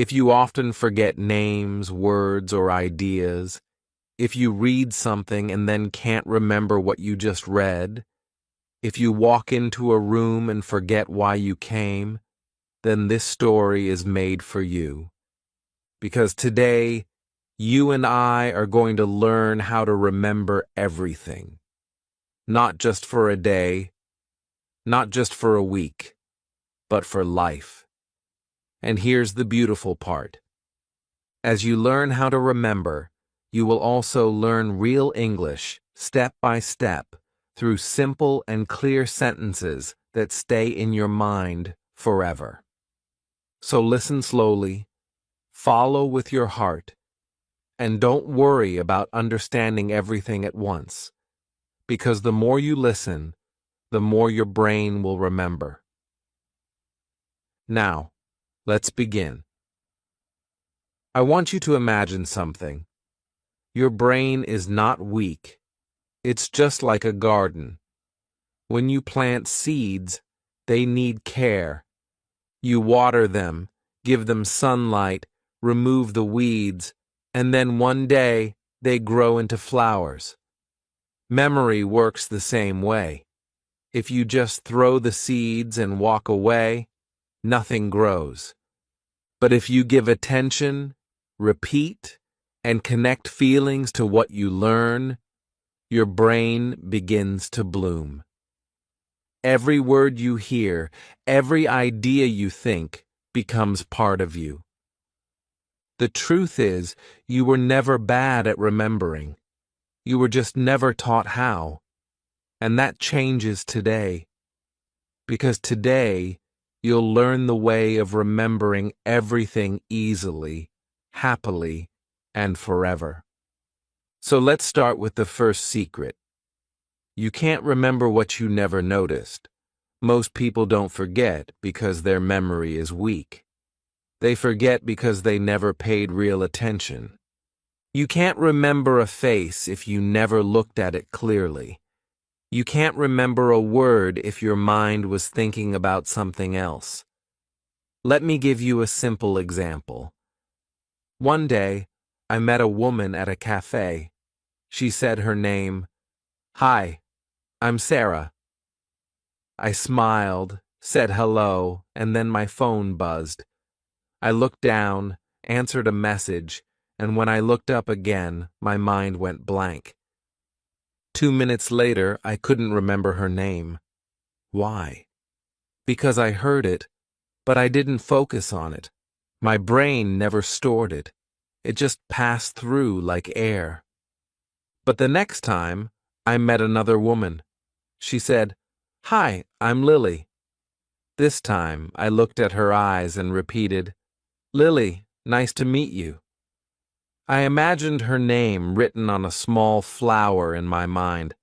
If you often forget names, words, or ideas, if you read something and then can't remember what you just read, if you walk into a room and forget why you came, then this story is made for you. Because today, you and I are going to learn how to remember everything. Not just for a day, not just for a week, but for life. And here's the beautiful part. As you learn how to remember, you will also learn real English, step by step, through simple and clear sentences that stay in your mind forever. So listen slowly, follow with your heart, and don't worry about understanding everything at once, because the more you listen, the more your brain will remember. Now, let's begin. I want you to imagine something. Your brain is not weak. It's just like a garden. When you plant seeds, they need care. You water them, give them sunlight, remove the weeds, and then one day they grow into flowers. Memory works the same way. If you just throw the seeds and walk away, nothing grows. But if you give attention, repeat, and connect feelings to what you learn, your brain begins to bloom. Every word you hear, every idea you think, becomes part of you. The truth is, you were never bad at remembering. You were just never taught how. And that changes today. Because today, you'll learn the way of remembering everything easily, happily, and forever. So let's start with the first secret. You can't remember what you never noticed. Most people don't forget because their memory is weak. They forget because they never paid real attention. You can't remember a face if you never looked at it clearly. You can't remember a word if your mind was thinking about something else. Let me give you a simple example. One day, I met a woman at a cafe. She said her name. "Hi, I'm Sarah." I smiled, said hello, and then my phone buzzed. I looked down, answered a message, and when I looked up again, my mind went blank. 2 minutes later, I couldn't remember her name. Why? Because I heard it, but I didn't focus on it. My brain never stored it. It just passed through like air. But the next time, I met another woman. She said, "Hi, I'm Lily." This time, I looked at her eyes and repeated, "Lily, nice to meet you." I imagined her name written on a small flower in my mind.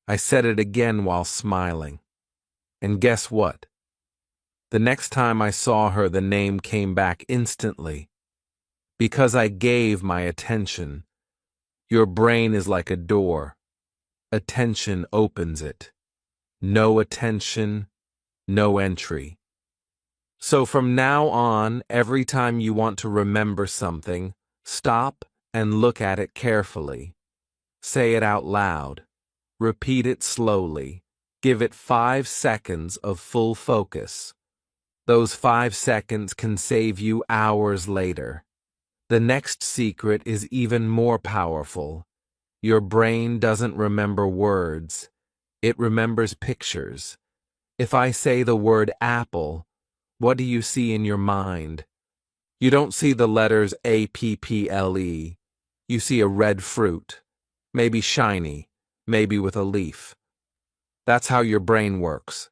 I said it again while smiling. And guess what? The next time I saw her, the name came back instantly. Because I gave my attention. Your brain is like a door. Attention opens it. No attention, no entry. So from now on, every time you want to remember something, stop and look at it carefully. Say it out loud. Repeat it slowly. Give it 5 seconds of full focus. Those 5 seconds can save you hours later. The next secret is even more powerful. Your brain doesn't remember words. It remembers pictures. If I say the word apple, what do you see in your mind? You don't see the letters A-P-P-L-E. You see a red fruit, maybe shiny, maybe with a leaf. That's how your brain works.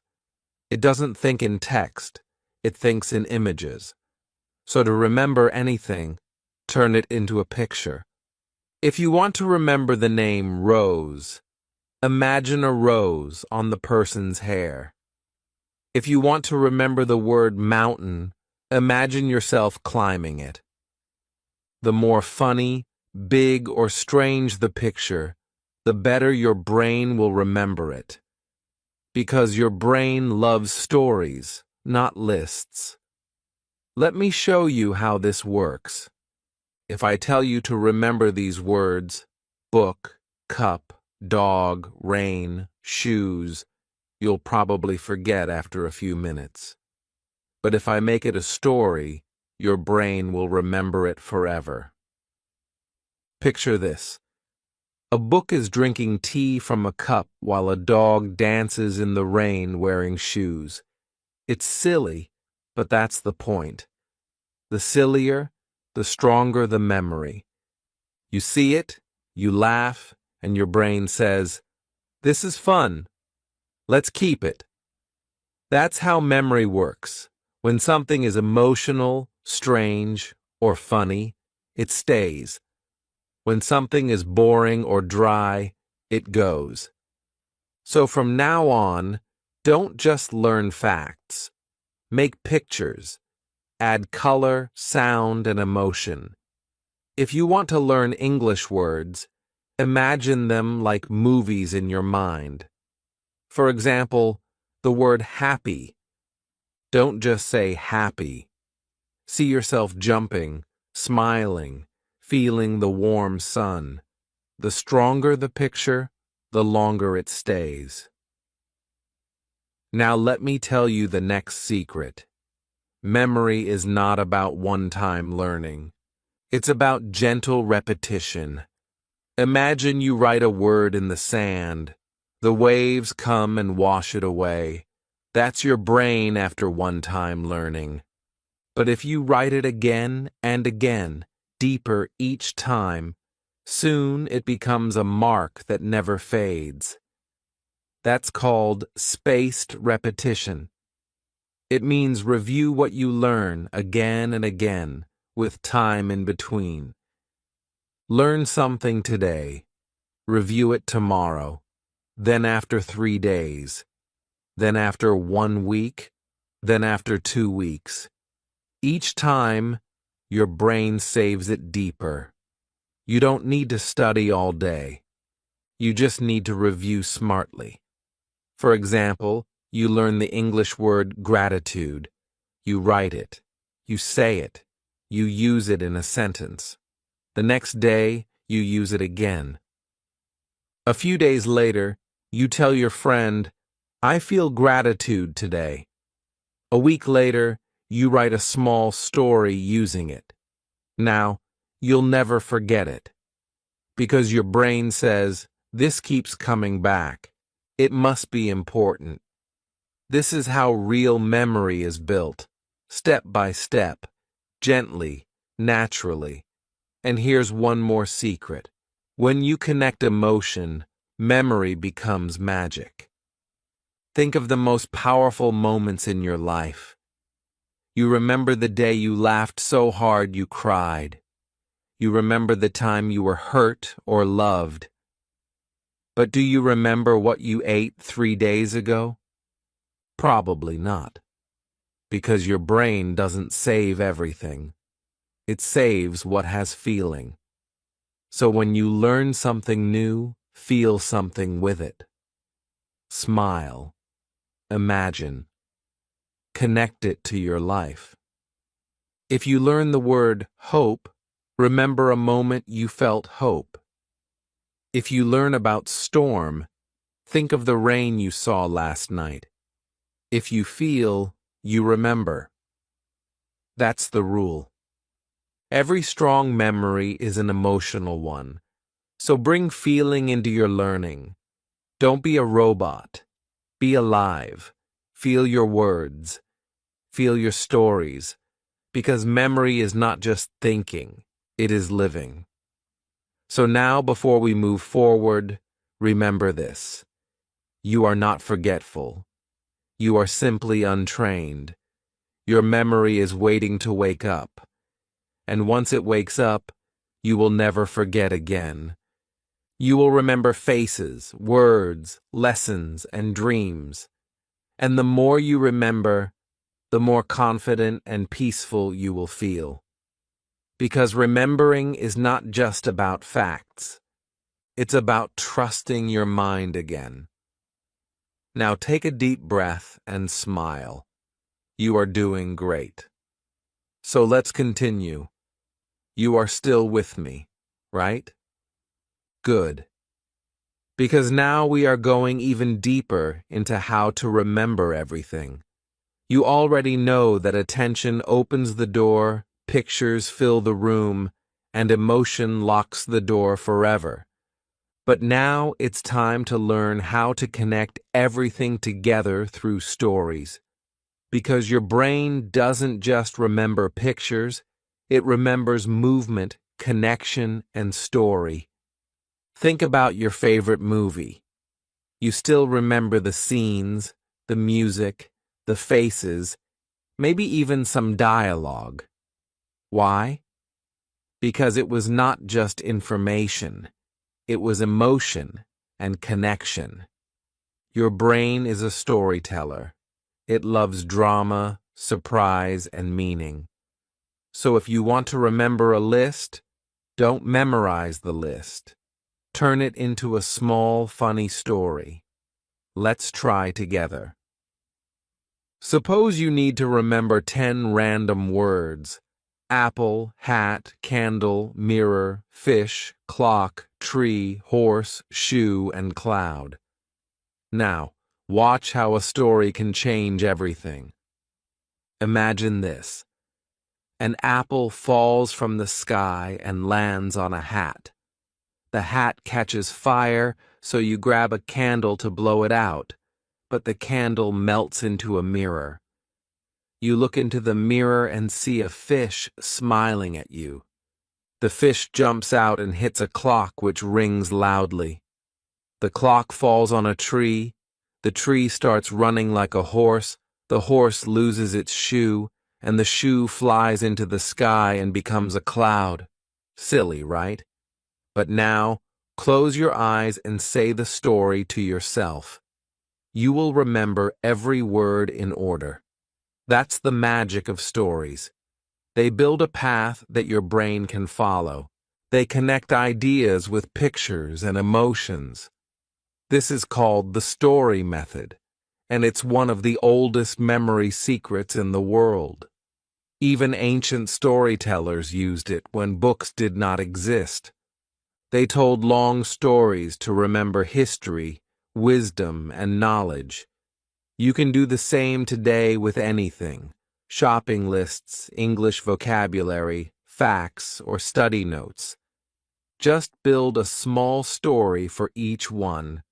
It doesn't think in text, it thinks in images. So to remember anything, turn it into a picture. If you want to remember the name Rose, imagine a rose on the person's hair. If you want to remember the word mountain, imagine yourself climbing it. The more funny, big, or strange the picture, the better your brain will remember it. Because your brain loves stories, not lists. Let me show you how this works. If I tell you to remember these words, book, cup, dog, rain, shoes, you'll probably forget after a few minutes. But if I make it a story, your brain will remember it forever. Picture this. A book is drinking tea from a cup while a dog dances in the rain wearing shoes. It's silly, but that's the point. The sillier, the stronger the memory. You see it, you laugh, and your brain says, "This is fun. Let's keep it." That's how memory works. When something is emotional, strange, or funny, it stays. When something is boring or dry, it goes. So from now on, don't just learn facts. Make pictures. Add color, sound, and emotion. If you want to learn English words, imagine them like movies in your mind. For example, the word happy. Don't just say happy. See yourself jumping, smiling, feeling the warm sun. The stronger the picture, the longer it stays. Now let me tell you the next secret. Memory is not about one-time learning. It's about gentle repetition. Imagine you write a word in the sand. The waves come and wash it away. That's your brain after one-time learning. But if you write it again and again, deeper each time, soon it becomes a mark that never fades. That's called spaced repetition. It means review what you learn again and again, with time in between. Learn something today, review it tomorrow, then after 3 days, then after 1 week, then after 2 weeks. Each time, your brain saves it deeper. You don't need to study all day. You just need to review smartly. For example, you learn the English word gratitude. You write it. You say it. You use it in a sentence. The next day, you use it again. A few days later, you tell your friend, "I feel gratitude today." A week later, you write a small story using it. Now, you'll never forget it. Because your brain says, "This keeps coming back. It must be important." This is how real memory is built, step by step, gently, naturally. And here's one more secret. When you connect emotion, memory becomes magic. Think of the most powerful moments in your life. You remember the day you laughed so hard you cried. You remember the time you were hurt or loved. But do you remember what you ate 3 days ago? Probably not. Because your brain doesn't save everything. It saves what has feeling. So when you learn something new, feel something with it. Smile. Imagine. Connect it to your life. If you learn the word hope, remember a moment you felt hope. If you learn about storm, think of the rain you saw last night. If you feel, you remember. That's the rule. Every strong memory is an emotional one, so bring feeling into your learning. Don't be a robot. Be alive. Feel your words. Feel your stories, because memory is not just thinking, it is living. So now, before we move forward, remember this. You are not forgetful. You are simply untrained. Your memory is waiting to wake up. And once it wakes up, you will never forget again. You will remember faces, words, lessons, and dreams. And the more you remember, the more confident and peaceful you will feel. Because remembering is not just about facts. It's about trusting your mind again. Now take a deep breath and smile. You are doing great. So let's continue. You are still with me, right? Good. Because now we are going even deeper into how to remember everything. You already know that attention opens the door, pictures fill the room, and emotion locks the door forever. But now it's time to learn how to connect everything together through stories. Because your brain doesn't just remember pictures, it remembers movement, connection, and story. Think about your favorite movie. You still remember the scenes, the music, the faces, maybe even some dialogue. Why? Because it was not just information. It was emotion and connection. Your brain is a storyteller. It loves drama, surprise, and meaning. So if you want to remember a list, don't memorize the list. Turn it into a small, funny story. Let's try together. Suppose you need to remember 10 random words: apple, hat, candle, mirror, fish, clock, tree, horse, shoe, and cloud. Now, watch how a story can change everything. Imagine this. An apple falls from the sky and lands on a hat. The hat catches fire, so you grab a candle to blow it out, but the candle melts into a mirror. You look into the mirror and see a fish smiling at you. The fish jumps out and hits a clock which rings loudly. The clock falls on a tree. The tree starts running like a horse. The horse loses its shoe, and the shoe flies into the sky and becomes a cloud. Silly, right? But now, close your eyes and say the story to yourself. You will remember every word in order. That's the magic of stories. They build a path that your brain can follow. They connect ideas with pictures and emotions. This is called the story method, and it's one of the oldest memory secrets in the world. Even ancient storytellers used it when books did not exist. They told long stories to remember history, wisdom, and knowledge. You can do the same today with anything: shopping lists, English vocabulary, facts, or study notes. Just build a small story for each one,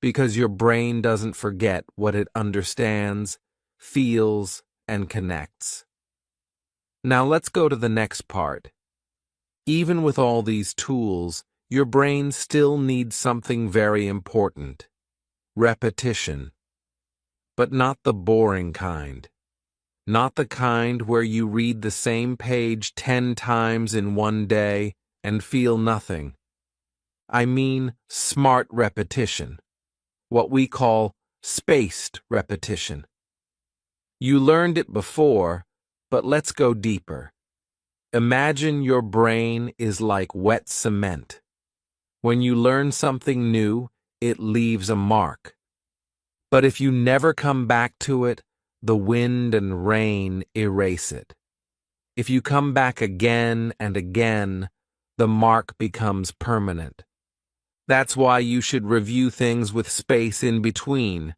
because your brain doesn't forget what it understands, feels, and connects. Now let's go to the next part. Even with all these tools, your brain still needs something very important: repetition. But not the boring kind. Not the kind where you read the same page 10 times in one day and feel nothing. I mean smart repetition. What we call spaced repetition. You learned it before, but let's go deeper. Imagine your brain is like wet cement. When you learn something new, it leaves a mark. But if you never come back to it, the wind and rain erase it. If you come back again and again, the mark becomes permanent. That's why you should review things with space in between.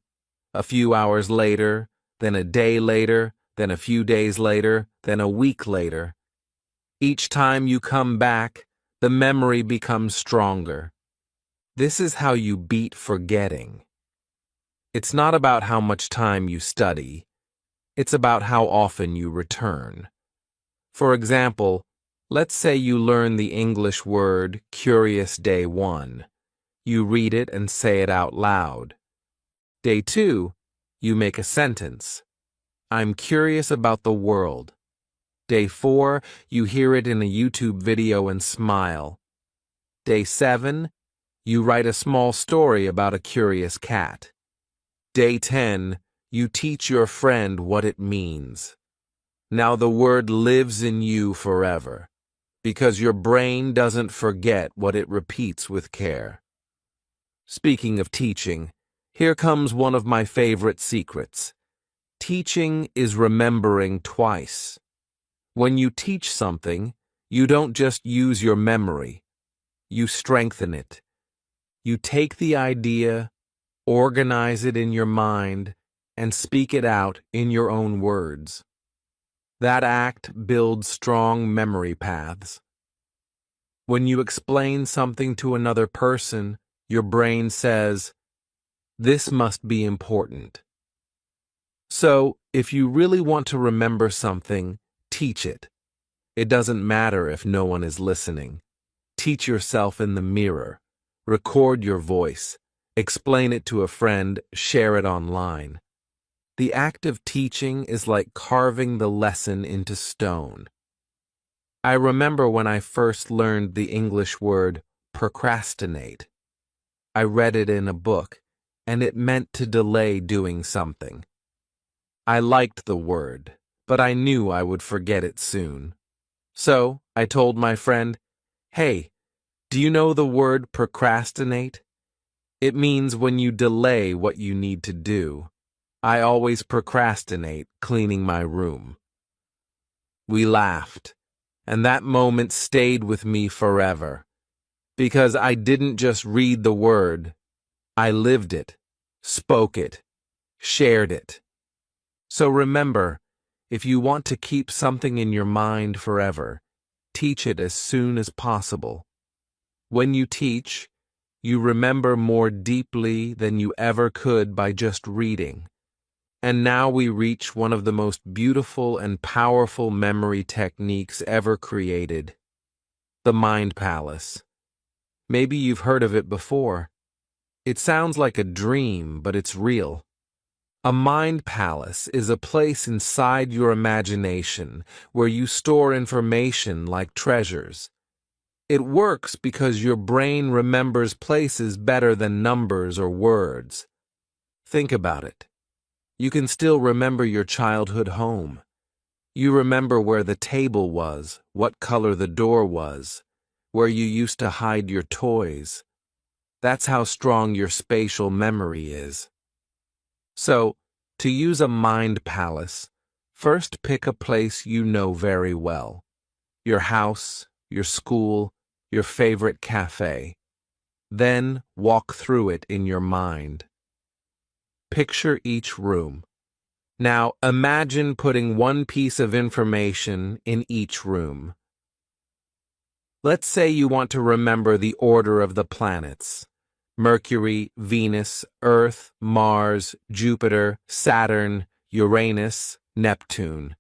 A few hours later, then a day later, then a few days later, then a week later. Each time you come back, the memory becomes stronger. This is how you beat forgetting. It's not about how much time you study. It's about how often you return. For example, let's say you learn the English word curious day 1. You read it and say it out loud. Day 2, you make a sentence. I'm curious about the world. Day 4, you hear it in a YouTube video and smile. Day 7, you write a small story about a curious cat. Day 10, you teach your friend what it means. Now the word lives in you forever, because your brain doesn't forget what it repeats with care. Speaking of teaching, here comes one of my favorite secrets. Teaching is remembering twice. When you teach something, you don't just use your memory, you strengthen it. You take the idea, organize it in your mind, and speak it out in your own words. That act builds strong memory paths. When you explain something to another person, your brain says, "This must be important." So, if you really want to remember something, teach it. It doesn't matter if no one is listening. Teach yourself in the mirror. Record your voice. Explain it to a friend. Share it online. The act of teaching is like carving the lesson into stone. I remember when I first learned the English word procrastinate. I read it in a book, and it meant to delay doing something. I liked the word, but I knew I would forget it soon. So I told my friend, "Hey, do you know the word procrastinate? It means when you delay what you need to do. I always procrastinate cleaning my room." We laughed, and that moment stayed with me forever, because I didn't just read the word, I lived it, spoke it, shared it. So remember, if you want to keep something in your mind forever, teach it as soon as possible. When you teach, you remember more deeply than you ever could by just reading. And now we reach one of the most beautiful and powerful memory techniques ever created, the Mind Palace. Maybe you've heard of it before. It sounds like a dream, but it's real. A mind palace is a place inside your imagination where you store information like treasures. It works because your brain remembers places better than numbers or words. Think about it. You can still remember your childhood home. You remember where the table was, what color the door was, where you used to hide your toys. That's how strong your spatial memory is. So, to use a mind palace, first pick a place you know very well. Your house, your school, your favorite cafe. Then walk through it in your mind. Picture each room. Now imagine putting one piece of information in each room. Let's say you want to remember the order of the planets. Mercury, Venus, Earth, Mars, Jupiter, Saturn, Uranus, Neptune.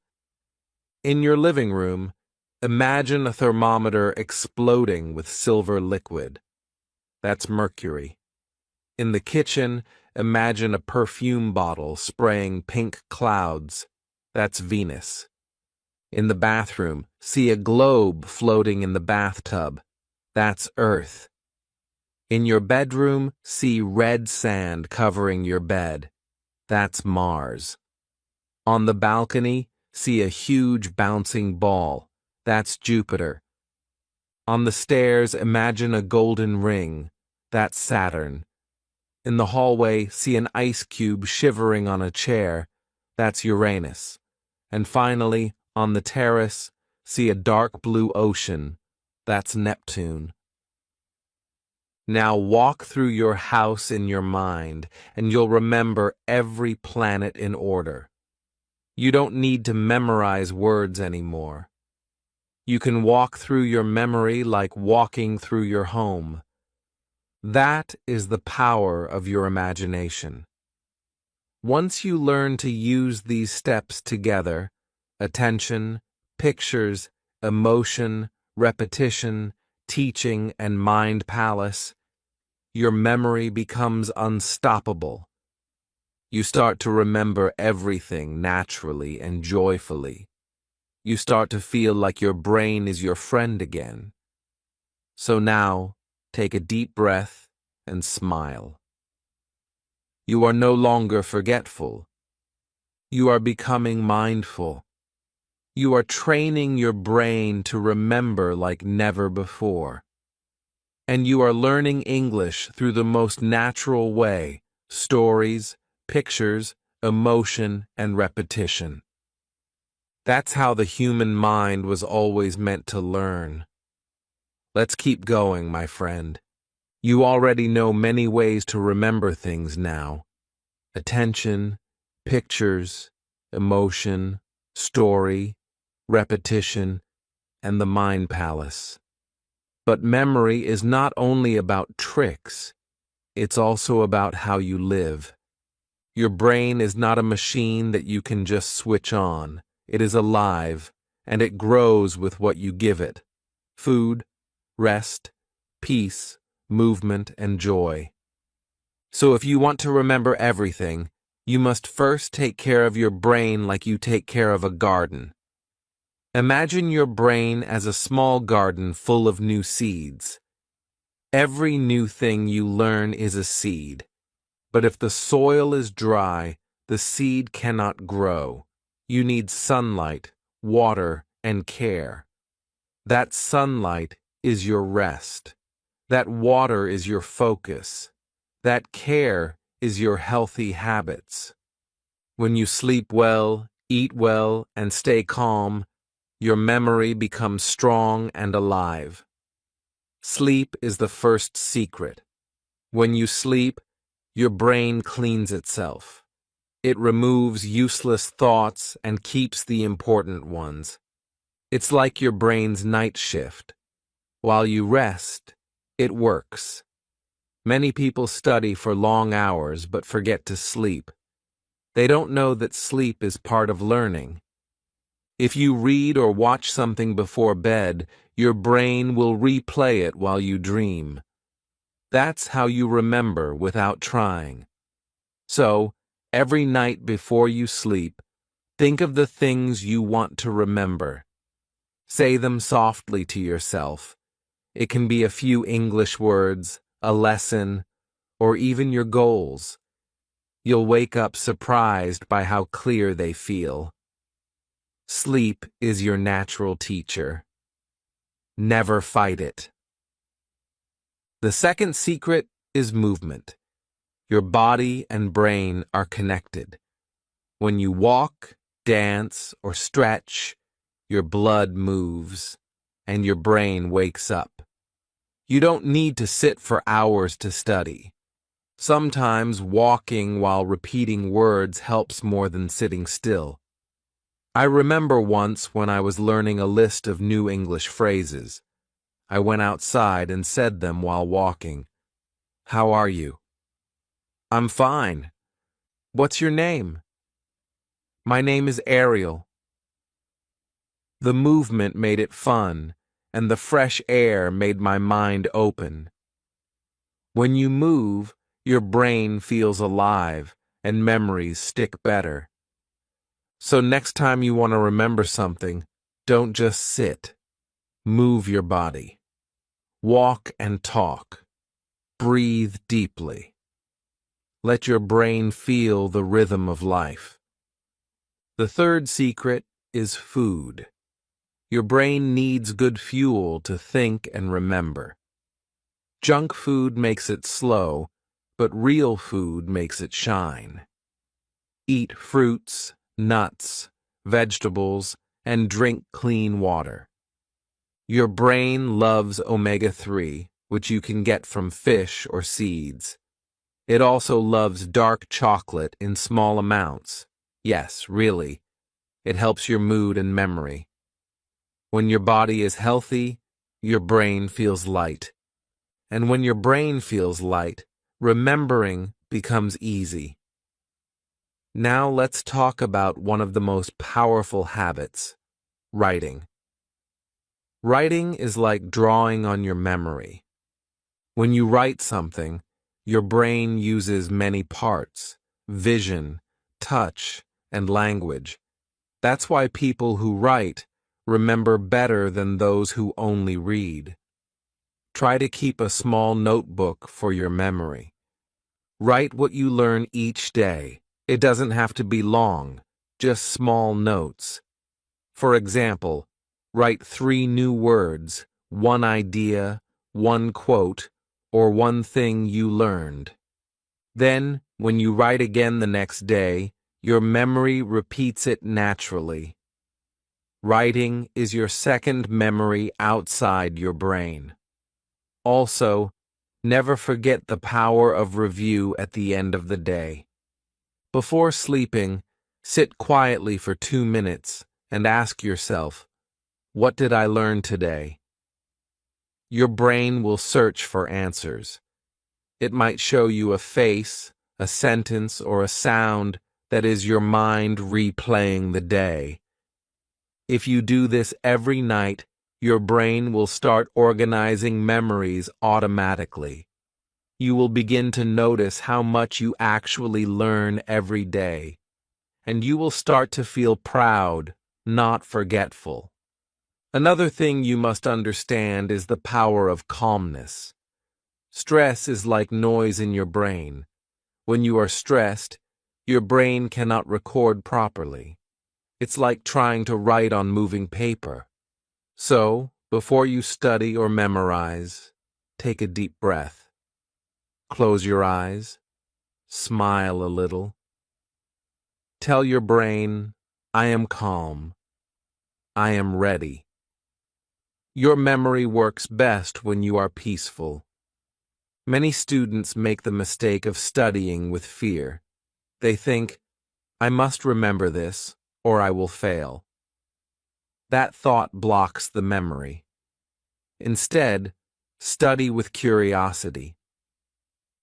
In your living room, imagine a thermometer exploding with silver liquid. That's Mercury. In the kitchen, imagine a perfume bottle spraying pink clouds. That's Venus. In the bathroom, see a globe floating in the bathtub. That's Earth. In your bedroom, see red sand covering your bed. That's Mars. On the balcony, see a huge bouncing ball. That's Jupiter. On the stairs, imagine a golden ring. That's Saturn. In the hallway, see an ice cube shivering on a chair. That's Uranus. And finally, on the terrace, see a dark blue ocean. That's Neptune. Now walk through your house in your mind, and you'll remember every planet in order. You don't need to memorize words anymore. You can walk through your memory like walking through your home. That is the power of your imagination. Once you learn to use these steps together, attention, pictures, emotion, repetition, teaching, and mind palace, your memory becomes unstoppable. You start to remember everything naturally and joyfully. You start to feel like your brain is your friend again. So now, take a deep breath and smile. You are no longer forgetful. You are becoming mindful. You are training your brain to remember like never before. And you are learning English through the most natural way: stories, pictures, emotion, and repetition. That's how the human mind was always meant to learn. Let's keep going, my friend. You already know many ways to remember things now. Attention, pictures, emotion, story, repetition, and the mind palace. But memory is not only about tricks, it's also about how you live. Your brain is not a machine that you can just switch on. It is alive, and it grows with what you give it. Food, rest, peace, movement, and joy. So if you want to remember everything, you must first take care of your brain like you take care of a garden. Imagine your brain as a small garden full of new seeds. Every new thing you learn is a seed. But if the soil is dry, the seed cannot grow. You need sunlight, water, and care. That sunlight is your rest. That water is your focus. That care is your healthy habits. When you sleep well, eat well, and stay calm, your memory becomes strong and alive. Sleep is the first secret. When you sleep, your brain cleans itself. It removes useless thoughts and keeps the important ones. It's like your brain's night shift. While you rest, it works. Many people study for long hours but forget to sleep. They don't know that sleep is part of learning. If you read or watch something before bed, your brain will replay it while you dream. That's how you remember without trying. So, every night before you sleep, think of the things you want to remember. Say them softly to yourself. It can be a few English words, a lesson, or even your goals. You'll wake up surprised by how clear they feel. Sleep is your natural teacher. Never fight it. The second secret is movement. Your body and brain are connected. When you walk, dance, or stretch, your blood moves, and your brain wakes up. You don't need to sit for hours to study. Sometimes walking while repeating words helps more than sitting still. I remember once when I was learning a list of new English phrases. I went outside and said them while walking. How are you? I'm fine. What's your name? My name is Ariel. The movement made it fun, and the fresh air made my mind open. When you move, your brain feels alive, and memories stick better. So next time you want to remember something, don't just sit. Move your body. Walk and talk. Breathe deeply. Let your brain feel the rhythm of life. The third secret is food. Your brain needs good fuel to think and remember. Junk food makes it slow, but real food makes it shine. Eat fruits, nuts, vegetables, and drink clean water. Your brain loves omega-3, which you can get from fish or seeds. It also loves dark chocolate in small amounts. Yes, really. It helps your mood and memory. When your body is healthy, your brain feels light. And when your brain feels light, remembering becomes easy. Now let's talk about one of the most powerful habits, writing. Writing is like drawing on your memory. When you write something, your brain uses many parts, vision, touch, and language. That's why people who write remember better than those who only read. Try to keep a small notebook for your memory. Write what you learn each day. It doesn't have to be long, just small notes. For example, write 3 new words, 1 idea, 1 quote, or 1 thing you learned. Then, when you write again the next day, your memory repeats it naturally. Writing is your second memory outside your brain. Also, never forget the power of review at the end of the day. Before sleeping, sit quietly for 2 minutes and ask yourself, what did I learn today? Your brain will search for answers. It might show you a face, a sentence, or a sound that is your mind replaying the day. If you do this every night, your brain will start organizing memories automatically. You will begin to notice how much you actually learn every day, and you will start to feel proud, not forgetful. Another thing you must understand is the power of calmness. Stress is like noise in your brain. When you are stressed, your brain cannot record properly. It's like trying to write on moving paper. So, before you study or memorize, take a deep breath. Close your eyes. Smile a little. Tell your brain, I am calm. I am ready. Your memory works best when you are peaceful. Many students make the mistake of studying with fear. They think, I must remember this, or I will fail. That thought blocks the memory. Instead, study with curiosity.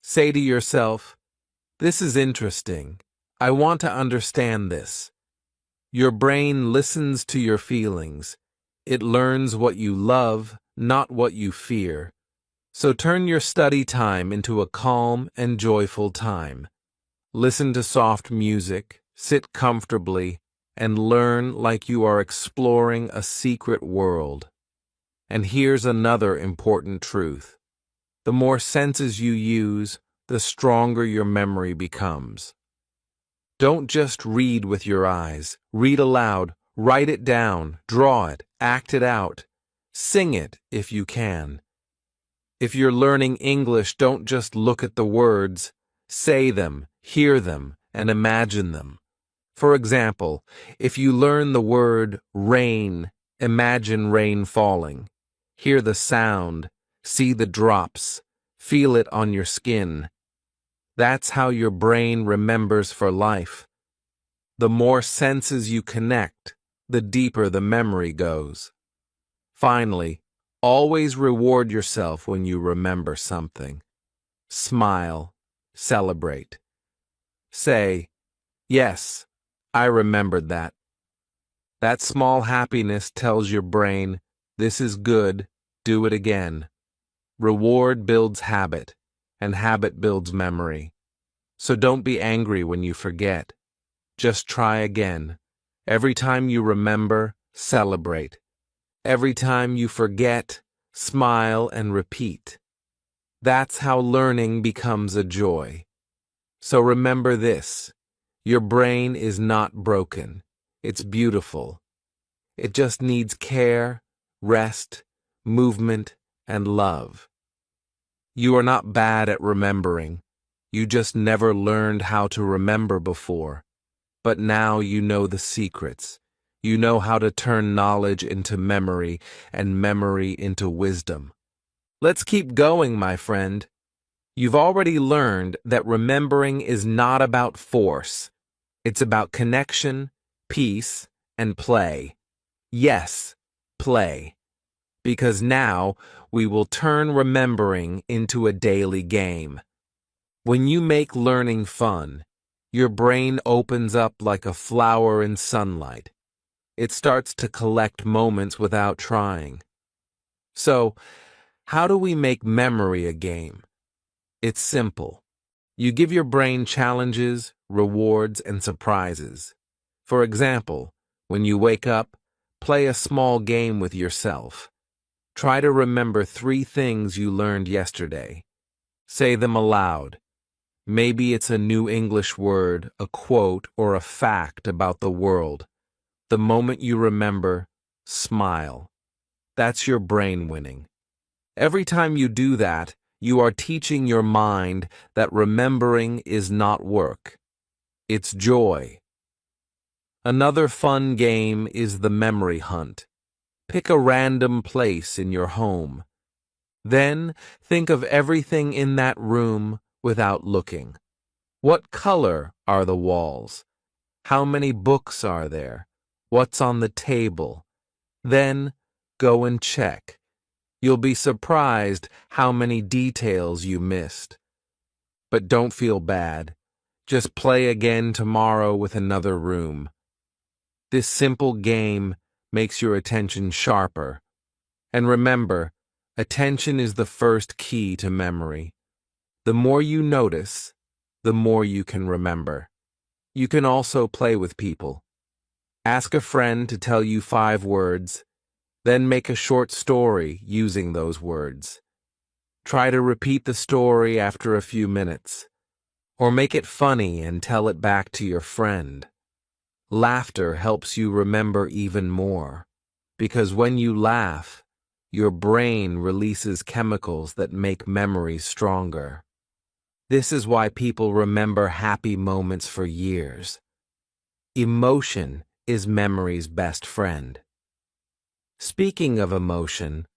Say to yourself, this is interesting. I want to understand this. Your brain listens to your feelings. It learns what you love, not what you fear. So turn your study time into a calm and joyful time. Listen to soft music, sit comfortably, and learn like you are exploring a secret world. And here's another important truth. The more senses you use, the stronger your memory becomes. Don't just read with your eyes. Read aloud, write it down, draw it, act it out. Sing it if you can. If you're learning English, don't just look at the words. Say them, hear them, and imagine them. For example, if you learn the word rain, imagine rain falling. Hear the sound, see the drops, feel it on your skin. That's how your brain remembers for life. The more senses you connect, the deeper the memory goes. Finally, always reward yourself when you remember something. Smile, celebrate. Say, yes, I remembered that. That small happiness tells your brain, this is good, do it again. Reward builds habit, and habit builds memory. So don't be angry when you forget. Just try again. Every time you remember, celebrate. Every time you forget, smile and repeat. That's how learning becomes a joy. So remember this. Your brain is not broken. It's beautiful. It just needs care, rest, movement, and love. You are not bad at remembering. You just never learned how to remember before. But now you know the secrets. You know how to turn knowledge into memory and memory into wisdom. Let's keep going, my friend. You've already learned that remembering is not about force. It's about connection, peace, and play. Yes, play. Because now we will turn remembering into a daily game. When you make learning fun, your brain opens up like a flower in sunlight. It starts to collect moments without trying. So, how do we make memory a game? It's simple. You give your brain challenges, rewards, and surprises. For example, when you wake up, play a small game with yourself. Try to remember 3 things you learned yesterday. Say them aloud. Maybe it's a new English word, a quote, or a fact about the world. The moment you remember, smile. That's your brain winning. Every time you do that, you are teaching your mind that remembering is not work. It's joy. Another fun game is the memory hunt. Pick a random place in your home. Then think of everything in that room without looking. What color are the walls? How many books are there? What's on the table? Then go and check. You'll be surprised how many details you missed. But don't feel bad. Just play again tomorrow with another room. This simple game makes your attention sharper. And remember, attention is the first key to memory. The more you notice, the more you can remember. You can also play with people. Ask a friend to tell you 5 words, then make a short story using those words. Try to repeat the story after a few minutes, or make it funny and tell it back to your friend. Laughter helps you remember even more, because when you laugh, your brain releases chemicals that make memories stronger. This is why people remember happy moments for years. Emotion is memory's best friend. Speaking of emotion,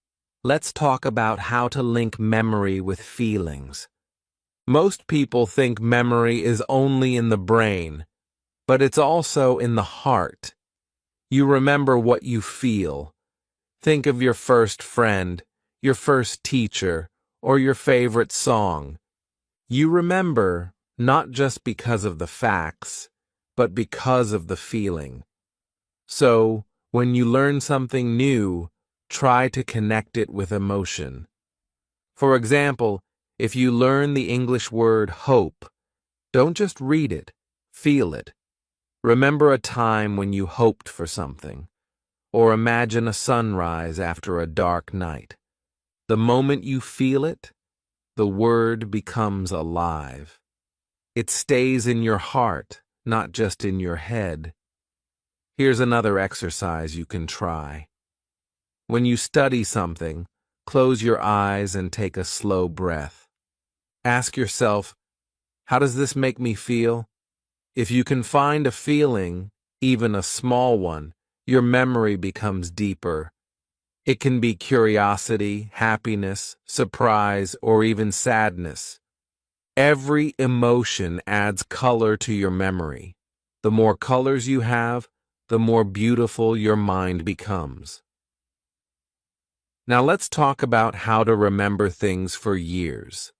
let's talk about how to link memory with feelings. Most people think memory is only in the brain, but it's also in the heart. You remember what you feel. Think of your first friend, your first teacher, or your favorite song. You remember not just because of the facts, but because of the feeling. So, when you learn something new, try to connect it with emotion. For example, if you learn the English word hope, don't just read it, feel it. Remember a time when you hoped for something, or imagine a sunrise after a dark night. The moment you feel it, the word becomes alive. It stays in your heart, not just in your head. Here's another exercise you can try. When you study something, close your eyes and take a slow breath. Ask yourself, how does this make me feel? If you can find a feeling, even a small one, your memory becomes deeper. It can be curiosity, happiness, surprise, or even sadness. Every emotion adds color to your memory. The more colors you have, the more beautiful your mind becomes. Now let's talk about how to remember things for years.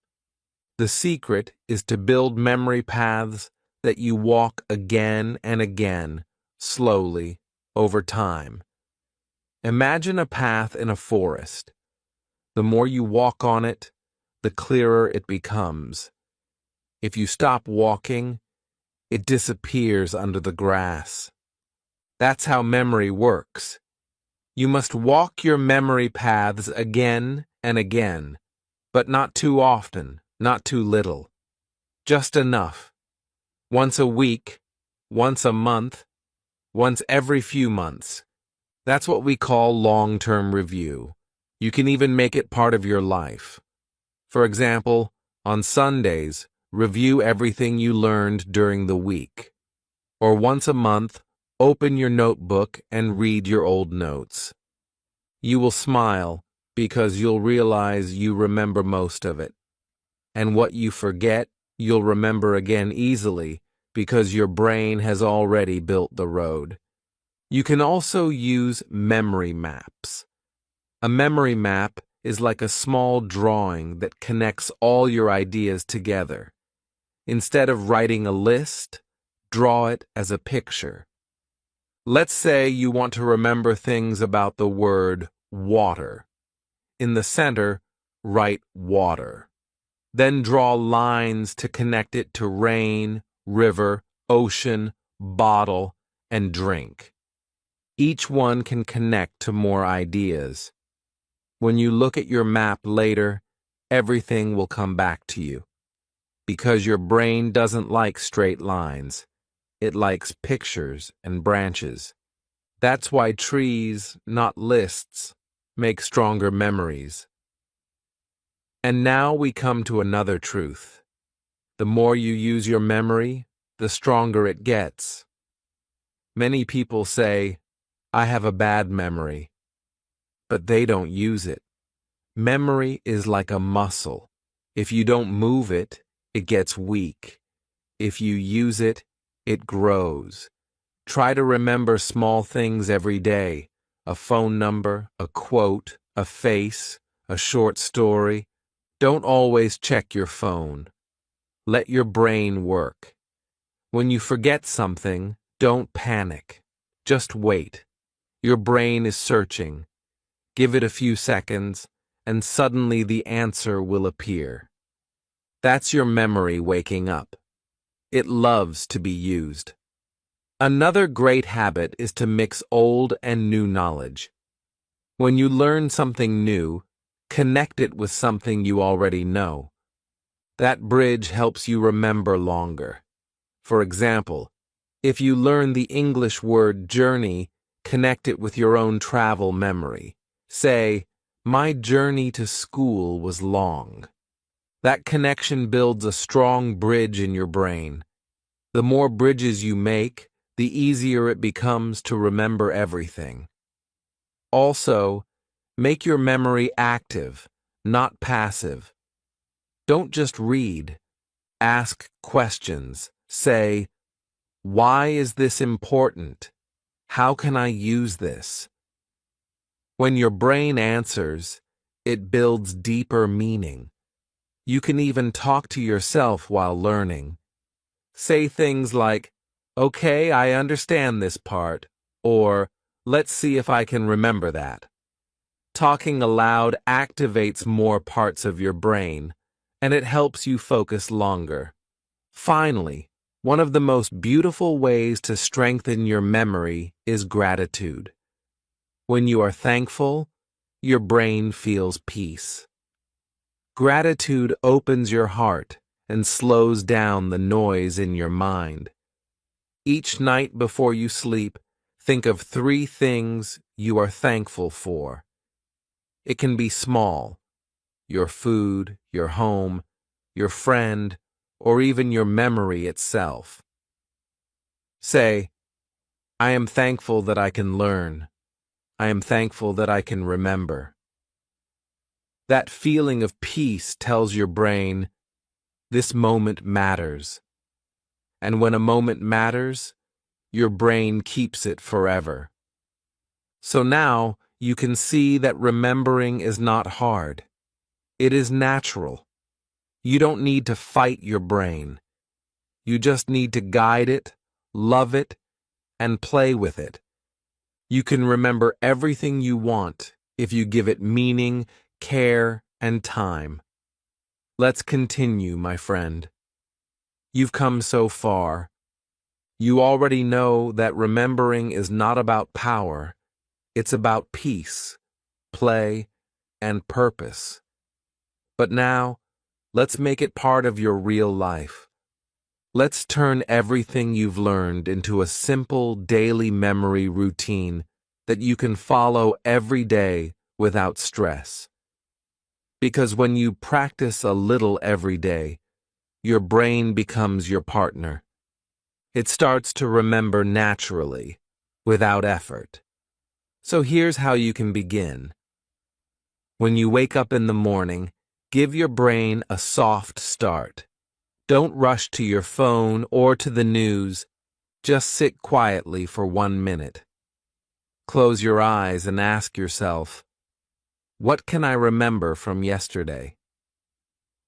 The secret is to build memory paths that you walk again and again, slowly, over time. Imagine a path in a forest. The more you walk on it, the clearer it becomes. If you stop walking, it disappears under the grass. That's how memory works. You must walk your memory paths again and again, but not too often, not too little. Just enough. Once a week, once a month, once every few months. That's what we call long-term review. You can even make it part of your life. For example, on Sundays, review everything you learned during the week. Or once a month, open your notebook and read your old notes. You will smile because you'll realize you remember most of it. And what you forget, you'll remember again easily because your brain has already built the road. You can also use memory maps. A memory map is like a small drawing that connects all your ideas together. Instead of writing a list, draw it as a picture. Let's say you want to remember things about the word water. In the center, write water. Then draw lines to connect it to rain, river, ocean, bottle, and drink. Each one can connect to more ideas. When you look at your map later, everything will come back to you. Because your brain doesn't like straight lines. It likes pictures and branches. That's why trees, not lists, make stronger memories. And now we come to another truth. The more you use your memory, the stronger it gets. Many people say, I have a bad memory, but they don't use it. Memory is like a muscle. If you don't move it, it gets weak. If you use it, it grows. Try to remember small things every day. A phone number, a quote, a face, a short story. Don't always check your phone. Let your brain work. When you forget something, don't panic. Just wait. Your brain is searching. Give it a few seconds, and suddenly the answer will appear. That's your memory waking up. It loves to be used. Another great habit is to mix old and new knowledge. When you learn something new, connect it with something you already know. That bridge helps you remember longer. For example, if you learn the English word journey, connect it with your own travel memory. Say, my journey to school was long. That connection builds a strong bridge in your brain. The more bridges you make, the easier it becomes to remember everything. Also, make your memory active, not passive. Don't just read. Ask questions. Say, why is this important? How can I use this? When your brain answers, it builds deeper meaning. You can even talk to yourself while learning. Say things like, okay, I understand this part, or let's see if I can remember that. Talking aloud activates more parts of your brain, and it helps you focus longer. Finally, one of the most beautiful ways to strengthen your memory is gratitude. When you are thankful, your brain feels peace. Gratitude opens your heart and slows down the noise in your mind. Each night before you sleep, think of 3 things you are thankful for. It can be small: your food, your home, your friend, or even your memory itself. Say, I am thankful that I can learn. I am thankful that I can remember. That feeling of peace tells your brain, this moment matters. And when a moment matters, your brain keeps it forever. So now you can see that remembering is not hard. It is natural. You don't need to fight your brain. You just need to guide it, love it, and play with it. You can remember everything you want if you give it meaning, care, and time. Let's continue, my friend. You've come so far. You already know that remembering is not about power. It's about peace, play, and purpose. But now, let's make it part of your real life. Let's turn everything you've learned into a simple daily memory routine that you can follow every day without stress. Because when you practice a little every day, your brain becomes your partner. It starts to remember naturally, without effort. So here's how you can begin. When you wake up in the morning, give your brain a soft start. Don't rush to your phone or to the news. Just sit quietly for 1 minute. Close your eyes and ask yourself, what can I remember from yesterday?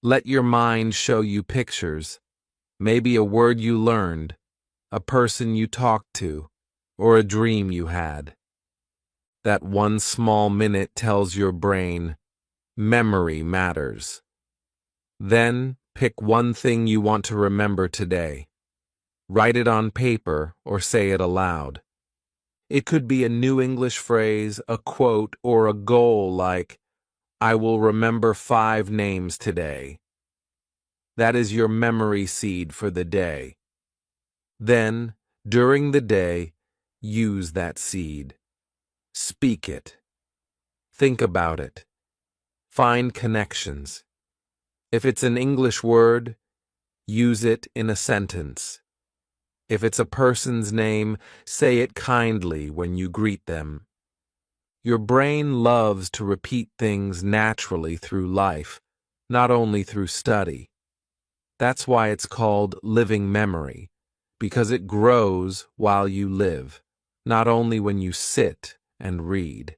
Let your mind show you pictures, maybe a word you learned, a person you talked to, or a dream you had. That 1 small minute tells your brain, memory matters. Then pick 1 thing you want to remember today. Write it on paper or say it aloud. It could be a new English phrase, a quote, or a goal like, I will remember 5 names today. That is your memory seed for the day. Then, during the day, use that seed. Speak it. Think about it. Find connections. If it's an English word, use it in a sentence. If it's a person's name, say it kindly when you greet them. Your brain loves to repeat things naturally through life, not only through study. That's why it's called living memory, because it grows while you live, not only when you sit and read.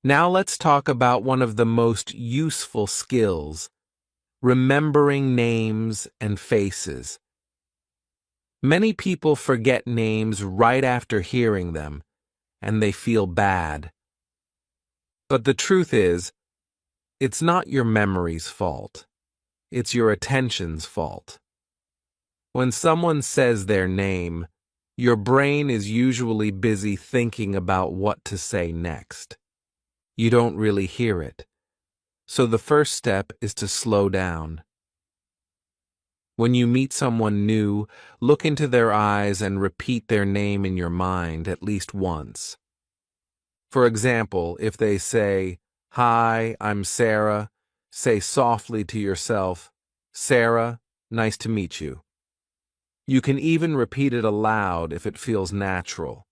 Now let's talk about one of the most useful skills, remembering names and faces. Many people forget names right after hearing them, and they feel bad. But the truth is, it's not your memory's fault. It's your attention's fault. When someone says their name, your brain is usually busy thinking about what to say next. You don't really hear it. So the first step is to slow down. When you meet someone new, look into their eyes and repeat their name in your mind at least once. For example, if they say, "Hi, I'm Sarah," say softly to yourself, "Sarah, nice to meet you." You can even repeat it aloud if it feels natural.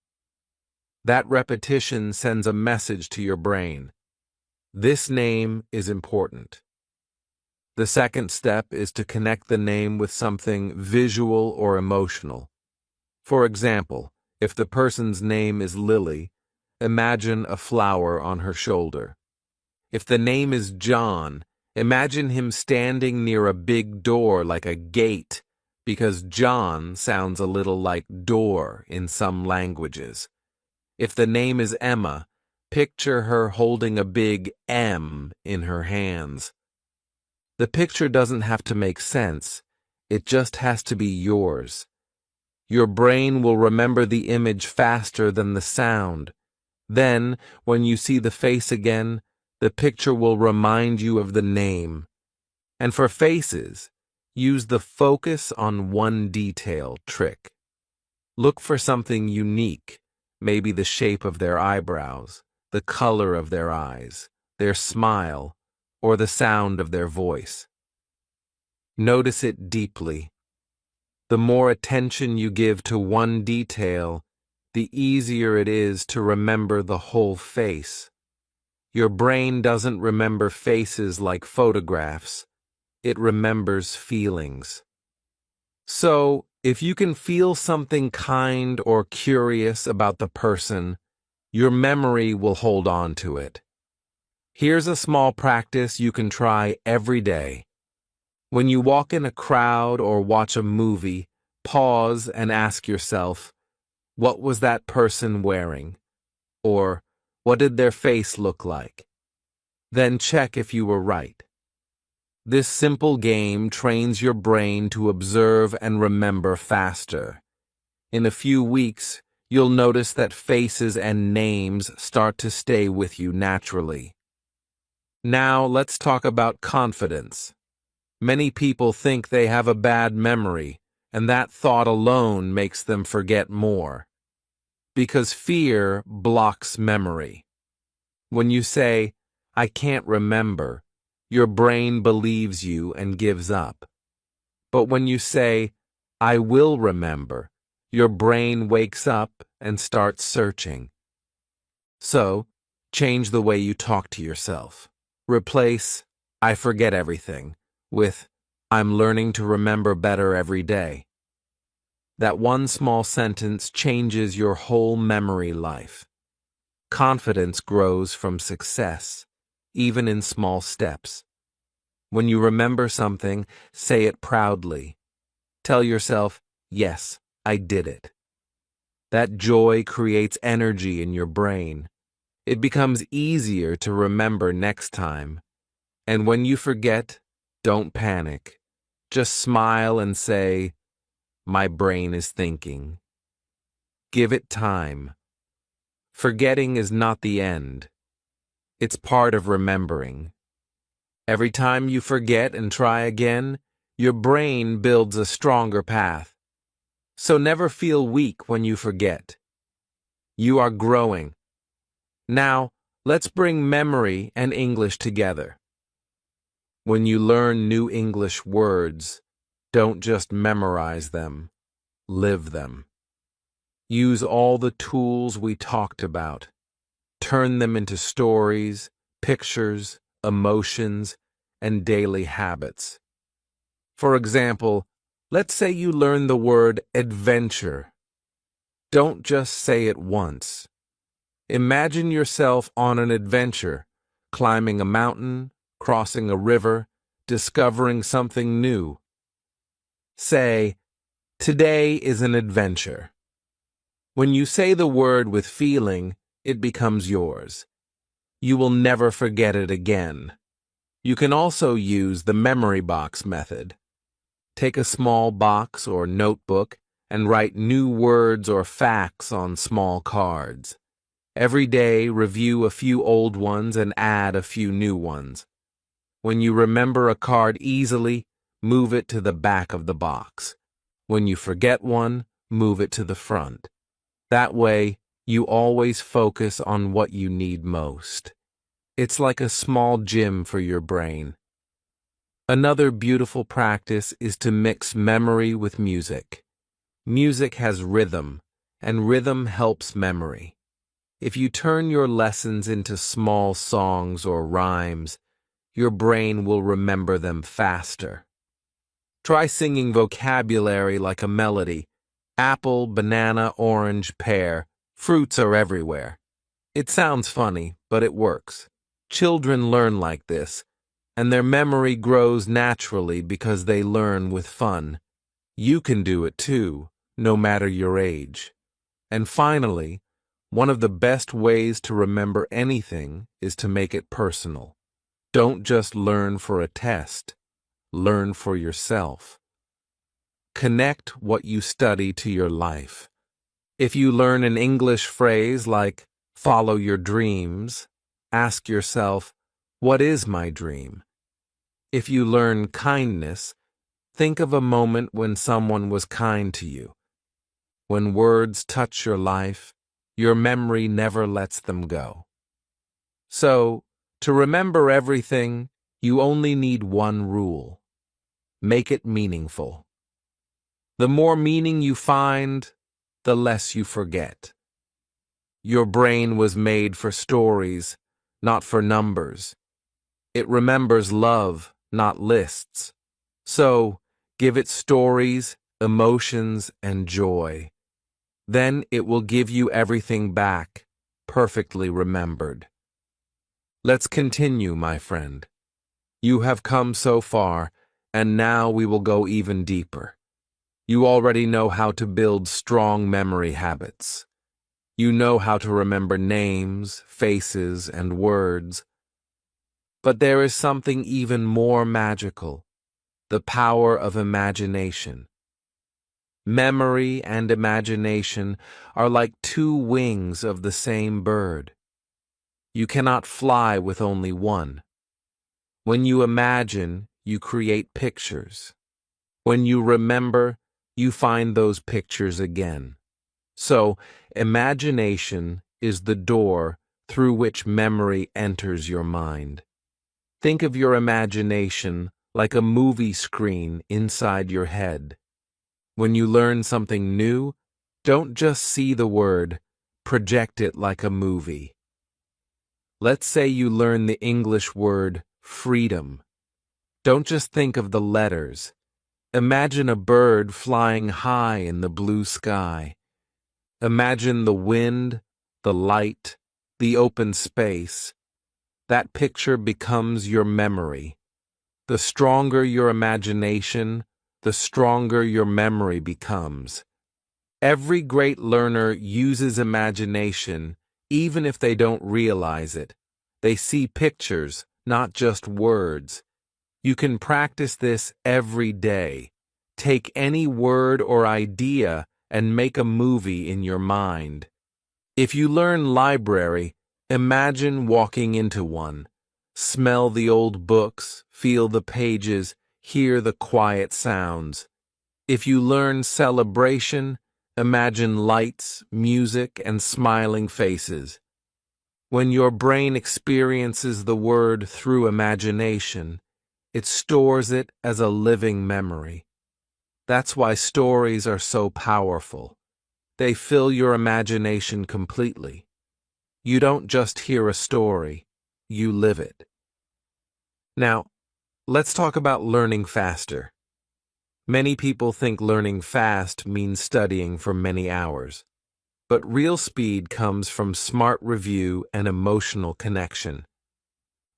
That repetition sends a message to your brain. This name is important. The second step is to connect the name with something visual or emotional. For example, if the person's name is Lily, imagine a flower on her shoulder. If the name is John, imagine him standing near a big door like a gate, because John sounds a little like door in some languages. If the name is Emma, picture her holding a big M in her hands. The picture doesn't have to make sense. It just has to be yours. Your brain will remember the image faster than the sound. Then, when you see the face again, the picture will remind you of the name. And for faces, use the focus on one detail trick. Look for something unique, maybe the shape of their eyebrows, the color of their eyes, their smile, or the sound of their voice. Notice it deeply. The more attention you give to one detail, the easier it is to remember the whole face. Your brain doesn't remember faces like photographs. It remembers feelings. So, if you can feel something kind or curious about the person, your memory will hold on to it. Here's a small practice you can try every day. When you walk in a crowd or watch a movie, pause and ask yourself, what was that person wearing? Or, what did their face look like? Then check if you were right. This simple game trains your brain to observe and remember faster. In a few weeks, you'll notice that faces and names start to stay with you naturally. Now let's talk about confidence. Many people think they have a bad memory, and that thought alone makes them forget more. Because fear blocks memory. When you say, "I can't remember," your brain believes you and gives up. But when you say, "I will remember," your brain wakes up and starts searching. So, change the way you talk to yourself. Replace, "I forget everything," with, "I'm learning to remember better every day." That one small sentence changes your whole memory life. Confidence grows from success, even in small steps. When you remember something, say it proudly. Tell yourself, "Yes, I did it." That joy creates energy in your brain. It becomes easier to remember next time. And when you forget, don't panic. Just smile and say, "My brain is thinking." Give it time. Forgetting is not the end. It's part of remembering. Every time you forget and try again, your brain builds a stronger path. So never feel weak when you forget. You are growing. Now, let's bring memory and English together. When you learn new English words, don't just memorize them. live them. Use all the tools we talked about. Turn them into stories, pictures, emotions, and daily habits. For example, let's say you learn the word adventure. Don't just say it once. Imagine yourself on an adventure, climbing a mountain, crossing a river, discovering something new. Say, today is an adventure. When you say the word with feeling, it becomes yours. You will never forget it again. You can also use the memory box method. Take a small box or notebook and write new words or facts on small cards. Every day, review a few old ones and add a few new ones. When you remember a card easily, move it to the back of the box. When you forget one, move it to the front. That way, you always focus on what you need most. It's like a small gym for your brain. Another beautiful practice is to mix memory with music. Music has rhythm, and rhythm helps memory. If you turn your lessons into small songs or rhymes, your brain will remember them faster. Try singing vocabulary like a melody. Apple, banana, orange, pear. Fruits are everywhere. It sounds funny, but it works. Children learn like this, and their memory grows naturally because they learn with fun. You can do it too, no matter your age. And finally, one of the best ways to remember anything is to make it personal. Don't just learn for a test. Learn for yourself. Connect what you study to your life. If you learn an English phrase like follow your dreams, ask yourself, what is my dream? If you learn kindness, think of a moment when someone was kind to you. When words touch your life, your memory never lets them go. So, to remember everything, you only need one rule. Make it meaningful. The more meaning you find, the less you forget. Your brain was made for stories, not for numbers. It remembers love, not lists. So, give it stories, emotions, and joy. Then it will give you everything back, perfectly remembered. Let's continue, my friend. You have come so far, and now we will go even deeper. You already know how to build strong memory habits. You know how to remember names, faces, and words. But there is something even more magical, the power of imagination. Memory and imagination are like two wings of the same bird. You cannot fly with only one. When you imagine, you create pictures. When you remember, you find those pictures again. So, imagination is the door through which memory enters your mind. Think of your imagination like a movie screen inside your head. When you learn something new, don't just see the word, project it like a movie. Let's say you learn the English word freedom. Don't just think of the letters. Imagine a bird flying high in the blue sky. Imagine the wind, the light, the open space. That picture becomes your memory. The stronger your imagination, the stronger your memory becomes. Every great learner uses imagination, even if they don't realize it. They see pictures, not just words. You can practice this every day. Take any word or idea and make a movie in your mind. If you learn library, imagine walking into one. Smell the old books, feel the pages, hear the quiet sounds. If you learn celebration, imagine lights, music, and smiling faces. When your brain experiences the word through imagination, it stores it as a living memory. That's why stories are so powerful. They fill your imagination completely. You don't just hear a story, you live it. Now, let's talk about learning faster. Many people think learning fast means studying for many hours. But real speed comes from smart review and emotional connection.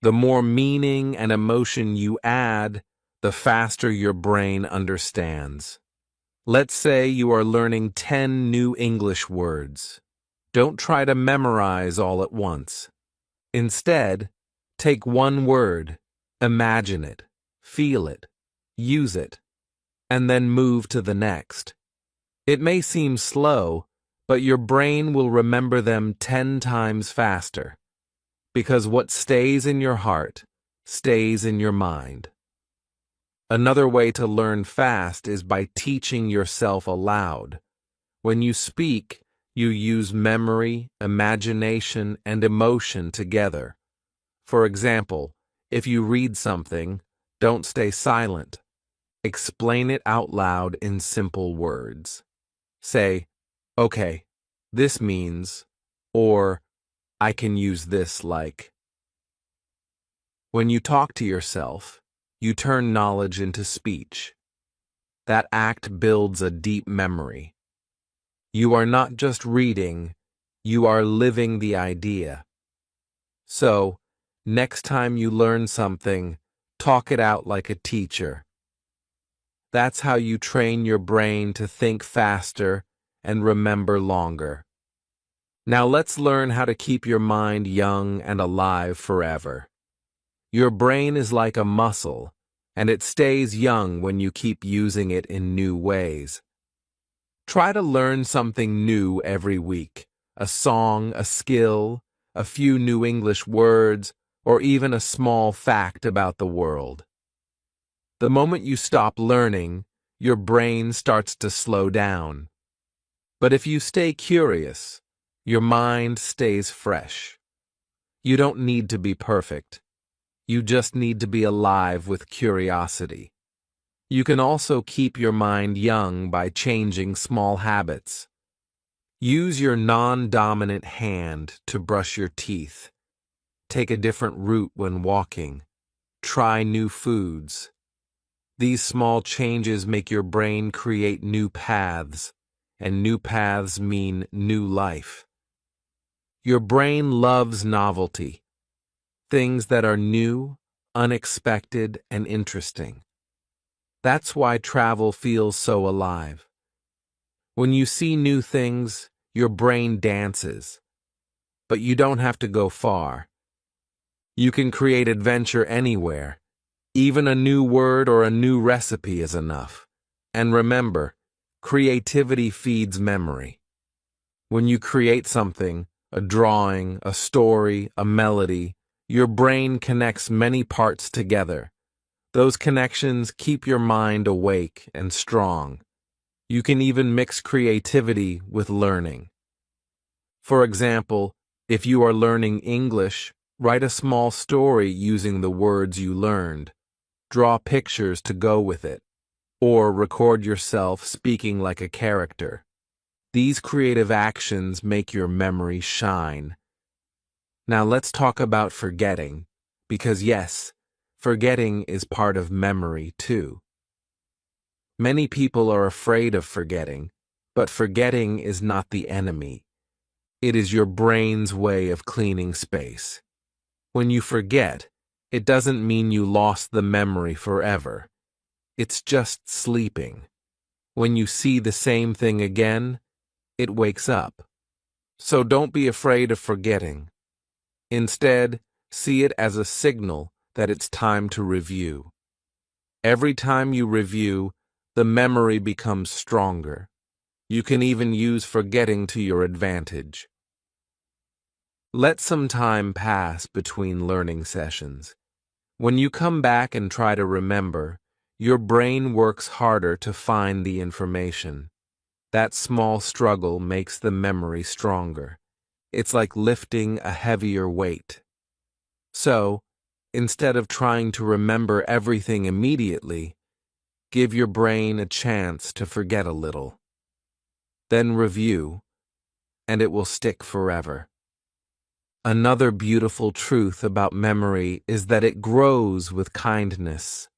The more meaning and emotion you add, the faster your brain understands. Let's say you are learning 10 new English words. Don't try to memorize all at once. Instead, take one word, imagine it, feel it, use it, and then move to the next. It may seem slow, but your brain will remember them 10 times faster, because what stays in your heart stays in your mind. Another way to learn fast is by teaching yourself aloud. When you speak, you use memory, imagination, and emotion together. For example, if you read something, don't stay silent. Explain it out loud in simple words. Say, "Okay, this means," or "I can use this like." When you talk to yourself, you turn knowledge into speech. That act builds a deep memory. You are not just reading, you are living the idea. So, next time you learn something, talk it out like a teacher. That's how you train your brain to think faster and remember longer. Now let's learn how to keep your mind young and alive forever. Your brain is like a muscle, and it stays young when you keep using it in new ways. Try to learn something new every week, a song, a skill, a few new English words, or even a small fact about the world. The moment you stop learning, your brain starts to slow down. But if you stay curious, your mind stays fresh. You don't need to be perfect. You just need to be alive with curiosity. You can also keep your mind young by changing small habits. Use your non-dominant hand to brush your teeth. Take a different route when walking. Try new foods. These small changes make your brain create new paths, and new paths mean new life. Your brain loves novelty, things that are new, unexpected, and interesting. That's why travel feels so alive. When you see new things, your brain dances. But you don't have to go far. You can create adventure anywhere. Even a new word or a new recipe is enough. And remember, creativity feeds memory. When you create something, a drawing, a story, a melody, your brain connects many parts together. Those connections keep your mind awake and strong. You can even mix creativity with learning. For example, if you are learning English, write a small story using the words you learned. Draw pictures to go with it, or record yourself speaking like a character. These creative actions make your memory shine. Now let's talk about forgetting, because yes, forgetting is part of memory too. Many people are afraid of forgetting, but forgetting is not the enemy. It is your brain's way of cleaning space. When you forget, it doesn't mean you lost the memory forever. It's just sleeping. When you see the same thing again, it wakes up. So don't be afraid of forgetting. Instead, see it as a signal that it's time to review. Every time you review, the memory becomes stronger. You can even use forgetting to your advantage. Let some time pass between learning sessions. When you come back and try to remember, your brain works harder to find the information. That small struggle makes the memory stronger. It's like lifting a heavier weight. So, instead of trying to remember everything immediately, Give your brain a chance to forget a little. Then review, and it will stick forever. Another beautiful truth about memory is that it grows with kindness.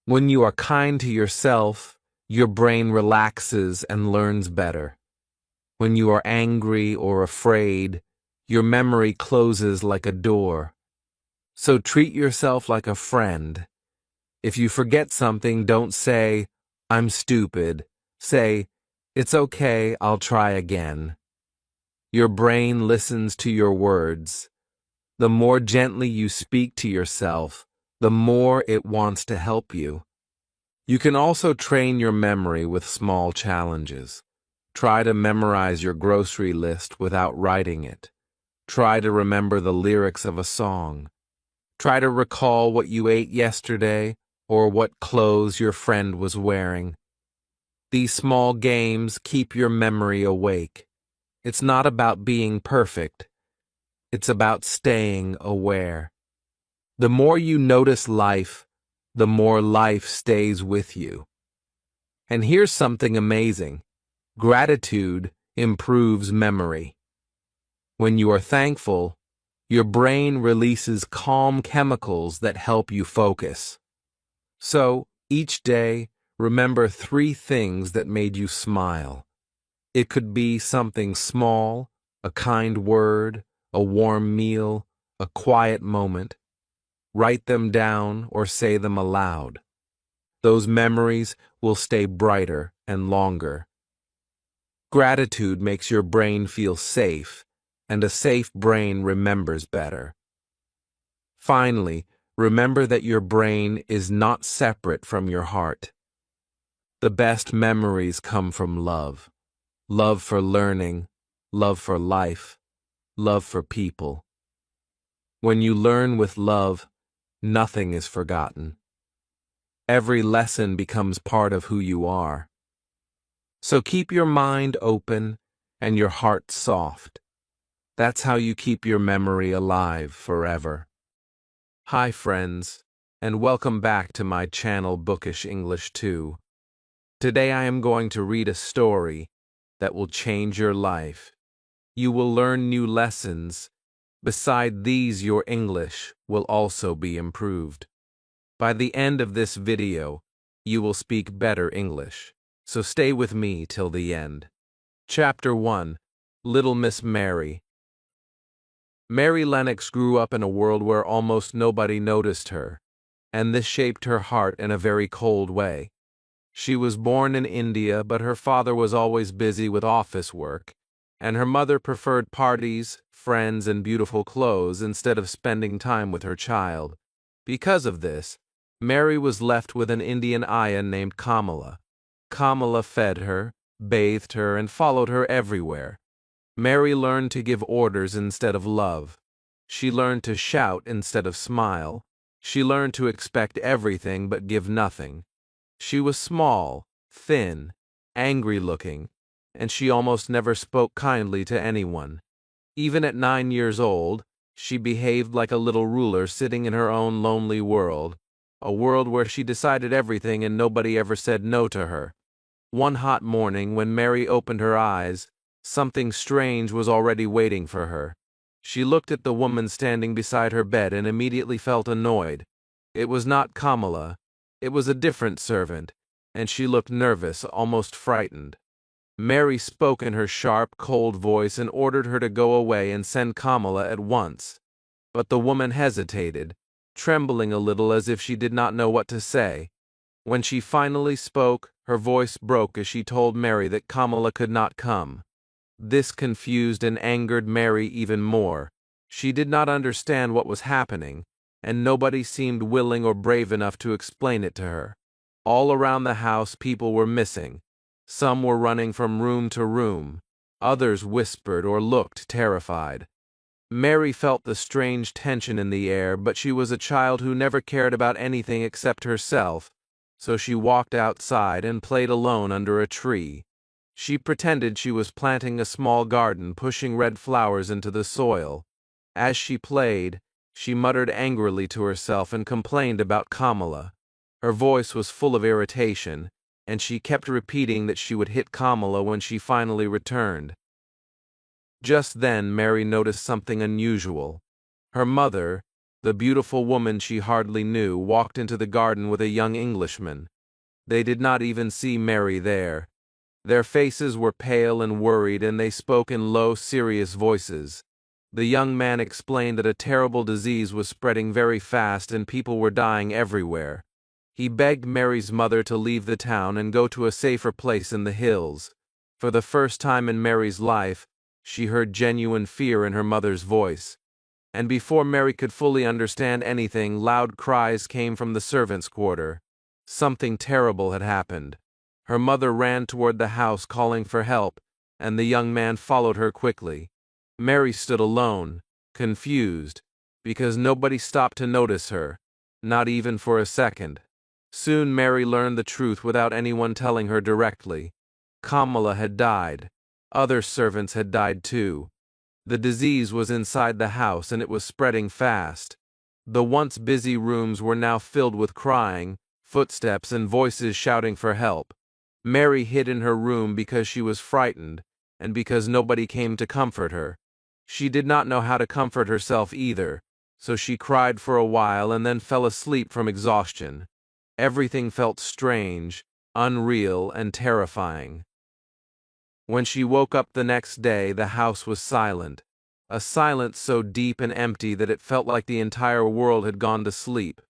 When you are kind to yourself, your brain relaxes and learns better. When you are angry or afraid, your memory closes like a door. So treat yourself like a friend. If you forget something, don't say, "I'm stupid." Say, "It's okay, I'll try again." Your brain listens to your words. The more gently you speak to yourself, the more it wants to help you. You can also train your memory with small challenges. Try to memorize your grocery list without writing it. Try to remember the lyrics of a song. Try to recall what you ate yesterday or what clothes your friend was wearing. These small games keep your memory awake. It's not about being perfect. It's about staying aware. The more you notice life, the more life stays with you. And here's something amazing. Gratitude improves memory. When you are thankful, your brain releases calm chemicals that help you focus. So, each day, remember 3 things that made you smile. It could be something small, a kind word, a warm meal, a quiet moment. Write them down or say them aloud. Those memories will stay brighter and longer. Gratitude makes your brain feel safe, and a safe brain remembers better. Finally, remember that your brain is not separate from your heart. The best memories come from love. Love for learning, love for life, love for people. When you learn with love, nothing is forgotten. Every lesson becomes part of who you are. So keep your mind open and your heart soft. That's how you keep your memory alive forever. Hi friends, and welcome back to my channel Bookish English 2. Today I am going to read a story that will change your life. You will learn new lessons. Beside these, your English will also be improved. By the end of this video, you will speak better English. So stay with me till the end. Chapter 1. Little Miss Mary. Mary Lennox grew up in a world where almost nobody noticed her, and this shaped her heart in a very cold way. She was born in India, but her father was always busy with office work, and her mother preferred parties, friends, and beautiful clothes instead of spending time with her child. Because of this, Mary was left with an Indian ayah named Kamala. Kamala fed her, bathed her, and followed her everywhere. Mary learned to give orders instead of love. She learned to shout instead of smile. She learned to expect everything but give nothing. She was small, thin, angry-looking, and she almost never spoke kindly to anyone. Even at 9 years old, she behaved like a little ruler sitting in her own lonely world, a world where she decided everything and nobody ever said no to her. One hot morning, when Mary opened her eyes, something strange was already waiting for her. She looked at the woman standing beside her bed and immediately felt annoyed. It was not Kamala. It was a different servant, and she looked nervous, almost frightened. Mary spoke in her sharp, cold voice and ordered her to go away and send Kamala at once. But the woman hesitated, trembling a little as if she did not know what to say. When she finally spoke, her voice broke as she told Mary that Kamala could not come. This confused and angered Mary even more. She did not understand what was happening, and nobody seemed willing or brave enough to explain it to her. All around the house people were missing. Some were running from room to room. Others whispered or looked terrified. Mary felt the strange tension in the air, but she was a child who never cared about anything except herself. So she walked outside and played alone under a tree. She pretended she was planting a small garden, pushing red flowers into the soil. As she played, she muttered angrily to herself and complained about Kamala. Her voice was full of irritation, and she kept repeating that she would hit Kamala when she finally returned. Just then Mary noticed something unusual. Her mother, the beautiful woman she hardly knew, walked into the garden with a young Englishman. They did not even see Mary there. Their faces were pale and worried, and they spoke in low, serious voices. The young man explained that a terrible disease was spreading very fast and people were dying everywhere. He begged Mary's mother to leave the town and go to a safer place in the hills. For the first time in Mary's life, she heard genuine fear in her mother's voice. And before Mary could fully understand anything, loud cries came from the servants' quarter. Something terrible had happened. Her mother ran toward the house calling for help, and the young man followed her quickly. Mary stood alone, confused, because nobody stopped to notice her, not even for a second. Soon Mary learned the truth without anyone telling her directly. Kamala had died. Other servants had died too. The disease was inside the house and it was spreading fast. The once busy rooms were now filled with crying, footsteps, and voices shouting for help. Mary hid in her room because she was frightened, and because nobody came to comfort her. She did not know how to comfort herself either, so she cried for a while and then fell asleep from exhaustion. Everything felt strange, unreal, and terrifying. When she woke up the next day, the house was silent, a silence so deep and empty that it felt like the entire world had gone to sleep.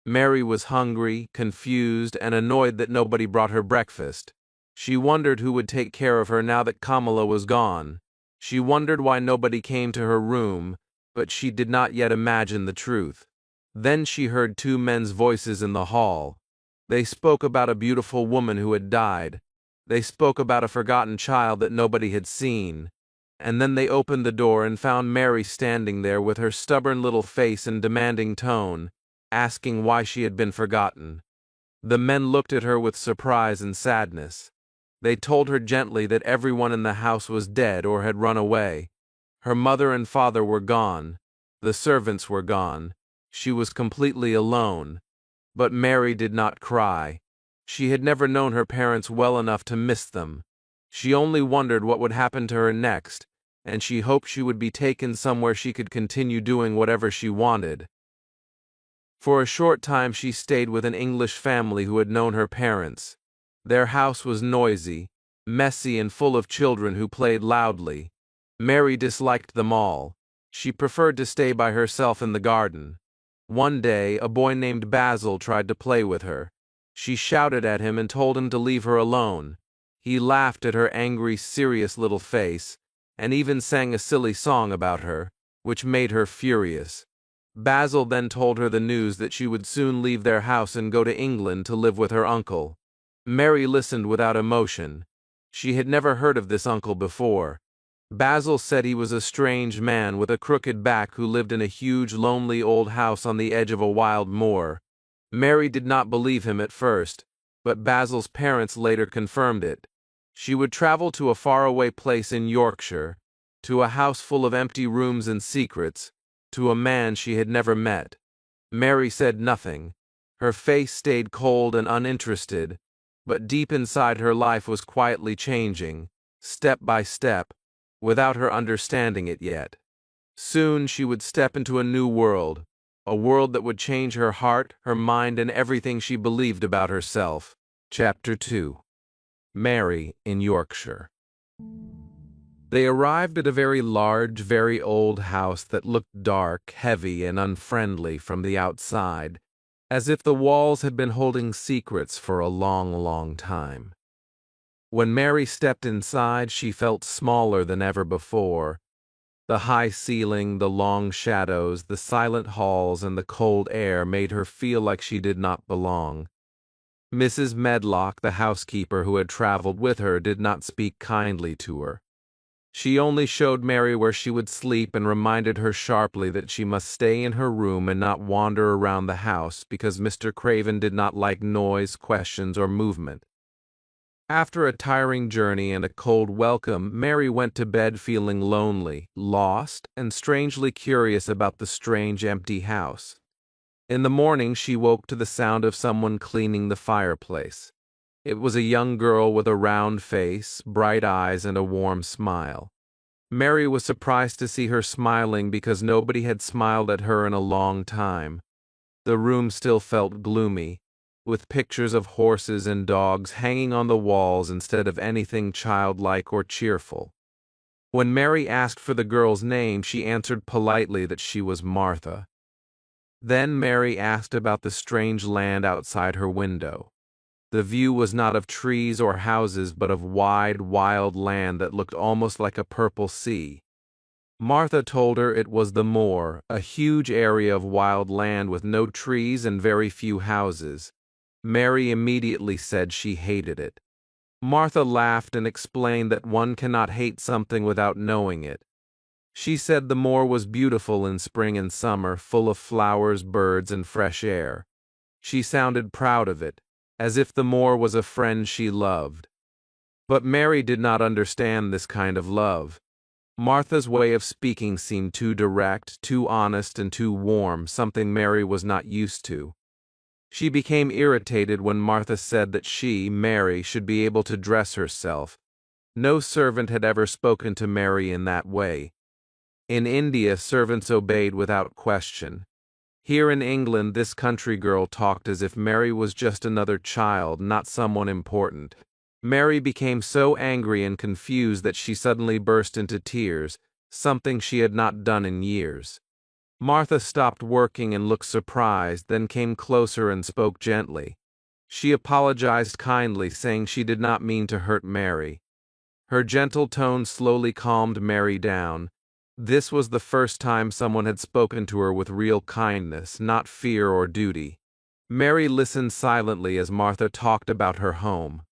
Mary was hungry, confused, and annoyed that nobody brought her breakfast. She wondered who would take care of her now that Kamala was gone. She wondered why nobody came to her room, but she did not yet imagine the truth. Then she heard two men's voices in the hall. They spoke about a beautiful woman who had died. They spoke about a forgotten child that nobody had seen. And then they opened the door and found Mary standing there with her stubborn little face and demanding tone, asking why she had been forgotten. The men looked at her with surprise and sadness. They told her gently that everyone in the house was dead or had run away. Her mother and father were gone. The servants were gone. She was completely alone. But Mary did not cry. She had never known her parents well enough to miss them. She only wondered what would happen to her next, and she hoped she would be taken somewhere she could continue doing whatever she wanted. For a short time she stayed with an English family who had known her parents. Their house was noisy, messy, and full of children who played loudly. Mary disliked them all. She preferred to stay by herself in the garden. One day, a boy named Basil tried to play with her. She shouted at him and told him to leave her alone. He laughed at her angry, serious little face, and even sang a silly song about her, which made her furious. Basil then told her the news that she would soon leave their house and go to England to live with her uncle. Mary listened without emotion. She had never heard of this uncle before. Basil said he was a strange man with a crooked back who lived in a huge, lonely old house on the edge of a wild moor. Mary did not believe him at first, but Basil's parents later confirmed it. She would travel to a faraway place in Yorkshire, to a house full of empty rooms and secrets, to a man she had never met. Mary said nothing. Her face stayed cold and uninterested, but deep inside her life was quietly changing, step by step, without her understanding it yet. Soon she would step into a new world, a world that would change her heart, her mind, and everything she believed about herself. Chapter 2. Mary in Yorkshire. They arrived at a very large, very old house that looked dark, heavy, and unfriendly from the outside, as if the walls had been holding secrets for a long, long time. When Mary stepped inside, she felt smaller than ever before. The high ceiling, the long shadows, the silent halls, and the cold air made her feel like she did not belong. Mrs. Medlock, the housekeeper who had traveled with her, did not speak kindly to her. She only showed Mary where she would sleep and reminded her sharply that she must stay in her room and not wander around the house because Mr. Craven did not like noise, questions, or movement. After a tiring journey and a cold welcome, Mary went to bed feeling lonely, lost, and strangely curious about the strange, empty house. In the morning, she woke to the sound of someone cleaning the fireplace. It was a young girl with a round face, bright eyes, and a warm smile. Mary was surprised to see her smiling because nobody had smiled at her in a long time. The room still felt gloomy, with pictures of horses and dogs hanging on the walls instead of anything childlike or cheerful. When Mary asked for the girl's name, she answered politely that she was Martha. Then Mary asked about the strange land outside her window. The view was not of trees or houses, but of wide, wild land that looked almost like a purple sea. Martha told her it was the moor, a huge area of wild land with no trees and very few houses. Mary immediately said she hated it. Martha laughed and explained that one cannot hate something without knowing it. She said the moor was beautiful in spring and summer, full of flowers, birds, and fresh air. She sounded proud of it, as if the moor was a friend she loved. But Mary did not understand this kind of love. Martha's way of speaking seemed too direct, too honest, and too warm, something Mary was not used to. She became irritated when Martha said that she, Mary, should be able to dress herself. No servant had ever spoken to Mary in that way. In India, servants obeyed without question. Here in England, this country girl talked as if Mary was just another child, not someone important. Mary became so angry and confused that she suddenly burst into tears, something she had not done in years. Martha stopped working and looked surprised, then came closer and spoke gently. She apologized kindly, saying she did not mean to hurt Mary. Her gentle tone slowly calmed Mary down. This was the first time someone had spoken to her with real kindness, not fear or duty. Mary listened silently as Martha talked about her home.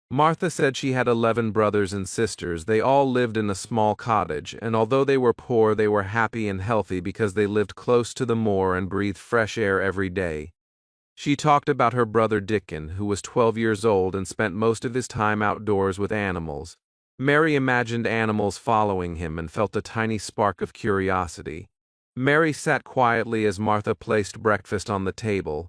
Martha said she had 11 brothers and sisters. They all lived in a small cottage, and although they were poor, they were happy and healthy because they lived close to the moor and breathed fresh air every day. She talked about her brother Dickon, who was 12 years old and spent most of his time outdoors with animals. Mary imagined animals following him and felt a tiny spark of curiosity. Mary sat quietly as Martha placed breakfast on the table,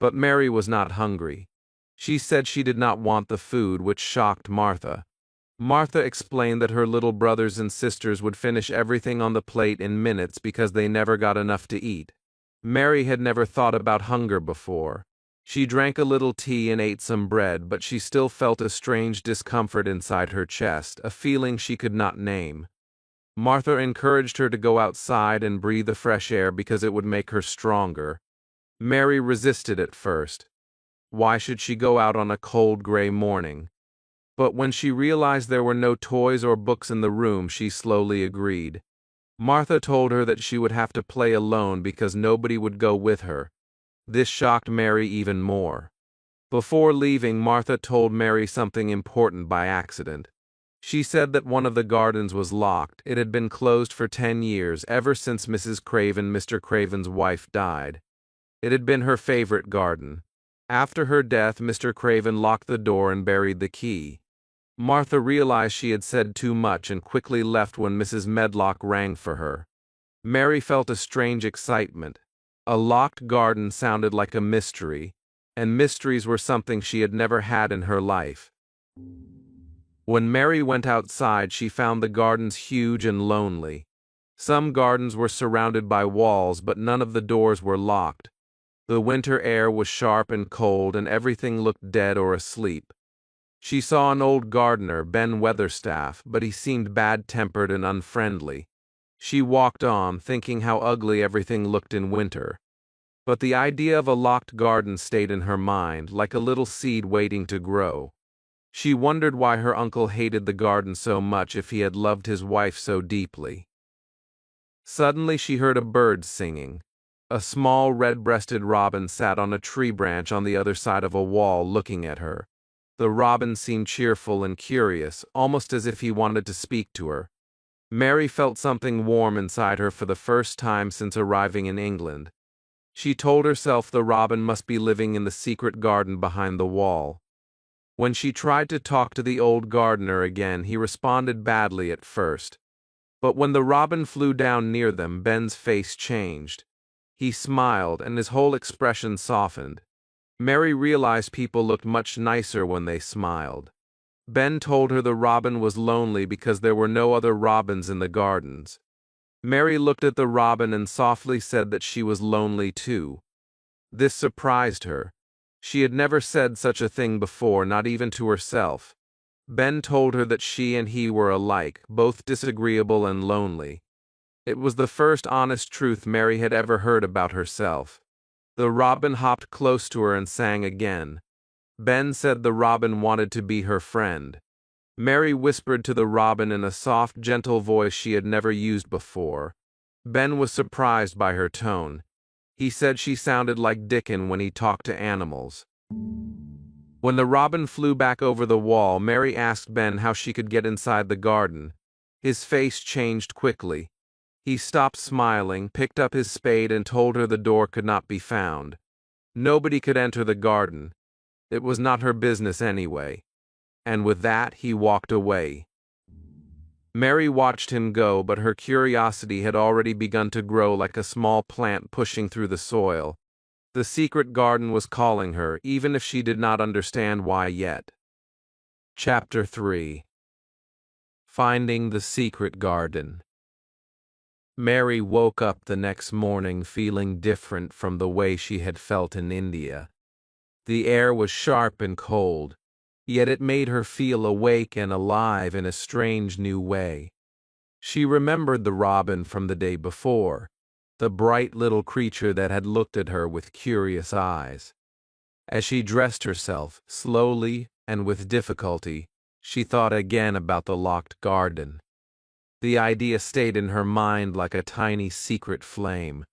but Mary was not hungry. She said she did not want the food, which shocked Martha. Martha explained that her little brothers and sisters would finish everything on the plate in minutes because they never got enough to eat. Mary had never thought about hunger before. She drank a little tea and ate some bread, but she still felt a strange discomfort inside her chest, a feeling she could not name. Martha encouraged her to go outside and breathe the fresh air because it would make her stronger. Mary resisted at first. Why should she go out on a cold gray morning? But when she realized there were no toys or books in the room, she slowly agreed. Martha told her that she would have to play alone because nobody would go with her. This shocked Mary even more. Before leaving, Martha told Mary something important by accident. She said that one of the gardens was locked. It had been closed for 10 years, ever since Mrs. Craven, Mr. Craven's wife, died. It had been her favorite garden. After her death, Mr. Craven locked the door and buried the key. Martha realized she had said too much and quickly left when Mrs. Medlock rang for her. Mary felt a strange excitement. A locked garden sounded like a mystery, and mysteries were something she had never had in her life. When Mary went outside, she found the gardens huge and lonely. Some gardens were surrounded by walls, but none of the doors were locked. The winter air was sharp and cold, and everything looked dead or asleep. She saw an old gardener, Ben Weatherstaff, but he seemed bad-tempered and unfriendly. She walked on, thinking how ugly everything looked in winter. But the idea of a locked garden stayed in her mind, like a little seed waiting to grow. She wondered why her uncle hated the garden so much if he had loved his wife so deeply. Suddenly she heard a bird singing. A small red-breasted robin sat on a tree branch on the other side of a wall looking at her. The robin seemed cheerful and curious, almost as if he wanted to speak to her. Mary felt something warm inside her for the first time since arriving in England. She told herself the robin must be living in the secret garden behind the wall. When she tried to talk to the old gardener again, he responded badly at first. But when the robin flew down near them, Ben's face changed. He smiled, and his whole expression softened. Mary realized people looked much nicer when they smiled. Ben told her the robin was lonely because there were no other robins in the gardens. Mary looked at the robin and softly said that she was lonely too. This surprised her. She had never said such a thing before, not even to herself. Ben told her that she and he were alike, both disagreeable and lonely. It was the first honest truth Mary had ever heard about herself. The robin hopped close to her and sang again. Ben said the robin wanted to be her friend. Mary whispered to the robin in a soft, gentle voice she had never used before. Ben was surprised by her tone. He said she sounded like Dickon when he talked to animals. When the robin flew back over the wall, Mary asked Ben how she could get inside the garden. His face changed quickly. He stopped smiling, picked up his spade, and told her the door could not be found. Nobody could enter the garden. It was not her business anyway. And with that, he walked away. Mary watched him go, but her curiosity had already begun to grow like a small plant pushing through the soil. The secret garden was calling her, even if she did not understand why yet. Chapter 3. Finding the Secret Garden. Mary woke up the next morning feeling different from the way she had felt in India. The air was sharp and cold, yet it made her feel awake and alive in a strange new way. She remembered the robin from the day before, the bright little creature that had looked at her with curious eyes. As she dressed herself, slowly and with difficulty, she thought again about the locked garden. The idea stayed in her mind like a tiny secret flame.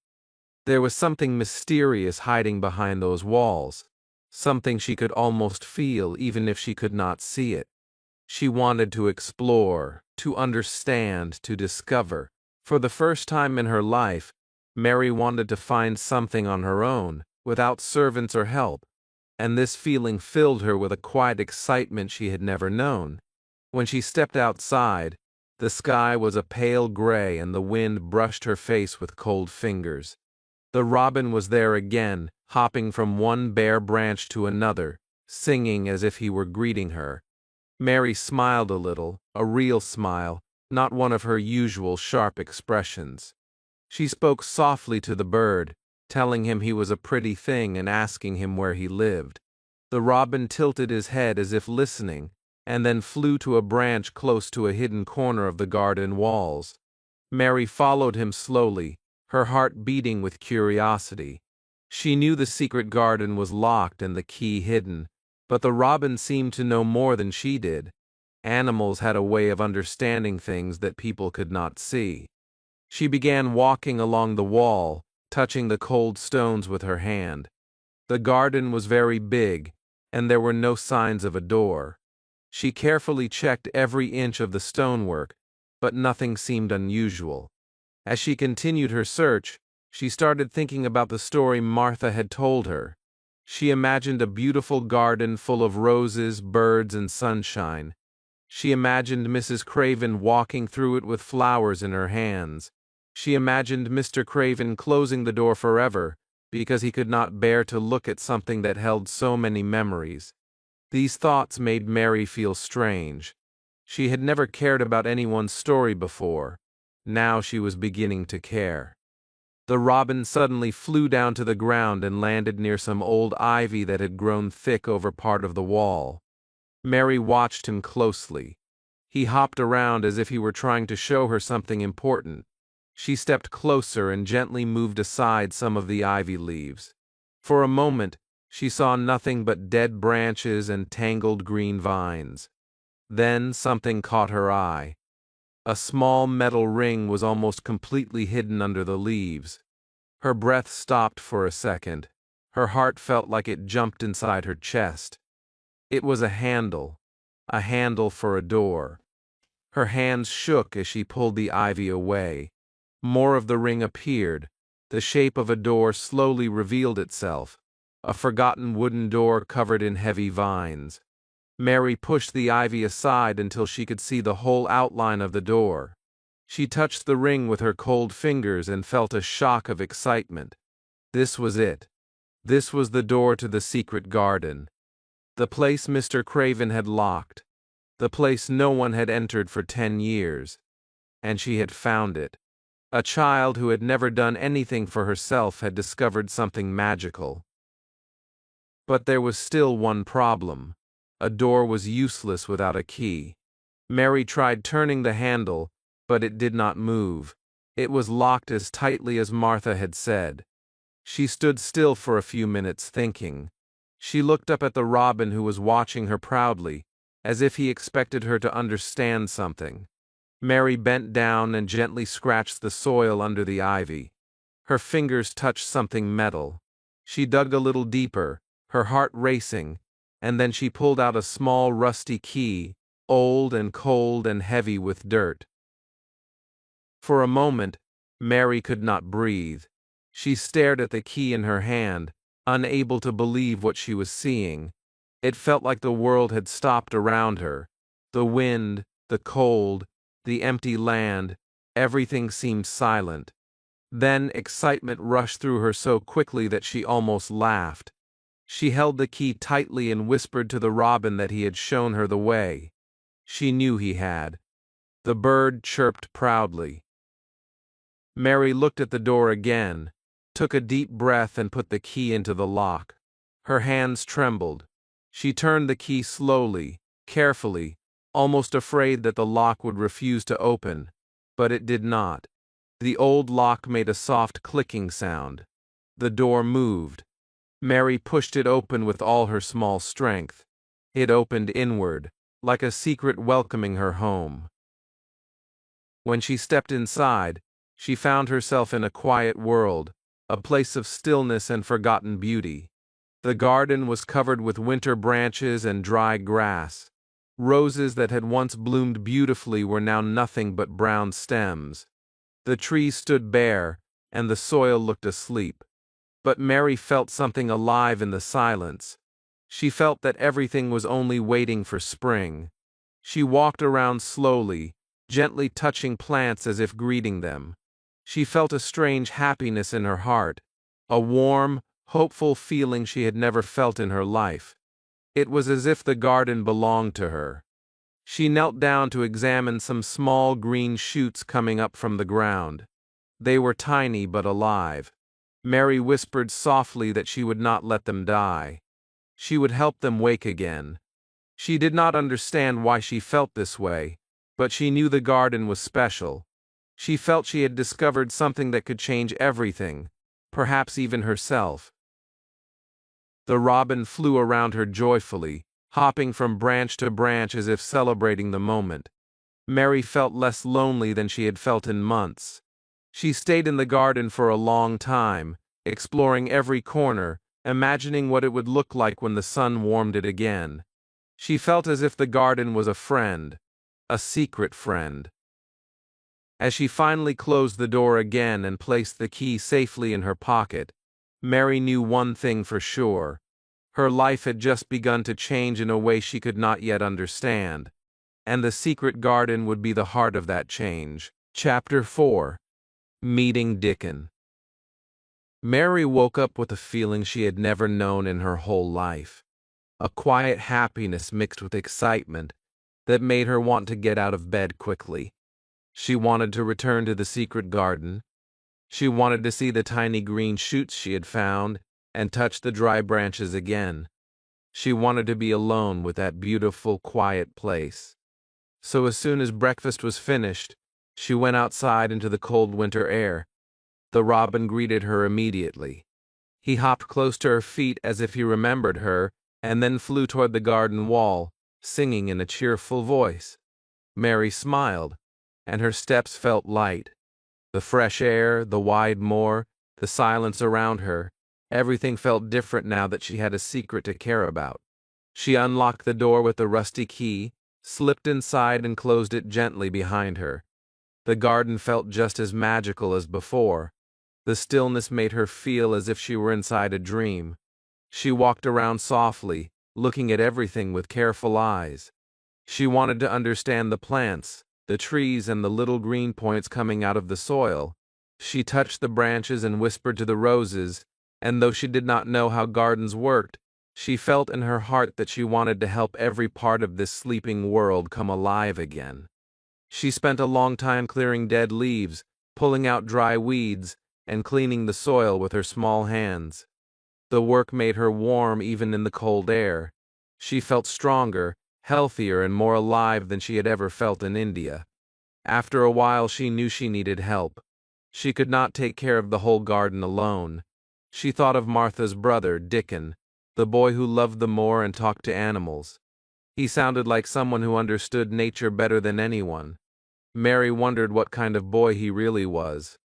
There was something mysterious hiding behind those walls, something she could almost feel even if she could not see it. She wanted to explore, to understand, to discover. For the first time in her life, Mary wanted to find something on her own, without servants or help, and this feeling filled her with a quiet excitement she had never known. When she stepped outside, the sky was a pale gray and the wind brushed her face with cold fingers. The robin was there again, hopping from one bare branch to another, singing as if he were greeting her. Mary smiled a little, a real smile, not one of her usual sharp expressions. She spoke softly to the bird, telling him he was a pretty thing and asking him where he lived. The robin tilted his head as if listening, and then flew to a branch close to a hidden corner of the garden walls. Mary followed him slowly, her heart beating with curiosity. She knew the secret garden was locked and the key hidden, but the robin seemed to know more than she did. Animals had a way of understanding things that people could not see. She began walking along the wall, touching the cold stones with her hand. The garden was very big, and there were no signs of a door. She carefully checked every inch of the stonework, but nothing seemed unusual. As she continued her search, she started thinking about the story Martha had told her. She imagined a beautiful garden full of roses, birds, and sunshine. She imagined Mrs. Craven walking through it with flowers in her hands. She imagined Mr. Craven closing the door forever because he could not bear to look at something that held so many memories. These thoughts made Mary feel strange. She had never cared about anyone's story before. Now she was beginning to care. The robin suddenly flew down to the ground and landed near some old ivy that had grown thick over part of the wall. Mary watched him closely. He hopped around as if he were trying to show her something important. She stepped closer and gently moved aside some of the ivy leaves. For a moment, she saw nothing but dead branches and tangled green vines. Then something caught her eye. A small metal ring was almost completely hidden under the leaves. Her breath stopped for a second. Her heart felt like it jumped inside her chest. It was a handle for a door. Her hands shook as she pulled the ivy away. More of the ring appeared. The shape of a door slowly revealed itself, a forgotten wooden door covered in heavy vines. Mary pushed the ivy aside until she could see the whole outline of the door. She touched the ring with her cold fingers and felt a shock of excitement. This was it. This was the door to the secret garden. The place Mr. Craven had locked. The place no one had entered for 10 years. And she had found it. A child who had never done anything for herself had discovered something magical. But there was still one problem. A door was useless without a key. Mary tried turning the handle, but it did not move. It was locked as tightly as Martha had said. She stood still for a few minutes thinking. She looked up at the robin who was watching her proudly, as if he expected her to understand something. Mary bent down and gently scratched the soil under the ivy. Her fingers touched something metal. She dug a little deeper, her heart racing, and then she pulled out a small rusty key, old and cold and heavy with dirt. For a moment, Mary could not breathe. She stared at the key in her hand, unable to believe what she was seeing. It felt like the world had stopped around her. The wind, the cold, the empty land, everything seemed silent. Then excitement rushed through her so quickly that she almost laughed. She held the key tightly and whispered to the robin that he had shown her the way. She knew he had. The bird chirped proudly. Mary looked at the door again, took a deep breath and put the key into the lock. Her hands trembled. She turned the key slowly, carefully, almost afraid that the lock would refuse to open, but it did not. The old lock made a soft clicking sound. The door moved. Mary pushed it open with all her small strength. It opened inward, like a secret welcoming her home. When she stepped inside, she found herself in a quiet world, a place of stillness and forgotten beauty. The garden was covered with winter branches and dry grass. Roses that had once bloomed beautifully were now nothing but brown stems. The trees stood bare, and the soil looked asleep. But Mary felt something alive in the silence. She felt that everything was only waiting for spring. She walked around slowly, gently touching plants as if greeting them. She felt a strange happiness in her heart, a warm, hopeful feeling she had never felt in her life. It was as if the garden belonged to her. She knelt down to examine some small green shoots coming up from the ground. They were tiny but alive. Mary whispered softly that she would not let them die. She would help them wake again. She did not understand why she felt this way, but she knew the garden was special. She felt she had discovered something that could change everything, perhaps even herself. The robin flew around her joyfully, hopping from branch to branch as if celebrating the moment. Mary felt less lonely than she had felt in months. She stayed in the garden for a long time, exploring every corner, imagining what it would look like when the sun warmed it again. She felt as if the garden was a friend, a secret friend. As she finally closed the door again and placed the key safely in her pocket, Mary knew one thing for sure. Her life had just begun to change in a way she could not yet understand, and the secret garden would be the heart of that change. Chapter 4. Meeting Dickon. Mary woke up with a feeling she had never known in her whole life. A quiet happiness mixed with excitement that made her want to get out of bed quickly. She wanted to return to the secret garden. She wanted to see the tiny green shoots she had found and touch the dry branches again. She wanted to be alone with that beautiful, quiet place. So as soon as breakfast was finished, she went outside into the cold winter air. The robin greeted her immediately. He hopped close to her feet as if he remembered her, and then flew toward the garden wall, singing in a cheerful voice. Mary smiled, and her steps felt light. The fresh air, the wide moor, the silence around her, everything felt different now that she had a secret to care about. She unlocked the door with the rusty key, slipped inside and closed it gently behind her. The garden felt just as magical as before. The stillness made her feel as if she were inside a dream. She walked around softly, looking at everything with careful eyes. She wanted to understand the plants, the trees, and the little green points coming out of the soil. She touched the branches and whispered to the roses, and though she did not know how gardens worked, she felt in her heart that she wanted to help every part of this sleeping world come alive again. She spent a long time clearing dead leaves, pulling out dry weeds, and cleaning the soil with her small hands. The work made her warm even in the cold air. She felt stronger, healthier, and more alive than she had ever felt in India. After a while, she knew she needed help. She could not take care of the whole garden alone. She thought of Martha's brother, Dickon, the boy who loved the moor and talked to animals. He sounded like someone who understood nature better than anyone. Mary wondered what kind of boy he really was.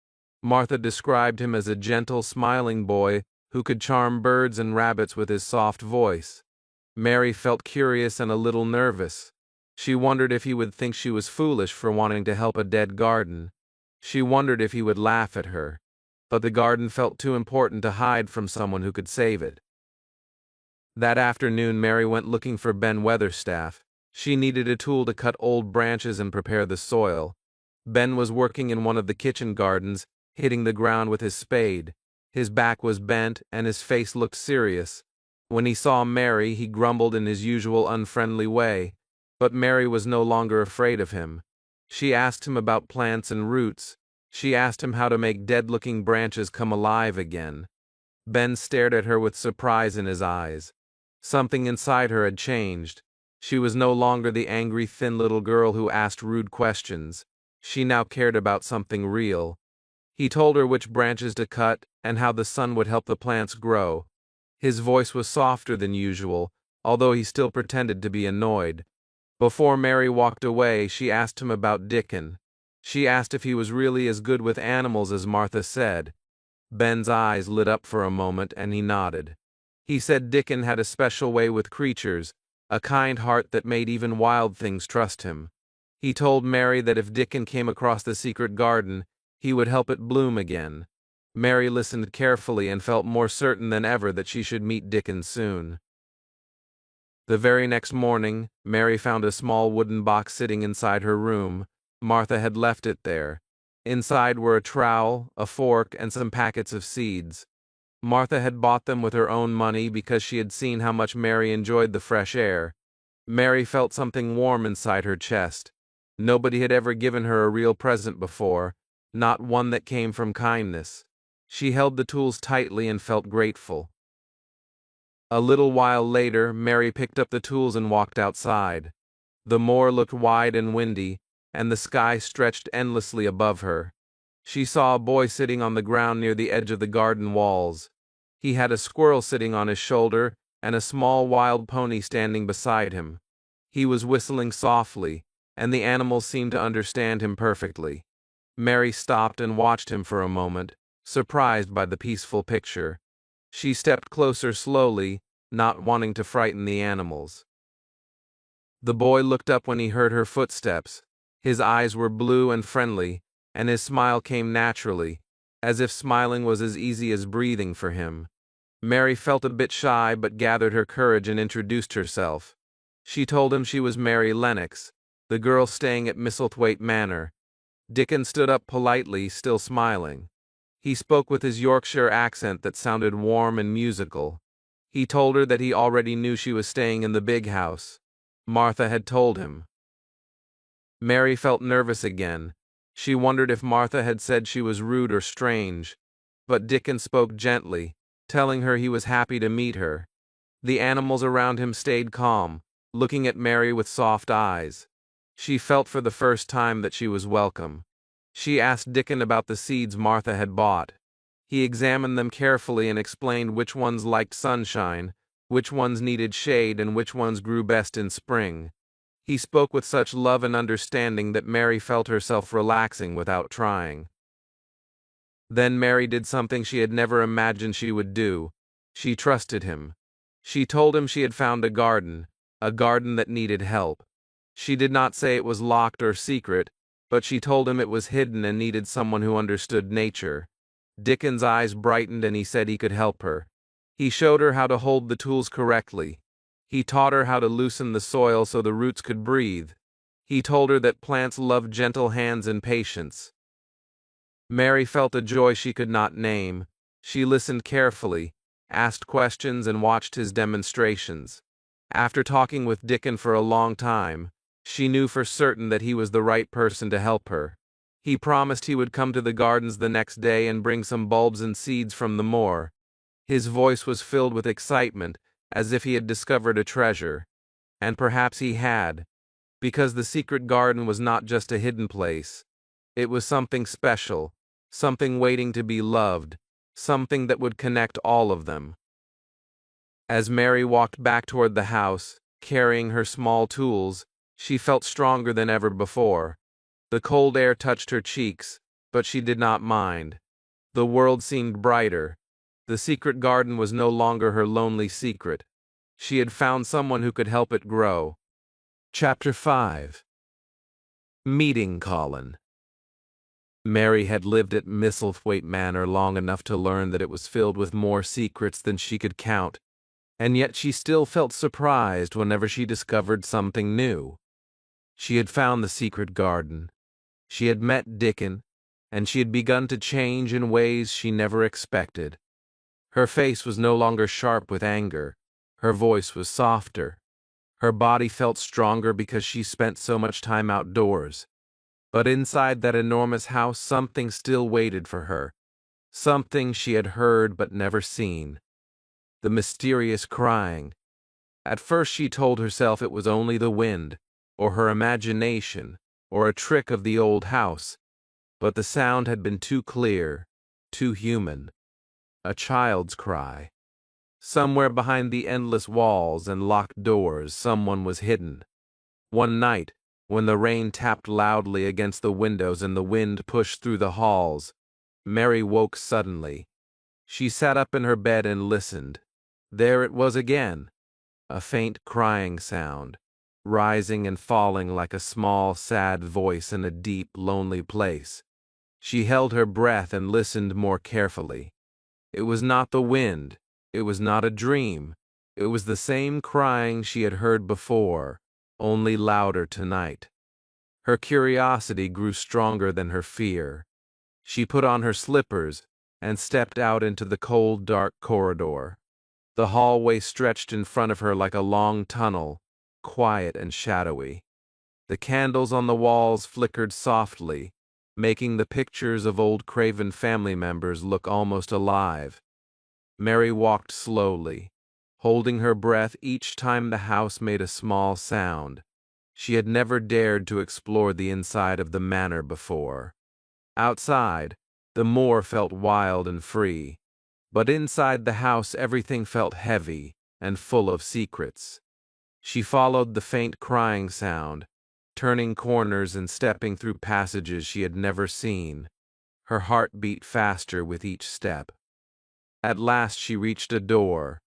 Martha described him as a gentle, smiling boy who could charm birds and rabbits with his soft voice. Mary felt curious and a little nervous. She wondered if he would think she was foolish for wanting to help a dead garden. She wondered if he would laugh at her. But the garden felt too important to hide from someone who could save it. That afternoon, Mary went looking for Ben Weatherstaff. She needed a tool to cut old branches and prepare the soil. Ben was working in one of the kitchen gardens, hitting the ground with his spade. His back was bent, and his face looked serious. When he saw Mary, he grumbled in his usual unfriendly way, but Mary was no longer afraid of him. She asked him about plants and roots. She asked him how to make dead-looking branches come alive again. Ben stared at her with surprise in his eyes. Something inside her had changed. She was no longer the angry, thin little girl who asked rude questions. She now cared about something real. He told her which branches to cut and how the sun would help the plants grow. His voice was softer than usual, although he still pretended to be annoyed. Before Mary walked away, she asked him about Dickon. She asked if he was really as good with animals as Martha said. Ben's eyes lit up for a moment, and he nodded. He said Dickon had a special way with creatures, a kind heart that made even wild things trust him. He told Mary that if Dickon came across the secret garden, he would help it bloom again. Mary listened carefully and felt more certain than ever that she should meet Dickon soon. The very next morning, Mary found a small wooden box sitting inside her room. Martha had left it there. Inside were a trowel, a fork, and some packets of seeds. Martha had bought them with her own money because she had seen how much Mary enjoyed the fresh air. Mary felt something warm inside her chest. Nobody had ever given her a real present before, not one that came from kindness. She held the tools tightly and felt grateful. A little while later, Mary picked up the tools and walked outside. The moor looked wide and windy, and the sky stretched endlessly above her. She saw a boy sitting on the ground near the edge of the garden walls. He had a squirrel sitting on his shoulder and a small wild pony standing beside him. He was whistling softly, and the animals seemed to understand him perfectly. Mary stopped and watched him for a moment, surprised by the peaceful picture. She stepped closer slowly, not wanting to frighten the animals. The boy looked up when he heard her footsteps. His eyes were blue and friendly, and his smile came naturally, as if smiling was as easy as breathing for him. Mary felt a bit shy but gathered her courage and introduced herself. She told him she was Mary Lennox, the girl staying at Misselthwaite Manor. Dickon stood up politely, still smiling. He spoke with his Yorkshire accent that sounded warm and musical. He told her that he already knew she was staying in the big house. Martha had told him. Mary felt nervous again. She wondered if Martha had said she was rude or strange. But Dickon spoke gently, telling her he was happy to meet her. The animals around him stayed calm, looking at Mary with soft eyes. She felt for the first time that she was welcome. She asked Dickon about the seeds Martha had bought. He examined them carefully and explained which ones liked sunshine, which ones needed shade, and which ones grew best in spring. He spoke with such love and understanding that Mary felt herself relaxing without trying. Then Mary did something she had never imagined she would do. She trusted him. She told him she had found a garden that needed help. She did not say it was locked or secret, but she told him it was hidden and needed someone who understood nature. Dickon's eyes brightened and he said he could help her. He showed her how to hold the tools correctly. He taught her how to loosen the soil so the roots could breathe. He told her that plants love gentle hands and patience. Mary felt a joy she could not name. She listened carefully, asked questions, and watched his demonstrations. After talking with Dickon for a long time, she knew for certain that he was the right person to help her. He promised he would come to the gardens the next day and bring some bulbs and seeds from the moor. His voice was filled with excitement, as if he had discovered a treasure. And perhaps he had, because the secret garden was not just a hidden place. It was something special, something waiting to be loved, something that would connect all of them. As Mary walked back toward the house, carrying her small tools, she felt stronger than ever before. The cold air touched her cheeks, but she did not mind. The world seemed brighter. The secret garden was no longer her lonely secret. She had found someone who could help it grow. Chapter 5. Meeting Colin. Mary had lived at Misselthwaite Manor long enough to learn that it was filled with more secrets than she could count, and yet she still felt surprised whenever she discovered something new. She had found the secret garden. She had met Dickon, and she had begun to change in ways she never expected. Her face was no longer sharp with anger. Her voice was softer. Her body felt stronger because she spent so much time outdoors. But inside that enormous house, something still waited for her. Something she had heard but never seen. The mysterious crying. At first she told herself it was only the wind, or her imagination, or a trick of the old house. But the sound had been too clear, too human. A child's cry. Somewhere behind the endless walls and locked doors, someone was hidden. One night, when the rain tapped loudly against the windows and the wind pushed through the halls, Mary woke suddenly. She sat up in her bed and listened. There it was again, a faint crying sound, rising and falling like a small, sad voice in a deep, lonely place. She held her breath and listened more carefully. It was not the wind. It was not a dream. It was the same crying she had heard before, only louder tonight. Her curiosity grew stronger than her fear. She put on her slippers and stepped out into the cold, dark corridor. The hallway stretched in front of her like a long tunnel, quiet and shadowy. The candles on the walls flickered softly, making the pictures of old Craven family members look almost alive. Mary walked slowly, holding her breath each time the house made a small sound. She had never dared to explore the inside of the manor before. Outside, the moor felt wild and free, but inside the house everything felt heavy and full of secrets. She followed the faint crying sound, turning corners and stepping through passages she had never seen. Her heart beat faster with each step. At last she reached a door.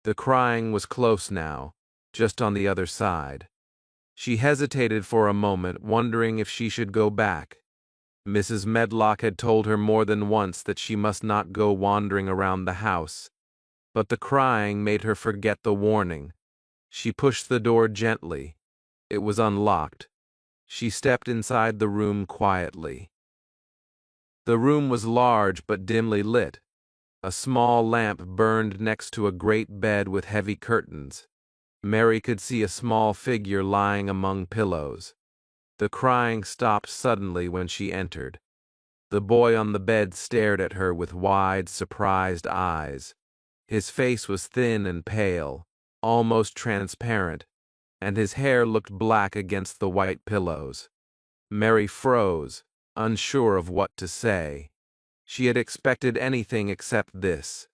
The crying was close now, just on the other side. She hesitated for a moment, wondering if she should go back. Mrs. Medlock had told her more than once that she must not go wandering around the house, but the crying made her forget the warning. She pushed the door gently. It was unlocked. She stepped inside the room quietly. The room was large but dimly lit. A small lamp burned next to a great bed with heavy curtains. Mary could see a small figure lying among pillows. The crying stopped suddenly when she entered. The boy on the bed stared at her with wide, surprised eyes. His face was thin and pale, almost transparent, and his hair looked black against the white pillows. Mary froze, unsure of what to say. She had expected anything except this.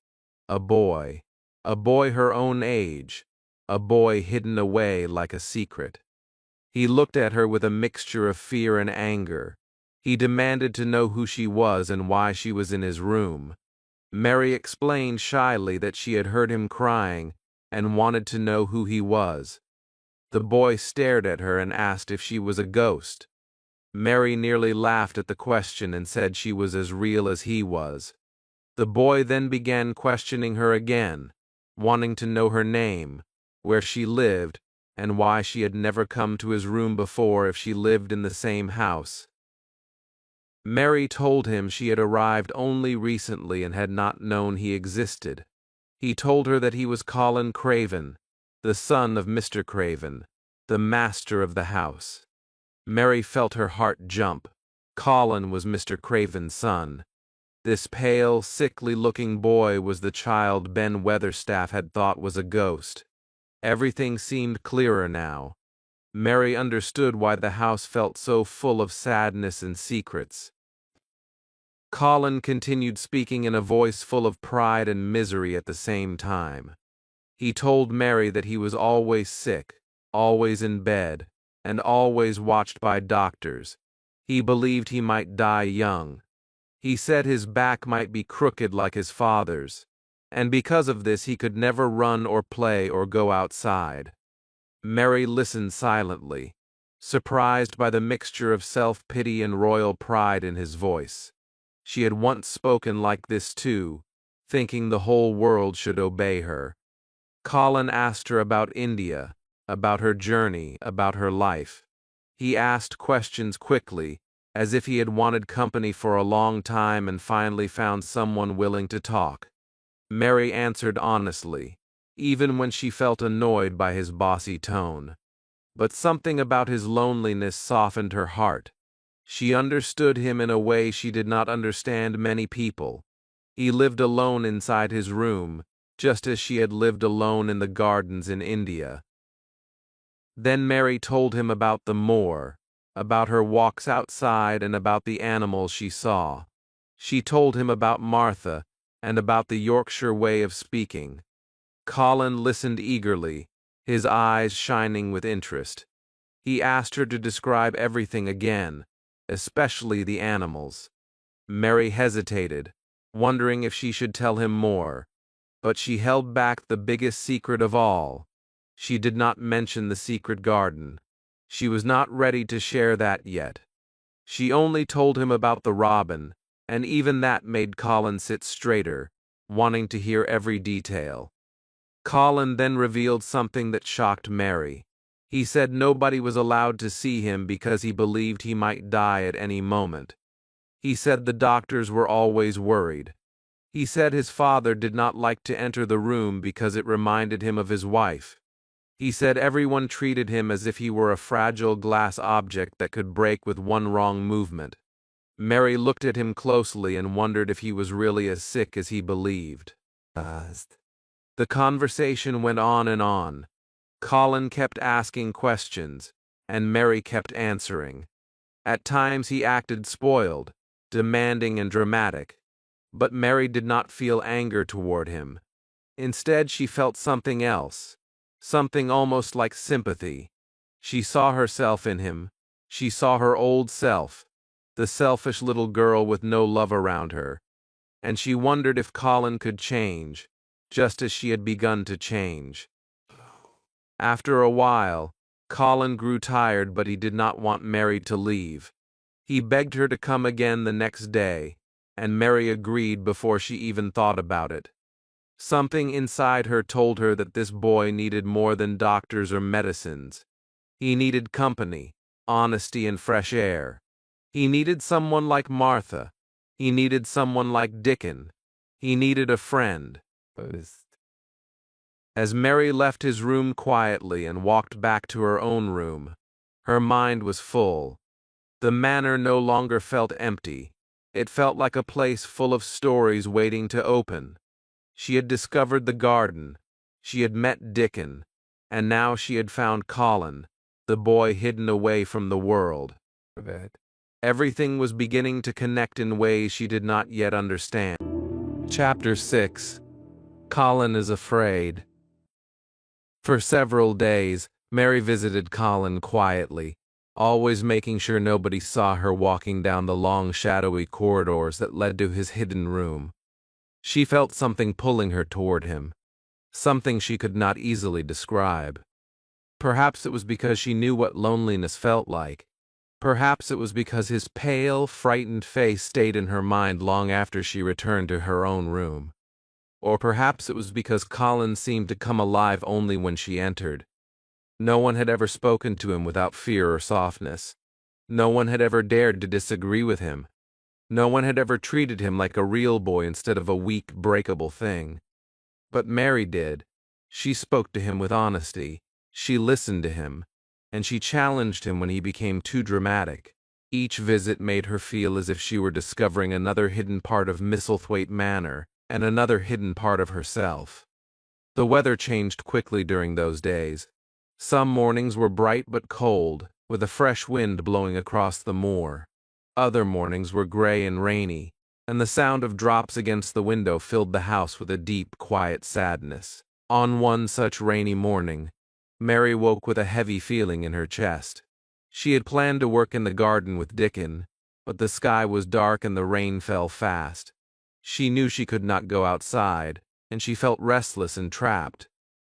A boy her own age, a boy hidden away like a secret. He looked at her with a mixture of fear and anger. He demanded to know who she was and why she was in his room. Mary explained shyly that she had heard him crying and wanted to know who he was. The boy stared at her and asked if she was a ghost. Mary nearly laughed at the question and said she was as real as he was. The boy then began questioning her again, wanting to know her name, where she lived, and why she had never come to his room before if she lived in the same house. Mary told him she had arrived only recently and had not known he existed. He told her that he was Colin Craven, the son of Mr. Craven, the master of the house. Mary felt her heart jump. Colin was Mr. Craven's son. This pale, sickly-looking boy was the child Ben Weatherstaff had thought was a ghost. Everything seemed clearer now. Mary understood why the house felt so full of sadness and secrets. Colin continued speaking in a voice full of pride and misery at the same time. He told Mary that he was always sick, always in bed, and always watched by doctors. He believed he might die young. He said his back might be crooked like his father's, and because of this he could never run or play or go outside. Mary listened silently, surprised by the mixture of self-pity and royal pride in his voice. She had once spoken like this too, thinking the whole world should obey her. Colin asked her about India, about her journey, about her life. He asked questions quickly, as if he had wanted company for a long time and finally found someone willing to talk. Mary answered honestly, even when she felt annoyed by his bossy tone. But something about his loneliness softened her heart. She understood him in a way she did not understand many people. He lived alone inside his room, just as she had lived alone in the gardens in India. Then Mary told him about the moor, about her walks outside and about the animals she saw. She told him about Martha and about the Yorkshire way of speaking. Colin listened eagerly, his eyes shining with interest. He asked her to describe everything again, especially the animals. Mary hesitated, wondering if she should tell him more, but she held back the biggest secret of all. She did not mention the secret garden. She was not ready to share that yet. She only told him about the robin, and even that made Colin sit straighter, wanting to hear every detail. Colin then revealed something that shocked Mary. He said nobody was allowed to see him because he believed he might die at any moment. He said the doctors were always worried. He said his father did not like to enter the room because it reminded him of his wife. He said everyone treated him as if he were a fragile glass object that could break with one wrong movement. Mary looked at him closely and wondered if he was really as sick as he believed. The conversation went on and on. Colin kept asking questions, and Mary kept answering. At times he acted spoiled, demanding and dramatic, but Mary did not feel anger toward him. Instead, she felt something else, something almost like sympathy. She saw herself in him. She saw her old self, the selfish little girl with no love around her, and she wondered if Colin could change, just as she had begun to change. After a while, Colin grew tired, but he did not want Mary to leave. He begged her to come again the next day, and Mary agreed before she even thought about it. Something inside her told her that this boy needed more than doctors or medicines. He needed company, honesty, and fresh air. He needed someone like Martha. He needed someone like Dickon. He needed a friend. As Mary left his room quietly and walked back to her own room, her mind was full. The manor no longer felt empty. It felt like a place full of stories waiting to open. She had discovered the garden. She had met Dickon. And now she had found Colin, the boy hidden away from the world. Everything was beginning to connect in ways she did not yet understand. Chapter 6. Colin is afraid. For several days, Mary visited Colin quietly, always making sure nobody saw her walking down the long shadowy corridors that led to his hidden room. She felt something pulling her toward him, something she could not easily describe. Perhaps it was because she knew what loneliness felt like. Perhaps it was because his pale, frightened face stayed in her mind long after she returned to her own room. Or perhaps it was because Colin seemed to come alive only when she entered. No one had ever spoken to him without fear or softness. No one had ever dared to disagree with him. No one had ever treated him like a real boy instead of a weak, breakable thing. But Mary did. She spoke to him with honesty. She listened to him. And she challenged him when he became too dramatic. Each visit made her feel as if she were discovering another hidden part of Misselthwaite Manor and another hidden part of herself. The weather changed quickly during those days. Some mornings were bright but cold, with a fresh wind blowing across the moor. Other mornings were gray and rainy, and the sound of drops against the window filled the house with a deep, quiet sadness. On one such rainy morning, Mary woke with a heavy feeling in her chest. She had planned to work in the garden with Dickon, but the sky was dark and the rain fell fast. She knew she could not go outside, and she felt restless and trapped.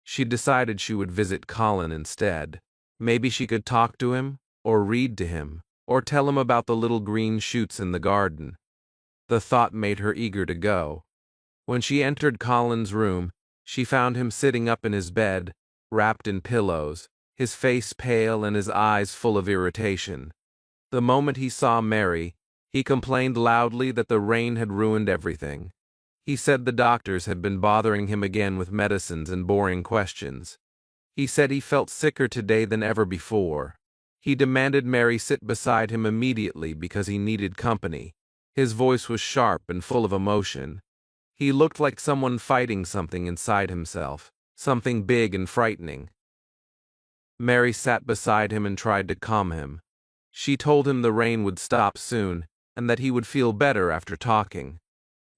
She decided she would visit Colin instead. Maybe she could talk to him, or read to him, or tell him about the little green shoots in the garden. The thought made her eager to go. When she entered Colin's room, she found him sitting up in his bed, wrapped in pillows, his face pale and his eyes full of irritation. The moment he saw Mary, he complained loudly that the rain had ruined everything. He said the doctors had been bothering him again with medicines and boring questions. He said he felt sicker today than ever before. He demanded Mary sit beside him immediately because he needed company. His voice was sharp and full of emotion. He looked like someone fighting something inside himself, something big and frightening. Mary sat beside him and tried to calm him. She told him the rain would stop soon and that he would feel better after talking.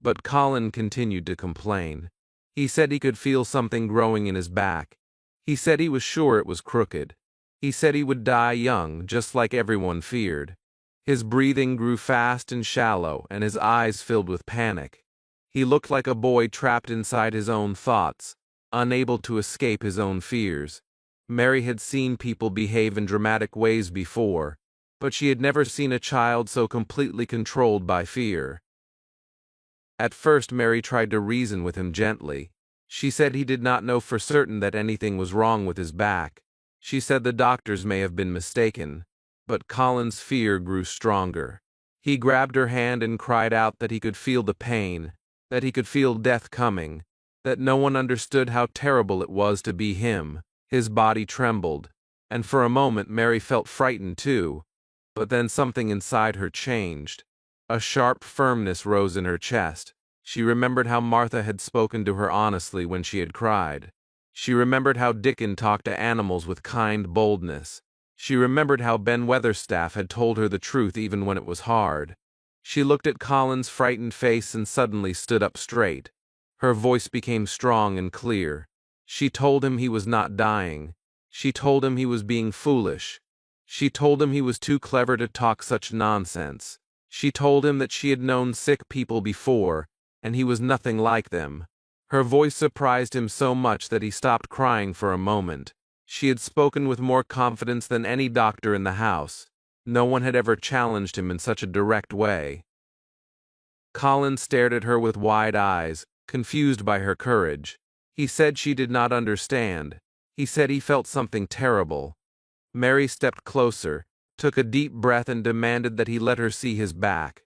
But Colin continued to complain. He said he could feel something growing in his back. He said he was sure it was crooked. He said he would die young, just like everyone feared. His breathing grew fast and shallow, and his eyes filled with panic. He looked like a boy trapped inside his own thoughts, unable to escape his own fears. Mary had seen people behave in dramatic ways before, but she had never seen a child so completely controlled by fear. At first Mary tried to reason with him gently. She said he did not know for certain that anything was wrong with his back. She said the doctors may have been mistaken. But Colin's fear grew stronger. He grabbed her hand and cried out that he could feel the pain, that he could feel death coming, that no one understood how terrible it was to be him. His body trembled, and for a moment Mary felt frightened too, but then something inside her changed. A sharp firmness rose in her chest. She remembered how Martha had spoken to her honestly when she had cried. She remembered how Dickon talked to animals with kind boldness. She remembered how Ben Weatherstaff had told her the truth even when it was hard. She looked at Colin's frightened face and suddenly stood up straight. Her voice became strong and clear. She told him he was not dying. She told him he was being foolish. She told him he was too clever to talk such nonsense. She told him that she had known sick people before, and he was nothing like them. Her voice surprised him so much that he stopped crying for a moment. She had spoken with more confidence than any doctor in the house. No one had ever challenged him in such a direct way. Colin stared at her with wide eyes, confused by her courage. He said she did not understand. He said he felt something terrible. Mary stepped closer, took a deep breath and demanded that he let her see his back.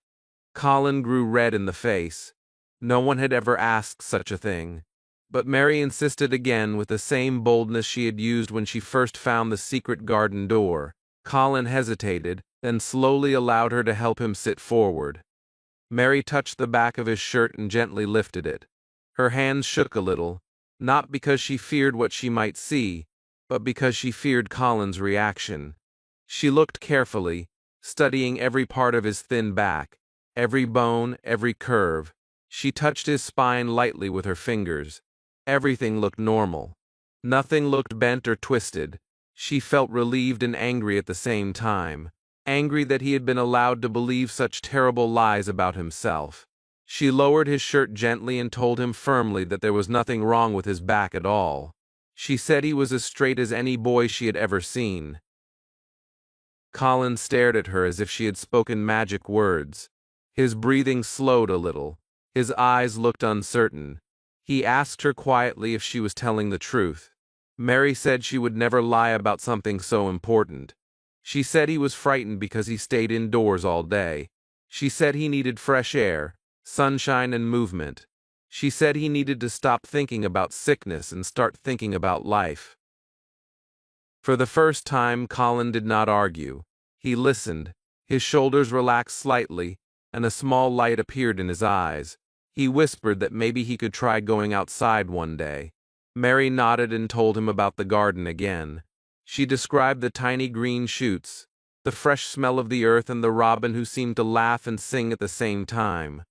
Colin grew red in the face. No one had ever asked such a thing. But Mary insisted again with the same boldness she had used when she first found the secret garden door. Colin hesitated, then slowly allowed her to help him sit forward. Mary touched the back of his shirt and gently lifted it. Her hands shook a little, not because she feared what she might see, but because she feared Colin's reaction. She looked carefully, studying every part of his thin back, every bone, every curve. She touched his spine lightly with her fingers. Everything looked normal. Nothing looked bent or twisted. She felt relieved and angry at the same time. Angry that he had been allowed to believe such terrible lies about himself. She lowered his shirt gently and told him firmly that there was nothing wrong with his back at all. She said he was as straight as any boy she had ever seen. Colin stared at her as if she had spoken magic words. His breathing slowed a little. His eyes looked uncertain. He asked her quietly if she was telling the truth. Mary said she would never lie about something so important. She said he was frightened because he stayed indoors all day. She said he needed fresh air, sunshine, and movement. She said he needed to stop thinking about sickness and start thinking about life. For the first time, Colin did not argue. He listened. His shoulders relaxed slightly, and a small light appeared in his eyes. He whispered that maybe he could try going outside one day. Mary nodded and told him about the garden again. She described the tiny green shoots, the fresh smell of the earth, and the robin who seemed to laugh and sing at the same time.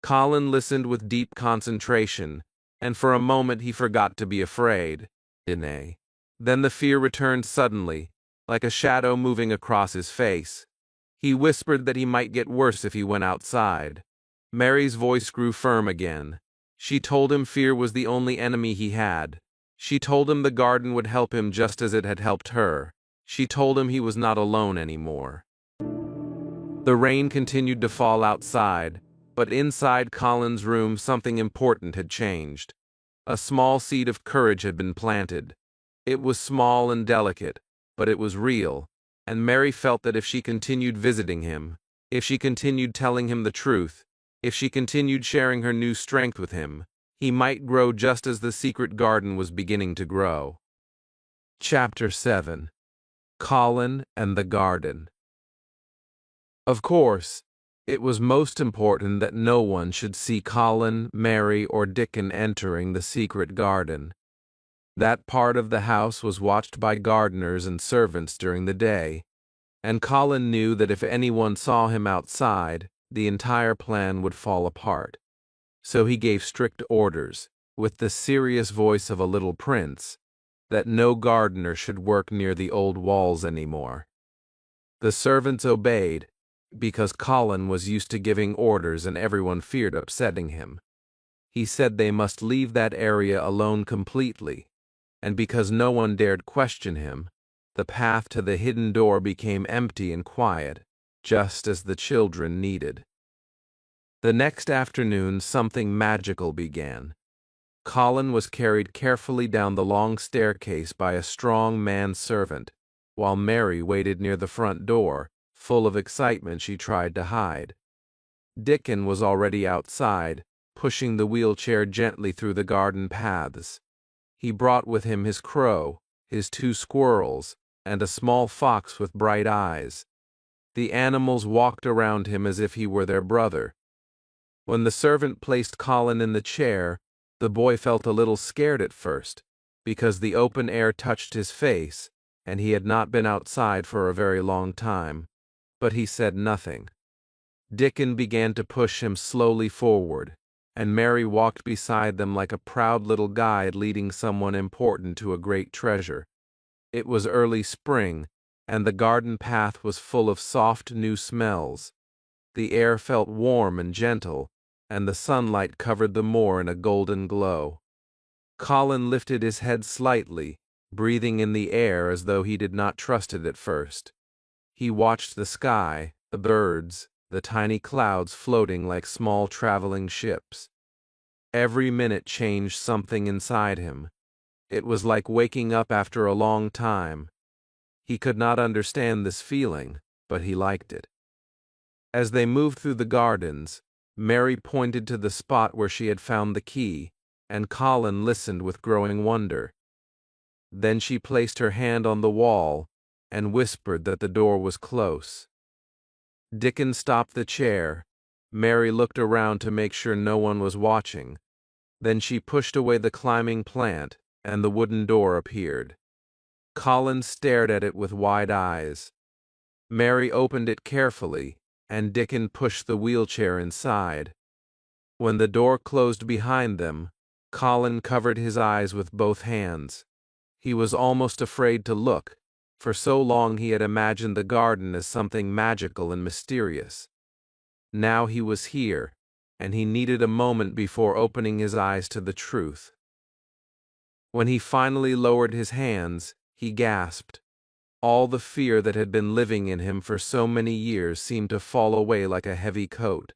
Colin listened with deep concentration, and for a moment he forgot to be afraid. Then the fear returned suddenly, like a shadow moving across his face. He whispered that he might get worse if he went outside. Mary's voice grew firm again. She told him fear was the only enemy he had. She told him the garden would help him just as it had helped her. She told him he was not alone anymore. The rain continued to fall outside, but inside Colin's room something important had changed. A small seed of courage had been planted. It was small and delicate, but it was real, and Mary felt that if she continued visiting him, if she continued telling him the truth, if she continued sharing her new strength with him, he might grow just as the secret garden was beginning to grow. Chapter 7. Colin and the Garden. Of course, it was most important that no one should see Colin, Mary, or Dickon entering the secret garden. That part of the house was watched by gardeners and servants during the day, and Colin knew that if anyone saw him outside, the entire plan would fall apart. So he gave strict orders, with the serious voice of a little prince, that no gardener should work near the old walls anymore. The servants obeyed, because Colin was used to giving orders and everyone feared upsetting him. He said they must leave that area alone completely, and because no one dared question him, the path to the hidden door became empty and quiet, just as the children needed. The next afternoon, something magical began. Colin was carried carefully down the long staircase by a strong manservant, while Mary waited near the front door. Full of excitement, she tried to hide. Dickon was already outside, pushing the wheelchair gently through the garden paths. He brought with him his crow, his 2 squirrels, and a small fox with bright eyes. The animals walked around him as if he were their brother. When the servant placed Colin in the chair, the boy felt a little scared at first, because the open air touched his face, and he had not been outside for a very long time. But he said nothing. Dickon began to push him slowly forward, and Mary walked beside them like a proud little guide leading someone important to a great treasure. It was early spring, and the garden path was full of soft new smells. The air felt warm and gentle, and the sunlight covered the moor in a golden glow. Colin lifted his head slightly, breathing in the air as though he did not trust it at first. He watched the sky, the birds, the tiny clouds floating like small traveling ships. Every minute changed something inside him. It was like waking up after a long time. He could not understand this feeling, but he liked it. As they moved through the gardens, Mary pointed to the spot where she had found the key, and Colin listened with growing wonder. Then she placed her hand on the wall and whispered that the door was close. Dickon stopped the chair. Mary looked around to make sure no one was watching. Then she pushed away the climbing plant, and the wooden door appeared. Colin stared at it with wide eyes. Mary opened it carefully, and Dickon pushed the wheelchair inside. When the door closed behind them, Colin covered his eyes with both hands. He was almost afraid to look. For so long he had imagined the garden as something magical and mysterious. Now he was here, and he needed a moment before opening his eyes to the truth. When he finally lowered his hands, he gasped. All the fear that had been living in him for so many years seemed to fall away like a heavy coat.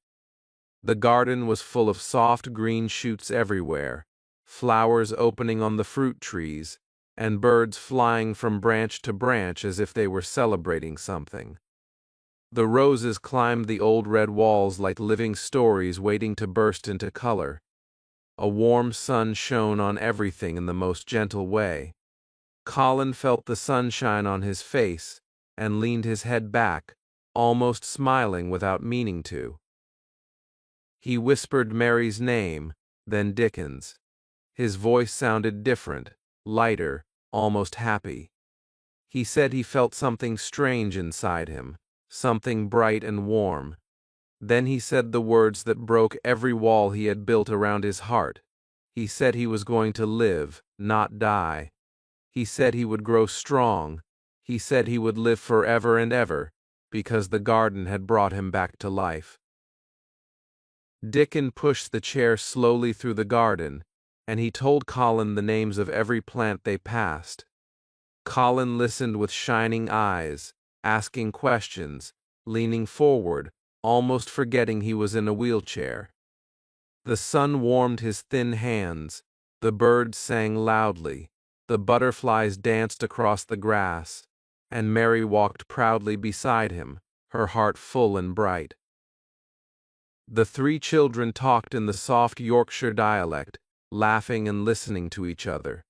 The garden was full of soft green shoots everywhere, flowers opening on the fruit trees, and birds flying from branch to branch as if they were celebrating something. The roses climbed the old red walls like living stories waiting to burst into color. A warm sun shone on everything in the most gentle way. Colin felt the sunshine on his face and leaned his head back, almost smiling without meaning to. He whispered Mary's name, then Dickens. His voice sounded different, lighter, almost happy. He said he felt something strange inside him, something bright and warm. Then he said the words that broke every wall he had built around his heart. He said he was going to live, not die. He said he would grow strong. He said he would live forever and ever, because the garden had brought him back to life. Dickon pushed the chair slowly through the garden, and he told Colin the names of every plant they passed. Colin listened with shining eyes, asking questions, leaning forward, almost forgetting he was in a wheelchair. The sun warmed his thin hands, the birds sang loudly, the butterflies danced across the grass, and Mary walked proudly beside him, her heart full and bright. The three children talked in the soft Yorkshire dialect, laughing and listening to each other.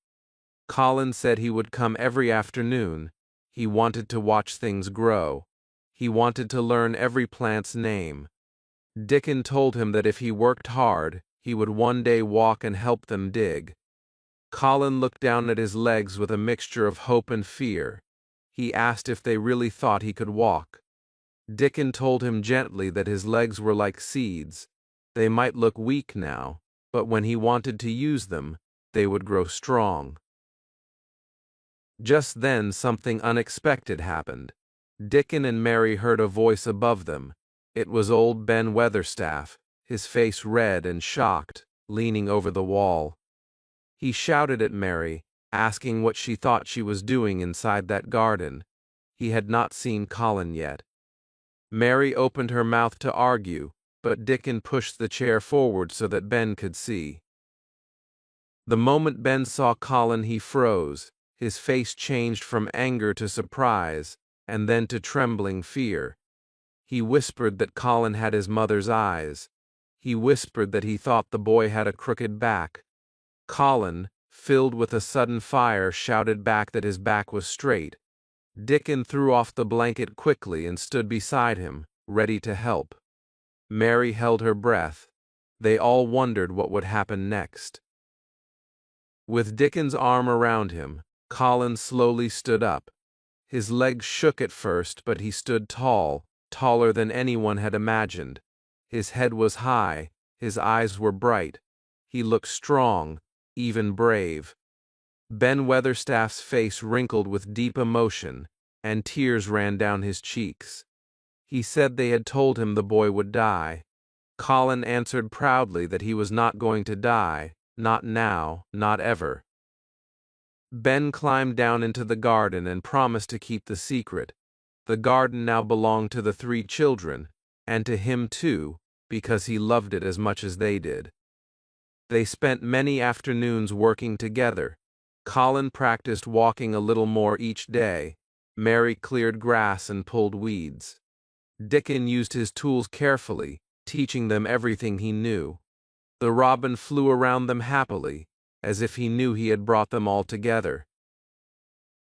Colin said he would come every afternoon. He wanted to watch things grow. He wanted to learn every plant's name. Dickon told him that if he worked hard, he would one day walk and help them dig. Colin looked down at his legs with a mixture of hope and fear. He asked if they really thought he could walk. Dickon told him gently that his legs were like seeds. They might look weak now, but when he wanted to use them, they would grow strong. Just then something unexpected happened. Dickon and Mary heard a voice above them. It was old Ben Weatherstaff, his face red and shocked, leaning over the wall. He shouted at Mary, asking what she thought she was doing inside that garden. He had not seen Colin yet. Mary opened her mouth to argue, but Dickon pushed the chair forward so that Ben could see. The moment Ben saw Colin, he froze. His face changed from anger to surprise, and then to trembling fear. He whispered that Colin had his mother's eyes. He whispered that he thought the boy had a crooked back. Colin, filled with a sudden fire, shouted back that his back was straight. Dickon threw off the blanket quickly and stood beside him, ready to help. Mary held her breath. They all wondered what would happen next. With Dickon's arm around him, Colin slowly stood up. His legs shook at first, but he stood tall, taller than anyone had imagined. His head was high, his eyes were bright. He looked strong, even brave. Ben Weatherstaff's face wrinkled with deep emotion, and tears ran down his cheeks. He said they had told him the boy would die. Colin answered proudly that he was not going to die, not now, not ever. Ben climbed down into the garden and promised to keep the secret. The garden now belonged to the three children, and to him too, because he loved it as much as they did. They spent many afternoons working together. Colin practiced walking a little more each day. Mary cleared grass and pulled weeds. Dickon used his tools carefully, teaching them everything he knew. The robin flew around them happily, as if he knew he had brought them all together.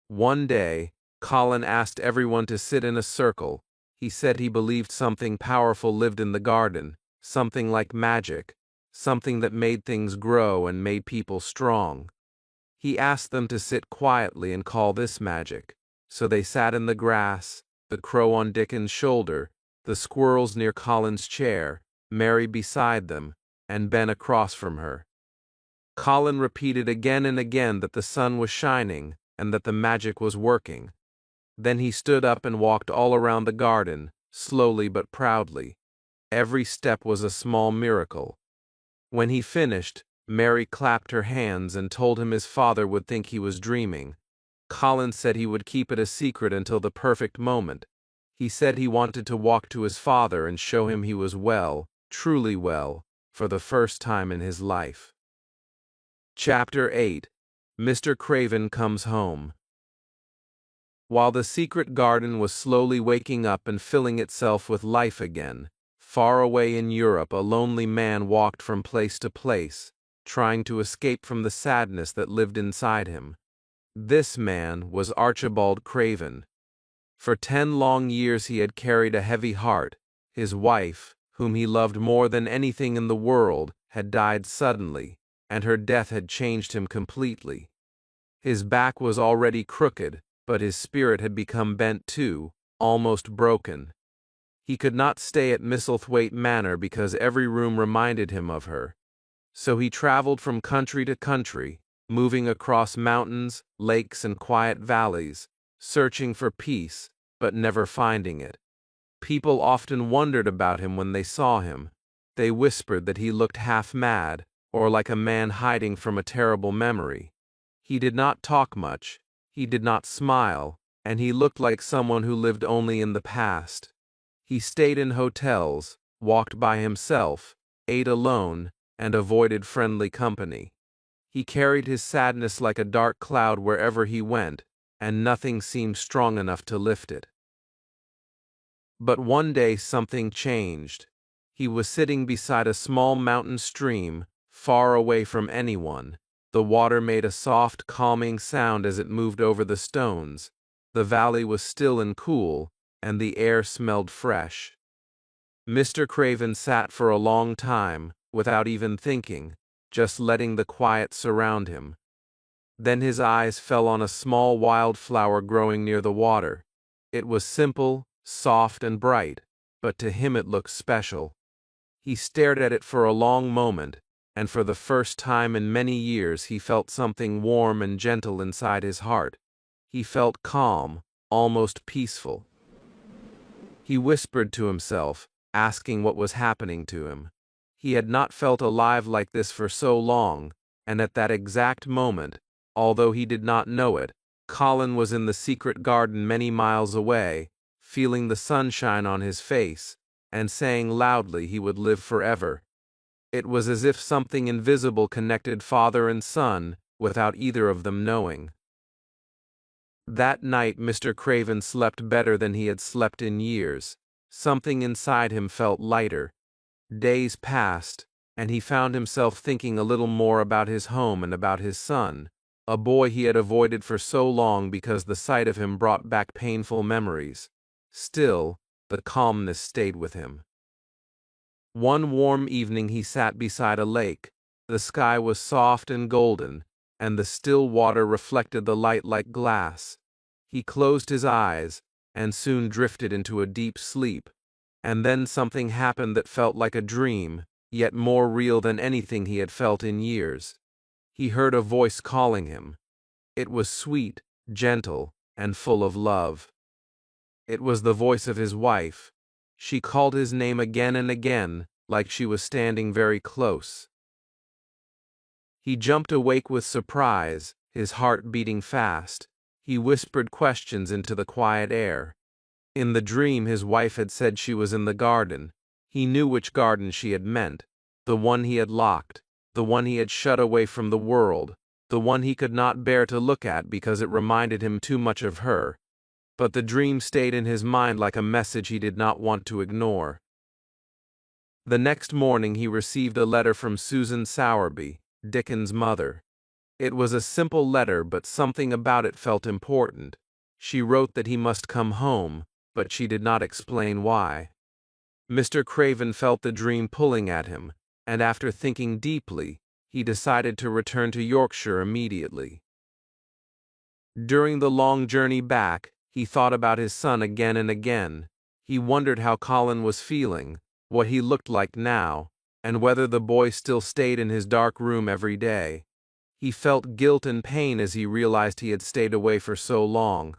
One day, Colin asked everyone to sit in a circle. He said he believed something powerful lived in the garden, something like magic, something that made things grow and made people strong. He asked them to sit quietly and call this magic. So they sat in the grass, the crow on Dickon's shoulder, the squirrels near Colin's chair, Mary beside them, and Ben across from her. Colin repeated again and again that the sun was shining and that the magic was working. Then he stood up and walked all around the garden, slowly but proudly. Every step was a small miracle. When he finished, Mary clapped her hands and told him his father would think he was dreaming. Colin said he would keep it a secret until the perfect moment. He said he wanted to walk to his father and show him he was well, truly well, for the first time in his life. Chapter 8. Mr. Craven Comes Home. While the secret garden was slowly waking up and filling itself with life again, far away in Europe a lonely man walked from place to place, trying to escape from the sadness that lived inside him. This man was Archibald Craven. For 10 long years he had carried a heavy heart. His wife, whom he loved more than anything in the world, had died suddenly, and her death had changed him completely. His back was already crooked, but his spirit had become bent too, almost broken. He could not stay at Misselthwaite Manor because every room reminded him of her. So he traveled from country to country, moving across mountains, lakes, and quiet valleys, searching for peace, but never finding it. People often wondered about him when they saw him. They whispered that he looked half mad, or like a man hiding from a terrible memory. He did not talk much, he did not smile, and he looked like someone who lived only in the past. He stayed in hotels, walked by himself, ate alone, and avoided friendly company. He carried his sadness like a dark cloud wherever he went, and nothing seemed strong enough to lift it. But one day something changed. He was sitting beside a small mountain stream, far away from anyone. The water made a soft, calming sound as it moved over the stones. The valley was still and cool, and the air smelled fresh. Mr. Craven sat for a long time, without even thinking, just letting the quiet surround him. Then his eyes fell on a small wild flower growing near the water. It was simple, soft, and bright, but to him it looked special. He stared at it for a long moment, and for the first time in many years he felt something warm and gentle inside his heart. He felt calm, almost peaceful. He whispered to himself, asking what was happening to him. He had not felt alive like this for so long, and at that exact moment, although he did not know it, Colin was in the secret garden many miles away, feeling the sunshine on his face, and saying loudly he would live forever. It was as if something invisible connected father and son, without either of them knowing. That night Mr. Craven slept better than he had slept in years. Something inside him felt lighter. Days passed, and he found himself thinking a little more about his home and about his son, a boy he had avoided for so long because the sight of him brought back painful memories. Still, the calmness stayed with him. One warm evening he sat beside a lake. The sky was soft and golden, and the still water reflected the light like glass. He closed his eyes, and soon drifted into a deep sleep. And then something happened that felt like a dream, yet more real than anything he had felt in years. He heard a voice calling him. It was sweet, gentle, and full of love. It was the voice of his wife. She called his name again and again, like she was standing very close. He jumped awake with surprise, his heart beating fast. He whispered questions into the quiet air. In the dream his wife had said she was in the garden. He knew which garden she had meant, the one he had locked, the one he had shut away from the world, the one he could not bear to look at because it reminded him too much of her. But the dream stayed in his mind like a message he did not want to ignore. The next morning he received a letter from Susan Sowerby, Dickens's mother. It was a simple letter, but something about it felt important. She wrote that he must come home, but she did not explain why. Mr. Craven felt the dream pulling at him, and after thinking deeply, he decided to return to Yorkshire immediately. During the long journey back, he thought about his son again and again. He wondered how Colin was feeling, what he looked like now, and whether the boy still stayed in his dark room every day. He felt guilt and pain as he realized he had stayed away for so long.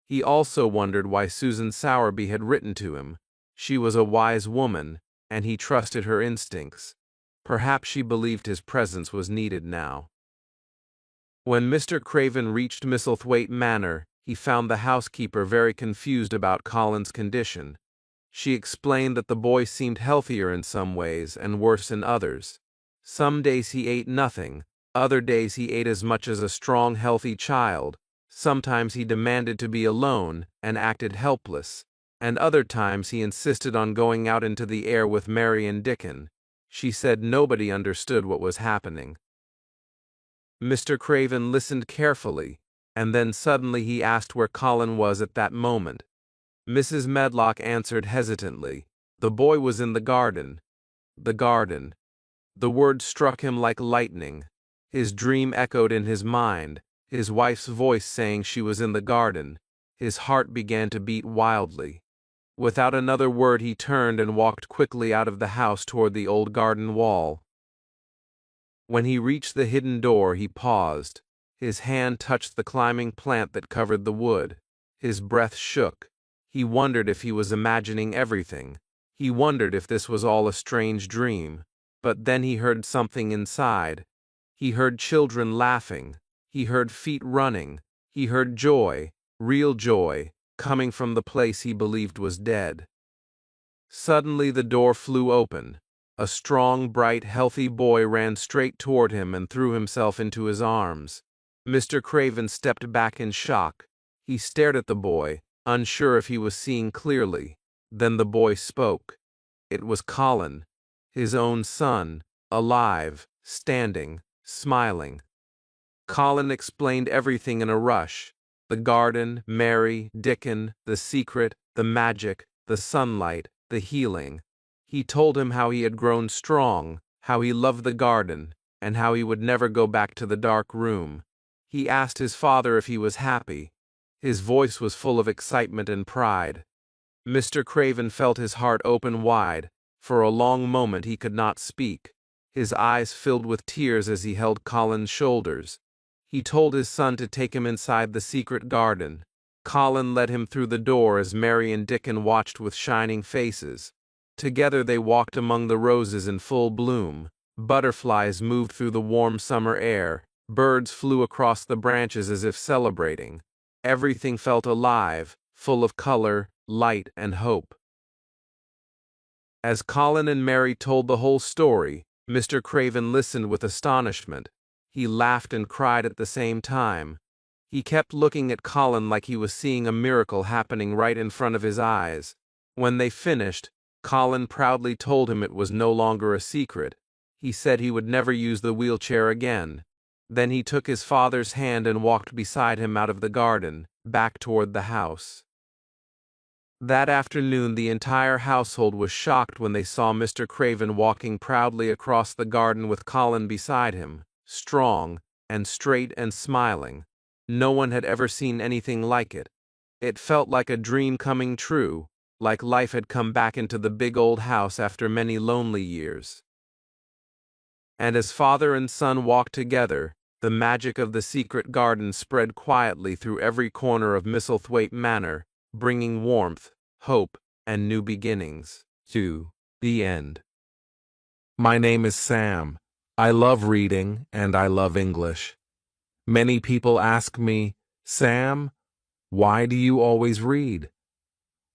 He also wondered why Susan Sowerby had written to him. She was a wise woman, and he trusted her instincts. Perhaps she believed his presence was needed now. When Mr. Craven reached Misselthwaite Manor, he found the housekeeper very confused about Colin's condition. She explained that the boy seemed healthier in some ways and worse in others. Some days he ate nothing, other days he ate as much as a strong, healthy child. Sometimes he demanded to be alone and acted helpless, and other times he insisted on going out into the air with Mary and Dickon. She said nobody understood what was happening. Mr. Craven listened carefully, and then suddenly he asked where Colin was at that moment. Mrs. Medlock answered hesitantly, "The boy was in the garden." The garden. The word struck him like lightning. His dream echoed in his mind, his wife's voice saying she was in the garden. His heart began to beat wildly. Without another word he turned and walked quickly out of the house toward the old garden wall. When he reached the hidden door, he paused. His hand touched the climbing plant that covered the wood. His breath shook. He wondered if he was imagining everything. He wondered if this was all a strange dream. But then he heard something inside. He heard children laughing. He heard feet running. He heard joy, real joy, coming from the place he believed was dead. Suddenly the door flew open. A strong, bright, healthy boy ran straight toward him and threw himself into his arms. Mr. Craven stepped back in shock. He stared at the boy, unsure if he was seeing clearly. Then the boy spoke. It was Colin, his own son, alive, standing, smiling. Colin explained everything in a rush. The garden, Mary, Dickon, the secret, the magic, the sunlight, the healing. He told him how he had grown strong, how he loved the garden, and how he would never go back to the dark room. He asked his father if he was happy. His voice was full of excitement and pride. Mr. Craven felt his heart open wide. For a long moment he could not speak. His eyes filled with tears as he held Colin's shoulders. He told his son to take him inside the secret garden. Colin led him through the door as Mary and Dickon watched with shining faces. Together they walked among the roses in full bloom. Butterflies moved through the warm summer air. Birds flew across the branches as if celebrating. Everything felt alive, full of color, light, and hope. As Colin and Mary told the whole story, Mr. Craven listened with astonishment. He laughed and cried at the same time. He kept looking at Colin like he was seeing a miracle happening right in front of his eyes. When they finished, Colin proudly told him it was no longer a secret. He said he would never use the wheelchair again. Then he took his father's hand and walked beside him out of the garden, back toward the house. That afternoon the entire household was shocked when they saw Mr. Craven walking proudly across the garden with Colin beside him, strong and straight and smiling. No one had ever seen anything like it. It felt like a dream coming true, like life had come back into the big old house after many lonely years. And as father and son walked together, the magic of the secret garden spread quietly through every corner of Misselthwaite Manor, bringing warmth, hope, and new beginnings. To the end. My name is Sam. I love reading and I love English. Many people ask me, "Sam, why do you always read?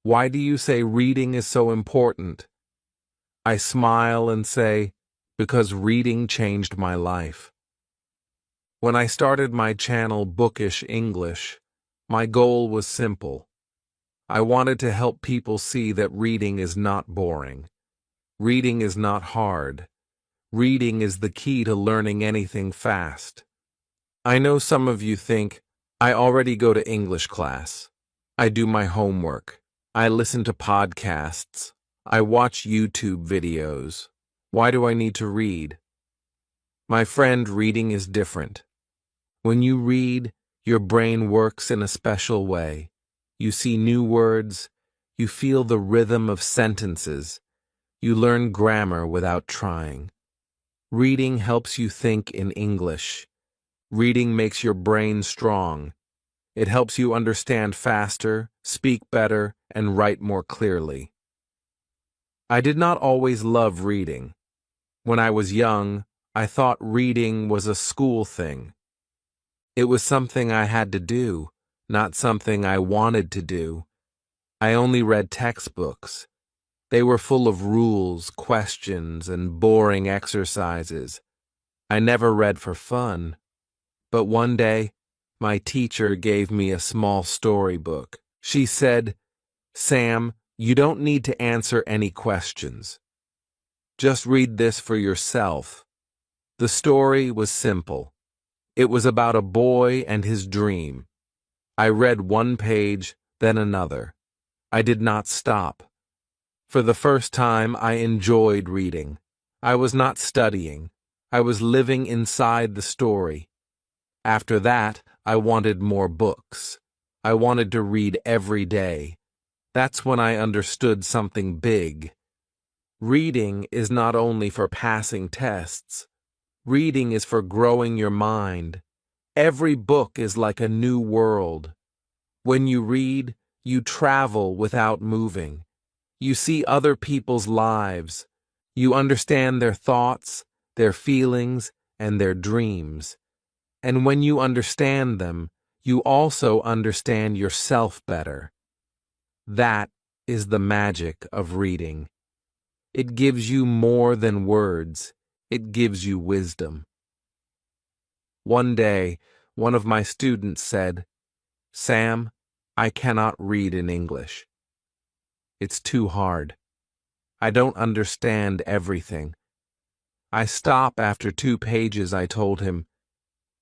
Why do you say reading is so important?" I smile and say, because reading changed my life. When I started my channel Bookish English, my goal was simple. I wanted to help people see that reading is not boring. Reading is not hard. Reading is the key to learning anything fast. I know some of you think, I already go to English class. I do my homework. I listen to podcasts. I watch YouTube videos. Why do I need to read? My friend, reading is different. When you read, your brain works in a special way. You see new words. You feel the rhythm of sentences. You learn grammar without trying. Reading helps you think in English. Reading makes your brain strong. It helps you understand faster, speak better, and write more clearly. I did not always love reading. When I was young, I thought reading was a school thing. It was something I had to do, not something I wanted to do. I only read textbooks. They were full of rules, questions, and boring exercises. I never read for fun. But one day, My teacher gave me a small storybook. She said, "Sam, you don't need to answer any questions. Just read this for yourself." The story was simple. It was about a boy and his dream. I read one page, then another. I did not stop. For the first time, I enjoyed reading. I was not studying. I was living inside the story. After that, I wanted more books. I wanted to read every day. That's when I understood something big. Reading is not only for passing tests. Reading is for growing your mind. Every book is like a new world. When you read, you travel without moving. You see other people's lives. You understand their thoughts, their feelings, and their dreams. And when you understand them, you also understand yourself better. That is the magic of reading. It gives you more than words. It gives you wisdom. One day, one of my students said, "Sam, I cannot read in English. It's too hard. I don't understand everything." I stopped after 2 pages. I told him,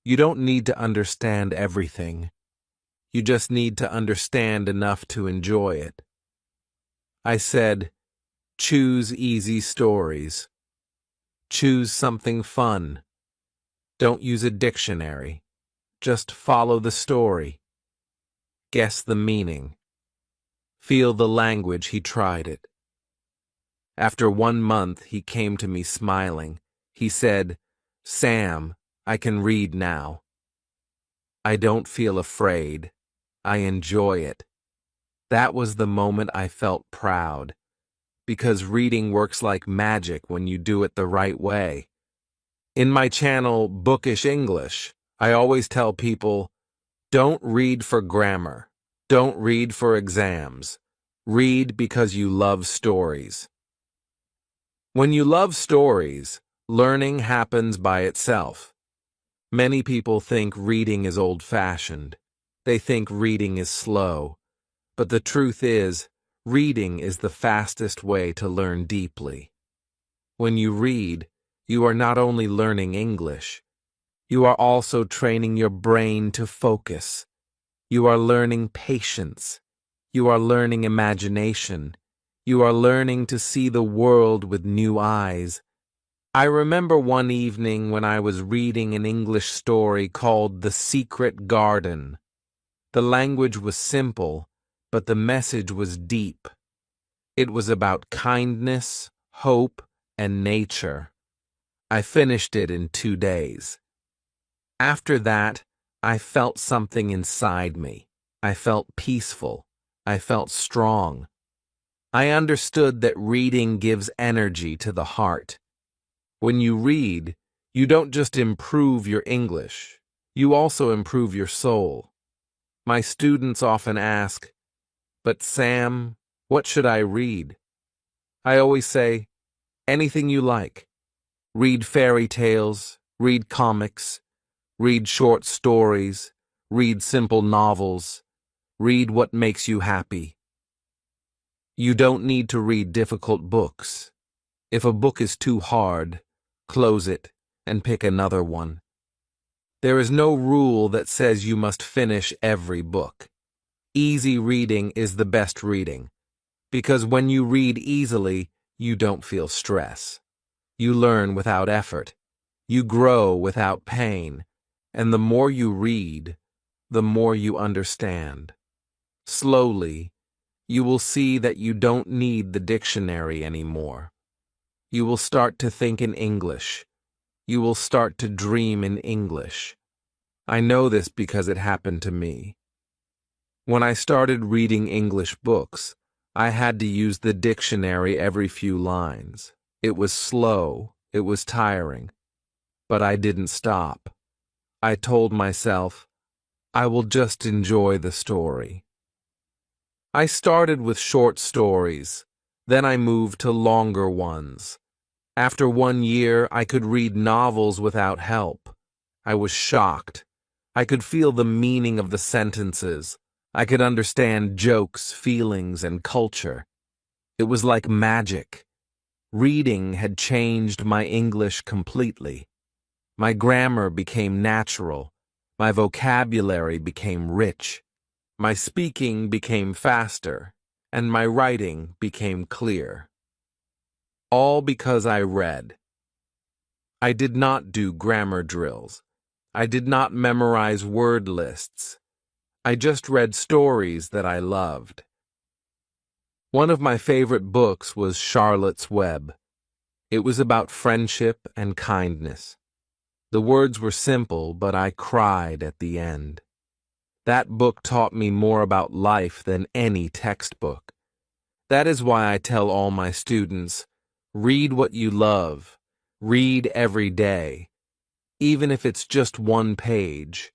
"You don't need to understand everything. You just need to understand enough to enjoy it." I said, "Choose easy stories. Choose something fun. Don't use a dictionary. Just follow the story. Guess the meaning. Feel the language." He tried it. After 1 month, he came to me smiling. He said, "Sam, I can read now. I don't feel afraid. I enjoy it." That was the moment I felt proud, because reading works like magic when you do it the right way. In my channel, Bookish English, I always tell people, don't read for grammar. Don't read for exams. Read because you love stories. When you love stories, learning happens by itself. Many people think reading is old-fashioned. They think reading is slow. But the truth is, reading is the fastest way to learn deeply. When you read, you are not only learning English, you are also training your brain to focus. You are learning patience. You are learning imagination. You are learning to see the world with new eyes. I remember one evening when I was reading an English story called The Secret Garden. The language was simple, but the message was deep. It was about kindness, hope, and nature. I finished it in 2 days. After that, I felt something inside me. I felt peaceful. I felt strong. I understood that reading gives energy to the heart. When you read, you don't just improve your English, you also improve your soul. My students often ask, "But Sam, what should I read?" I always say, anything you like. Read fairy tales, read comics, read short stories, read simple novels, read what makes you happy. You don't need to read difficult books. If a book is too hard, close it and pick another one. There is no rule that says you must finish every book. Easy reading is the best reading, because when you read easily, you don't feel stress. You learn without effort. You grow without pain. And the more you read, the more you understand. Slowly, you will see that you don't need the dictionary anymore. You will start to think in English. You will start to dream in English. I know this because it happened to me. When I started reading English books, I had to use the dictionary every few lines. It was slow, it was tiring, but I didn't stop. I told myself, I will just enjoy the story. I started with short stories, then I moved to longer ones. After 1 year, I could read novels without help. I was shocked. I could feel the meaning of the sentences. I could understand jokes, feelings, and culture. It was like magic. Reading had changed my English completely. My grammar became natural. My vocabulary became rich. My speaking became faster, and my writing became clear. All because I read. I did not do grammar drills. I did not memorize word lists. I just read stories that I loved. One of my favorite books was Charlotte's Web. It was about friendship and kindness. The words were simple, but I cried at the end. That book taught me more about life than any textbook. That is why I tell all my students, read what you love. Read every day, even if it's just one page.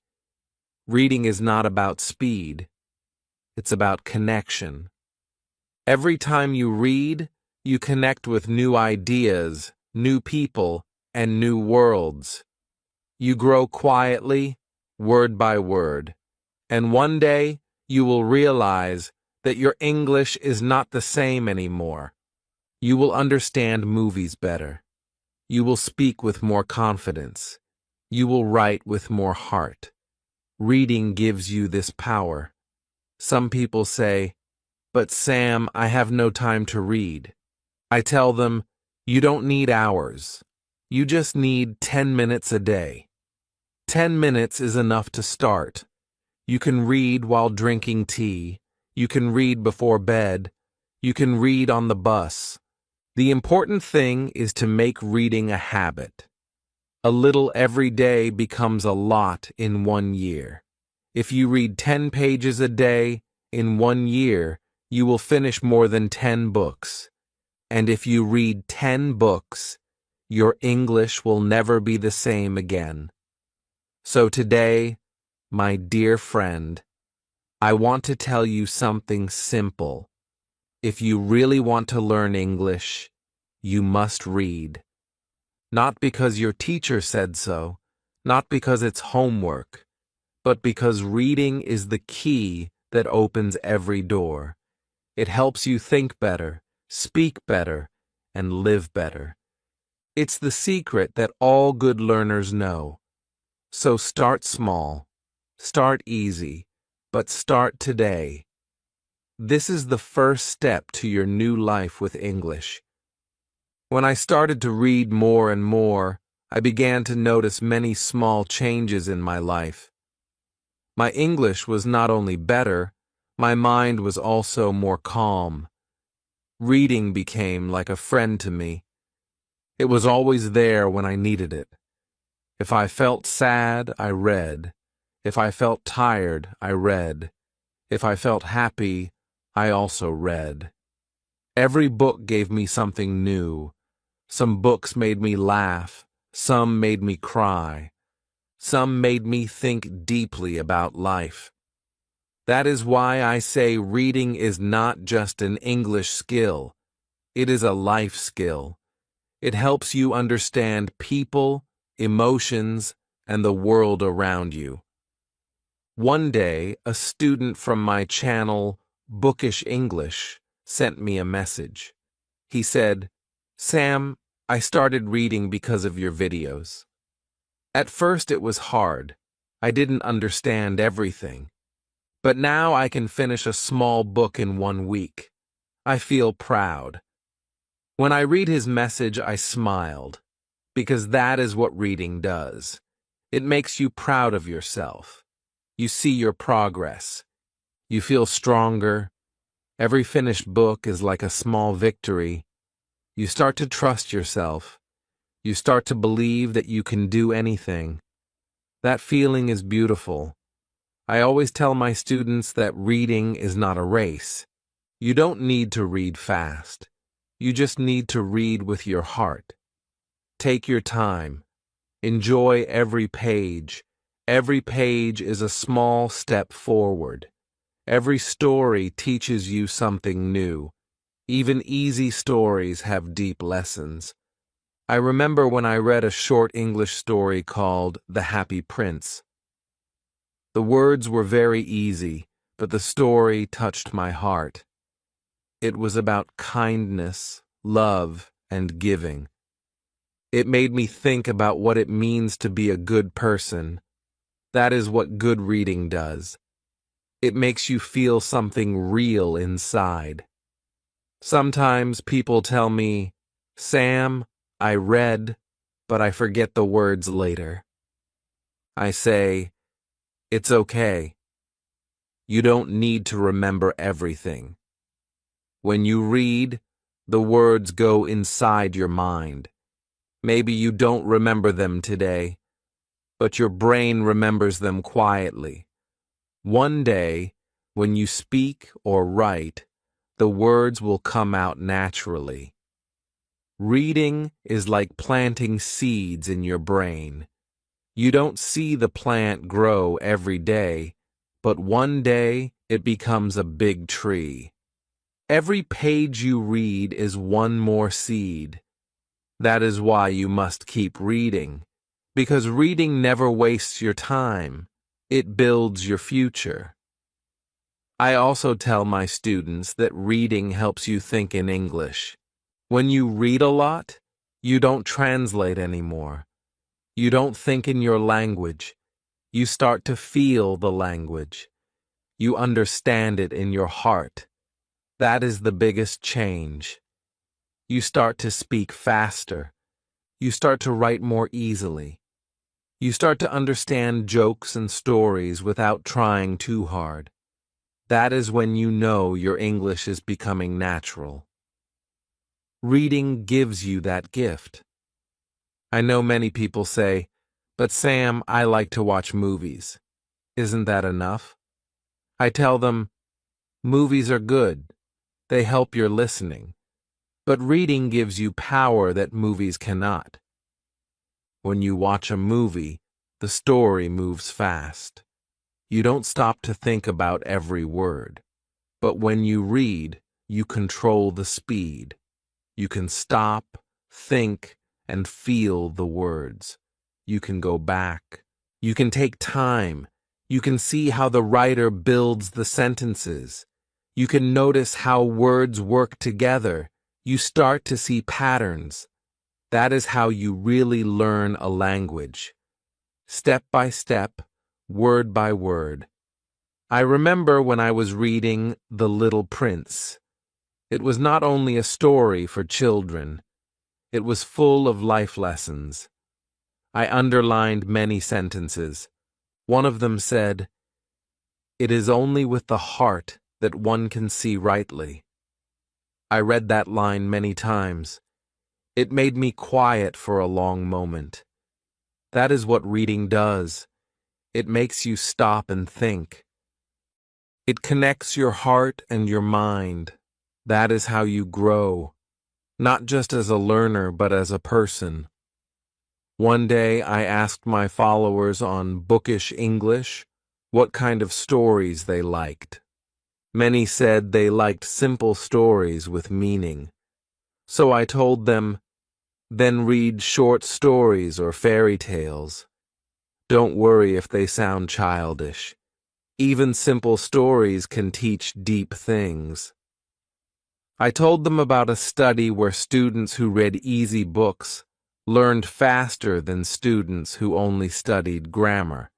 Reading is not about speed. It's about connection. Every time you read, you connect with new ideas, new people, and new worlds. You grow quietly, word by word, and one day you will realize that your English is not the same anymore. You will understand movies better. You will speak with more confidence. You will write with more heart. Reading gives you this power. Some people say, "But Sam, I have no time to read." I tell them, you don't need hours. You just need 10 minutes a day. 10 minutes is enough to start. You can read while drinking tea. You can read before bed. You can read on the bus. The important thing is to make reading a habit. A little every day becomes a lot in 1 year. If you read 10 pages a day, in 1 year, you will finish more than 10 books. And if you read 10 books, your English will never be the same again. So today, my dear friend, I want to tell you something simple. If you really want to learn English, you must read. Not because your teacher said so, not because it's homework, but because reading is the key that opens every door. It helps you think better, speak better, and live better. It's the secret that all good learners know. So start small, start easy, but start today. This is the first step to your new life with English. When I started to read more and more, I began to notice many small changes in my life. My English was not only better, my mind was also more calm. Reading became like a friend to me. It was always there when I needed it. If I felt sad, I read. If I felt tired, I read. If I felt happy, I also read. Every book gave me something new. Some books made me laugh. Some made me cry. Some made me think deeply about life. That is why I say reading is not just an English skill. It is a life skill. It helps you understand people, emotions, and the world around you. One day, a student from my channel, Bookish English, sent me a message. He said, "Sam, I started reading because of your videos. At first it was hard. I didn't understand everything. But now I can finish a small book in 1 week. I feel proud." When I read his message, I smiled, because that is what reading does. It makes you proud of yourself. You see your progress. You feel stronger. Every finished book is like a small victory. You start to trust yourself. You start to believe that you can do anything. That feeling is beautiful. I always tell my students that reading is not a race. You don't need to read fast. You just need to read with your heart. Take your time. Enjoy every page. Every page is a small step forward. Every story teaches you something new. Even easy stories have deep lessons. I remember when I read a short English story called The Happy Prince. The words were very easy, but the story touched my heart. It was about kindness, love, and giving. It made me think about what it means to be a good person. That is what good reading does. It makes you feel something real inside. Sometimes people tell me, "Sam, I read, but I forget the words later." I say, "It's okay. You don't need to remember everything. When you read, the words go inside your mind. Maybe you don't remember them today, but your brain remembers them quietly. One day, when you speak or write, the words will come out naturally." Reading is like planting seeds in your brain. You don't see the plant grow every day, but one day it becomes a big tree. Every page you read is one more seed. That is why you must keep reading, because reading never wastes your time. It builds your future. I also tell my students that reading helps you think in English. When you read a lot, you don't translate anymore. You don't think in your language. You start to feel the language. You understand it in your heart. That is the biggest change. You start to speak faster. You start to write more easily. You start to understand jokes and stories without trying too hard. That is when you know your English is becoming natural. Reading gives you that gift. I know many people say, "But Sam, I like to watch movies." Isn't that enough? I tell them, movies are good. They help your listening. But reading gives you power that movies cannot. When you watch a movie, the story moves fast. You don't stop to think about every word. But when you read, you control the speed. You can stop, think, and feel the words. You can go back. You can take time. You can see how the writer builds the sentences. You can notice how words work together. You start to see patterns. That is how you really learn a language. Step by step, word by word. I remember when I was reading The Little Prince. It was not only a story for children. It was full of life lessons. I underlined many sentences. One of them said, "It is only with the heart that one can see rightly." I read that line many times. It made me quiet for a long moment. That is what reading does. It makes you stop and think. It connects your heart and your mind. That is how you grow, not just as a learner, but as a person. One day I asked my followers on Bookish English what kind of stories they liked. Many said they liked simple stories with meaning. So I told them, then read short stories or fairy tales. Don't worry if they sound childish. Even simple stories can teach deep things. I told them about a study where students who read easy books learned faster than students who only studied grammar.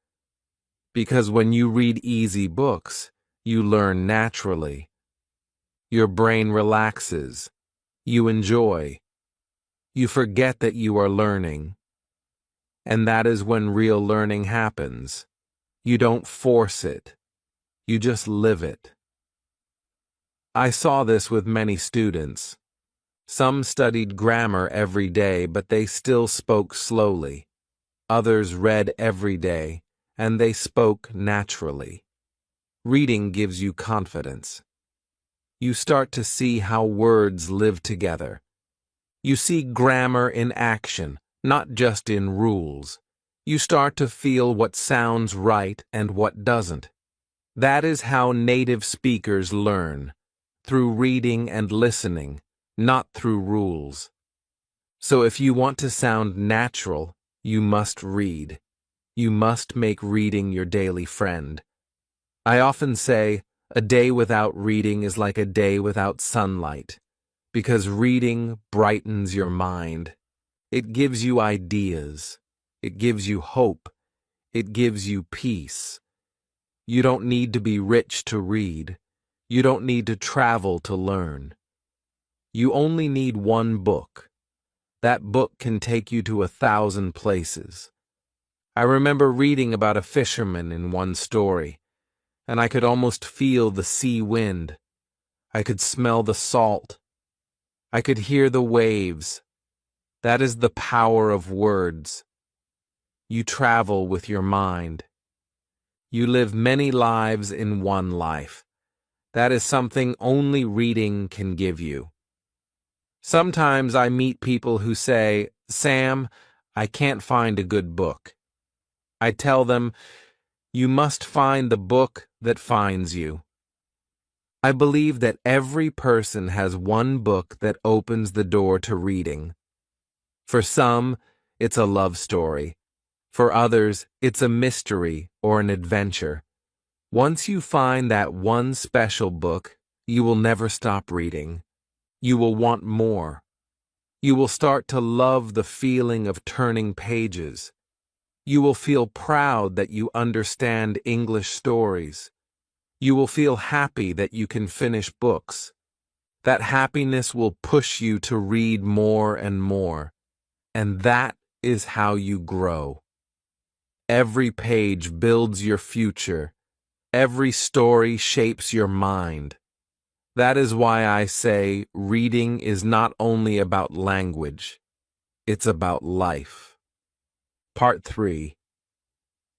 Because when you read easy books, you learn naturally. Your brain relaxes. You enjoy. You forget that you are learning. And that is when real learning happens. You don't force it. You just live it. I saw this with many students. Some studied grammar every day, but they still spoke slowly. Others read every day, and they spoke naturally. Reading gives you confidence. You start to see how words live together. You see grammar in action, not just in rules. You start to feel what sounds right and what doesn't. That is how native speakers learn, through reading and listening, not through rules. So if you want to sound natural, you must read. You must make reading your daily friend. I often say, a day without reading is like a day without sunlight, because reading brightens your mind. It gives you ideas. It gives you hope. It gives you peace. You don't need to be rich to read. You don't need to travel to learn. You only need one book. That book can take you to 1,000 places. I remember reading about a fisherman in one story, and I could almost feel the sea wind. I could smell the salt. I could hear the waves. That is the power of words. You travel with your mind. You live many lives in one life. That is something only reading can give you. Sometimes I meet people who say, "Sam, I can't find a good book." I tell them, you must find the book that finds you. I believe that every person has one book that opens the door to reading. For some, it's a love story. For others, it's a mystery or an adventure. Once you find that one special book, you will never stop reading. You will want more. You will start to love the feeling of turning pages. You will feel proud that you understand English stories. You will feel happy that you can finish books. That happiness will push you to read more and more. And that is how you grow. Every page builds your future. Every story shapes your mind. That is why I say reading is not only about language, it's about life. Part 3.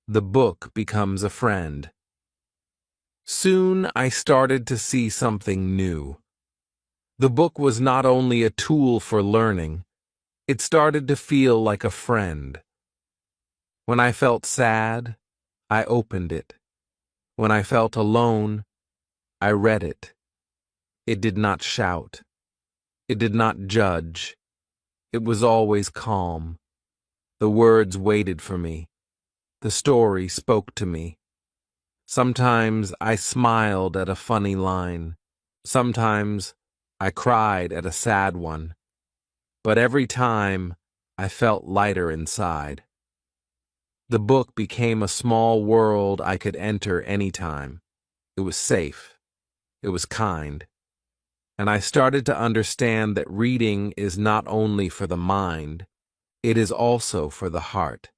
The book becomes a friend. Soon I started to see something new. The book was not only a tool for learning, it started to feel like a friend. When I felt sad, I opened it. When I felt alone, I read it. It did not shout. It did not judge. It was always calm. The words waited for me. The story spoke to me. Sometimes I smiled at a funny line. Sometimes I cried at a sad one. But every time, I felt lighter inside. The book became a small world I could enter anytime. It was safe. It was kind. And I started to understand that reading is not only for the mind, it is also for the heart.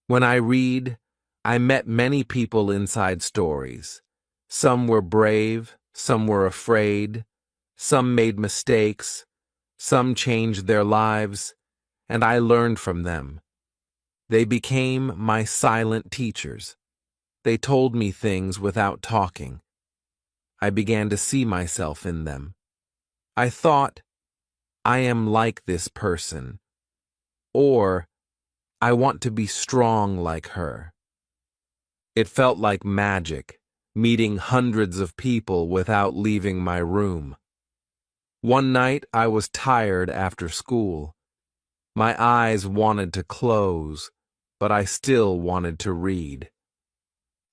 When I read, I met many people inside stories. Some were brave, some were afraid, some made mistakes, some changed their lives, and I learned from them. They became my silent teachers. They told me things without talking. I began to see myself in them. I thought, I am like this person, or I want to be strong like her. It felt like magic, meeting hundreds of people without leaving my room. One night I was tired after school. My eyes wanted to close, but I still wanted to read.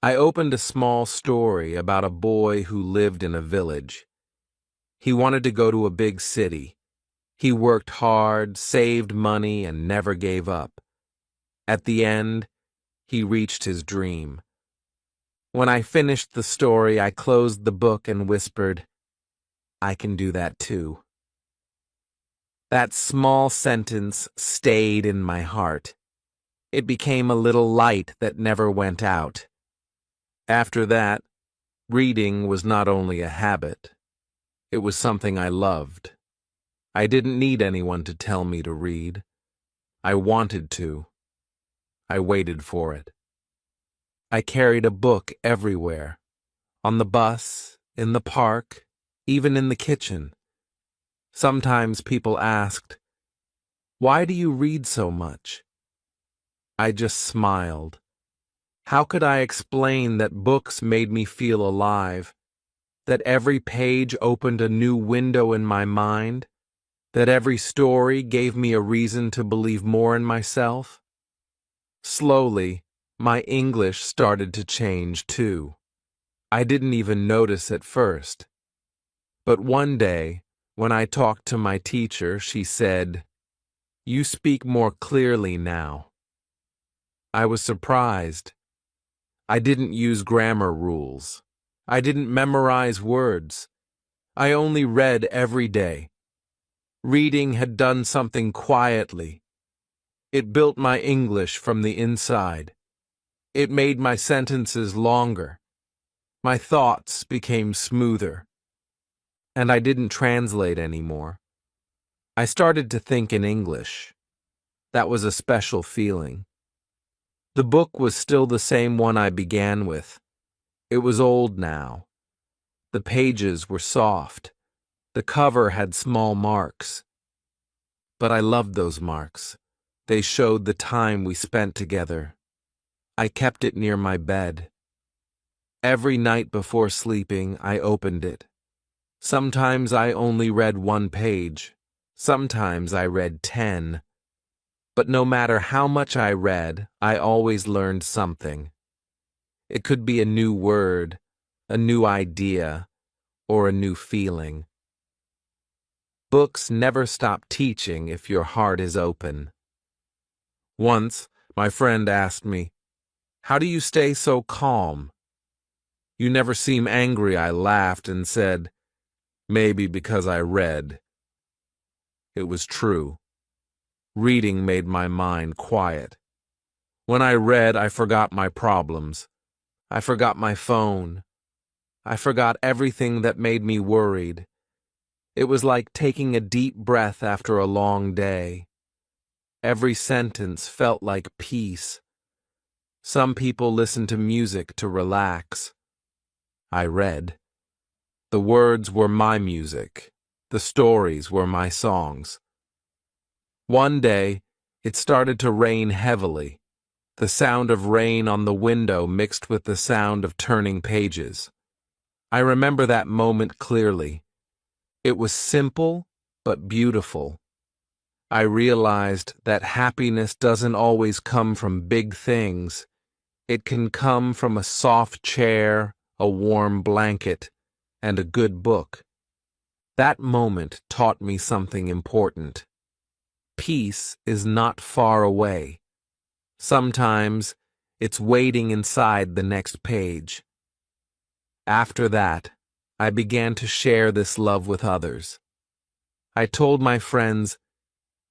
I opened a small story about a boy who lived in a village. He wanted to go to a big city. He worked hard, saved money, and never gave up. At the end, he reached his dream. When I finished the story, I closed the book and whispered, I can do that too. That small sentence stayed in my heart. It became a little light that never went out. After that, reading was not only a habit, it was something I loved. I didn't need anyone to tell me to read. I wanted to. I waited for it. I carried a book everywhere, on the bus, in the park, even in the kitchen. Sometimes people asked, "Why do you read so much?" I just smiled. How could I explain that books made me feel alive, that every page opened a new window in my mind, that every story gave me a reason to believe more in myself? Slowly, my English started to change too. I didn't even notice at first. But one day, when I talked to my teacher, she said, "You speak more clearly now." I was surprised. I didn't use grammar rules. I didn't memorize words. I only read every day. Reading had done something quietly. It built my English from the inside. It made my sentences longer. My thoughts became smoother. And I didn't translate anymore. I started to think in English. That was a special feeling. The book was still the same one I began with. It was old now. The pages were soft. The cover had small marks. But I loved those marks. They showed the time we spent together. I kept it near my bed. Every night before sleeping, I opened it. Sometimes I only read one page. Sometimes I read 10. But no matter how much I read, I always learned something. It could be a new word, a new idea, or a new feeling. Books never stop teaching if your heart is open. Once, my friend asked me, "How do you stay so calm?" "You never seem angry," I laughed and said, "Maybe because I read." It was true. Reading made my mind quiet. When I read, I forgot my problems. I forgot my phone. I forgot everything that made me worried. It was like taking a deep breath after a long day. Every sentence felt like peace. Some people listen to music to relax. I read. The words were my music. The stories were my songs. One day, it started to rain heavily. The sound of rain on the window mixed with the sound of turning pages. I remember that moment clearly. It was simple, but beautiful. I realized that happiness doesn't always come from big things. It can come from a soft chair, a warm blanket, and a good book. That moment taught me something important. Peace is not far away. Sometimes it's waiting inside the next page. After that, I began to share this love with others. I told my friends,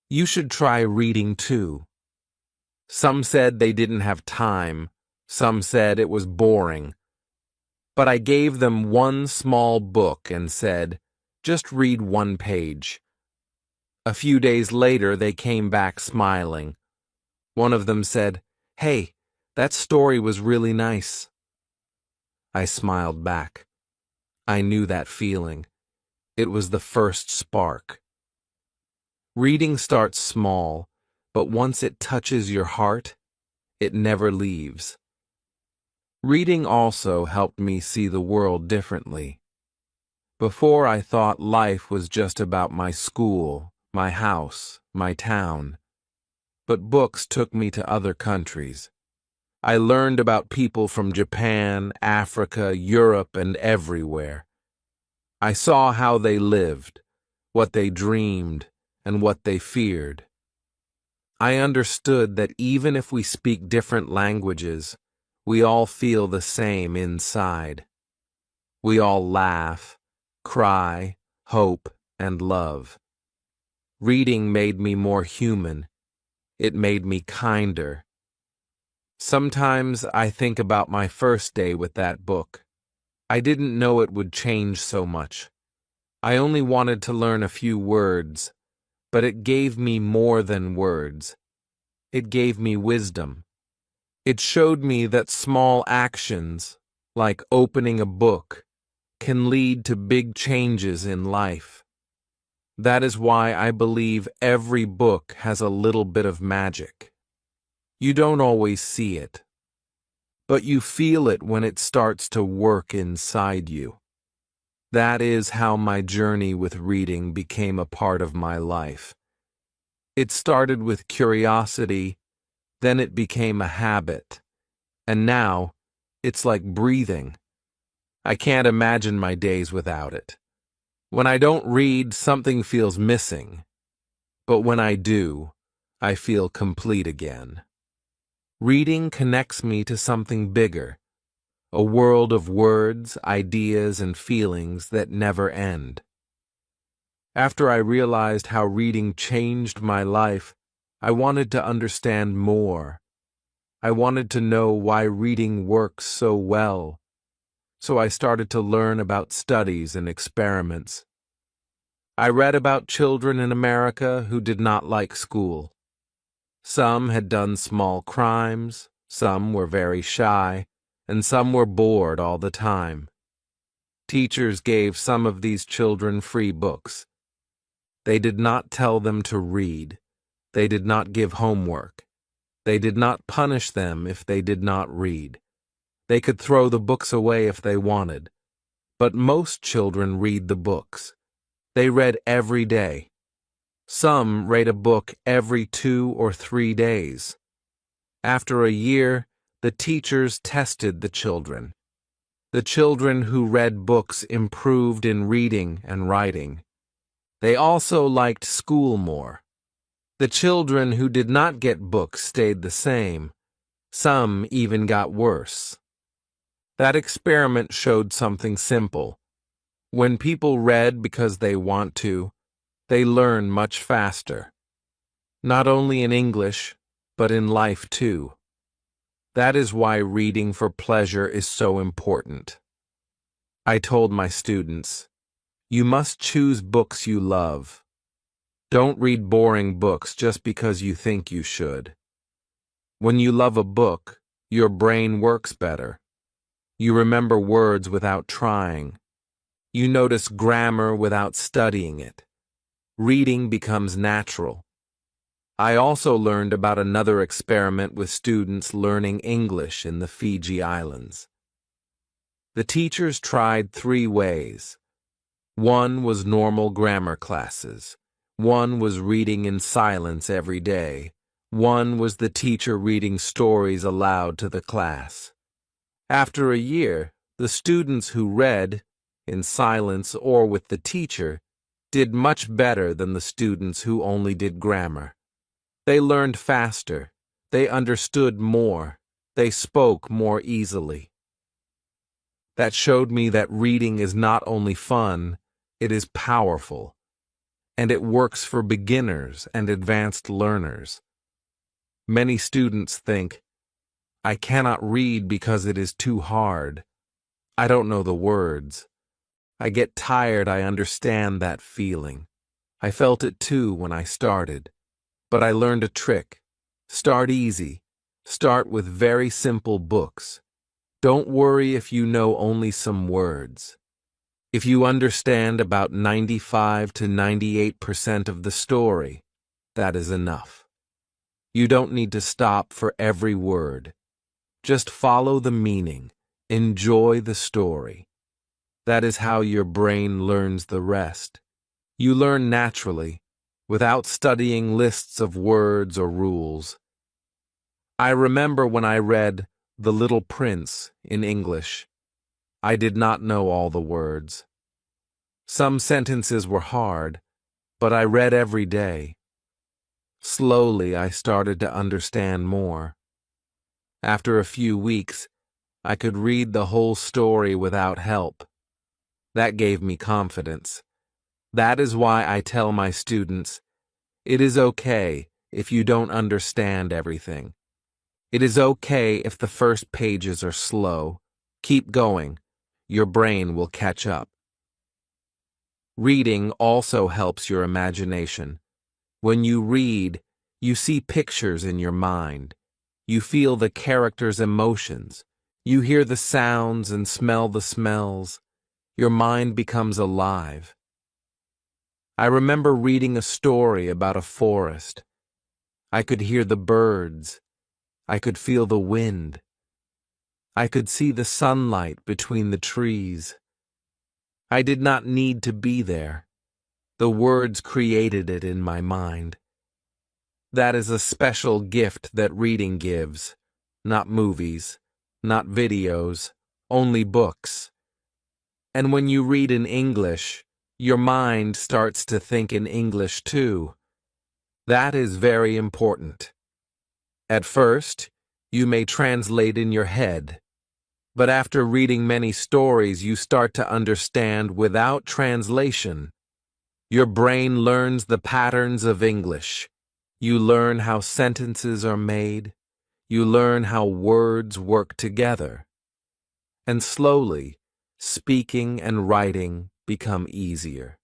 "You should try reading too." Some said they didn't have time. Some said it was boring. But I gave them one small book and said, "Just read one page." A few days later, they came back smiling. One of them said, "Hey, that story was really nice." I smiled back. I knew that feeling. It was the first spark. Reading starts small, but once it touches your heart, it never leaves. Reading also helped me see the world differently. Before, I thought life was just about my school, my house, my town. But books took me to other countries. I learned about people from Japan, Africa, Europe, and everywhere. I saw how they lived, what they dreamed, and what they feared. I understood that even if we speak different languages, we all feel the same inside. We all laugh, cry, hope, and love. Reading made me more human. It made me kinder. Sometimes I think about my first day with that book. I didn't know it would change so much. I only wanted to learn a few words, but it gave me more than words. It gave me wisdom. It showed me that small actions, like opening a book, can lead to big changes in life. That is why I believe every book has a little bit of magic. You don't always see it, but you feel it when it starts to work inside you. That is how my journey with reading became a part of my life. It started with curiosity, Then it became a habit. And now, it's like breathing. I can't imagine my days without it. When I don't read, something feels missing. But when I do, I feel complete again. Reading connects me to something bigger, a world of words, ideas, and feelings that never end. After I realized how reading changed my life, I wanted to understand more. I wanted to know why reading works so well. So I started to learn about studies and experiments. I read about children in America who did not like school. Some had done small crimes, some were very shy, and some were bored all the time. Teachers gave some of these children free books. They did not tell them to read. They did not give homework. They did not punish them if they did not read. They could throw the books away if they wanted. But most children read the books. They read every day. Some read a book every 2 or 3 days. After a year, the teachers tested the children. The children who read books improved in reading and writing. They also liked school more. The children who did not get books stayed the same. Some even got worse. That experiment showed something simple. When people read because they want to, they learn much faster. Not only in English, but in life too. That is why reading for pleasure is so important. I told my students, you must choose books you love. Don't read boring books just because you think you should. When you love a book, your brain works better. You remember words without trying. You notice grammar without studying it. Reading becomes natural. I also learned about another experiment with students learning English in the Fiji Islands. The teachers tried 3 ways. One was normal grammar classes. One was reading in silence every day. One was the teacher reading stories aloud to the class. After a year, the students who read, in silence or with the teacher, did much better than the students who only did grammar. They learned faster. They understood more. They spoke more easily. That showed me that reading is not only fun, it is powerful. And it works for beginners and advanced learners. Many students think, I cannot read because it is too hard. I don't know the words. I get tired. I understand that feeling. I felt it too when I started. But I learned a trick. Start easy. Start with very simple books. Don't worry if you know only some words. If you understand about 95 to 98% of the story, that is enough. You don't need to stop for every word. Just follow the meaning. Enjoy the story. That is how your brain learns the rest. You learn naturally, without studying lists of words or rules. I remember when I read The Little Prince in English. I did not know all the words. Some sentences were hard, but I read every day. Slowly, I started to understand more. After a few weeks, I could read the whole story without help. That gave me confidence. That is why I tell my students, it is okay if you don't understand everything. It is okay if the first pages are slow. Keep going. Your brain will catch up. Reading also helps your imagination. When you read, you see pictures in your mind. You feel the characters' emotions. You hear the sounds and smell the smells. Your mind becomes alive. I remember reading a story about a forest. I could hear the birds. I could feel the wind. I could see the sunlight between the trees. I did not need to be there. The words created it in my mind. That is a special gift that reading gives. Not movies, not videos, only books. And when you read in English, your mind starts to think in English too. That is very important. At first, you may translate in your head, but after reading many stories, you start to understand without translation. Your brain learns the patterns of English. You learn how sentences are made. You learn how words work together. And slowly, speaking and writing become easier.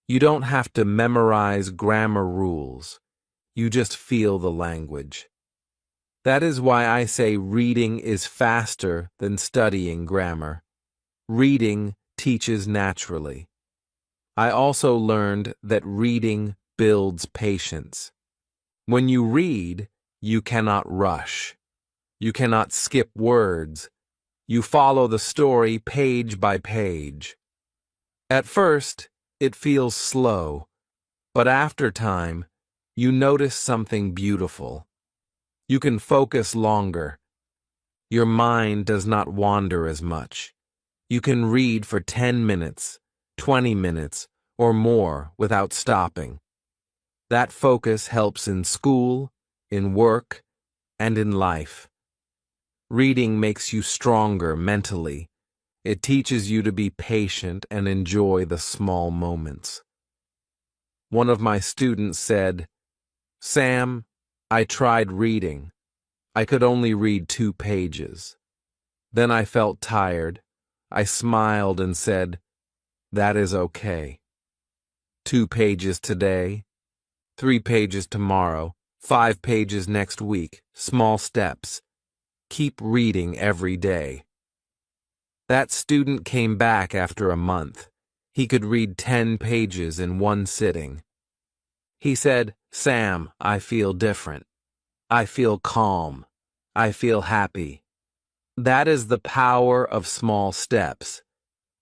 You don't have to memorize grammar rules. You just feel the language. That is why I say reading is faster than studying grammar. Reading teaches naturally. I also learned that reading builds patience. When you read, you cannot rush. You cannot skip words. You follow the story page by page. At first, it feels slow, but after time, you notice something beautiful. You can focus longer. Your mind does not wander as much. You can read for 10 minutes, 20 minutes, or more without stopping. That focus helps in school, in work, and in life. Reading makes you stronger mentally. It teaches you to be patient and enjoy the small moments. One of my students said, "Sam, I tried reading. I could only read 2 pages. Then I felt tired. I smiled and said, 'That is okay. 2 pages today, 3 pages tomorrow, 5 pages next week, small steps. Keep reading every day.'" That student came back after a month. He could read 10 pages in one sitting. He said, "Sam, I feel different. I feel calm. I feel happy." That is the power of small steps.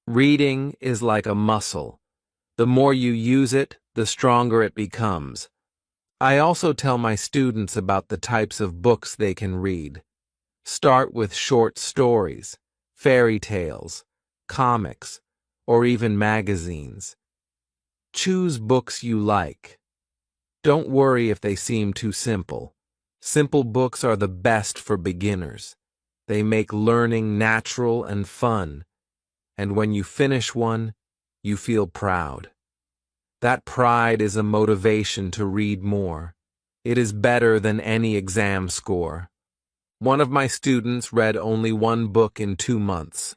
Reading is like a muscle. The more you use it, the stronger it becomes. I also tell my students about the types of books they can read. Start with short stories, fairy tales, comics, or even magazines. Choose books you like. Don't worry if they seem too simple. Simple books are the best for beginners. They make learning natural and fun. And when you finish one, you feel proud. That pride is a motivation to read more. It is better than any exam score. One of my students read only 1 book in 2 months,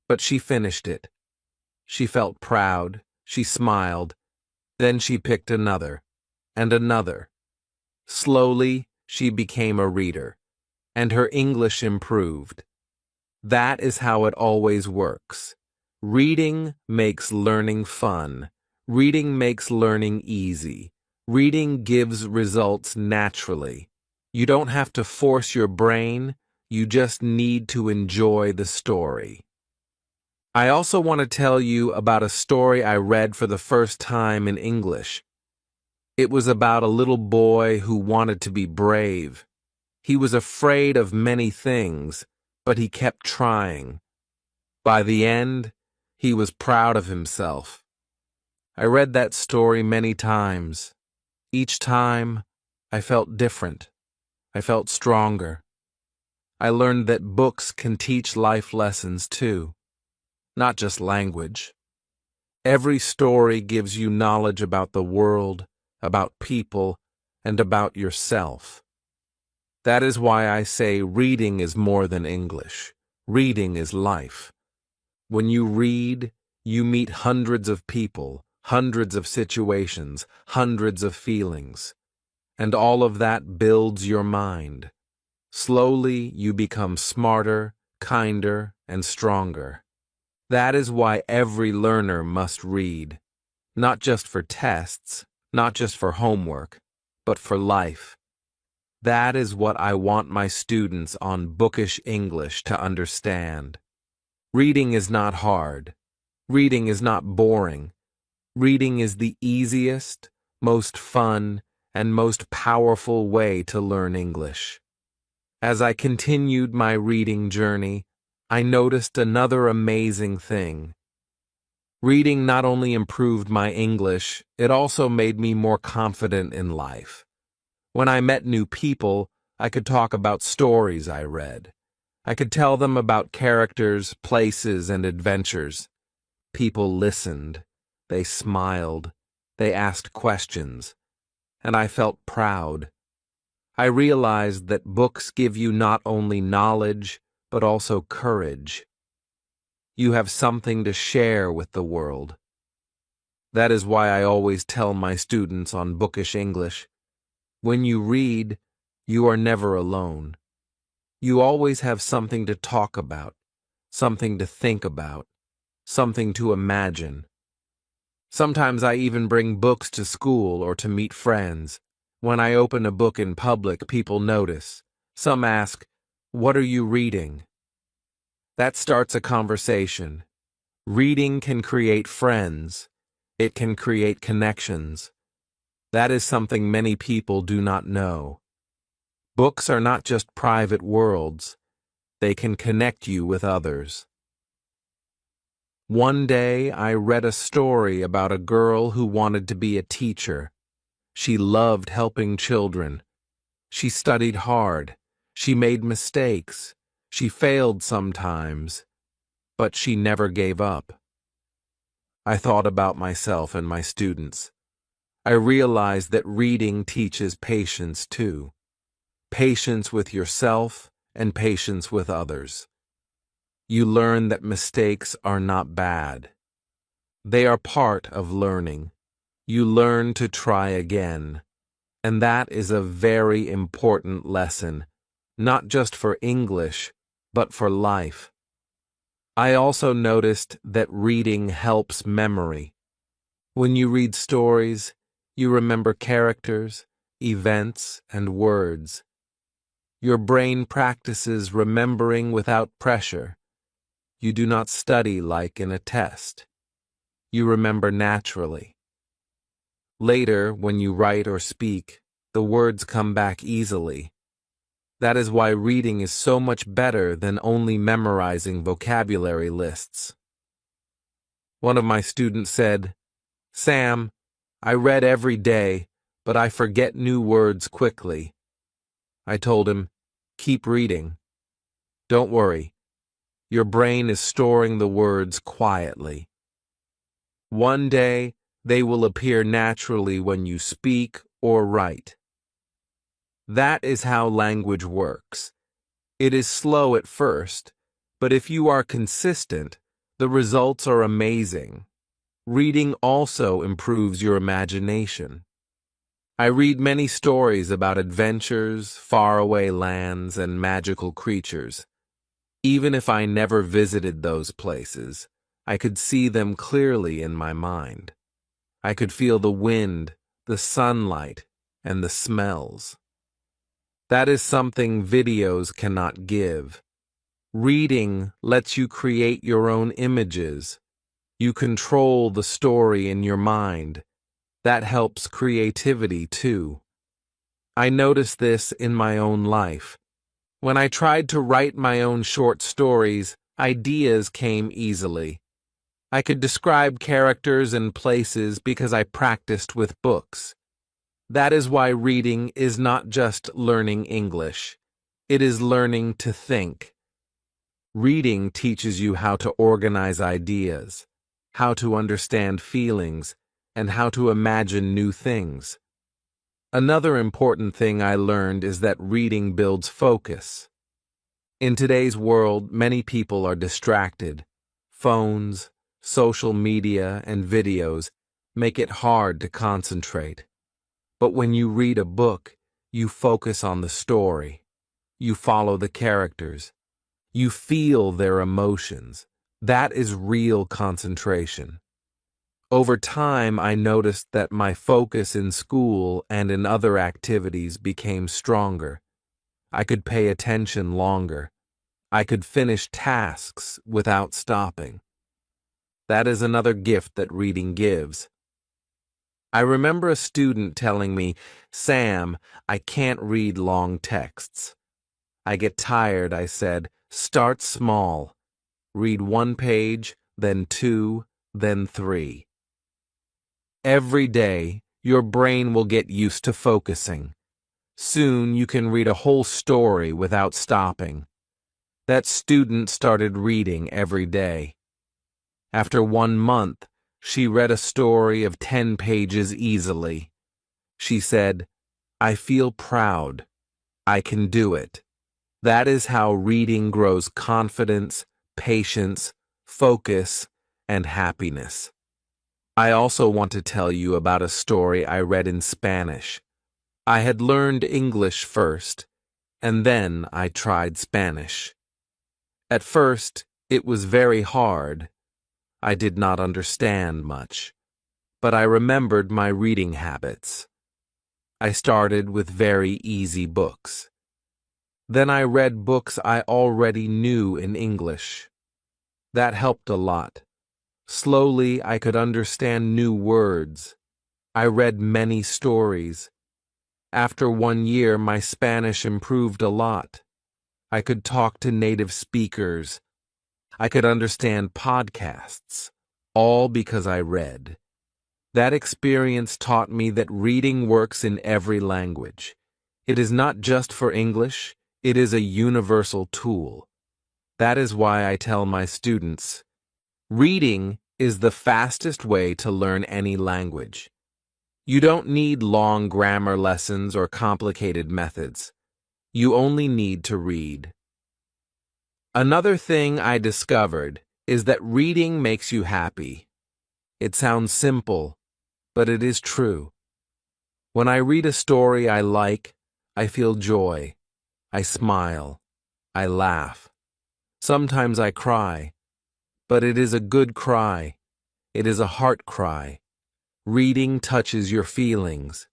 but she finished it. She felt proud, she smiled, then she picked another, and another. Slowly, she became a reader, and her English improved. That is how it always works. Reading makes learning fun. Reading makes learning easy. Reading gives results naturally. You don't have to force your brain, you just need to enjoy the story. I also want to tell you about a story I read for the first time in English. It was about a little boy who wanted to be brave. He was afraid of many things, but he kept trying. By the end, he was proud of himself. I read that story many times. Each time, I felt different. I felt stronger. I learned that books can teach life lessons too, not just language. Every story gives you knowledge about the world, about people, and about yourself. That is why I say reading is more than English. Reading is life. When you read, you meet hundreds of people, hundreds of situations, hundreds of feelings. And all of that builds your mind. Slowly, you become smarter, kinder, and stronger. That is why every learner must read. Not just for tests, not just for homework, but for life. That is what I want my students on Bookish English to understand. Reading is not hard. Reading is not boring. Reading is the easiest, most fun, and most powerful way to learn English. As I continued my reading journey, I noticed another amazing thing. Reading not only improved my English, it also made me more confident in life. When I met new people, I could talk about stories I read. I could tell them about characters, places, and adventures. People listened. They smiled. They asked questions. And I felt proud. I realized that books give you not only knowledge, but also courage. You have something to share with the world. That is why I always tell my students on Bookish English, when you read, you are never alone. You always have something to talk about, something to think about, something to imagine. Sometimes I even bring books to school or to meet friends. When I open a book in public, people notice. Some ask, "What are you reading?" That starts a conversation. Reading can create friends. It can create connections. That is something many people do not know. Books are not just private worlds. They can connect you with others. One day, I read a story about a girl who wanted to be a teacher. She loved helping children. She studied hard. She made mistakes. She failed sometimes, but she never gave up. I thought about myself and my students. I realized that reading teaches patience too. Patience with yourself and patience with others. You learn that mistakes are not bad. They are part of learning. You learn to try again. And that is a very important lesson, not just for English, but for life. I also noticed that reading helps memory. When you read stories, you remember characters, events, and words. Your brain practices remembering without pressure. You do not study like in a test. You remember naturally. Later, when you write or speak, the words come back easily. That is why reading is so much better than only memorizing vocabulary lists. One of my students said, "Sam, I read every day, but I forget new words quickly." I told him, "Keep reading. Don't worry. Your brain is storing the words quietly. One day, they will appear naturally when you speak or write." That is how language works. It is slow at first, but if you are consistent, the results are amazing. Reading also improves your imagination. I read many stories about adventures, faraway lands, and magical creatures. Even if I never visited those places, I could see them clearly in my mind. I could feel the wind, the sunlight, and the smells. That is something videos cannot give. Reading lets you create your own images. You control the story in your mind. That helps creativity too. I noticed this in my own life. When I tried to write my own short stories, ideas came easily. I could describe characters and places because I practiced with books. That is why reading is not just learning English. It is learning to think. Reading teaches you how to organize ideas, how to understand feelings, and how to imagine new things. Another important thing I learned is that reading builds focus. In today's world, many people are distracted. Phones, social media, and videos make it hard to concentrate. But when you read a book, you focus on the story. You follow the characters. You feel their emotions. That is real concentration. Over time, I noticed that my focus in school and in other activities became stronger. I could pay attention longer. I could finish tasks without stopping. That is another gift that reading gives. I remember a student telling me, "Sam, I can't read long texts." I get tired, I said. Start small. Read 1 page, then 2, then 3. Every day, your brain will get used to focusing. Soon you can read a whole story without stopping. That student started reading every day. After 1 month, she read a story of 10 pages easily. She said, "I feel proud. I can do it." That is how reading grows confidence, patience, focus, and happiness. I also want to tell you about a story I read in Spanish. I had learned English first, and then I tried Spanish. At first, it was very hard. I did not understand much, but I remembered my reading habits. I started with very easy books. Then I read books I already knew in English. That helped a lot. Slowly, I could understand new words. I read many stories. After 1 year, my Spanish improved a lot. I could talk to native speakers. I could understand podcasts, all because I read. That experience taught me that reading works in every language. It is not just for English, it is a universal tool. That is why I tell my students, reading is the fastest way to learn any language. You don't need long grammar lessons or complicated methods. You only need to read. Another thing I discovered is that reading makes you happy. It sounds simple, but it is true. When I read a story I like, I feel joy. I smile. I laugh. Sometimes I cry, but it is a good cry. It is a heart cry. Reading touches your feelings.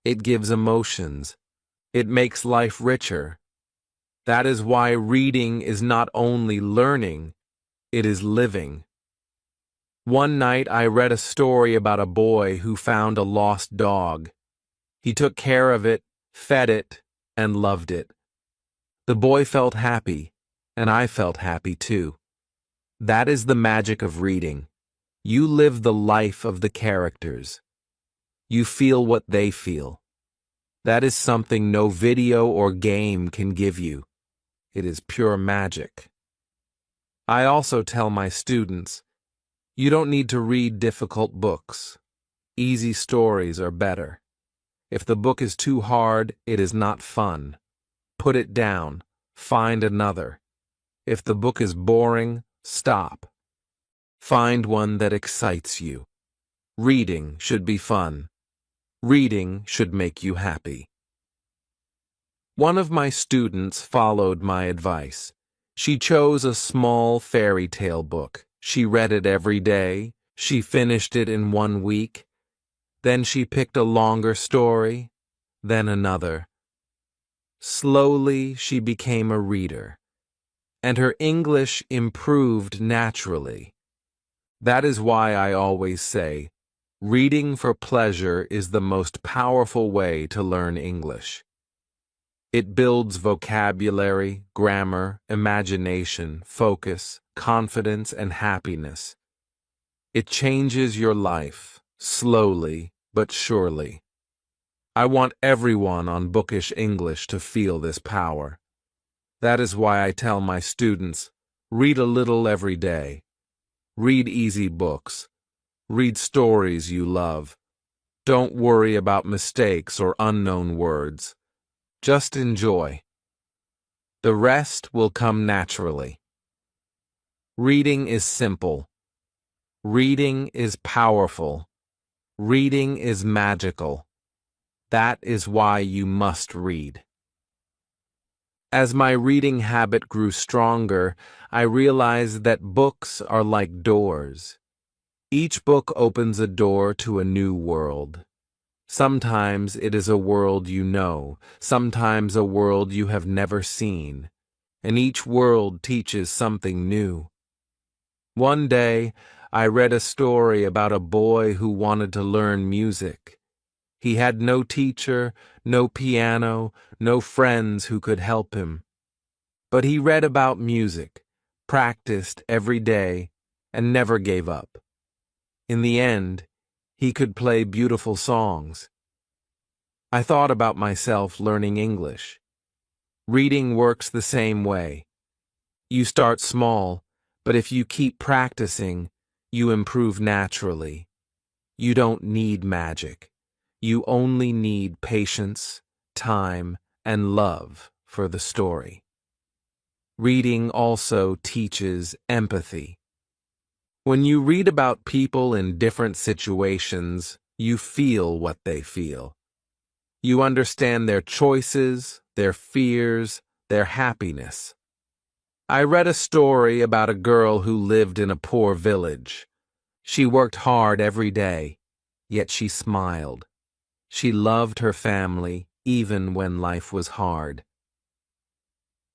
It gives emotions. It makes life richer. That is why reading is not only learning, it is living. One night I read a story about a boy who found a lost dog. He took care of it, fed it, and loved it. The boy felt happy, and I felt happy too. That is the magic of reading. You live the life of the characters. You feel what they feel. That is something no video or game can give you. It is pure magic. I also tell my students, you don't need to read difficult books. Easy stories are better. If the book is too hard, it is not fun. Put it down. Find another. If the book is boring, stop. Find one that excites you. Reading should be fun. Reading should make you happy. One of my students followed my advice. She chose a small fairy tale book. She read it every day. She finished it in 1 week. Then she picked a longer story, then another. Slowly, she became a reader, and her English improved naturally. That is why I always say, reading for pleasure is the most powerful way to learn English. It builds vocabulary, grammar, imagination, focus, confidence, and happiness. It changes your life, slowly but surely. I want everyone on Bookish English to feel this power. That is why I tell my students, read a little every day. Read easy books. Read stories you love. Don't worry about mistakes or unknown words. Just enjoy. The rest will come naturally. Reading is simple. Reading is powerful. Reading is magical. That is why you must read. As my reading habit grew stronger, I realized that books are like doors. Each book opens a door to a new world. Sometimes it is a world you know, sometimes a world you have never seen, and each world teaches something new. One day, I read a story about a boy who wanted to learn music. He had no teacher, no piano, no friends who could help him. But he read about music, practiced every day, and never gave up. In the end, he could play beautiful songs. I thought about myself learning English. Reading works the same way. You start small, but if you keep practicing, you improve naturally. You don't need magic. You only need patience, time, and love for the story. Reading also teaches empathy. When you read about people in different situations, you feel what they feel. You understand their choices, their fears, their happiness. I read a story about a girl who lived in a poor village. She worked hard every day, yet she smiled. She loved her family even when life was hard.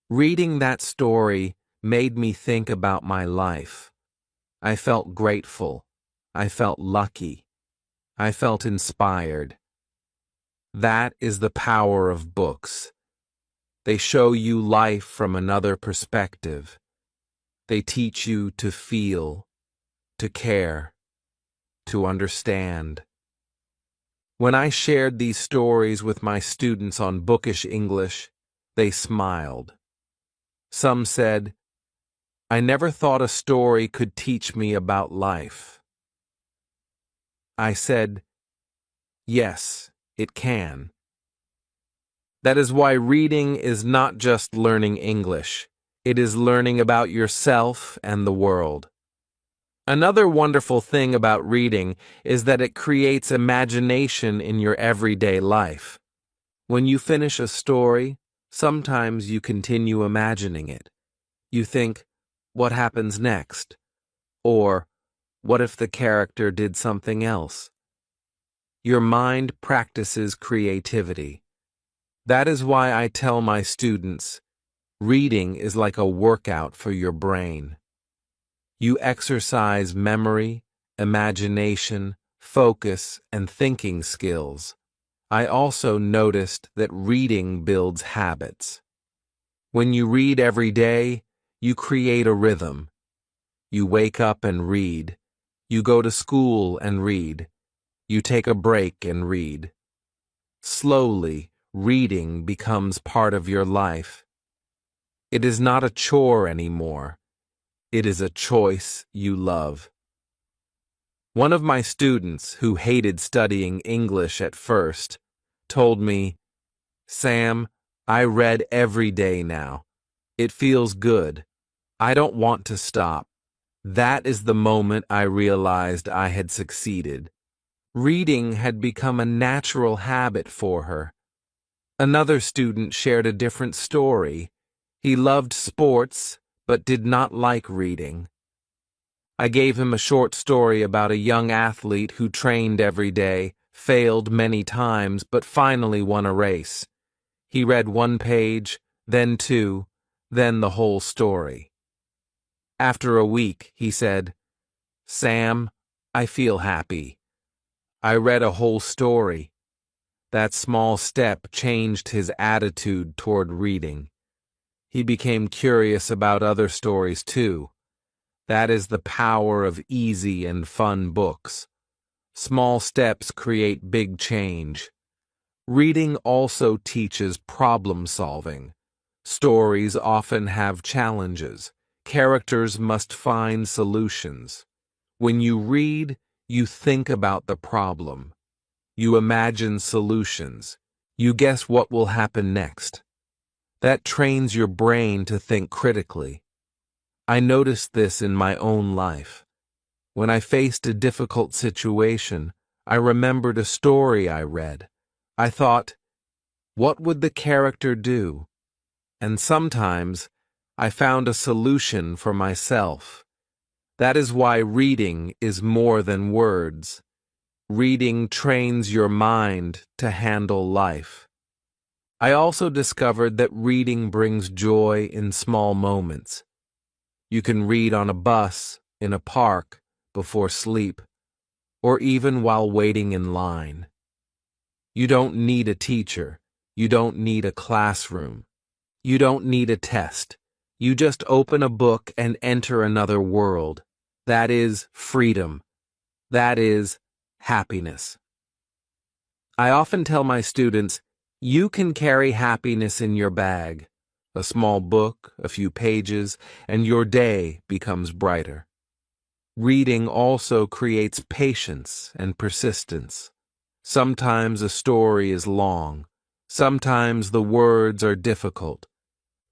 Reading that story made me think about my life. I felt grateful. I felt lucky. I felt inspired. That is the power of books. They show you life from another perspective. They teach you to feel, to care, to understand. When I shared these stories with my students on Bookish English, they smiled. Some said, "I never thought a story could teach me about life." I said, "Yes, it can." That is why reading is not just learning English. It is learning about yourself and the world. Another wonderful thing about reading is that it creates imagination in your everyday life. When you finish a story, sometimes you continue imagining it. You think, what happens next? Or, what if the character did something else? Your mind practices creativity. That is why I tell my students, reading is like a workout for your brain. You exercise memory, imagination, focus, and thinking skills. I also noticed that reading builds habits. When you read every day, you create a rhythm. You wake up and read. You go to school and read. You take a break and read. Slowly, reading becomes part of your life. It is not a chore anymore. It is a choice you love. One of my students, who hated studying English at first, told me, "Sam, I read every day now. It feels good. I don't want to stop." That is the moment I realized I had succeeded. Reading had become a natural habit for her. Another student shared a different story. He loved sports, but did not like reading. I gave him a short story about a young athlete who trained every day, failed many times, but finally won a race. He read one page, then two, then the whole story. After a week, he said, "Sam, I feel happy. I read a whole story." That small step changed his attitude toward reading. He became curious about other stories too. That is the power of easy and fun books. Small steps create big change. Reading also teaches problem solving. Stories often have challenges. Characters must find solutions. When you read, you think about the problem. You imagine solutions. You guess what will happen next. That trains your brain to think critically. I noticed this in my own life. When I faced a difficult situation, I remembered a story I read. I thought, what would the character do? And sometimes I found a solution for myself. That is why reading is more than words. Reading trains your mind to handle life. I also discovered that reading brings joy in small moments. You can read on a bus, in a park, before sleep, or even while waiting in line. You don't need a teacher. You don't need a classroom. You don't need a test. You just open a book and enter another world. That is freedom. That is happiness. I often tell my students, you can carry happiness in your bag. A small book, a few pages, and your day becomes brighter. Reading also creates patience and persistence. Sometimes a story is long. Sometimes the words are difficult.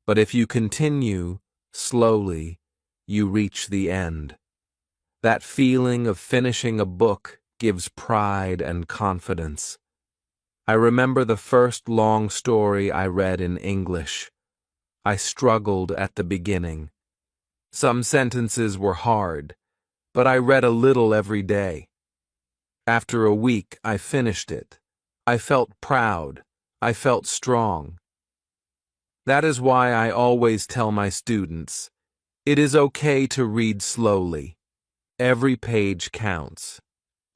But if you continue, slowly, you reach the end. That feeling of finishing a book gives pride and confidence. I remember the first long story I read in English. I struggled at the beginning. Some sentences were hard, but I read a little every day. After a week, I finished it. I felt proud. I felt strong. That is why I always tell my students, it is okay to read slowly. Every page counts.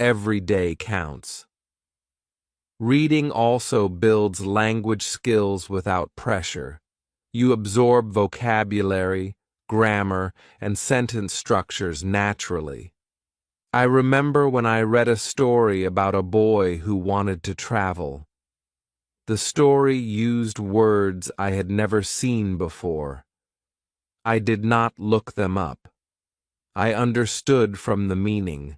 Every day counts. Reading also builds language skills without pressure. You absorb vocabulary, grammar, and sentence structures naturally. I remember when I read a story about a boy who wanted to travel. The story used words I had never seen before. I did not look them up. I understood from the meaning.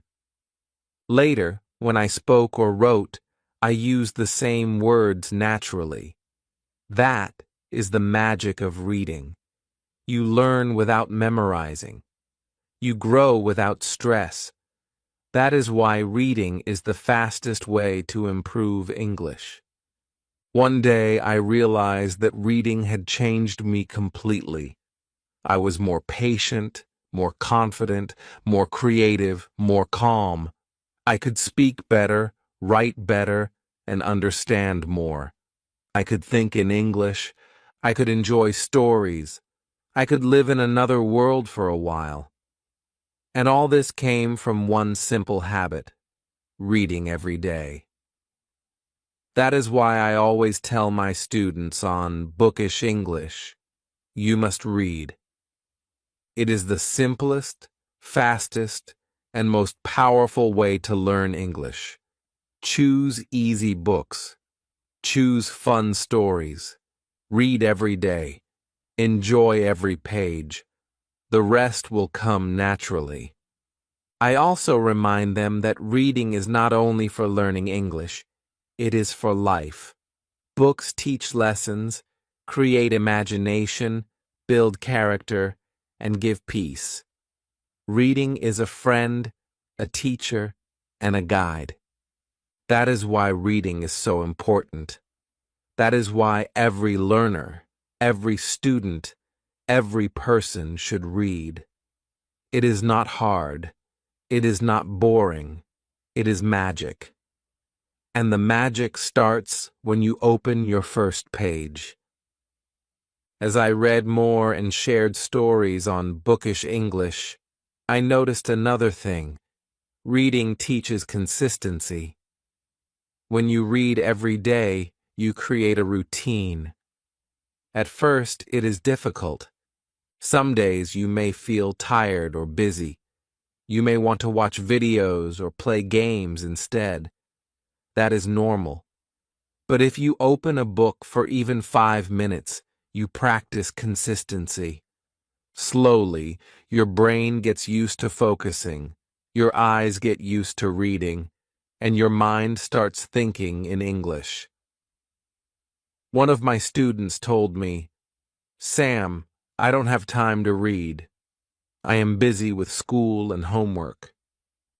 Later, when I spoke or wrote, I used the same words naturally. That is the magic of reading. You learn without memorizing. You grow without stress. That is why reading is the fastest way to improve English. One day I realized that reading had changed me completely. I was more patient, more confident, more creative, more calm. I could speak better, write better, and understand more. I could think in English. I could enjoy stories. I could live in another world for a while. And all this came from one simple habit: reading every day. That is why I always tell my students on Bookish English, you must read. It is the simplest, fastest, and most powerful way to learn English. Choose easy books. Choose fun stories. Read every day. Enjoy every page. The rest will come naturally. I also remind them that reading is not only for learning English, it is for life. Books teach lessons, create imagination, build character, and give peace. Reading is a friend, a teacher, and a guide. That is why reading is so important. That is why every learner, every student, every person should read. It is not hard. It is not boring. It is magic. And the magic starts when you open your first page. As I read more and shared stories on Bookish English, I noticed another thing. Reading teaches consistency. When you read every day, you create a routine. At first, it is difficult. Some days you may feel tired or busy. You may want to watch videos or play games instead. That is normal. But if you open a book for even 5 minutes, you practice consistency. Slowly, your brain gets used to focusing, your eyes get used to reading, and your mind starts thinking in English. One of my students told me, "Sam, I don't have time to read. I am busy with school and homework."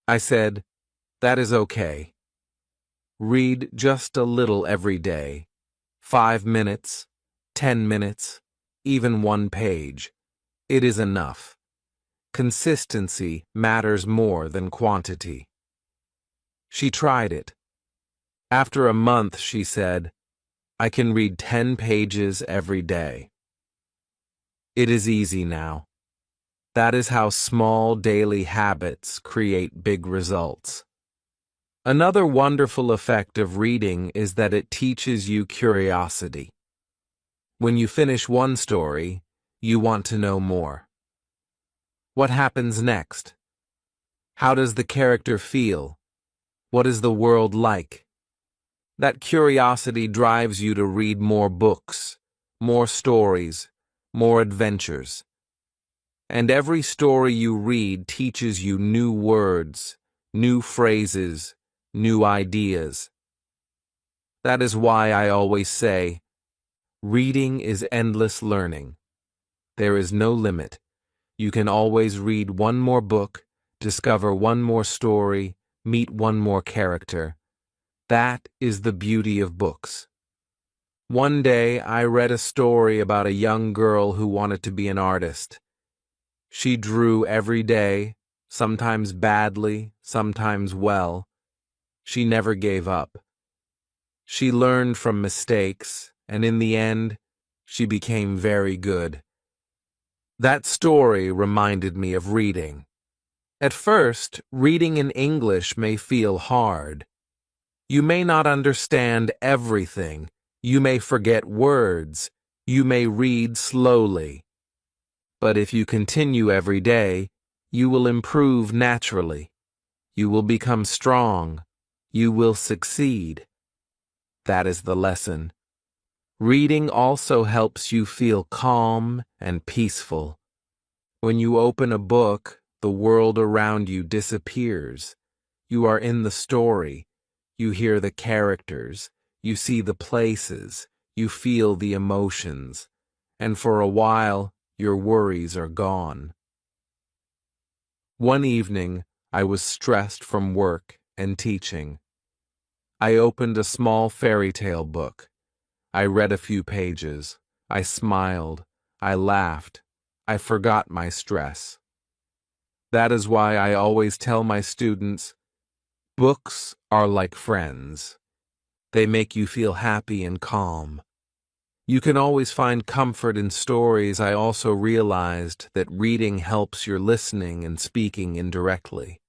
I said, "That is okay. Read just a little every day. 5 minutes, 10 minutes, even 1 page. It is enough. Consistency matters more than quantity." She tried it. After a month, she said, "I can read 10 pages every day." It is easy now. That is how small daily habits create big results. Another wonderful effect of reading is that it teaches you curiosity. When you finish one story, you want to know more. What happens next? How does the character feel? What is the world like? That curiosity drives you to read more books, more stories, more adventures. And every story you read teaches you new words, new phrases, new ideas. That is why I always say, reading is endless learning. There is no limit. You can always read one more book, discover one more story, meet one more character. That is the beauty of books. One day, I read a story about a young girl who wanted to be an artist. She drew every day, sometimes badly, sometimes well. She never gave up. She learned from mistakes, and in the end, she became very good. That story reminded me of reading. At first, reading in English may feel hard. You may not understand everything. You may forget words. You may read slowly. But if you continue every day, you will improve naturally. You will become strong. You will succeed. That is the lesson. Reading also helps you feel calm and peaceful. When you open a book, the world around you disappears. You are in the story. You hear the characters. You see the places. You feel the emotions. And for a while, your worries are gone. One evening, I was stressed from work and teaching. I opened a small fairy tale book. I read a few pages. I smiled. I laughed. I forgot my stress. That is why I always tell my students, books are like friends. They make you feel happy and calm. You can always find comfort in stories. I also realized that reading helps your listening and speaking indirectly.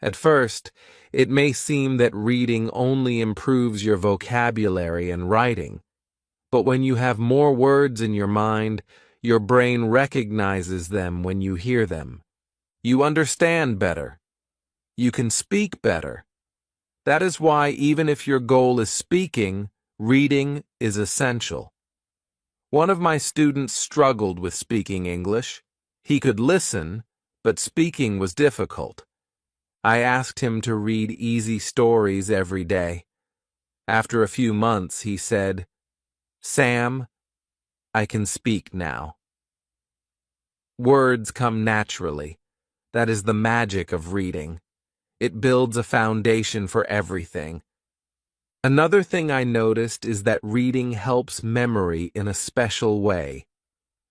At first, it may seem that reading only improves your vocabulary and writing, but when you have more words in your mind, your brain recognizes them when you hear them. You understand better. You can speak better. That is why even if your goal is speaking, reading is essential. One of my students struggled with speaking English. He could listen, but speaking was difficult. I asked him to read easy stories every day. After a few months, he said, "Sam, I can speak now." Words come naturally. That is the magic of reading. It builds a foundation for everything. Another thing I noticed is that reading helps memory in a special way.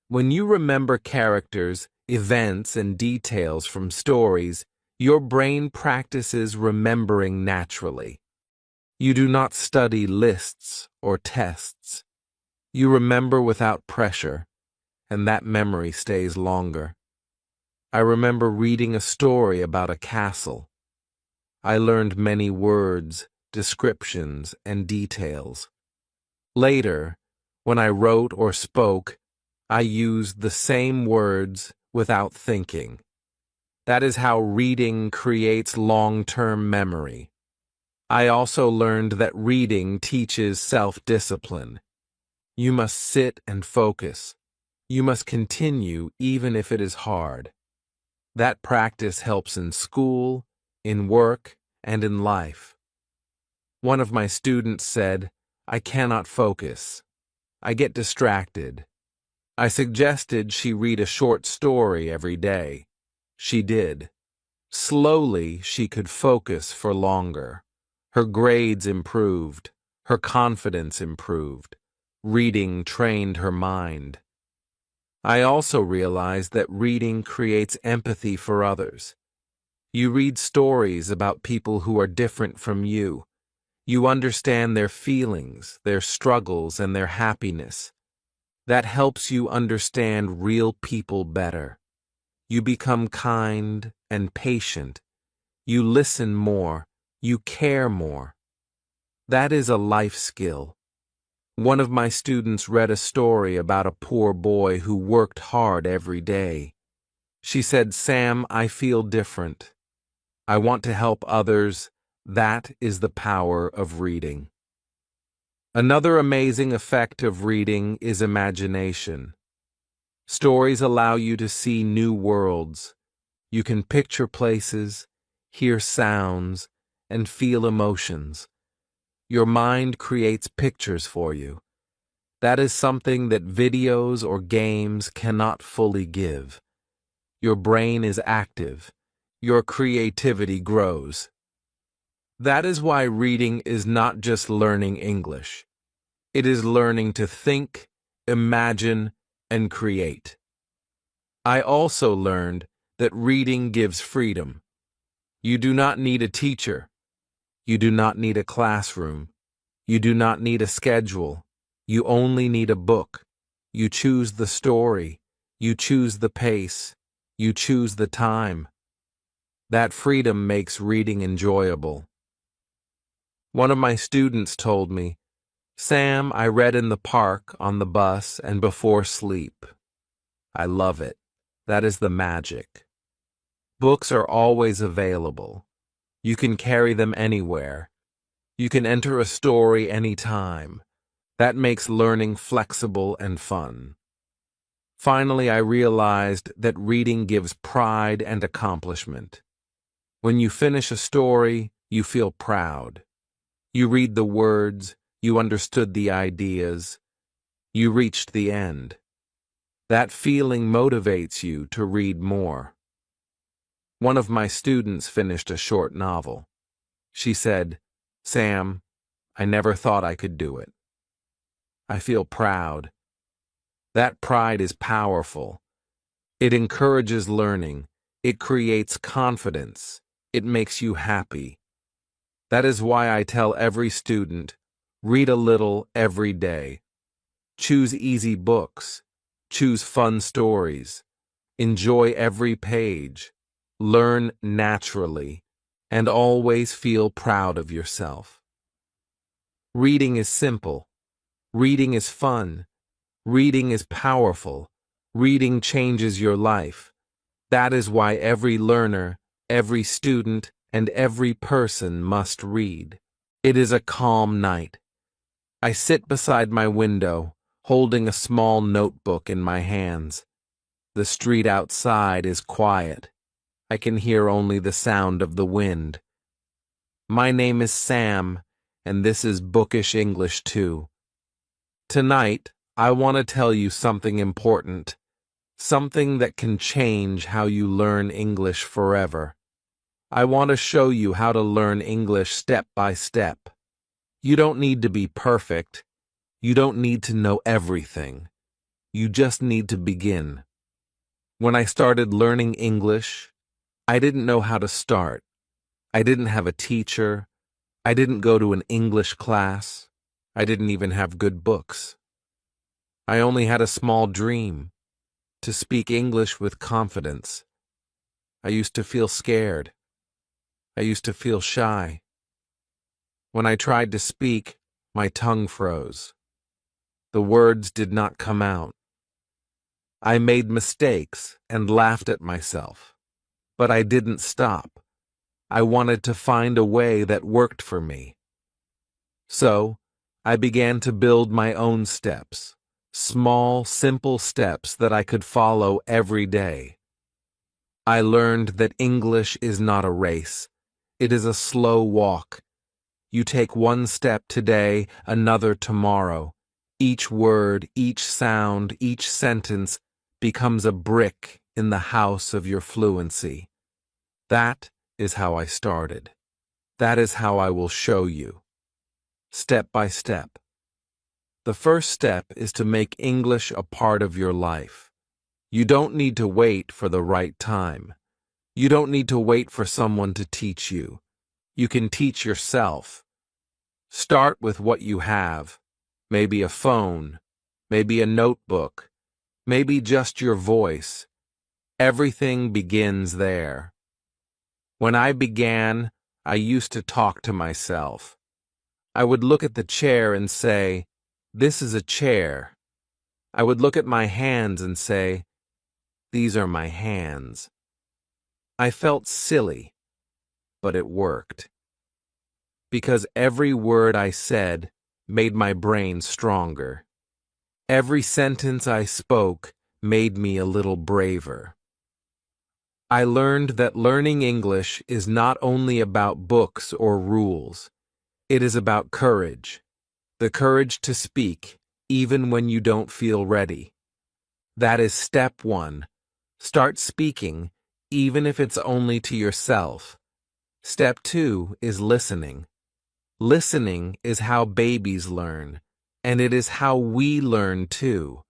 When you remember characters, events, and details from stories, your brain practices remembering naturally. You do not study lists or tests. You remember without pressure, and that memory stays longer. I remember reading a story about a castle. I learned many words, descriptions, and details. Later, when I wrote or spoke, I used the same words without thinking. That is how reading creates long-term memory. I also learned that reading teaches self-discipline. You must sit and focus. You must continue even if it is hard. That practice helps in school, in work, and in life. One of my students said, "I cannot focus. I get distracted." I suggested she read a short story every day. She did. Slowly, she could focus for longer. Her grades improved. Her confidence improved. Reading trained her mind. I also realized that reading creates empathy for others. You read stories about people who are different from you. You understand their feelings, their struggles, and their happiness. That helps you understand real people better. You become kind and patient. You listen more. You care more. That is a life skill. One of my students read a story about a poor boy who worked hard every day. She said, "Sam, I feel different. I want to help others." That is the power of reading. Another amazing effect of reading is imagination. Stories allow you to see new worlds. You can picture places, hear sounds, and feel emotions. Your mind creates pictures for you. That is something that videos or games cannot fully give. Your brain is active. Your creativity grows. That is why reading is not just learning English. It is learning to think, imagine, and create. I also learned that reading gives freedom. You do not need a teacher. You do not need a classroom. You do not need a schedule. You only need a book. You choose the story. You choose the pace. You choose the time. That freedom makes reading enjoyable. One of my students told me, "Sam, I read in the park, on the bus, and before sleep." I love it. That is the magic. Books are always available. You can carry them anywhere. You can enter a story anytime. That makes learning flexible and fun. Finally, I realized that reading gives pride and accomplishment. When you finish a story, you feel proud. You read the words, you understood the ideas, you reached the end. That feeling motivates you to read more. One of my students finished a short novel. She said, "Sam, I never thought I could do it. I feel proud." That pride is powerful. It encourages learning. It creates confidence. It makes you happy. That is why I tell every student, read a little every day. Choose easy books. Choose fun stories. Enjoy every page. Learn naturally. And always feel proud of yourself. Reading is simple. Reading is fun. Reading is powerful. Reading changes your life. That is why every learner, every student, and every person must read. It is a calm night. I sit beside my window, holding a small notebook in my hands. The street outside is quiet. I can hear only the sound of the wind. My name is Sam, and this is Bookish English too. Tonight, I want to tell you something important, something that can change how you learn English forever. I want to show you how to learn English step by step. You don't need to be perfect. You don't need to know everything. You just need to begin. When I started learning English, I didn't know how to start. I didn't have a teacher. I didn't go to an English class. I didn't even have good books. I only had a small dream, to speak English with confidence. I used to feel scared. I used to feel shy. When I tried to speak, my tongue froze. The words did not come out. I made mistakes and laughed at myself. But I didn't stop. I wanted to find a way that worked for me. So, I began to build my own steps, small, simple steps that I could follow every day. I learned that English is not a race. It is a slow walk. You take one step today, another tomorrow. Each word, each sound, each sentence becomes a brick in the house of your fluency. That is how I started. That is how I will show you. Step by step. The first step is to make English a part of your life. You don't need to wait for the right time. You don't need to wait for someone to teach you. You can teach yourself. Start with what you have. Maybe a phone. Maybe a notebook. Maybe just your voice. Everything begins there. When I began, I used to talk to myself. I would look at the chair and say, "This is a chair." I would look at my hands and say, "These are my hands." I felt silly, but it worked. Because every word I said made my brain stronger. Every sentence I spoke made me a little braver. I learned that learning English is not only about books or rules. It is about courage. The courage to speak, even when you don't feel ready. That is step 1. Start speaking, even if it's only to yourself. Step 2 is listening. Listening is how babies learn, and it is how we learn too.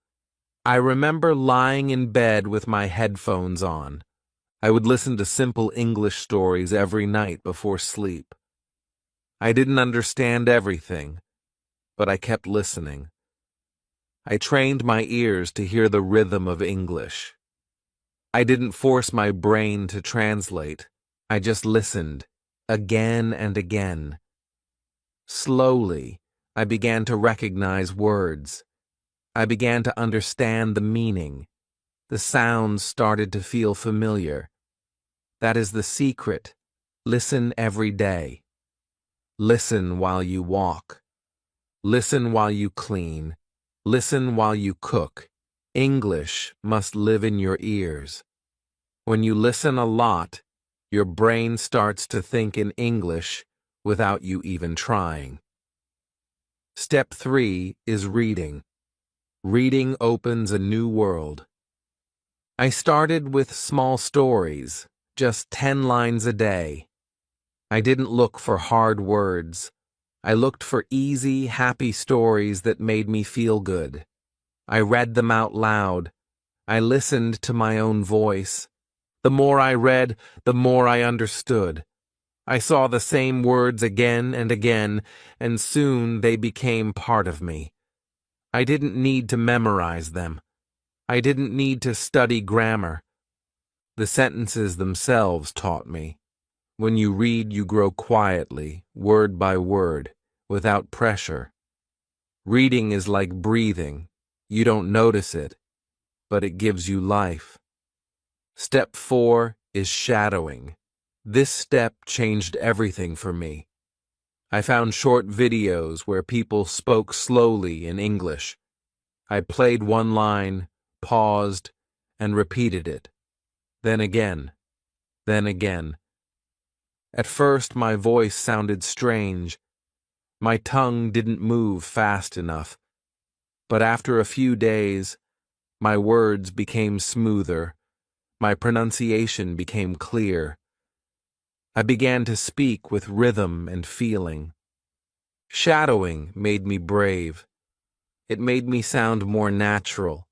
I remember lying in bed with my headphones on. I would listen to simple English stories every night before sleep. I didn't understand everything, but I kept listening. I trained my ears to hear the rhythm of English. I didn't force my brain to translate. I just listened, again and again. Slowly, I began to recognize words. I began to understand the meaning. The sounds started to feel familiar. That is the secret. Listen every day. Listen while you walk. Listen while you clean. Listen while you cook. English must live in your ears. When you listen a lot, your brain starts to think in English without you even trying. Step 3 is reading. Reading opens a new world. I started with small stories, just 10 lines a day. I didn't look for hard words. I looked for easy, happy stories that made me feel good. I read them out loud. I listened to my own voice. The more I read, the more I understood. I saw the same words again and again, and soon they became part of me. I didn't need to memorize them. I didn't need to study grammar. The sentences themselves taught me. When you read, you grow quietly, word by word, without pressure. Reading is like breathing. You don't notice it, but it gives you life. Step 4 is shadowing. This step changed everything for me. I found short videos where people spoke slowly in English. I played one line, paused, and repeated it. Then again. Then again. At first, my voice sounded strange. My tongue didn't move fast enough. But after a few days, my words became smoother. My pronunciation became clear. I began to speak with rhythm and feeling. Shadowing made me brave. It made me sound more natural.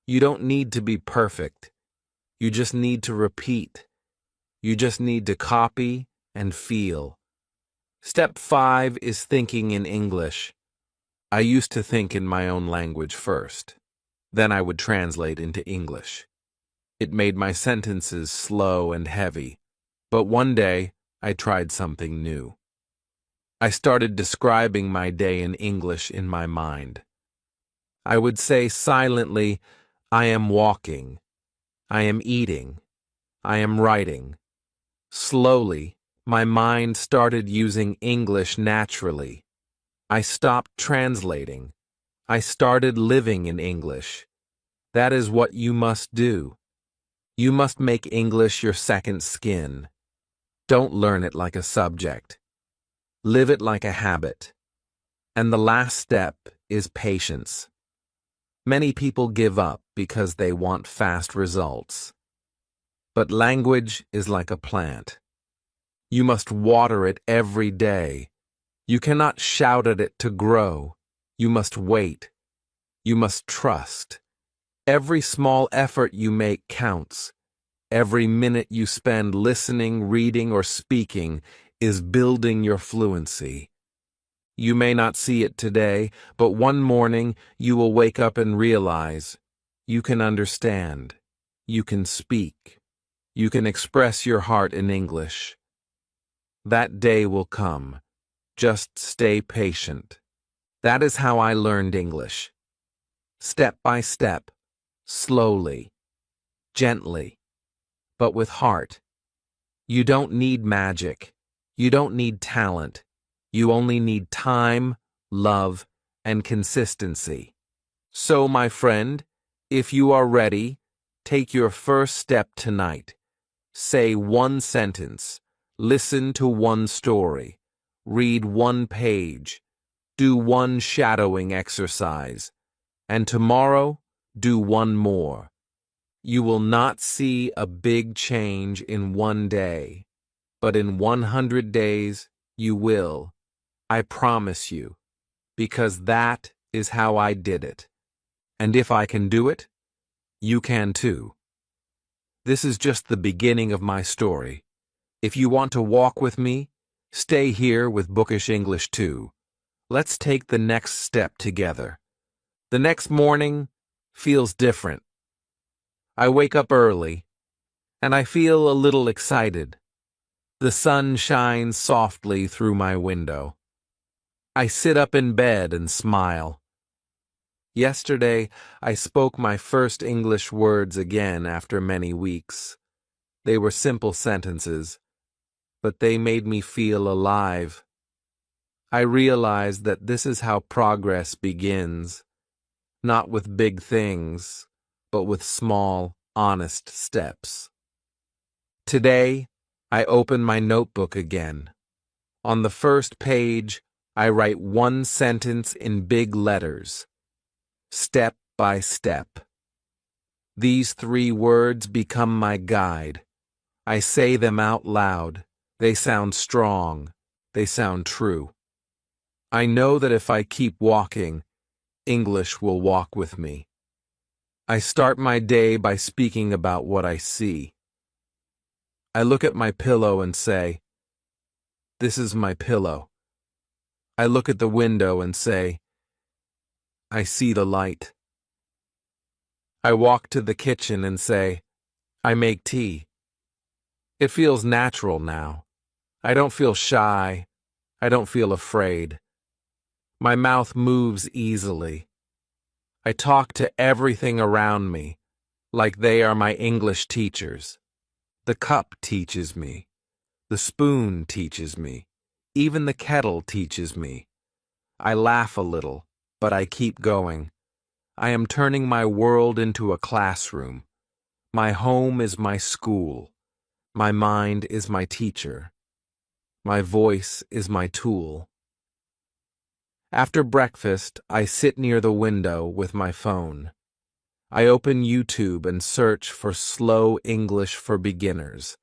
You don't need to be perfect. You just need to repeat. You just need to copy and feel. Step 5 is thinking in English. I used to think in my own language first. Then I would translate into English. It made my sentences slow and heavy. But one day, I tried something new. I started describing my day in English in my mind. I would say silently, I am walking. I am eating. I am writing. Slowly, my mind started using English naturally. I stopped translating. I started living in English. That is what you must do. You must make English your second skin. Don't learn it like a subject. Live it like a habit. And the last step is patience. Many people give up because they want fast results. But language is like a plant. You must water it every day. You cannot shout at it to grow. You must wait. You must trust. Every small effort you make counts. Every minute you spend listening, reading, or speaking is building your fluency. You may not see it today, but one morning you will wake up and realize you can understand. you can speak. You can express your heart in English. That day will come. Just stay patient. That is how I learned English. Step by step, slowly, gently, but with heart. You don't need magic. You don't need talent. You only need time, love, and consistency. So, my friend, if you are ready, take your first step tonight. Say one sentence. Listen to one story. Read one page. Do one shadowing exercise. And tomorrow, do one more. You will not see a big change in one day, but in 100 days, you will. I promise you, because that is how I did it. And if I can do it, you can too. This is just the beginning of my story. If you want to walk with me, stay here with Bookish English too. Let's take the next step together. The next morning feels different. I wake up early, and I feel a little excited. The sun shines softly through my window. I sit up in bed and smile. Yesterday, I spoke my first English words again after many weeks. They were simple sentences, but they made me feel alive. I realized that this is how progress begins, not with big things, but with small, honest steps. Today, I open my notebook again. On the first page, I write one sentence in big letters. Step by step. These 3 words become my guide. I say them out loud. They sound strong. They sound true. I know that if I keep walking, English will walk with me. I start my day by speaking about what I see. I look at my pillow and say, "This is my pillow." I look at the window and say, "I see the light." I walk to the kitchen and say, "I make tea." It feels natural now. I don't feel shy. I don't feel afraid. My mouth moves easily. I talk to everything around me, like they are my English teachers. The cup teaches me. The spoon teaches me. Even the kettle teaches me. I laugh a little, but I keep going. I am turning my world into a classroom. My home is my school. My mind is my teacher. My voice is my tool. After breakfast, I sit near the window with my phone. I open YouTube and search for slow English for beginners.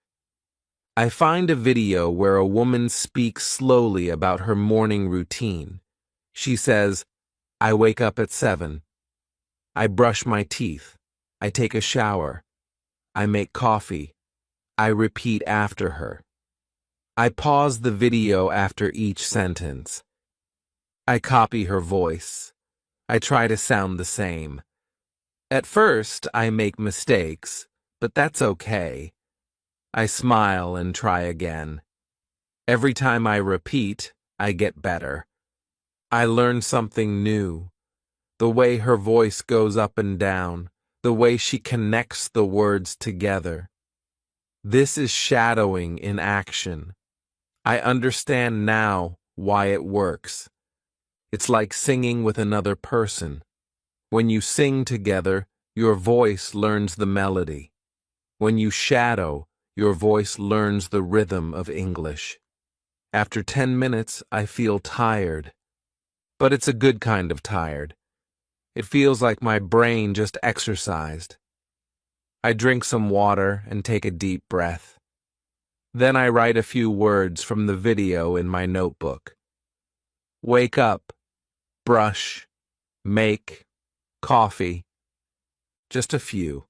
I find a video where a woman speaks slowly about her morning routine. She says, "I wake up at 7. I brush my teeth. I take a shower. I make coffee. I repeat after her." I pause the video after each sentence. I copy her voice. I try to sound the same. At first, I make mistakes, but that's okay. I smile and try again. Every time I repeat, I get better. I learn something new. The way her voice goes up and down, the way she connects the words together. This is shadowing in action. I understand now why it works. It's like singing with another person. When you sing together, your voice learns the melody. When you shadow, your voice learns the rhythm of English. After 10 minutes, I feel tired. But it's a good kind of tired. It feels like my brain just exercised. I drink some water and take a deep breath. Then I write a few words from the video in my notebook. Wake up, brush, make, coffee. Just a few.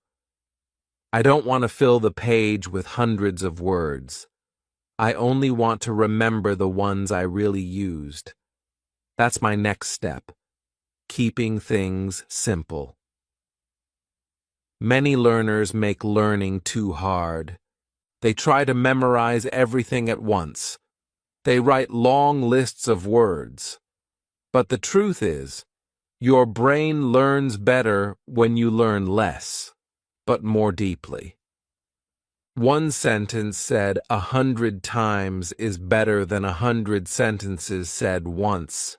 I don't want to fill the page with hundreds of words. I only want to remember the ones I really used. That's my next step. Keeping things simple. Many learners make learning too hard. They try to memorize everything at once. They write long lists of words. But the truth is, your brain learns better when you learn less, but more deeply. One sentence said 100 times is better than 100 sentences said once.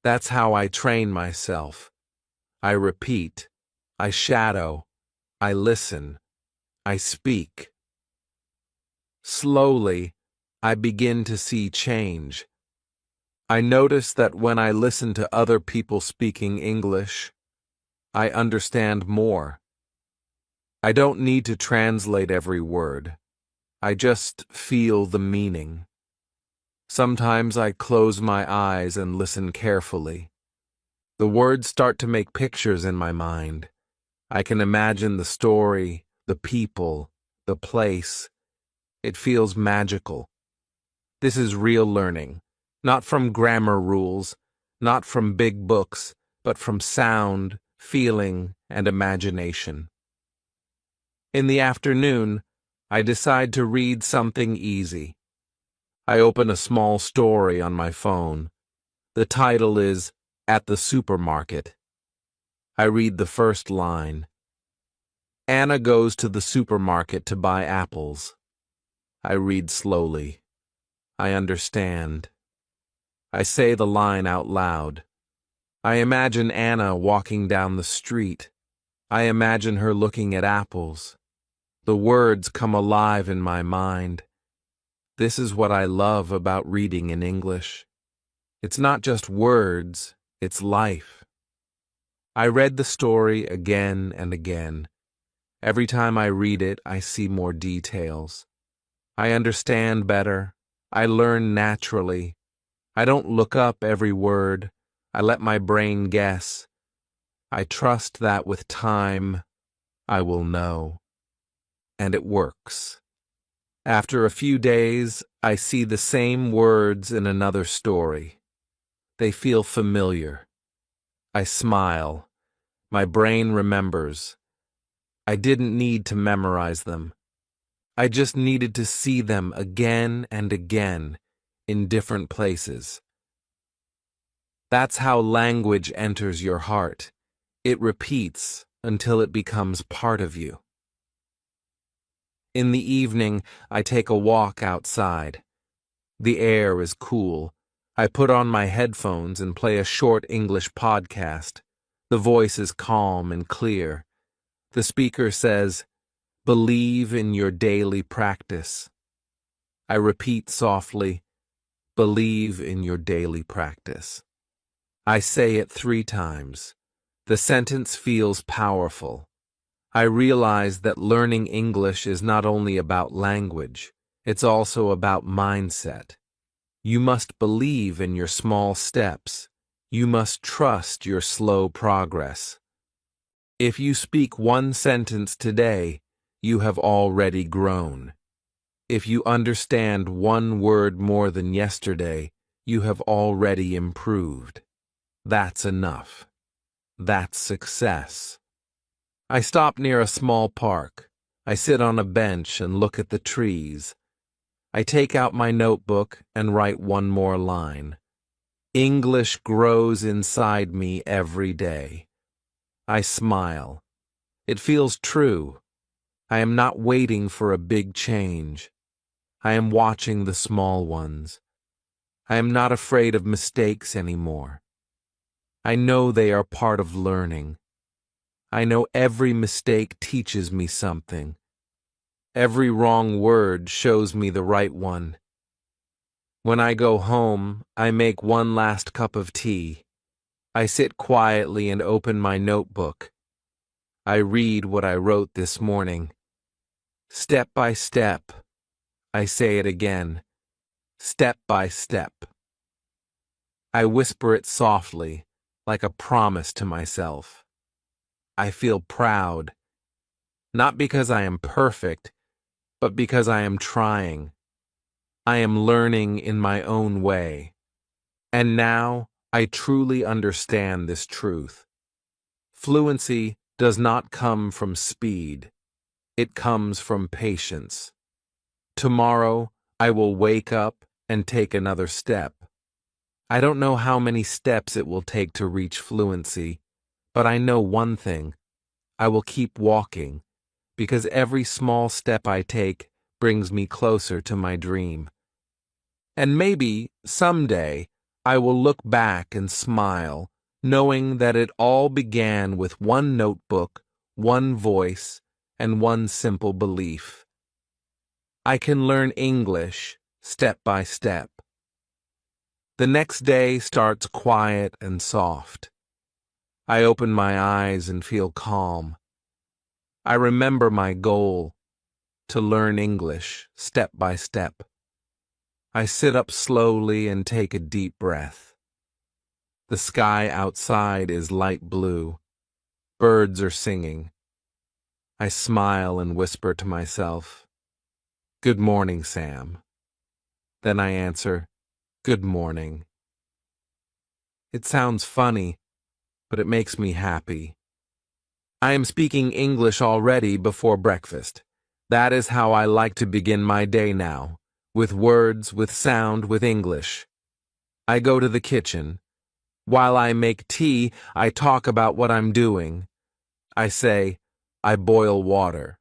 That's how I train myself. I repeat, I shadow, I listen, I speak. Slowly, I begin to see change. I notice that when I listen to other people speaking English, I understand more. I don't need to translate every word. I just feel the meaning. Sometimes I close my eyes and listen carefully. The words start to make pictures in my mind. I can imagine the story, the people, the place. It feels magical. This is real learning, not from grammar rules, not from big books, but from sound, feeling, and imagination. In the afternoon, I decide to read something easy. I open a small story on my phone. The title is At the Supermarket. I read the first line. Anna goes to the supermarket to buy apples. I read slowly. I understand. I say the line out loud. I imagine Anna walking down the street. I imagine her looking at apples. The words come alive in my mind. This is what I love about reading in English. It's not just words, it's life. I read the story again and again. Every time I read it, I see more details. I understand better. I learn naturally. I don't look up every word. I let my brain guess. I trust that with time, I will know. And it works. After a few days, I see the same words in another story. They feel familiar. I smile. My brain remembers. I didn't need to memorize them. I just needed to see them again and again in different places. That's how language enters your heart. It repeats until it becomes part of you. In the evening, I take a walk outside. The air is cool. I put on my headphones and play a short English podcast. The voice is calm and clear. The speaker says, "Believe in your daily practice." I repeat softly, "Believe in your daily practice." I say it 3 times. The sentence feels powerful. I realize that learning English is not only about language, it's also about mindset. You must believe in your small steps. You must trust your slow progress. If you speak 1 sentence today, you have already grown. If you understand 1 word more than yesterday, you have already improved. That's enough. That's success. I stop near a small park. I sit on a bench and look at the trees. I take out my notebook and write 1 more line. English grows inside me every day. I smile. It feels true. I am not waiting for a big change. I am watching the small ones. I am not afraid of mistakes anymore. I know they are part of learning. I know every mistake teaches me something. Every wrong word shows me the right one. When I go home, I make 1 last cup of tea. I sit quietly and open my notebook. I read what I wrote this morning. Step by step. I say it again. Step by step. I whisper it softly, like a promise to myself. I feel proud, not because I am perfect, but because I am trying. I am learning in my own way. And now I truly understand this truth. Fluency does not come from speed. It comes from patience. Tomorrow, I will wake up and take another step. I don't know how many steps it will take to reach fluency, but I know one thing. I will keep walking, because every small step I take brings me closer to my dream. And maybe, someday, I will look back and smile, knowing that it all began with one notebook, one voice, and one simple belief. I can learn English step by step. The next day starts quiet and soft. I open my eyes and feel calm. I remember my goal, to learn English step by step. I sit up slowly and take a deep breath. The sky outside is light blue. Birds are singing. I smile and whisper to myself, "Good morning, Sam." Then I answer, "Good morning." It sounds funny, but it makes me happy. I am speaking English already before breakfast. That is how I like to begin my day now, with words, with sound, with English. I go to the kitchen. While I make tea, I talk about what I'm doing. I say, I boil water.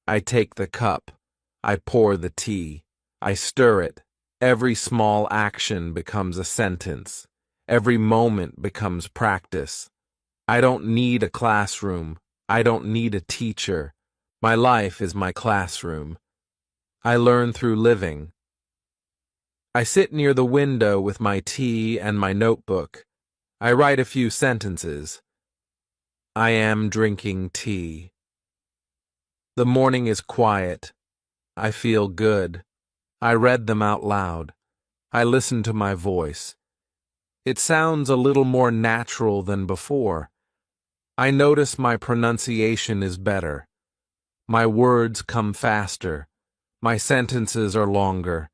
I take the cup. I pour the tea. I stir it. Every small action becomes a sentence. Every moment becomes practice. I don't need a classroom. I don't need a teacher. My life is my classroom. I learn through living. I sit near the window with my tea and my notebook. I write a few sentences. I am drinking tea. The morning is quiet. I feel good. I read them out loud. I listen to my voice. It sounds a little more natural than before. I notice my pronunciation is better. My words come faster. My sentences are longer.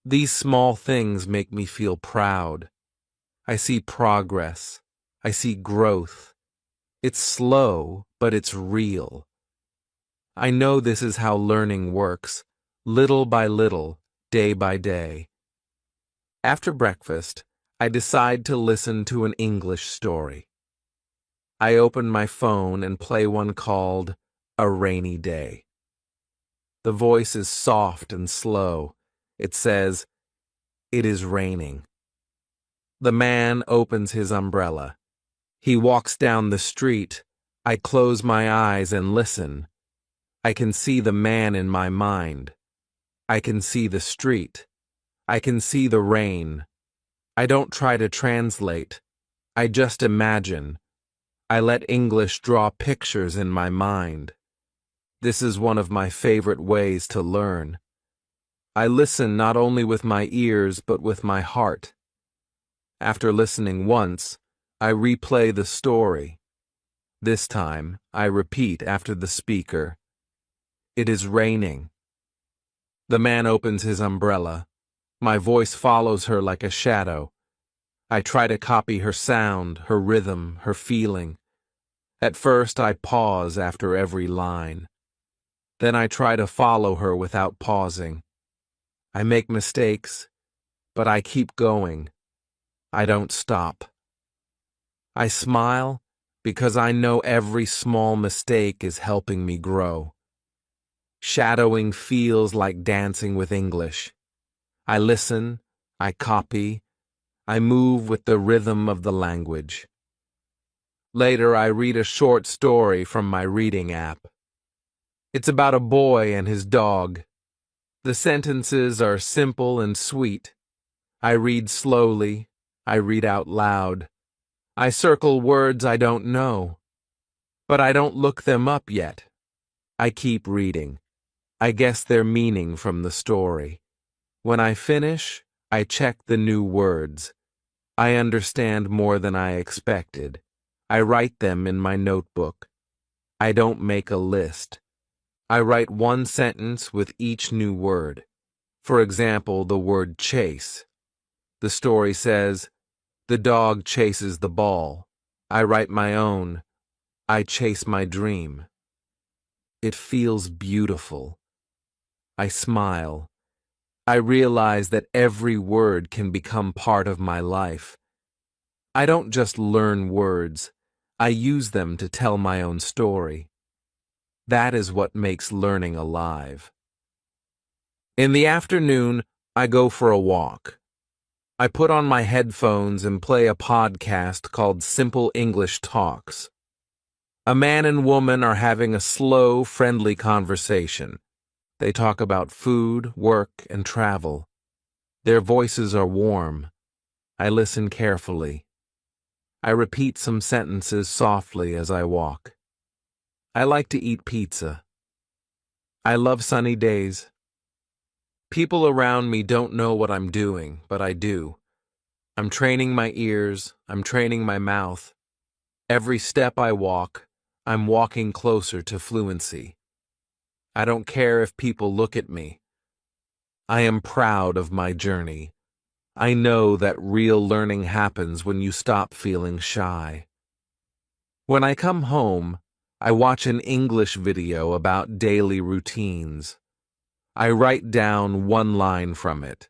These small things make me feel proud. I see progress. I see growth. It's slow, but it's real. I know this is how learning works, little by little, day by day. After breakfast, I decide to listen to an English story. I open my phone and play one called A Rainy Day. The voice is soft and slow. It says, "It is raining." The man opens his umbrella. He walks down the street. I close my eyes and listen. I can see the man in my mind. I can see the street. I can see the rain. I don't try to translate. I just imagine. I let English draw pictures in my mind. This is one of my favorite ways to learn. I listen not only with my ears but with my heart. After listening once, I replay the story. This time, I repeat after the speaker. It is raining. The man opens his umbrella. My voice follows her like a shadow. I try to copy her sound, her rhythm, her feeling. At first, I pause after every line. Then I try to follow her without pausing. I make mistakes, but I keep going. I don't stop. I smile because I know every small mistake is helping me grow. Shadowing feels like dancing with English. I listen, I copy, I move with the rhythm of the language. Later, I read a short story from my reading app. It's about a boy and his dog. The sentences are simple and sweet. I read slowly. I read out loud. I circle words I don't know. But I don't look them up yet. I keep reading. I guess their meaning from the story. When I finish, I check the new words. I understand more than I expected. I write them in my notebook. I don't make a list. I write one sentence with each new word. For example, the word chase. The story says, "The dog chases the ball." I write my own. I chase my dream. It feels beautiful. I smile. I realize that every word can become part of my life. I don't just learn words, I use them to tell my own story. That is what makes learning alive. In the afternoon, I go for a walk. I put on my headphones and play a podcast called Simple English Talks. A man and woman are having a slow, friendly conversation. They talk about food, work, and travel. Their voices are warm. I listen carefully. I repeat some sentences softly as I walk. I like to eat pizza. I love sunny days. People around me don't know what I'm doing, but I do. I'm training my ears. I'm training my mouth. Every step I walk, I'm walking closer to fluency. I don't care if people look at me. I am proud of my journey. I know that real learning happens when you stop feeling shy. When I come home, I watch an English video about daily routines. I write down one line from it.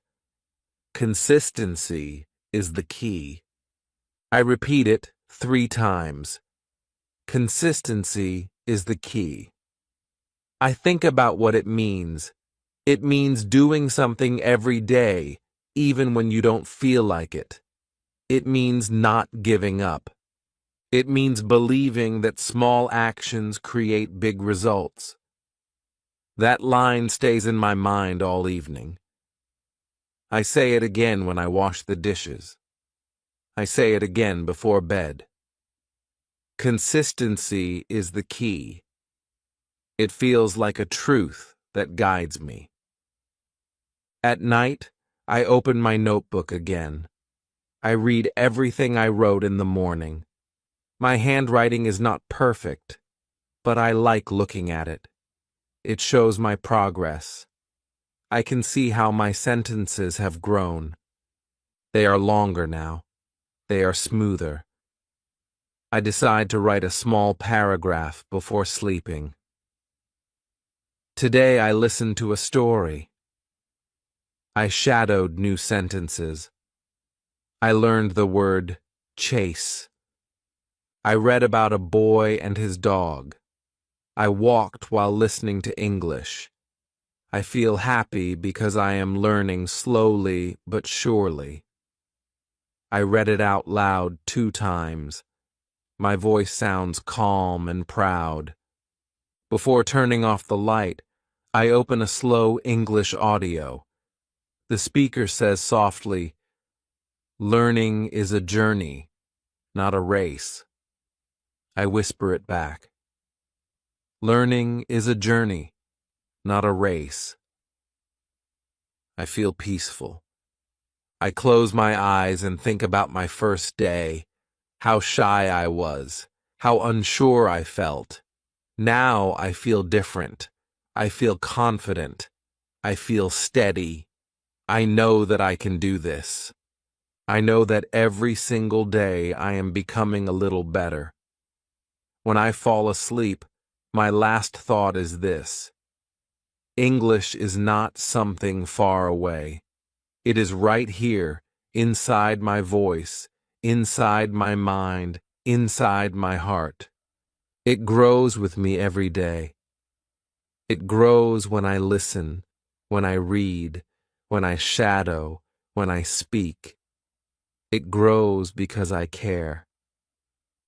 Consistency is the key. I repeat it 3 times. Consistency is the key. I think about what it means. It means doing something every day, even when you don't feel like it. It means not giving up. It means believing that small actions create big results. That line stays in my mind all evening. I say it again when I wash the dishes. I say it again before bed. Consistency is the key. It feels like a truth that guides me. At night, I open my notebook again. I read everything I wrote in the morning. My handwriting is not perfect, but I like looking at it. It shows my progress. I can see how my sentences have grown. They are longer now. They are smoother. I decide to write a small paragraph before sleeping. Today I listened to a story. I shadowed new sentences. I learned the word chase. I read about a boy and his dog. I walked while listening to English. I feel happy because I am learning slowly but surely. I read it out loud 2 times. My voice sounds calm and proud. Before turning off the light, I open a slow English audio. The speaker says softly, "Learning is a journey, not a race." I whisper it back. Learning is a journey, not a race. I feel peaceful. I close my eyes and think about my first day, how shy I was, how unsure I felt. Now I feel different. I feel confident. I feel steady. I know that I can do this. I know that every single day I am becoming a little better. When I fall asleep, my last thought is this: English is not something far away. It is right here, inside my voice, inside my mind, inside my heart. It grows with me every day. It grows when I listen, when I read, when I shadow, when I speak. It grows because I care.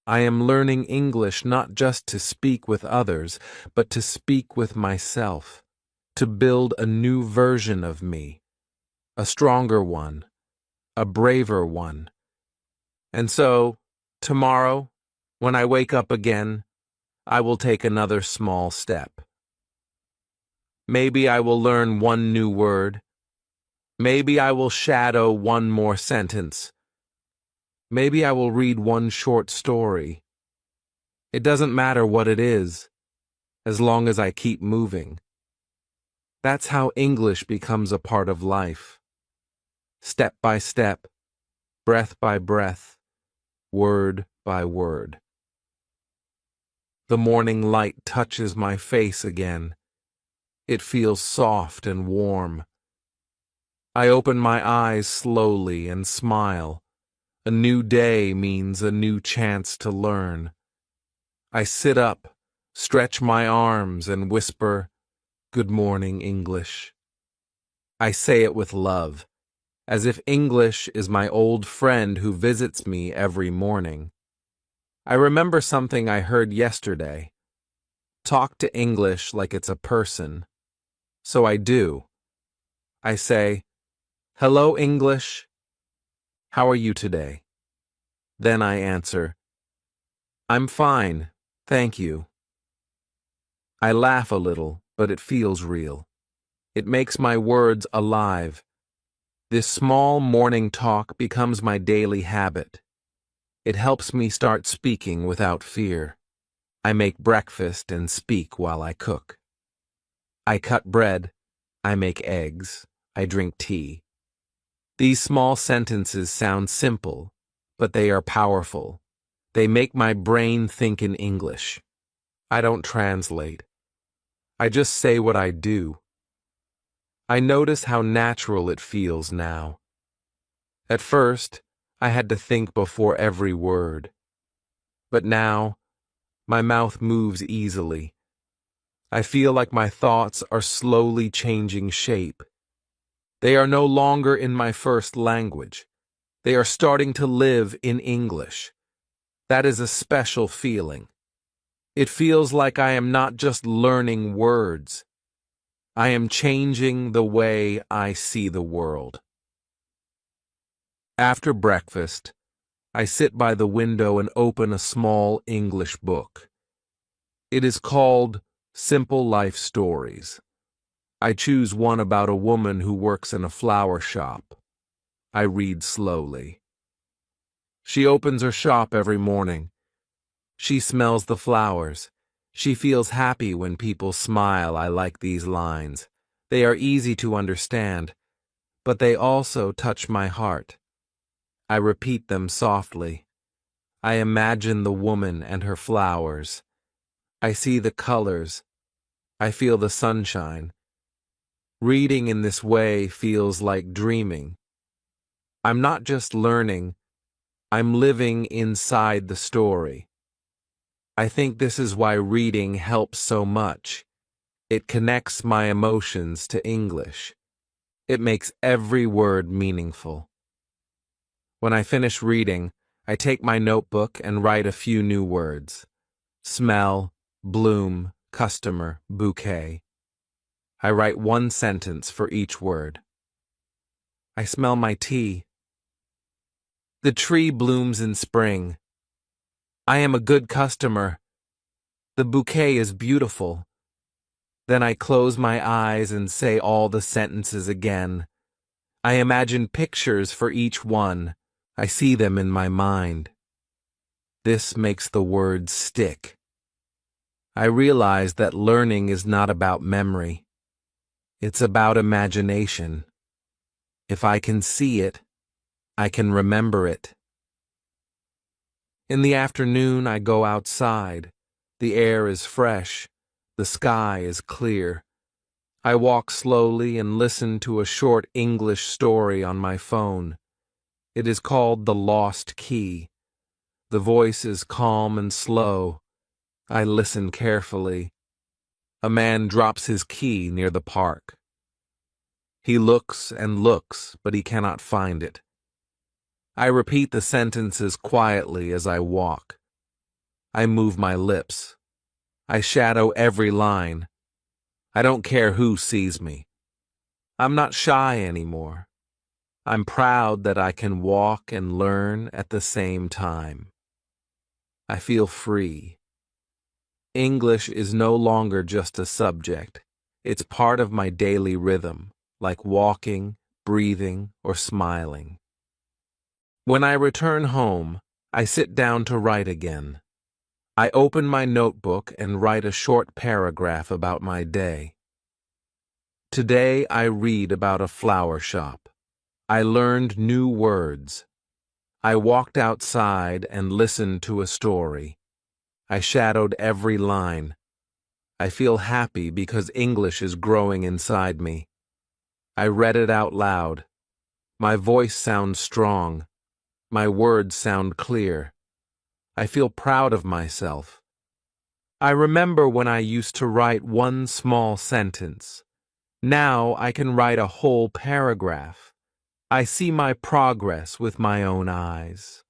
I am learning English not just to speak with others, but to speak with myself, to build a new version of me, a stronger one, a braver one. And so, tomorrow, when I wake up again, I will take another small step. Maybe I will learn one new word. Maybe I will shadow one more sentence. Maybe I will read one short story. It doesn't matter what it is, as long as I keep moving. That's how English becomes a part of life. Step by step, breath by breath, word by word. The morning light touches my face again. It feels soft and warm. I open my eyes slowly and smile. A new day means a new chance to learn. I sit up, stretch my arms, and whisper, "Good morning, English." I say it with love, as if English is my old friend who visits me every morning. I remember something I heard yesterday. Talk to English like it's a person. So I do. I say, "Hello, English. How are you today?" Then I answer, "I'm fine, thank you." I laugh a little, but it feels real. It makes my words alive. This small morning talk becomes my daily habit. It helps me start speaking without fear. I make breakfast and speak while I cook. I cut bread. I make eggs. I drink tea. These small sentences sound simple, but they are powerful. They make my brain think in English. I don't translate. I just say what I do. I notice how natural it feels now. At first, I had to think before every word. But now, my mouth moves easily. I feel like my thoughts are slowly changing shape. They are no longer in my first language. They are starting to live in English. That is a special feeling. It feels like I am not just learning words. I am changing the way I see the world. After breakfast, I sit by the window and open a small English book. It is called Simple Life Stories. I choose one about a woman who works in a flower shop. I read slowly. She opens her shop every morning. She smells the flowers. She feels happy when people smile. I like these lines. They are easy to understand, but they also touch my heart. I repeat them softly. I imagine the woman and her flowers. I see the colors. I feel the sunshine. Reading in this way feels like dreaming. I'm not just learning, I'm living inside the story. I think this is why reading helps so much. It connects my emotions to English. It makes every word meaningful. When I finish reading, I take my notebook and write a few new words. Smell, bloom, customer, bouquet. I write one sentence for each word. I smell my tea. The tree blooms in spring. I am a good customer. The bouquet is beautiful. Then I close my eyes and say all the sentences again. I imagine pictures for each one. I see them in my mind. This makes the words stick. I realize that learning is not about memory. It's about imagination. If I can see it, I can remember it. In the afternoon, I go outside. The air is fresh. The sky is clear. I walk slowly and listen to a short English story on my phone. It is called The Lost Key. The voice is calm and slow. I listen carefully. A man drops his key near the park. He looks and looks, but he cannot find it. I repeat the sentences quietly as I walk. I move my lips. I shadow every line. I don't care who sees me. I'm not shy anymore. I'm proud that I can walk and learn at the same time. I feel free. English is no longer just a subject. It's part of my daily rhythm, like walking, breathing, or smiling. When I return home, I sit down to write again. I open my notebook and write a short paragraph about my day. Today I read about a flower shop. I learned new words. I walked outside and listened to a story. I shadowed every line. I feel happy because English is growing inside me. I read it out loud. My voice sounds strong. My words sound clear. I feel proud of myself. I remember when I used to write one small sentence. Now I can write a whole paragraph. I see my progress with my own eyes.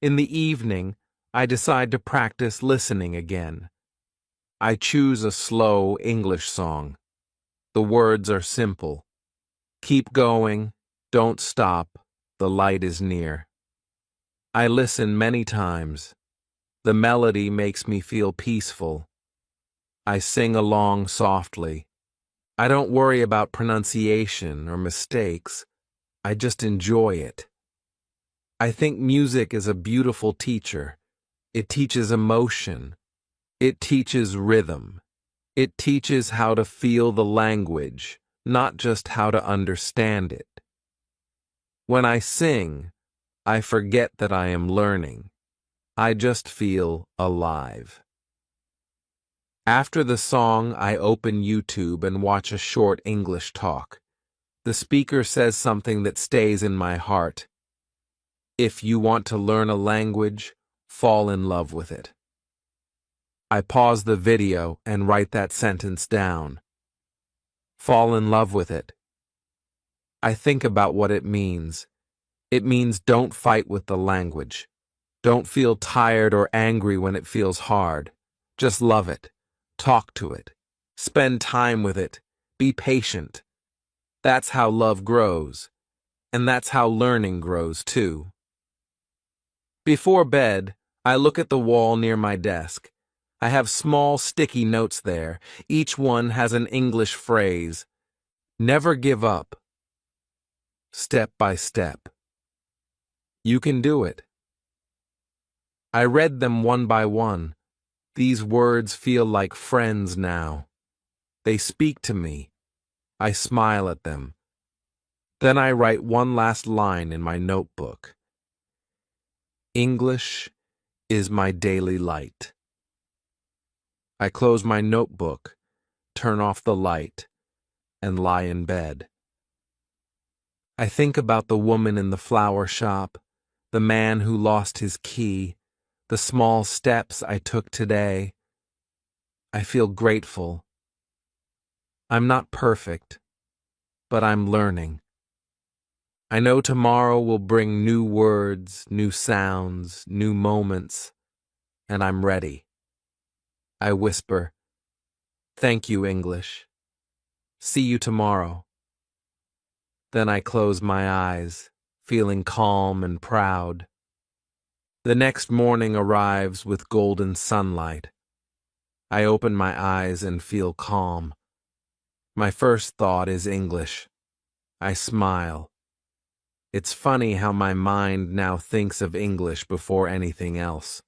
In the evening, I decide to practice listening again. I choose a slow English song. The words are simple. Keep going, don't stop, the light is near. I listen many times. The melody makes me feel peaceful. I sing along softly. I don't worry about pronunciation or mistakes. I just enjoy it. I think music is a beautiful teacher. It teaches emotion. It teaches rhythm. It teaches how to feel the language, not just how to understand it. When I sing, I forget that I am learning. I just feel alive. After the song, I open YouTube and watch a short English talk. The speaker says something that stays in my heart. If you want to learn a language, fall in love with it. I pause the video and write that sentence down. Fall in love with it. I think about what it means. It means don't fight with the language. Don't feel tired or angry when it feels hard. Just love it. Talk to it. Spend time with it. Be patient. That's how love grows. And that's how learning grows too. Before bed, I look at the wall near my desk. I have small sticky notes there. Each one has an English phrase. Never give up. Step by step. You can do it. I read them one by one. These words feel like friends now. They speak to me. I smile at them. Then I write one last line in my notebook. English is my daily light. I close my notebook, turn off the light, and lie in bed. I think about the woman in the flower shop, the man who lost his key, the small steps I took today. I feel grateful. I'm not perfect, but I'm learning. I know tomorrow will bring new words, new sounds, new moments, and I'm ready. I whisper, "Thank you, English. See you tomorrow." Then I close my eyes, feeling calm and proud. The next morning arrives with golden sunlight. I open my eyes and feel calm. My first thought is English. I smile. It's funny how my mind now thinks of English before anything else.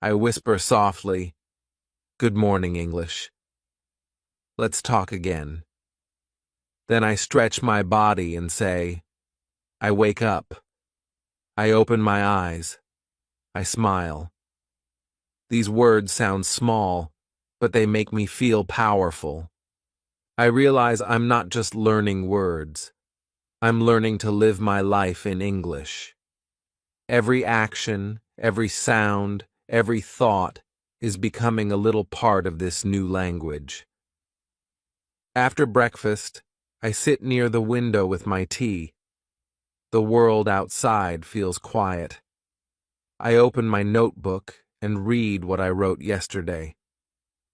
I whisper softly, "Good morning, English. Let's talk again." Then I stretch my body and say, "I wake up." I open my eyes. I smile. These words sound small, but they make me feel powerful. I realize I'm not just learning words. I'm learning to live my life in English. Every action, every sound, every thought is becoming a little part of this new language. After breakfast, I sit near the window with my tea. The world outside feels quiet. I open my notebook and read what I wrote yesterday.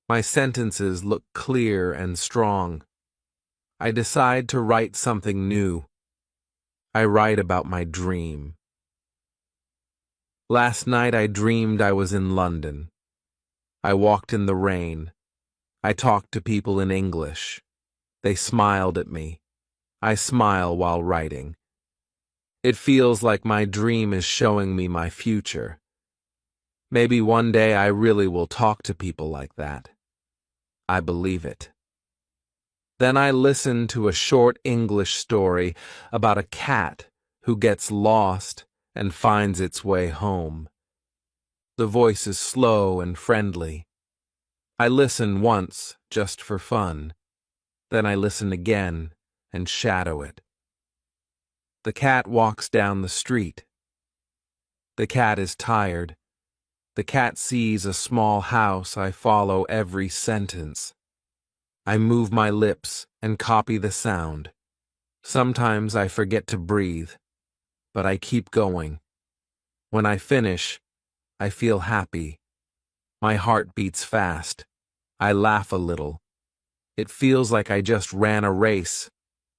My sentences look clear and strong. I decide to write something new. I write about my dream. Last night I dreamed I was in London. I walked in the rain. I talked to people in English. They smiled at me. I smile while writing. It feels like my dream is showing me my future. Maybe one day I really will talk to people like that. I believe it. Then I listen to a short English story about a cat who gets lost and finds its way home. The voice is slow and friendly. I listen once, just for fun. Then I listen again and shadow it. The cat walks down the street. The cat is tired. The cat sees a small house. I follow every sentence. I move my lips and copy the sound. Sometimes I forget to breathe, but I keep going. When I finish, I feel happy. My heart beats fast. I laugh a little. It feels like I just ran a race,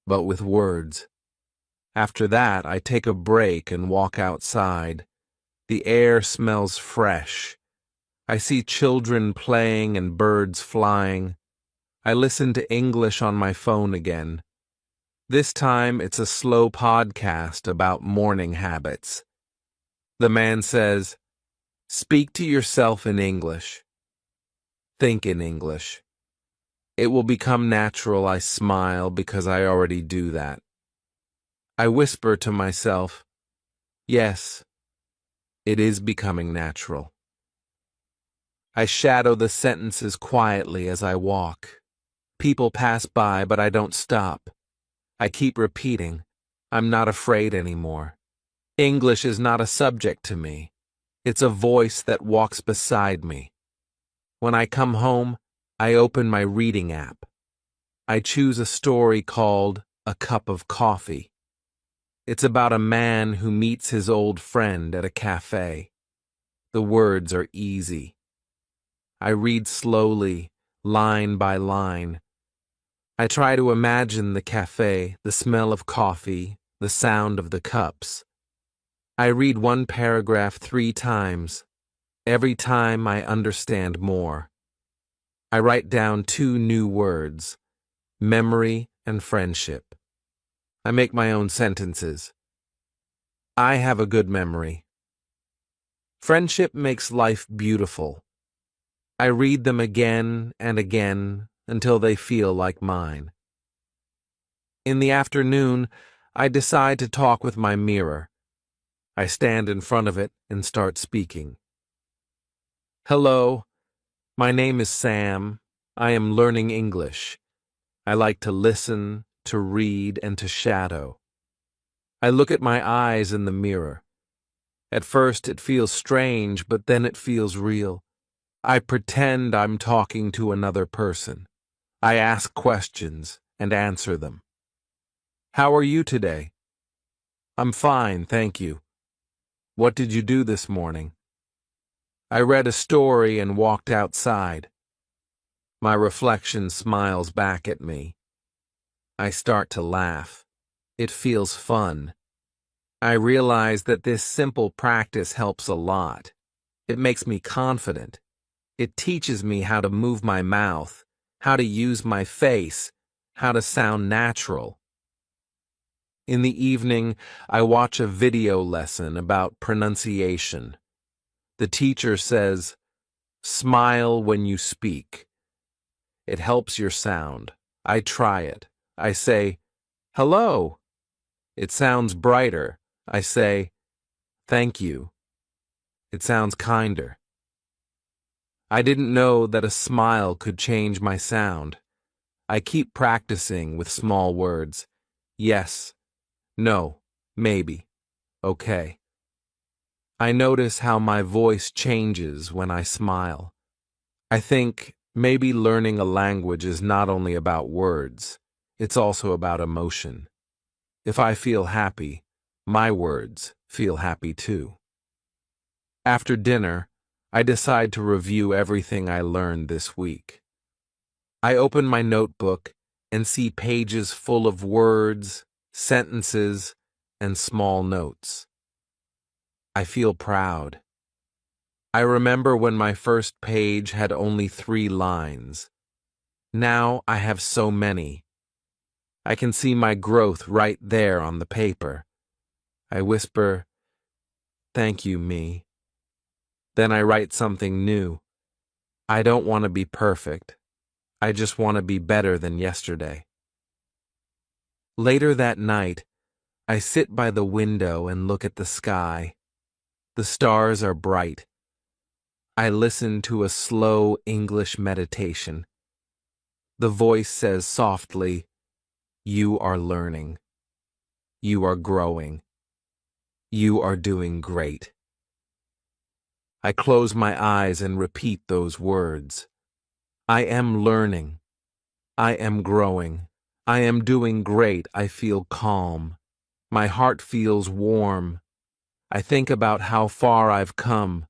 but with words. After that, I take a break and walk outside. The air smells fresh. I see children playing and birds flying. I listen to English on my phone again. This time, it's a slow podcast about morning habits. The man says, "Speak to yourself in English. Think in English." It will become natural. I smile because I already do that. I whisper to myself, "Yes, it is becoming natural." I shadow the sentences quietly as I walk. People pass by, but I don't stop. I keep repeating, "I'm not afraid anymore." English is not a subject to me. It's a voice that walks beside me. When I come home, I open my reading app. I choose a story called A Cup of Coffee. It's about a man who meets his old friend at a cafe. The words are easy. I read slowly, line by line. I try to imagine the cafe, the smell of coffee, the sound of the cups. I read one paragraph 3 times. Every time I understand more. I write down 2 new words, memory and friendship. I make my own sentences. I have a good memory. Friendship makes life beautiful. I read them again and again until they feel like mine. In the afternoon, I decide to talk with my mirror. I stand in front of it and start speaking. "Hello, my name is Sam. I am learning English. I like to listen, to read, and to shadow." I look at my eyes in the mirror. At first it feels strange, but then it feels real. I pretend I'm talking to another person. I ask questions and answer them. "How are you today?" "I'm fine, thank you." "What did you do this morning?" "I read a story and walked outside." My reflection smiles back at me. I start to laugh. It feels fun. I realize that this simple practice helps a lot. It makes me confident. It teaches me how to move my mouth, how to use my face, how to sound natural. In the evening, I watch a video lesson about pronunciation. The teacher says, "Smile when you speak. It helps your sound." I try it. I say, "Hello." It sounds brighter. I say, "Thank you." It sounds kinder. I didn't know that a smile could change my sound. I keep practicing with small words. Yes, no, maybe, okay. I notice how my voice changes when I smile. I think maybe learning a language is not only about words, it's also about emotion. If I feel happy, my words feel happy too. After dinner, I decide to review everything I learned this week. I open my notebook and see pages full of words, sentences, and small notes. I feel proud. I remember when my first page had only 3 lines. Now I have so many. I can see my growth right there on the paper. I whisper, "Thank you, me." Then I write something new. I don't want to be perfect. I just want to be better than yesterday. Later that night, I sit by the window and look at the sky. The stars are bright. I listen to a slow English meditation. The voice says softly, "You are learning. You are growing. You are doing great." I close my eyes and repeat those words. I am learning. I am growing. I am doing great. I feel calm. My heart feels warm. I think about how far I've come.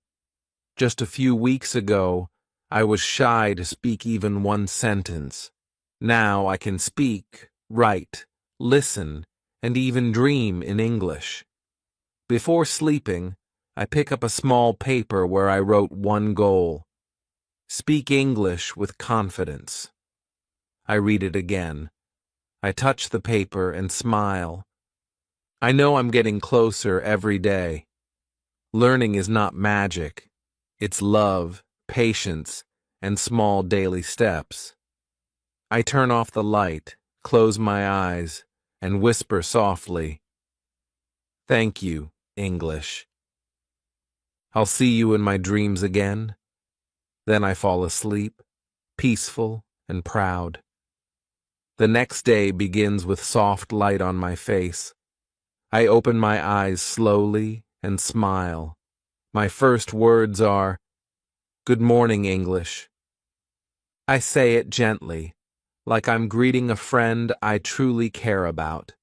Just a few weeks ago, I was shy to speak even one sentence. Now I can speak, write, listen, and even dream in English. Before sleeping, I pick up a small paper where I wrote one goal: speak English with confidence. I read it again. I touch the paper and smile. I know I'm getting closer every day. Learning is not magic. It's love, patience, and small daily steps. I turn off the light, close my eyes, and whisper softly, "Thank you, English. I'll see you in my dreams again." Then I fall asleep, peaceful and proud. The next day begins with soft light on my face. I open my eyes slowly and smile. My first words are, "Good morning, English." I say it gently, like I'm greeting a friend I truly care about.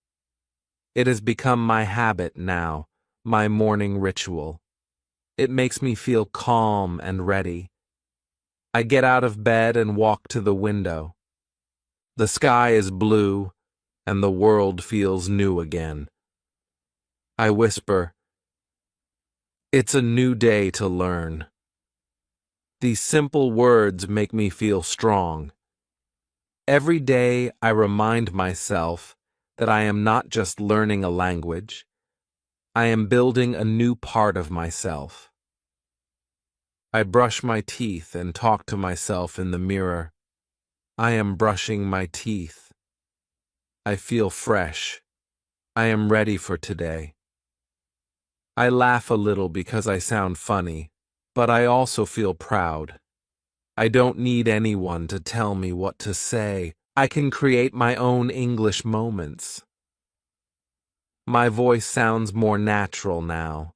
It has become my habit now, my morning ritual. It makes me feel calm and ready. I get out of bed and walk to the window. The sky is blue, and the world feels new again. I whisper, "It's a new day to learn." These simple words make me feel strong. Every day I remind myself that I am not just learning a language, I am building a new part of myself. I brush my teeth and talk to myself in the mirror. I am brushing my teeth. I feel fresh. I am ready for today. I laugh a little because I sound funny, but I also feel proud. I don't need anyone to tell me what to say. I can create my own English moments. My voice sounds more natural now.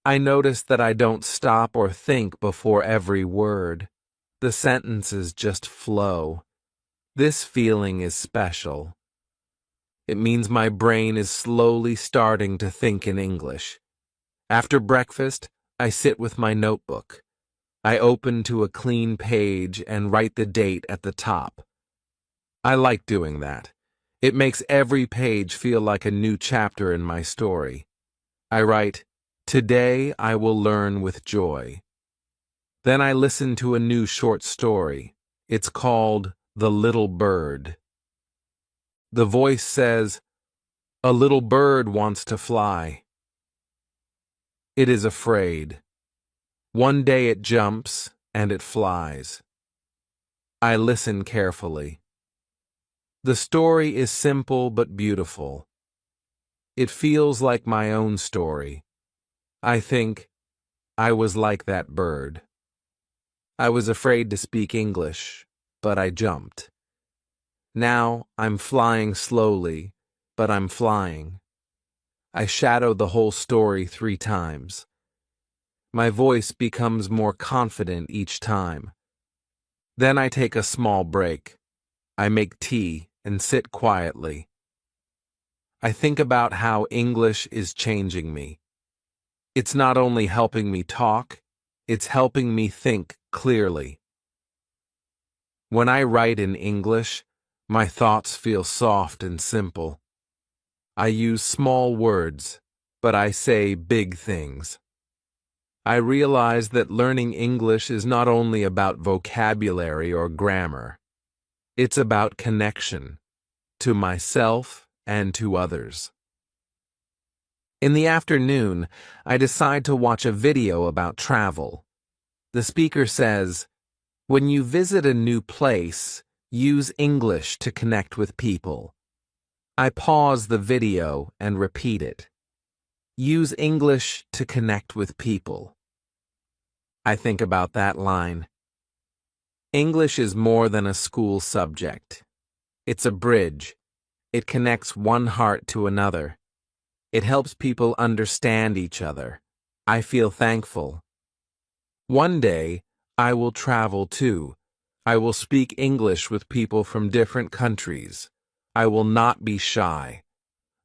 I notice that I don't stop or think before every word. The sentences just flow. This feeling is special. It means my brain is slowly starting to think in English. After breakfast, I sit with my notebook. I open to a clean page and write the date at the top. I like doing that. It makes every page feel like a new chapter in my story. I write, "Today I will learn with joy." Then I listen to a new short story. It's called The Little Bird. The voice says, "A little bird wants to fly. It is afraid. One day it jumps and it flies." I listen carefully. The story is simple but beautiful. It feels like my own story. I think, I was like that bird. I was afraid to speak English, but I jumped. Now I'm flying slowly, but I'm flying. I shadow the whole story 3 times. My voice becomes more confident each time. Then I take a small break. I make tea and sit quietly. I think about how English is changing me. It's not only helping me talk, it's helping me think clearly. When I write in English, my thoughts feel soft and simple. I use small words, but I say big things. I realize that learning English is not only about vocabulary or grammar. It's about connection, to myself and to others. In the afternoon, I decide to watch a video about travel. The speaker says, "When you visit a new place, use English to connect with people." I pause the video and repeat it. Use English to connect with people. I think about that line. English is more than a school subject. It's a bridge. It connects one heart to another. It helps people understand each other. I feel thankful. One day, I will travel too. I will speak English with people from different countries. I will not be shy.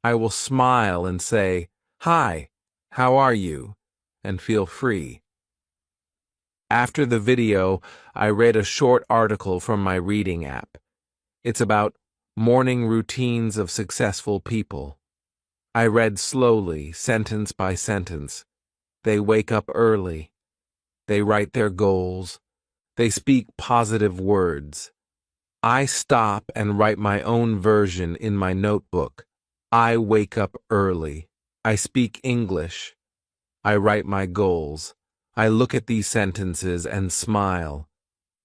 I will smile and say, "Hi, how are you?" and feel free. After the video, I read a short article from my reading app. It's about morning routines of successful people. I read slowly, sentence by sentence. They wake up early. They write their goals. They speak positive words. I stop and write my own version in my notebook. I wake up early. I speak English. I write my goals. I look at these sentences and smile.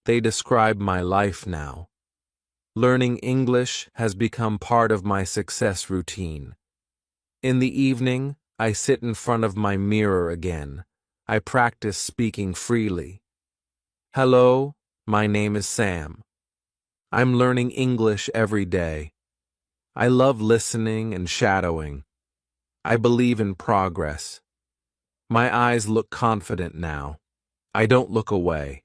They describe my life now. Learning English has become part of my success routine. In the evening, I sit in front of my mirror again. I practice speaking freely. Hello, my name is Sam. I'm learning English every day. I love listening and shadowing. I believe in progress. My eyes look confident now. I don't look away.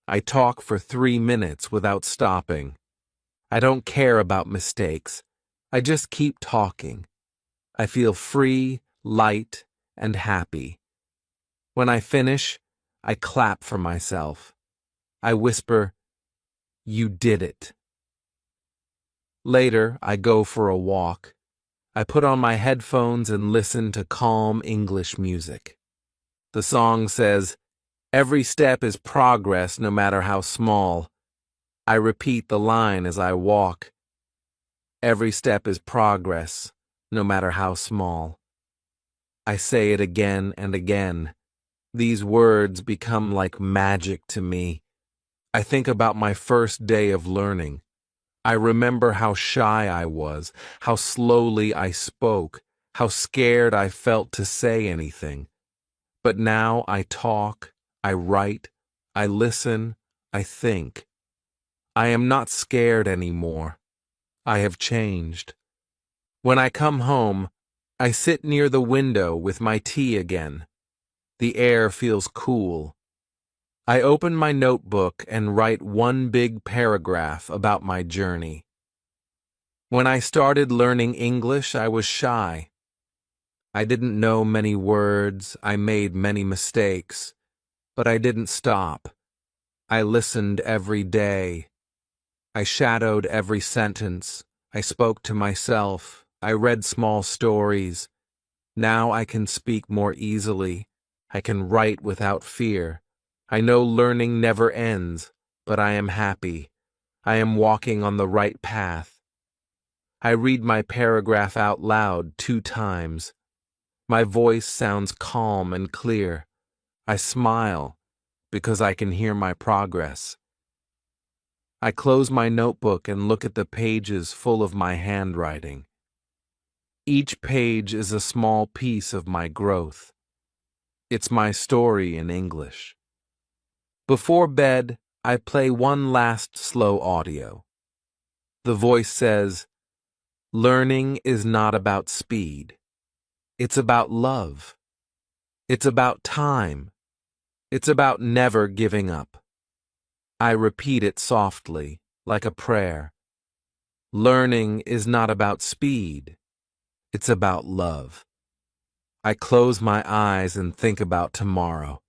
I talk for 3 minutes without stopping. I don't care about mistakes. I just keep talking. I feel free, light, and happy. When I finish, I clap for myself. I whisper, "You did it." Later, I go for a walk. I put on my headphones and listen to calm English music. The song says, "Every step is progress, no matter how small." I repeat the line as I walk. Every step is progress, no matter how small. I say it again and again. These words become like magic to me. I think about my first day of learning. I remember how shy I was, how slowly I spoke, how scared I felt to say anything. But now I talk, I write, I listen, I think. I am not scared anymore. I have changed. When I come home, I sit near the window with my tea again. The air feels cool. I open my notebook and write one big paragraph about my journey. When I started learning English, I was shy. I didn't know many words, I made many mistakes, but I didn't stop. I listened every day. I shadowed every sentence. I spoke to myself. I read small stories. Now I can speak more easily. I can write without fear. I know learning never ends, but I am happy. I am walking on the right path. I read my paragraph out loud 2 times. My voice sounds calm and clear. I smile because I can hear my progress. I close my notebook and look at the pages full of my handwriting. Each page is a small piece of my growth. It's my story in English. Before bed, I play one last slow audio. The voice says, "Learning is not about speed. It's about love. It's about time. It's about never giving up." I repeat it softly, like a prayer. Learning is not about speed. It's about love. I close my eyes and think about tomorrow.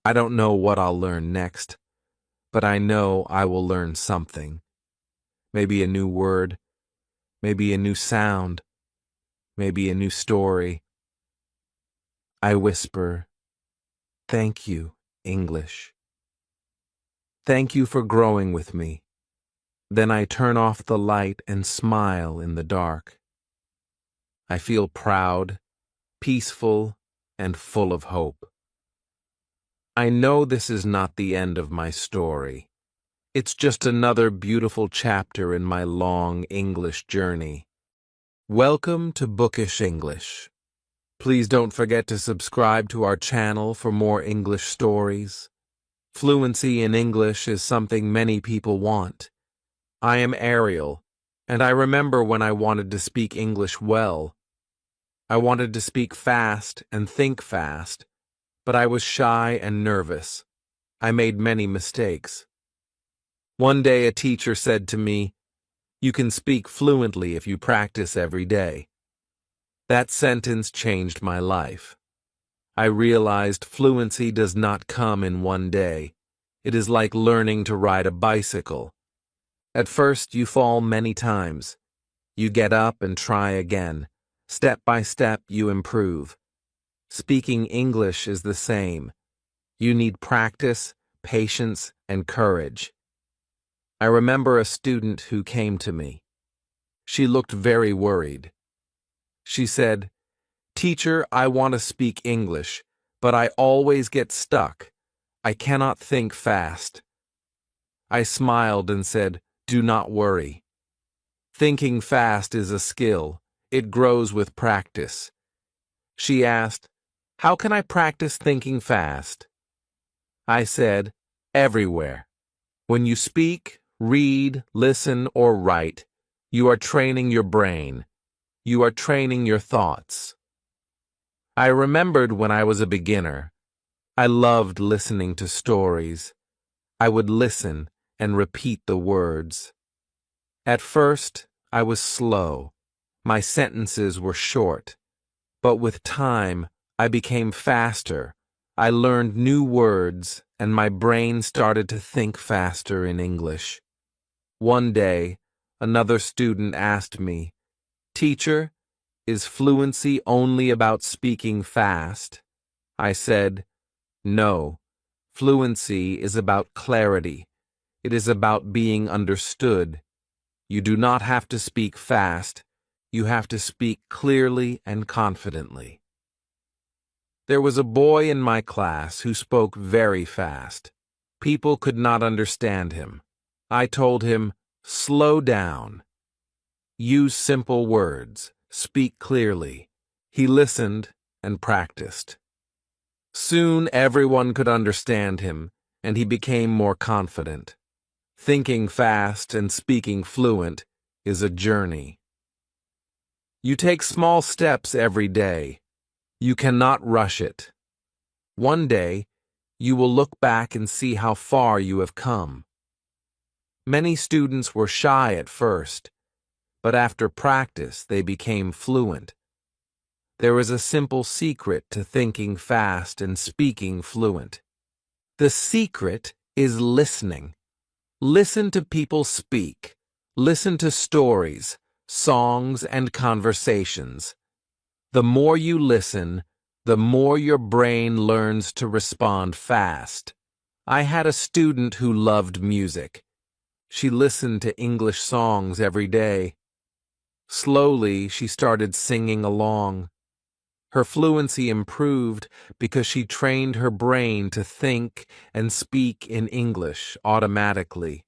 I don't know what I'll learn next, but I know I will learn something. Maybe a new word, maybe a new sound, maybe a new story. I whisper, "Thank you, English. Thank you for growing with me." Then I turn off the light and smile in the dark. I feel proud, peaceful, and full of hope. I know this is not the end of my story. It's just another beautiful chapter in my long English journey. Welcome to Bookish English. Please don't forget to subscribe to our channel for more English stories. Fluency in English is something many people want. I am Ariel, and I remember when I wanted to speak English well. I wanted to speak fast and think fast, but I was shy and nervous. I made many mistakes. One day a teacher said to me, "You can speak fluently if you practice every day." That sentence changed my life. I realized fluency does not come in one day. It is like learning to ride a bicycle. At first, you fall many times. You get up and try again. Step by step, you improve. Speaking English is the same. You need practice, patience, and courage. I remember a student who came to me. She looked very worried. She said, "Teacher, I want to speak English, but I always get stuck. I cannot think fast." I smiled and said, "Do not worry. Thinking fast is a skill. It grows with practice." She asked, "How can I practice thinking fast?" I said, "Everywhere. When you speak, read, listen, or write, you are training your brain. You are training your thoughts." I remembered when I was a beginner. I loved listening to stories. I would listen and repeat the words. At first, I was slow. My sentences were short. But with time, I became faster. I learned new words, and my brain started to think faster in English. One day, another student asked me, "Teacher, is fluency only about speaking fast?" I said, "No. Fluency is about clarity. It is about being understood. You do not have to speak fast. You have to speak clearly and confidently." There was a boy in my class who spoke very fast. People could not understand him. I told him, "Slow down. Use simple words. Speak clearly." He listened and practiced. Soon everyone could understand him, and he became more confident. Thinking fast and speaking fluent is a journey. You take small steps every day. You cannot rush it. One day, you will look back and see how far you have come. Many students were shy at first, but after practice they became fluent. There is a simple secret to thinking fast and speaking fluent. The secret is listening. Listen to people speak. Listen to stories, songs, and conversations. The more you listen, the more your brain learns to respond fast. I had a student who loved music. She listened to English songs every day. Slowly, she started singing along. Her fluency improved because she trained her brain to think and speak in English automatically.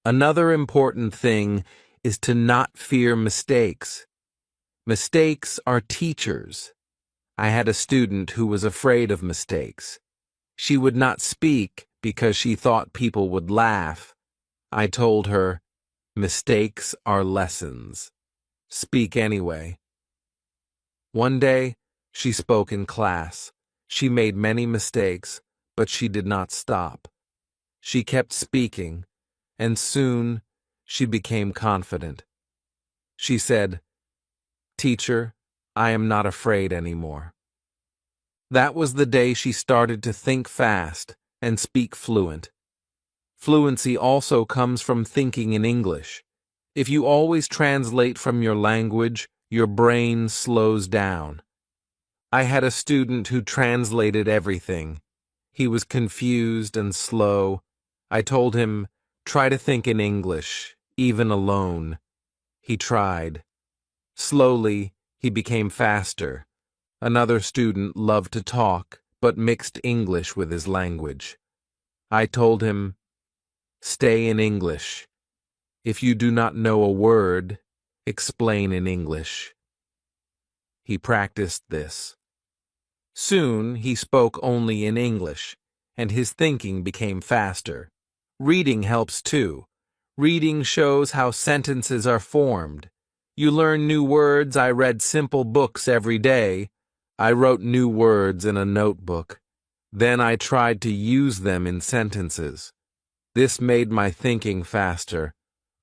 Another important thing is to not fear mistakes. Mistakes are teachers. I had a student who was afraid of mistakes. She would not speak because she thought people would laugh. I told her, "Mistakes are lessons. Speak anyway." One day, she spoke in class. She made many mistakes, but she did not stop. She kept speaking, and soon she became confident. She said, "Teacher, I am not afraid anymore." That was the day she started to think fast and speak fluent. Fluency also comes from thinking in English. If you always translate from your language, your brain slows down. I had a student who translated everything. He was confused and slow. I told him, "Try to think in English, even alone." He tried. Slowly, he became faster. Another student loved to talk, but mixed English with his language. I told him, "Stay in English. If you do not know a word, explain in English." he practiced this. Soon he spoke only in English, and his thinking became faster. Reading helps too. Reading shows how sentences are formed. You learn new words. I read simple books every day. I wrote new words in a notebook. Then I tried to use them in sentences. This made my thinking faster.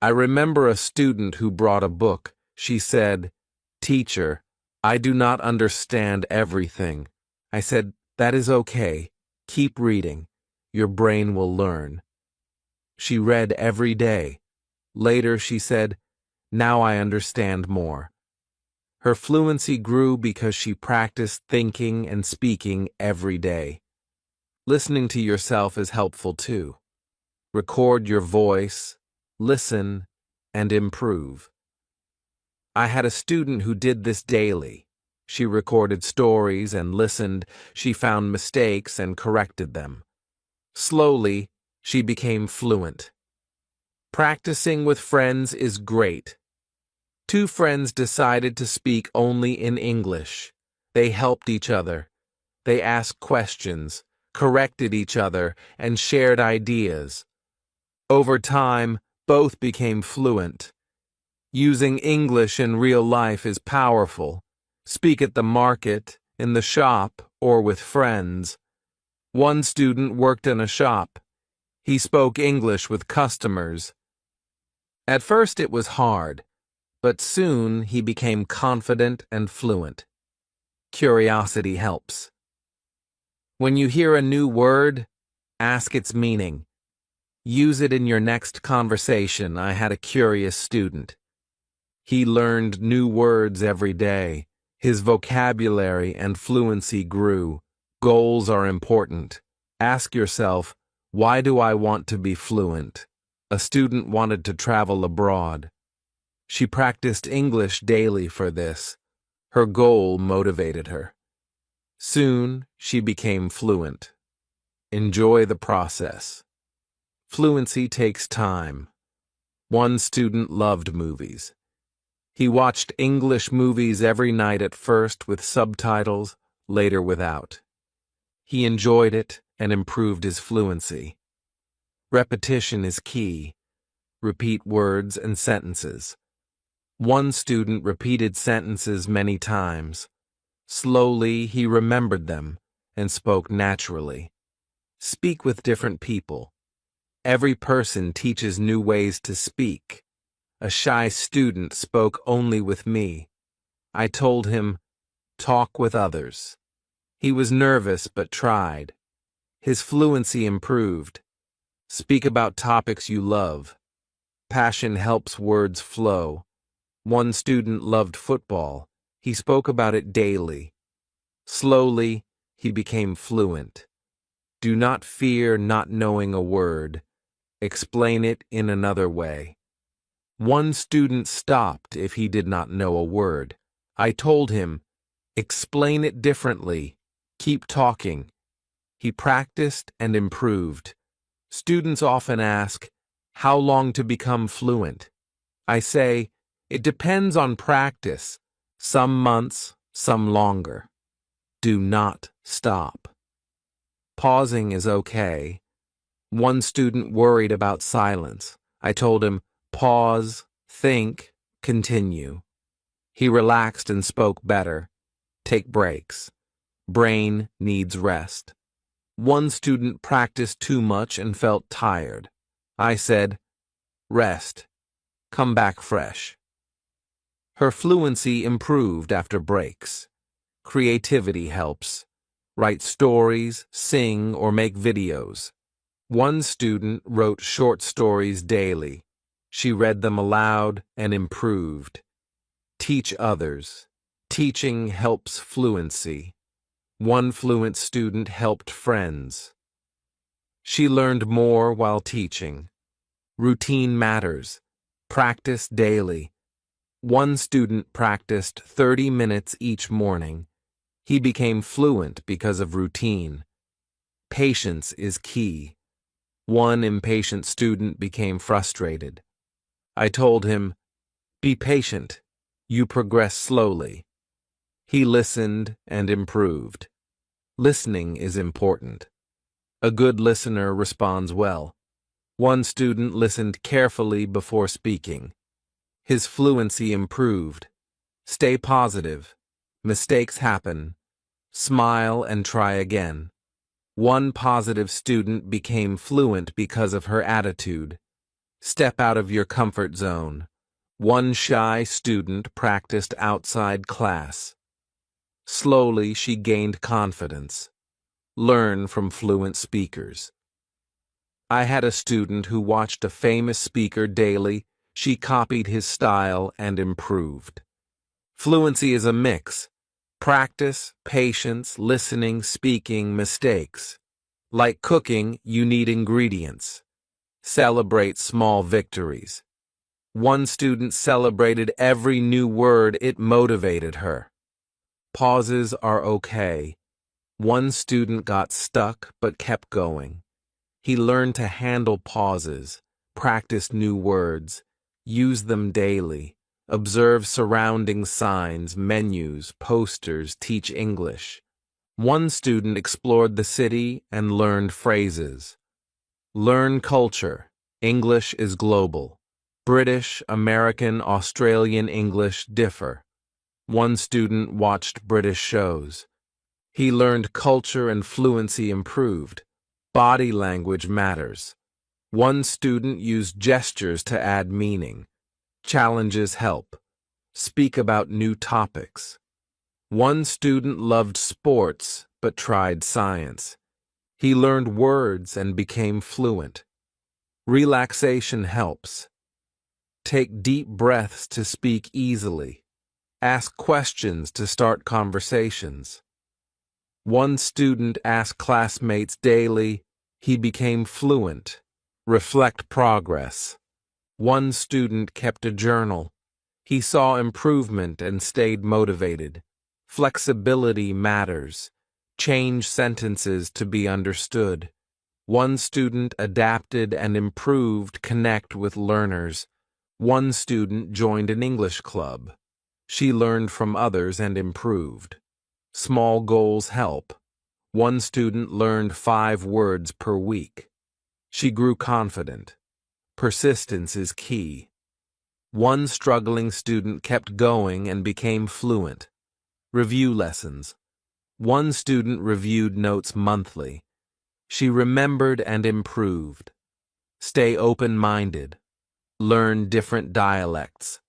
I remember a student who brought a book. She said, "Teacher, I do not understand everything." I said, "That is okay. Keep reading. Your brain will learn." She read every day. Later she said, "Now I understand more." Her fluency grew because she practiced thinking and speaking every day. Listening to yourself is helpful too. Record your voice, listen, and improve. I had a student who did this daily. She recorded stories and listened. She found mistakes and corrected them. Slowly, she became fluent. Practicing with friends is great. Two friends decided to speak only in English. They helped each other. They asked questions, corrected each other, and shared ideas. Over time, both became fluent. Using English in real life is powerful. Speak at the market, in the shop, or with friends. One student worked in a shop. He spoke English with customers. At first it was hard, but soon he became confident and fluent. Curiosity helps. When you hear a new word, ask its meaning. Use it in your next conversation. I had a curious student. He learned new words every day. His vocabulary and fluency grew. Goals are important. Ask yourself, why do I want to be fluent? A student wanted to travel abroad. She practiced English daily for this. Her goal motivated her. Soon, she became fluent. Enjoy the process. Fluency takes time. One student loved movies. He watched English movies every night at first with subtitles, later without. He enjoyed it and improved his fluency. Repetition is key. Repeat words and sentences. One student repeated sentences many times. Slowly, he remembered them and spoke naturally. Speak with different people. Every person teaches new ways to speak. A shy student spoke only with me. I told him, talk with others. He was nervous but tried. His fluency improved. Speak about topics you love. Passion helps words flow. One student loved football. He spoke about it daily. Slowly, he became fluent. Do not fear not knowing a word. Explain it in another way. One student stopped if he did not know a word. I told him, explain it differently. Keep talking. He practiced and improved. Students often ask, how long to become fluent? I say, it depends on practice. Some months, some longer. Do not stop. Pausing is okay. One student worried about silence. I told him, pause, think, continue. He relaxed and spoke better. Take breaks. Brain needs rest. One student practiced too much and felt tired. I said, rest. Come back fresh. Her fluency improved after breaks. Creativity helps. Write stories, sing, or make videos. One student wrote short stories daily. She read them aloud and improved. Teach others. Teaching helps fluency. One fluent student helped friends. She learned more while teaching. Routine matters. Practice daily. One student practiced 30 minutes each morning. He became fluent because of routine. Patience is key. One impatient student became frustrated. I told him, be patient. You progress slowly. He listened and improved. Listening is important. A good listener responds well. One student listened carefully before speaking. His fluency improved. Stay positive. Mistakes happen. Smile and try again. One positive student became fluent because of her attitude. Step out of your comfort zone. One shy student practiced outside class. Slowly, she gained confidence. Learn from fluent speakers. I had a student who watched a famous speaker daily. She copied his style and improved. Fluency is a mix. Practice, patience, listening, speaking, mistakes. Like cooking, you need ingredients. Celebrate small victories. One student celebrated every new word. It motivated her. Pauses are okay. One student got stuck but kept going. He learned to handle pauses, practice new words, use them daily, observe surrounding signs, menus, posters, teach English. One student explored the city and learned phrases. Learn culture. English is global. British, American, Australian English differ. One student watched British shows. He learned culture and fluency improved. Body language matters. One student used gestures to add meaning. Challenges help. Speak about new topics. One student loved sports but tried science. He learned words and became fluent. Relaxation helps. Take deep breaths to speak easily. Ask questions to start conversations. One student asked classmates daily. He became fluent. Reflect progress. One student kept a journal. He saw improvement and stayed motivated. Flexibility matters. Change sentences to be understood. One student adapted and improved. Connect with learners. One student joined an English club. She learned from others and improved. Small goals help. One student learned 5 words per week. She grew confident. Persistence is key. One struggling student kept going and became fluent. Review lessons. One student reviewed notes monthly. She remembered and improved. Stay open-minded. Learn different dialects.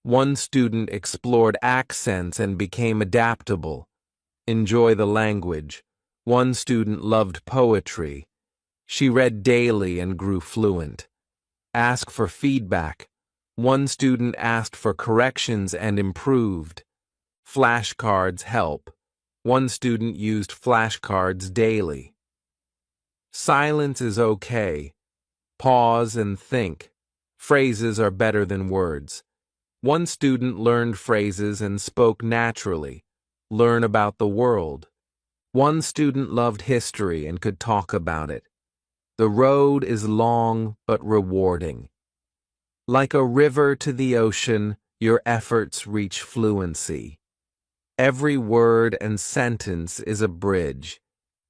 One student explored accents and became adaptable. Enjoy the language. One student loved poetry. She read daily and grew fluent. Ask for feedback. One student asked for corrections and improved. Flashcards help. One student used flashcards daily. Silence is okay. Pause and think. Phrases are better than words. One student learned phrases and spoke naturally. Learn about the world. One student loved history and could talk about it. The road is long but rewarding. Like a river to the ocean, your efforts reach fluency. Every word and sentence is a bridge.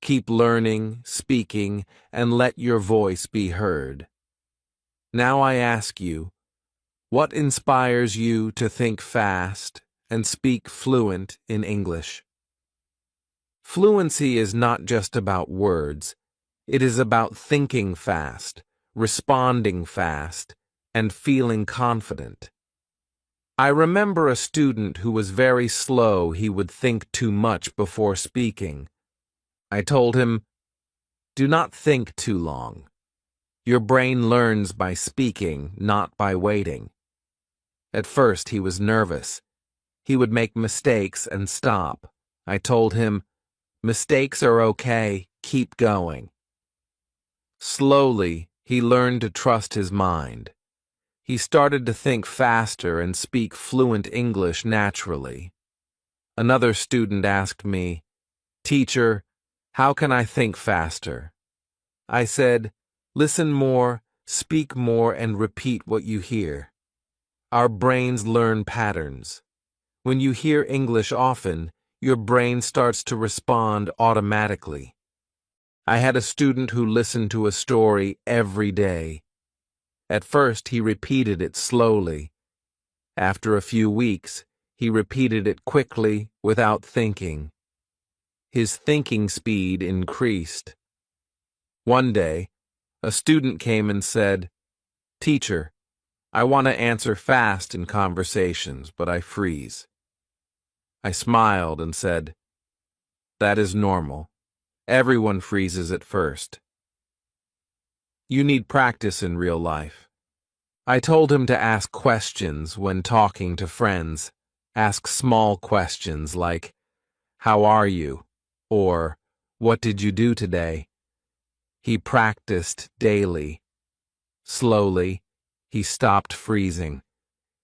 Keep learning, speaking, and let your voice be heard. Now I ask you, what inspires you to think fast and speak fluent in English? Fluency is not just about words. It is about thinking fast, responding fast, and feeling confident. I remember a student who was very slow. He would think too much before speaking. I told him, "Do not think too long. Your brain learns by speaking, not by waiting." At first, he was nervous. He would make mistakes and stop. I told him, "Mistakes are okay. Keep going." Slowly, he learned to trust his mind. He started to think faster and speak fluent English naturally. Another student asked me, "Teacher, how can I think faster?" I said, "Listen more, speak more, and repeat what you hear." Our brains learn patterns. When you hear English often, your brain starts to respond automatically. I had a student who listened to a story every day. At first, he repeated it slowly. After a few weeks, he repeated it quickly without thinking. His thinking speed increased. One day, a student came and said, "Teacher, I want to answer fast in conversations, but I freeze." I smiled and said, "That is normal. Everyone freezes at first. You need practice in real life." I told him to ask questions when talking to friends. Ask small questions like, "How are you?" or "What did you do today?" He practiced daily. Slowly, he stopped freezing.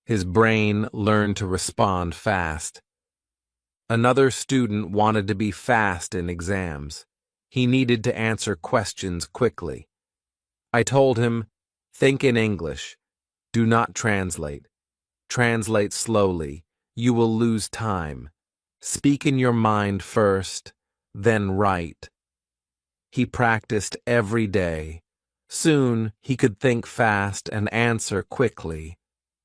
His brain learned to respond fast. Another student wanted to be fast in exams. He needed to answer questions quickly. I told him, "Think in English. Do not translate. Translate slowly. You will lose time. Speak in your mind first, then write." He practiced every day. Soon, he could think fast and answer quickly.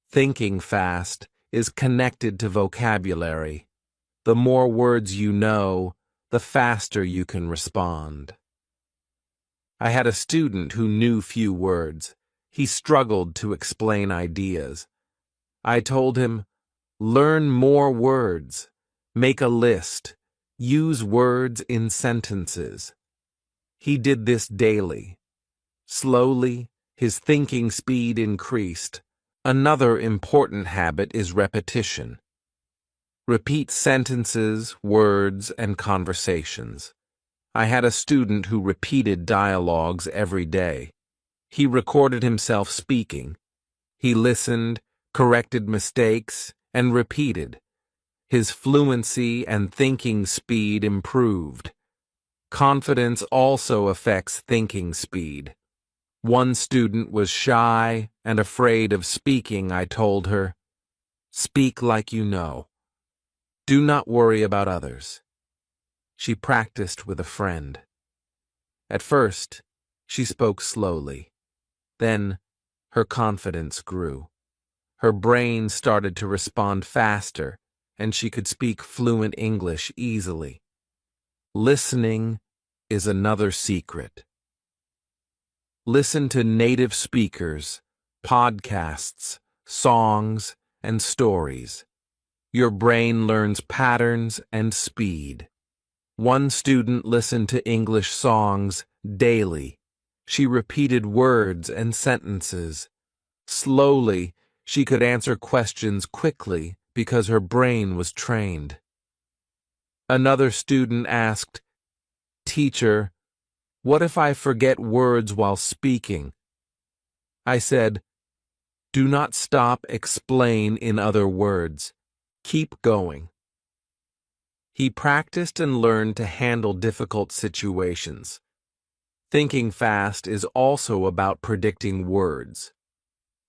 Thinking fast is connected to vocabulary. The more words you know, the faster you can respond. I had a student who knew few words. He struggled to explain ideas. I told him, "Learn more words. Make a list. Use words in sentences." He did this daily. Slowly, his thinking speed increased. Another important habit is repetition. Repeat sentences, words, and conversations. I had a student who repeated dialogues every day. He recorded himself speaking. He listened, corrected mistakes, and repeated. His fluency and thinking speed improved. Confidence also affects thinking speed. One student was shy and afraid of speaking. I told her, "Speak like you know. Do not worry about others." She practiced with a friend. At first, she spoke slowly. Then, her confidence grew. Her brain started to respond faster, and she could speak fluent English easily. Listening is another secret. Listen to native speakers, podcasts, songs, and stories. Your brain learns patterns and speed. One student listened to English songs daily. She repeated words and sentences. Slowly, she could answer questions quickly because her brain was trained. Another student asked, "Teacher, what if I forget words while speaking?" I said, "Do not stop. Explain in other words. Keep going." He practiced and learned to handle difficult situations. Thinking fast is also about predicting words.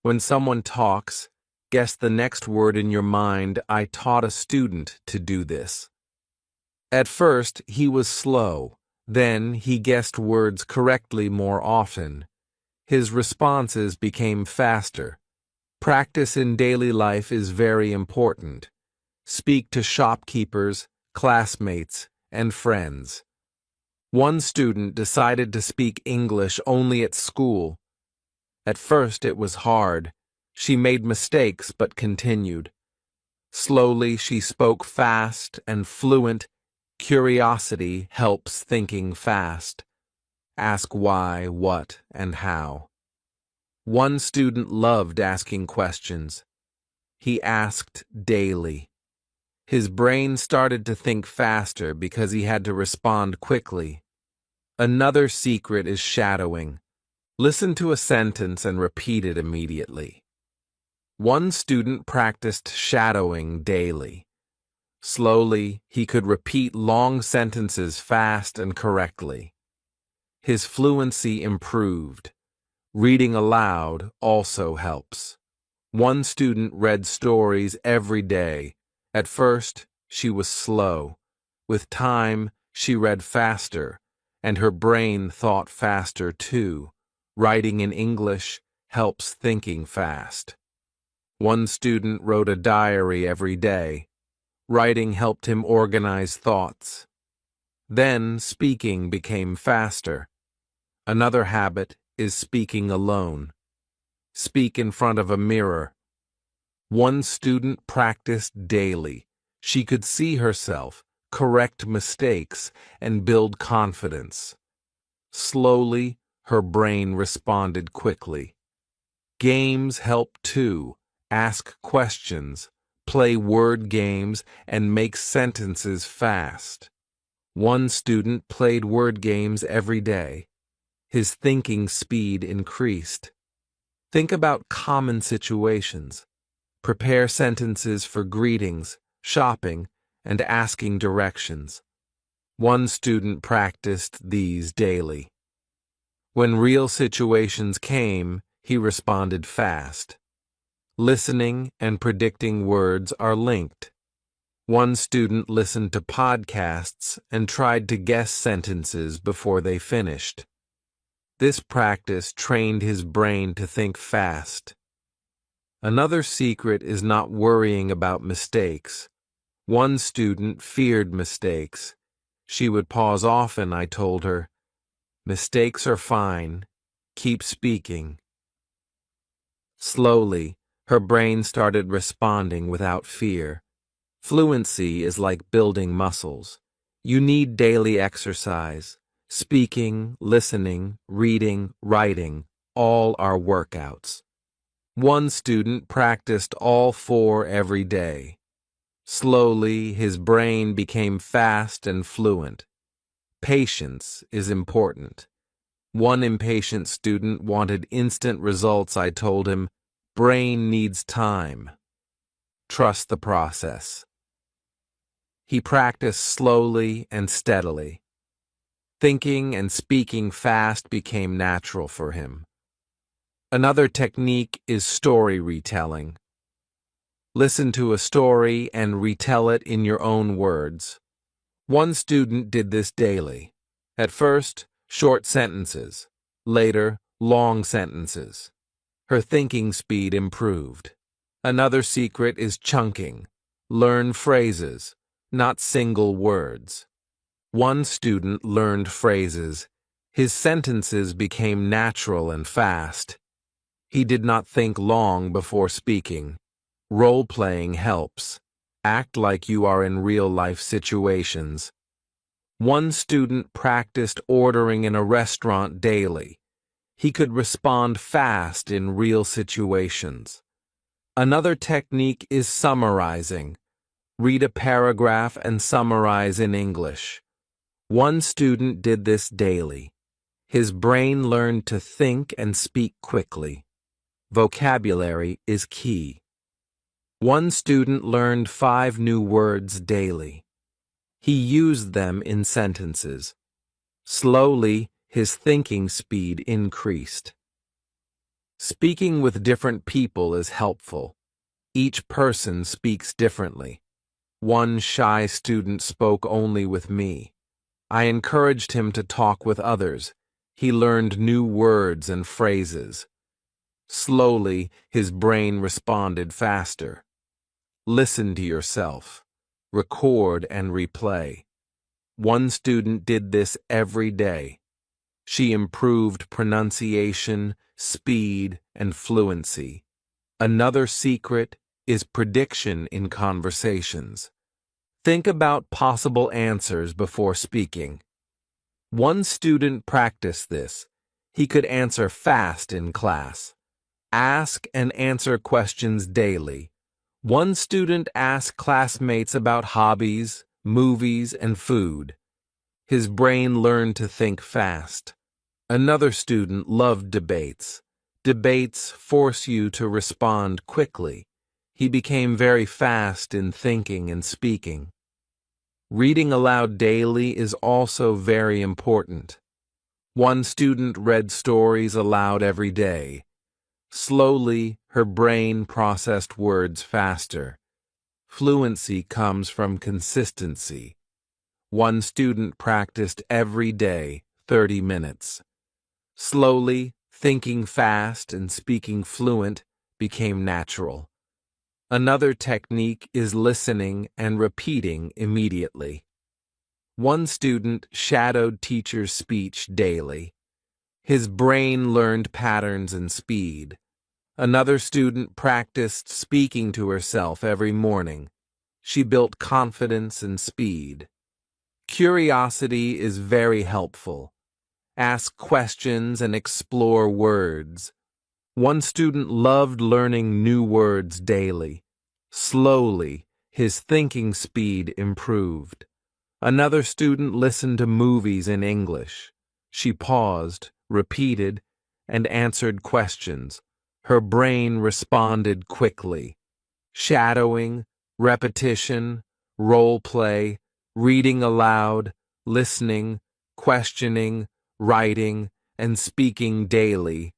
When someone talks, guess the next word in your mind. I taught a student to do this. At first, he was slow. Then he guessed words correctly more often. His responses became faster. Practice in daily life is very important. Speak to shopkeepers, classmates, and friends. One student decided to speak English only at school. At first it was hard. She made mistakes but continued. Slowly she spoke fast and fluent. Curiosity helps thinking fast. Ask why, what, and how. One student loved asking questions. He asked daily. His brain started to think faster because he had to respond quickly. Another secret is shadowing. Listen to a sentence and repeat it immediately. One student practiced shadowing daily. Slowly, he could repeat long sentences fast and correctly. His fluency improved. Reading aloud also helps. One student read stories every day. At first, she was slow. With time, she read faster, and her brain thought faster too. Writing in English helps thinking fast. One student wrote a diary every day. Writing helped him organize thoughts. Then speaking became faster. Another habit is speaking alone. Speak in front of a mirror. One student practiced daily. She could see herself, correct mistakes, and build confidence. Slowly, her brain responded quickly. Games help too. Ask questions, play word games, and make sentences fast. One student played word games every day. His thinking speed increased. Think about common situations. Prepare sentences for greetings, shopping, and asking directions. One student practiced these daily. When real situations came, he responded fast. Listening and predicting words are linked. One student listened to podcasts and tried to guess sentences before they finished. This practice trained his brain to think fast. Another secret is not worrying about mistakes. One student feared mistakes. She would pause often, I told her. Mistakes are fine. Keep speaking. Slowly, her brain started responding without fear. Fluency is like building muscles. You need daily exercise. Speaking, listening, reading, writing, all are workouts. One student practiced all four every day. Slowly, his brain became fast and fluent. Patience is important. One impatient student wanted instant results. I told him, brain needs time. Trust the process. He practiced slowly and steadily. Thinking and speaking fast became natural for him. Another technique is story retelling. Listen to a story and retell it in your own words. One student did this daily. At first, short sentences. Later, long sentences. Her thinking speed improved. Another secret is chunking. Learn phrases, not single words. One student learned phrases. His sentences became natural and fast. He did not think long before speaking. Role-playing helps. Act like you are in real-life situations. One student practiced ordering in a restaurant daily. He could respond fast in real situations. Another technique is summarizing. Read a paragraph and summarize in English. One student did this daily. His brain learned to think and speak quickly. Vocabulary is key. One student learned 5 new words daily. He used them in sentences. Slowly, his thinking speed increased. Speaking with different people is helpful. Each person speaks differently. One shy student spoke only with me. I encouraged him to talk with others. He learned new words and phrases. Slowly, his brain responded faster. Listen to yourself. Record and replay. One student did this every day. She improved pronunciation, speed, and fluency. Another secret is prediction in conversations. Think about possible answers before speaking. One student practiced this. He could answer fast in class. Ask and answer questions daily. One student asked classmates about hobbies, movies, and food. His brain learned to think fast. Another student loved debates. Debates force you to respond quickly. He became very fast in thinking and speaking. Reading aloud daily is also very important. One student read stories aloud every day. Slowly, her brain processed words faster. Fluency comes from consistency. One student practiced every day, 30 minutes. Slowly, thinking fast and speaking fluent became natural. Another technique is listening and repeating immediately. One student shadowed teacher's speech daily. His brain learned patterns and speed. Another student practiced speaking to herself every morning. She built confidence and speed. Curiosity is very helpful. Ask questions and explore words. One student loved learning new words daily. Slowly, his thinking speed improved. Another student listened to movies in English. She paused, repeated, and answered questions. Her brain responded quickly. Shadowing, repetition, role play, reading aloud, listening, questioning, writing, and speaking daily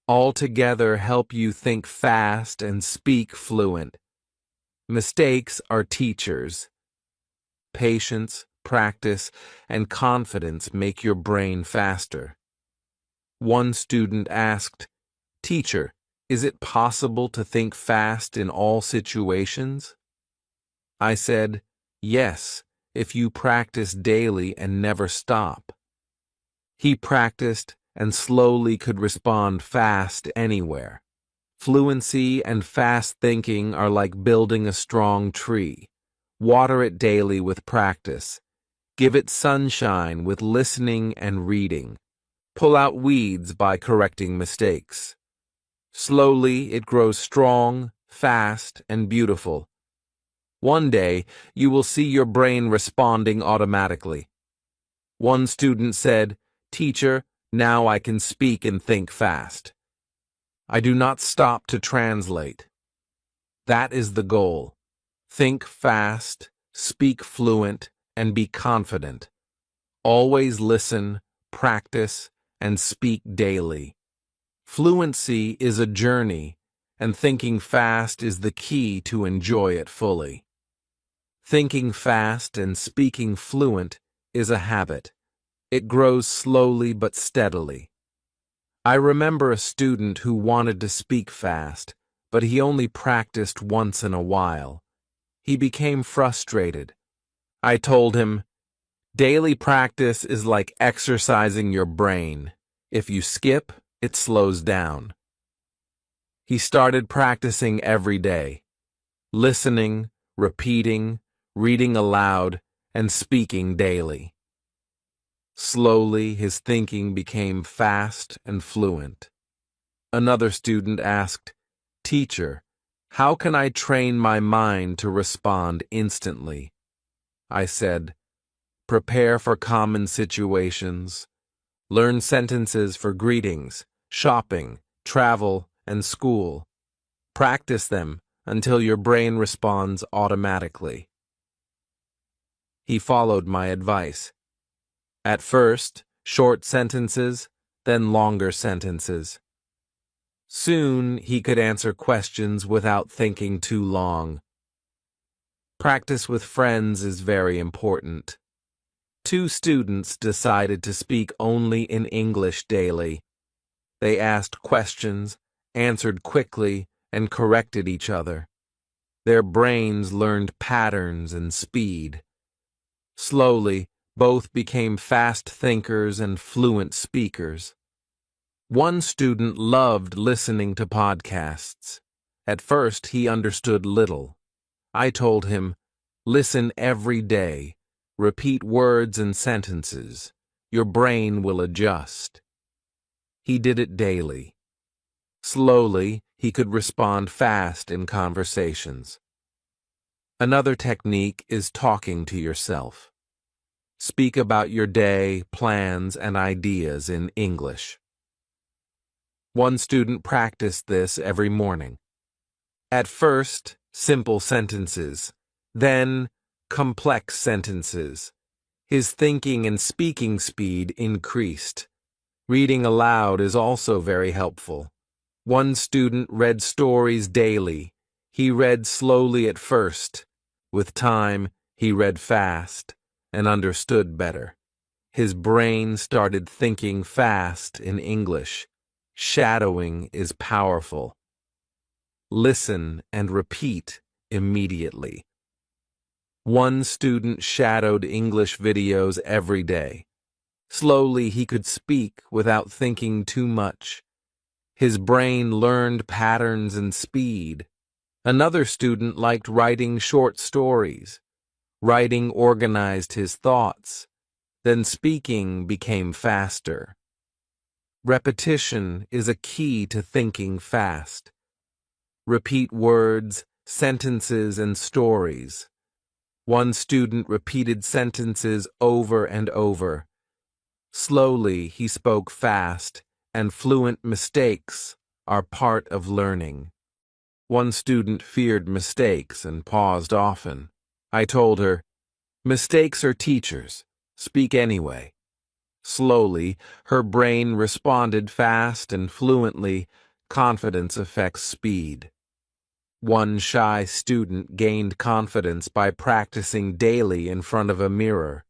all together help you think fast and speak fluent. Mistakes are teachers. Patience, practice, and confidence make your brain faster. One student asked, "Teacher, is it possible to think fast in all situations?" I said, "Yes, if you practice daily and never stop." He practiced and slowly could respond fast anywhere. Fluency and fast thinking are like building a strong tree. Water it daily with practice. Give it sunshine with listening and reading. Pull out weeds by correcting mistakes. Slowly, it grows strong, fast, and beautiful. One day, you will see your brain responding automatically. One student said, "Teacher, now I can speak and think fast. I do not stop to translate." That is the goal. Think fast, speak fluent, and be confident. Always listen, practice, and speak daily. Fluency is a journey, and thinking fast is the key to enjoy it fully. Thinking fast and speaking fluent is a habit. It grows slowly but steadily. I remember a student who wanted to speak fast, but he only practiced once in a while. He became frustrated. I told him, "Daily practice is like exercising your brain. If you skip, it slows down." He started practicing every day, listening, repeating, reading aloud, and speaking daily. Slowly, his thinking became fast and fluent. Another student asked, "Teacher, how can I train my mind to respond instantly?" I said, "Prepare for common situations. Learn sentences for greetings, shopping, travel, and school. Practice them until your brain responds automatically." He followed my advice. At first, short sentences, then longer sentences. Soon, he could answer questions without thinking too long. Practice with friends is very important. Two students decided to speak only in English daily. They asked questions, answered quickly, and corrected each other. Their brains learned patterns and speed. Slowly, both became fast thinkers and fluent speakers. One student loved listening to podcasts. At first, he understood little. I told him, "Listen every day. Repeat words and sentences. Your brain will adjust." He did it daily. Slowly, he could respond fast in conversations. Another technique is talking to yourself. Speak about your day, plans, and ideas in English. One student practiced this every morning. At first, simple sentences, then complex sentences. His thinking and speaking speed increased. Reading aloud is also very helpful. One student read stories daily. He read slowly at first, With time, he read fast and understood better. His brain started thinking fast in English. Shadowing is powerful. Listen and repeat immediately. One student shadowed English videos every day. Slowly, he could speak without thinking too much. His brain learned patterns and speed. Another student liked writing short stories. Writing organized his thoughts. Then speaking became faster. Repetition is a key to thinking fast. Repeat words, sentences, and stories. One student repeated sentences over and over. Slowly, he spoke fast, and fluent mistakes are part of learning. One student feared mistakes and paused often. I told her, "Mistakes are teachers. Speak anyway." Slowly, her brain responded fast and fluently. Confidence affects speed. One shy student gained confidence by practicing daily in front of a mirror.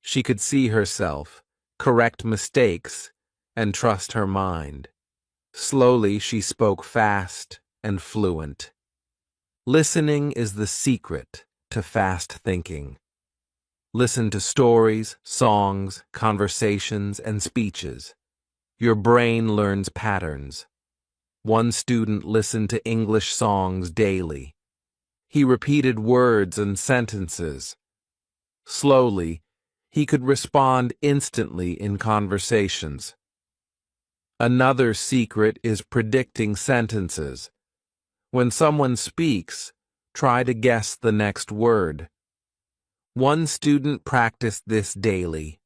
She could see herself, correct mistakes, and trust her mind. Slowly, she spoke fast and fluent. Listening is the secret to fast thinking. Listen to stories, songs, conversations, and speeches. Your brain learns patterns. One student listened to English songs daily. He repeated words and sentences. Slowly, he could respond instantly in conversations. Another secret is predicting sentences. When someone speaks, try to guess the next word. One student practiced this daily.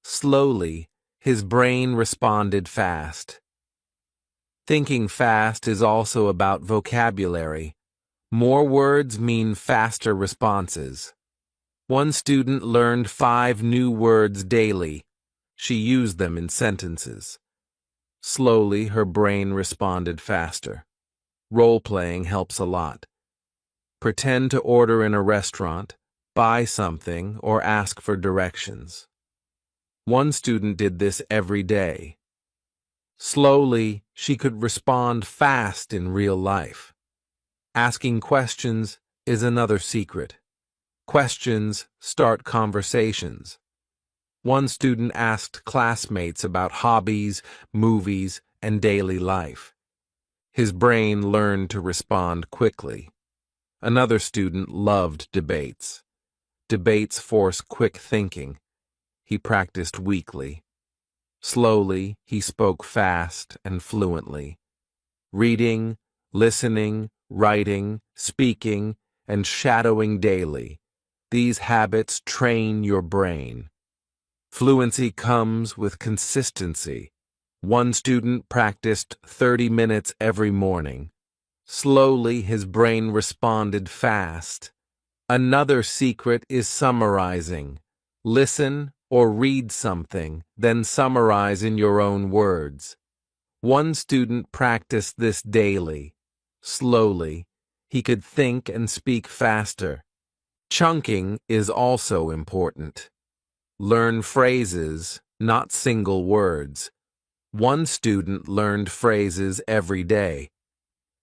Slowly, his brain responded fast. Thinking fast is also about vocabulary. More words mean faster responses. One student learned 5 new words daily. She used them in sentences. Slowly, her brain responded faster. Role-playing helps a lot. Pretend to order in a restaurant, buy something, or ask for directions. One student did this every day. Slowly, she could respond fast in real life. Asking questions is another secret. Questions start conversations. One student asked classmates about hobbies, movies, and daily life. His brain learned to respond quickly. Another student loved debates. Debates force quick thinking. He practiced weekly. Slowly, he spoke fast and fluently. Reading, listening, writing, speaking, and shadowing daily. These habits train your brain. Fluency comes with consistency. One student practiced 30 minutes every morning. Slowly, his brain responded fast. Another secret is summarizing. Listen or read something, then summarize in your own words. One student practiced this daily. Slowly, he could think and speak faster. Chunking is also important. Learn phrases, not single words. One student learned phrases every day.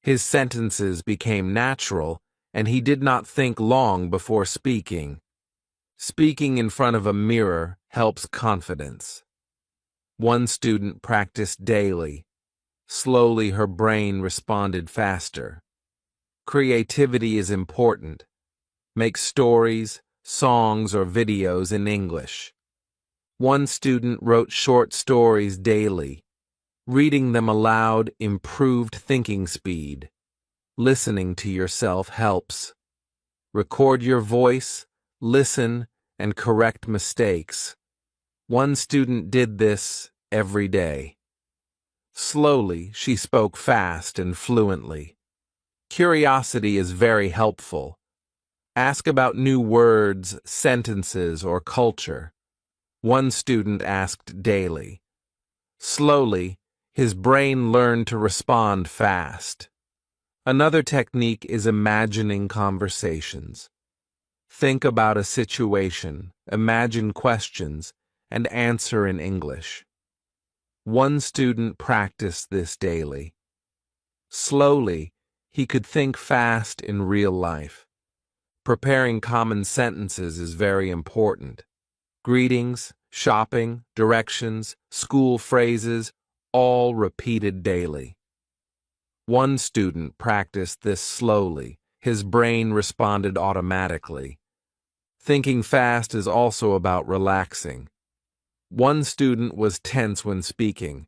His sentences became natural, and he did not think long before speaking. Speaking in front of a mirror helps confidence. One student practiced daily. Slowly, her brain responded faster. Creativity is important. Make stories, songs, or videos in English. One student wrote short stories daily. Reading them aloud improved thinking speed. Listening to yourself helps. Record your voice, listen, and correct mistakes. One student did this every day. Slowly, she spoke fast and fluently. Curiosity is very helpful. Ask about new words, sentences, or culture. One student asked daily. Slowly, his brain learned to respond fast. Another technique is imagining conversations. Think about a situation, imagine questions, and answer in English. One student practiced this daily. Slowly, he could think fast in real life. Preparing common sentences is very important. Greetings, shopping, directions, school phrases, all repeated daily. One student practiced this slowly. His brain responded automatically. Thinking fast is also about relaxing. One student was tense when speaking.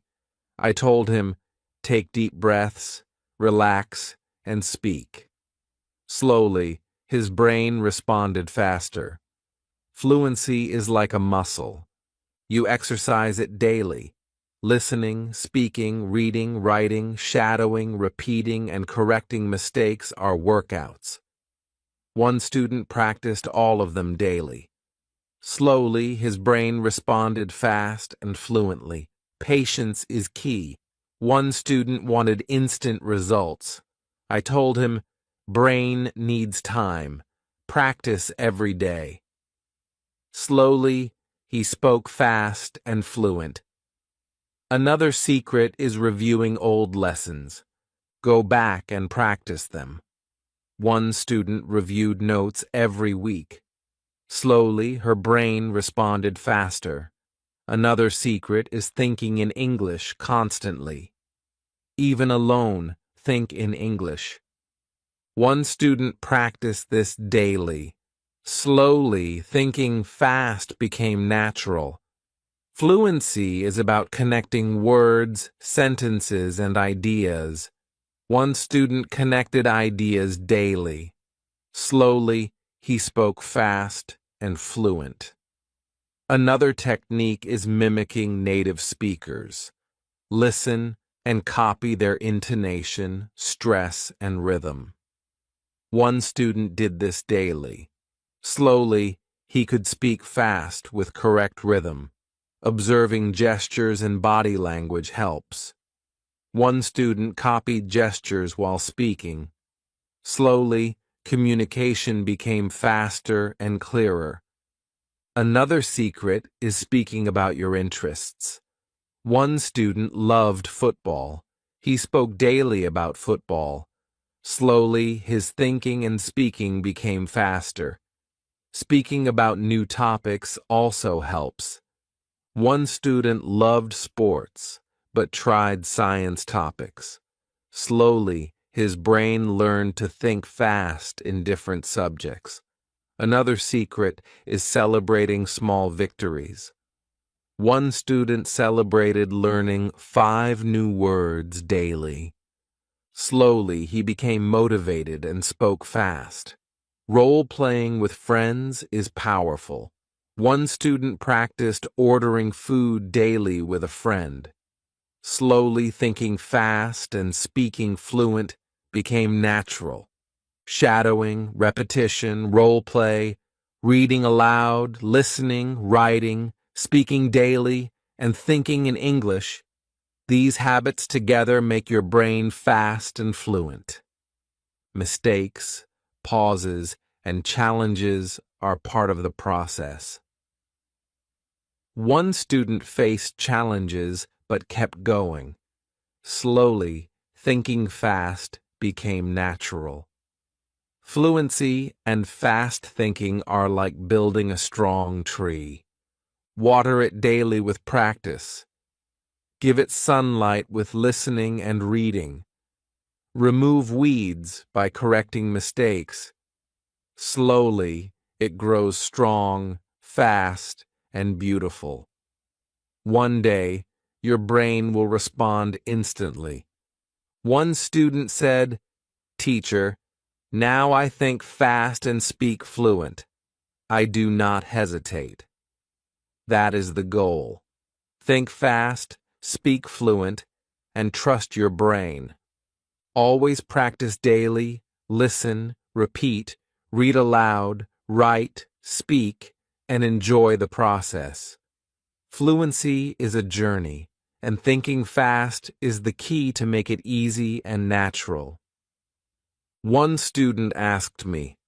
I told him, take deep breaths, relax, and speak. Slowly, his brain responded faster. Fluency is like a muscle. You exercise it daily. Listening, speaking, reading, writing, shadowing, repeating, and correcting mistakes are workouts. One student practiced all of them daily. Slowly, his brain responded fast and fluently. Patience is key. One student wanted instant results. I told him, brain needs time. Practice every day. Slowly, he spoke fast and fluent. Another secret is reviewing old lessons. Go back and practice them. One student reviewed notes every week. Slowly, her brain responded faster. Another secret is thinking in English constantly. Even alone, think in English. One student practiced this daily. Slowly, thinking fast became natural. Fluency is about connecting words, sentences, and ideas. One student connected ideas daily. Slowly, he spoke fast and fluent. Another technique is mimicking native speakers. Listen and copy their intonation, stress, and rhythm. One student did this daily. Slowly, he could speak fast with correct rhythm. Observing gestures and body language helps. One student copied gestures while speaking. Slowly, communication became faster and clearer. Another secret is speaking about your interests. One student loved football. He spoke daily about football. Slowly, his thinking and speaking became faster. Speaking about new topics also helps. One student loved sports, but tried science topics. Slowly, his brain learned to think fast in different subjects. Another secret is celebrating small victories. One student celebrated learning 5 new words daily. Slowly, he became motivated and spoke fast. Role-playing with friends is powerful. One student practiced ordering food daily with a friend. Slowly, thinking fast and speaking fluent became natural. Shadowing, repetition, role-play, reading aloud, listening, writing, speaking daily, and thinking in English, these habits together make your brain fast and fluent. Mistakes, pauses, and challenges are part of the process. One student faced challenges but kept going. Slowly, thinking fast became natural. Fluency and fast thinking are like building a strong tree. Water it daily with practice. Give it sunlight with listening and reading. Remove weeds by correcting mistakes. Slowly, it grows strong, fast, and beautiful. One day, your brain will respond instantly. One student said, "Teacher, now I think fast and speak fluent. I do not hesitate." That is the goal. Think fast, speak fluent, and trust your brain. Always practice daily, listen, repeat, read aloud, write, speak, and enjoy the process. Fluency is a journey, and thinking fast is the key to make it easy and natural. One student asked me,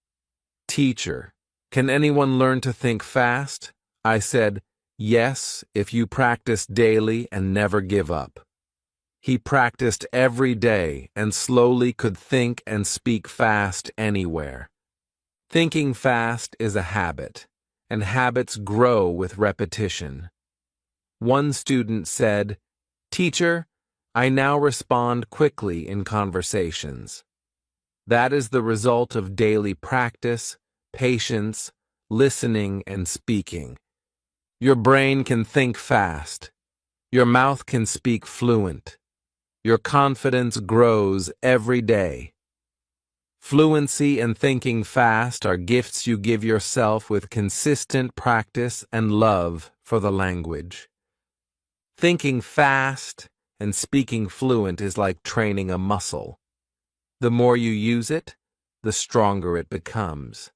"Teacher, Can anyone learn to think fast? I said, yes, if you practice daily and never give up. He practiced every day and slowly could think and speak fast anywhere. Thinking fast is a habit, and habits grow with repetition. One student said, "Teacher, I now respond quickly in conversations." That is the result of daily practice, patience, listening, and speaking. Your brain can think fast. Your mouth can speak fluent. Your confidence grows every day. Fluency and thinking fast are gifts you give yourself with consistent practice and love for the language. Thinking fast and speaking fluent is like training a muscle. The more you use it, the stronger it becomes.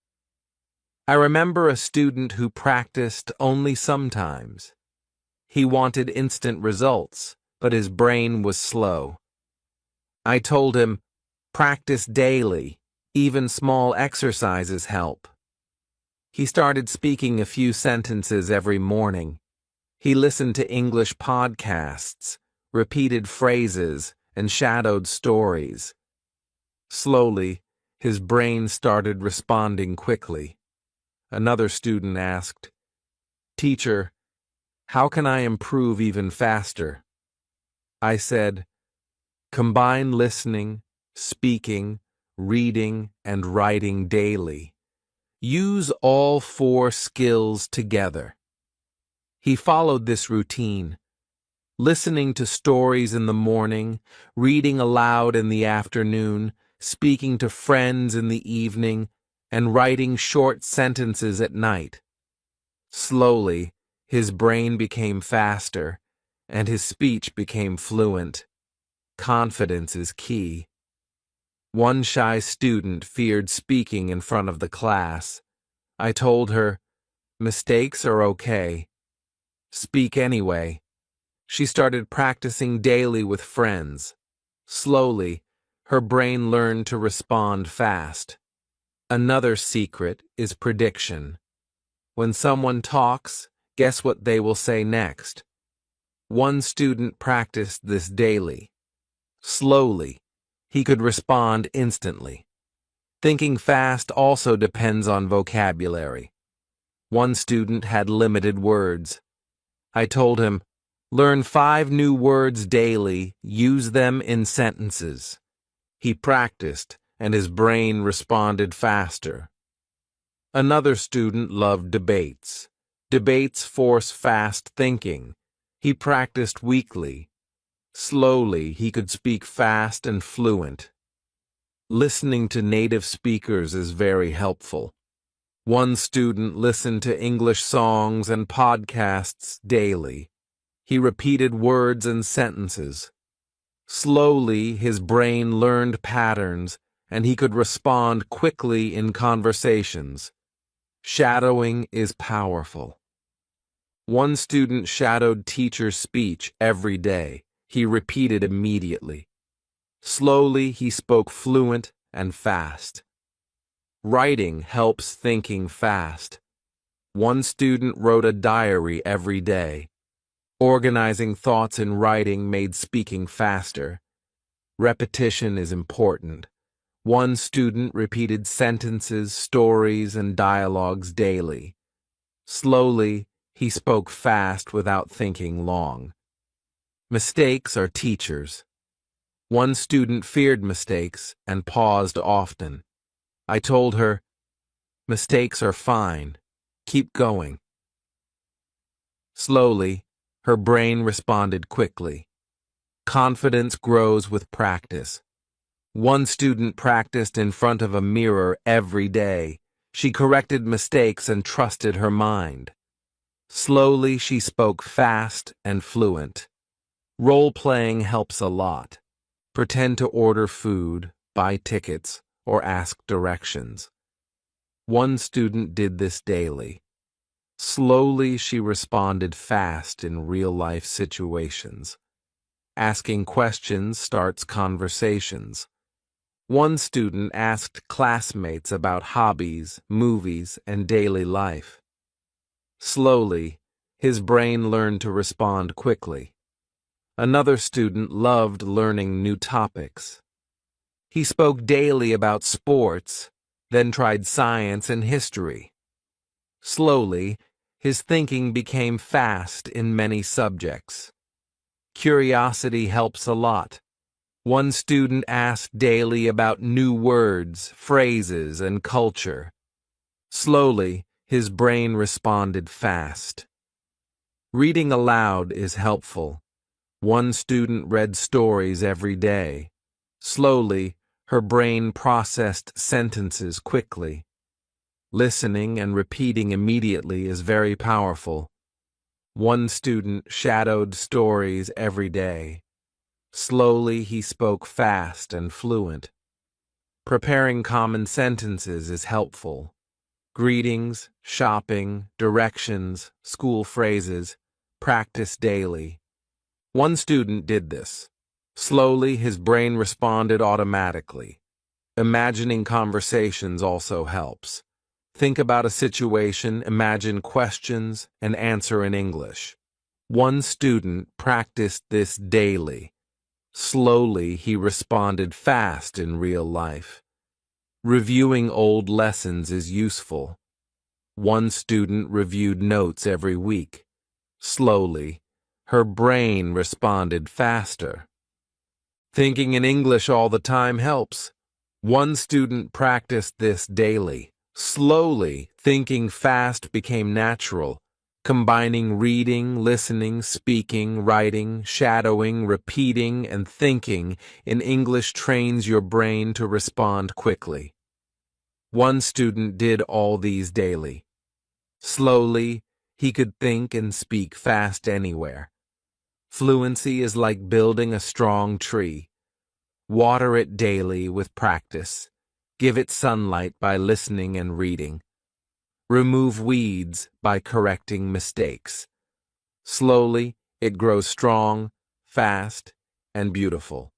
I remember a student who practiced only sometimes. He wanted instant results, but his brain was slow. I told him, practice daily. Even small exercises help. He started speaking a few sentences every morning. He listened to English podcasts, repeated phrases, and shadowed stories. Slowly, his brain started responding quickly. Another student asked, "Teacher, how can I improve even faster?" I said, combine listening, speaking, reading, and writing daily. Use all 4 skills together. He followed this routine, listening to stories in the morning, reading aloud in the afternoon, speaking to friends in the evening, and writing short sentences at night. Slowly, his brain became faster, and his speech became fluent. Confidence is key. One shy student feared speaking in front of the class. I told her, mistakes are okay. Speak anyway. She started practicing daily with friends. Slowly, her brain learned to respond fast. Another secret is prediction. When someone talks, guess what they will say next. One student practiced this daily. Slowly, he could respond instantly. Thinking fast also depends on vocabulary. One student had limited words. I told him, learn 5 new words daily, use them in sentences. He practiced, and his brain responded faster. Another student loved debates. Debates force fast thinking. He practiced weekly. Slowly, he could speak fast and fluent. Listening to native speakers is very helpful. One student listened to English songs and podcasts daily. He repeated words and sentences. Slowly, his brain learned patterns, and he could respond quickly in conversations. Shadowing is powerful. One student shadowed teacher's speech every day. He repeated immediately. Slowly, he spoke fluent and fast. Writing helps thinking fast. One student wrote a diary every day. Organizing thoughts in writing made speaking faster. Repetition is important. One student repeated sentences, stories, and dialogues daily. Slowly, he spoke fast without thinking long. Mistakes are teachers. One student feared mistakes and paused often. I told her, mistakes are fine. Keep going. Slowly, her brain responded quickly. Confidence grows with practice. One student practiced in front of a mirror every day. She corrected mistakes and trusted her mind. Slowly, she spoke fast and fluent. Role-playing helps a lot. Pretend to order food, buy tickets, or ask directions. One student did this daily. Slowly, she responded fast in real-life situations. Asking questions starts conversations. One student asked classmates about hobbies, movies, and daily life. Slowly, his brain learned to respond quickly. Another student loved learning new topics. He spoke daily about sports, then tried science and history. Slowly, his thinking became fast in many subjects. Curiosity helps a lot. One student asked daily about new words, phrases, and culture. Slowly, his brain responded fast. Reading aloud is helpful. One student read stories every day. Slowly, her brain processed sentences quickly. Listening and repeating immediately is very powerful. One student shadowed stories every day. Slowly, he spoke fast and fluent. Preparing common sentences is helpful. Greetings, shopping, directions, school phrases, practice daily. One student did this. Slowly, his brain responded automatically. Imagining conversations also helps. Think about a situation, imagine questions, and answer in English. One student practiced this daily. Slowly, he responded fast in real life. Reviewing old lessons is useful. One student reviewed notes every week. Slowly, her brain responded faster. Thinking in English all the time helps. One student practiced this daily. Slowly, thinking fast became natural. Combining reading, listening, speaking, writing, shadowing, repeating, and thinking in English trains your brain to respond quickly. One student did all these daily. Slowly, he could think and speak fast anywhere. Fluency is like building a strong tree. Water it daily with practice. Give it sunlight by listening and reading. Remove weeds by correcting mistakes. Slowly, it grows strong, fast, and beautiful.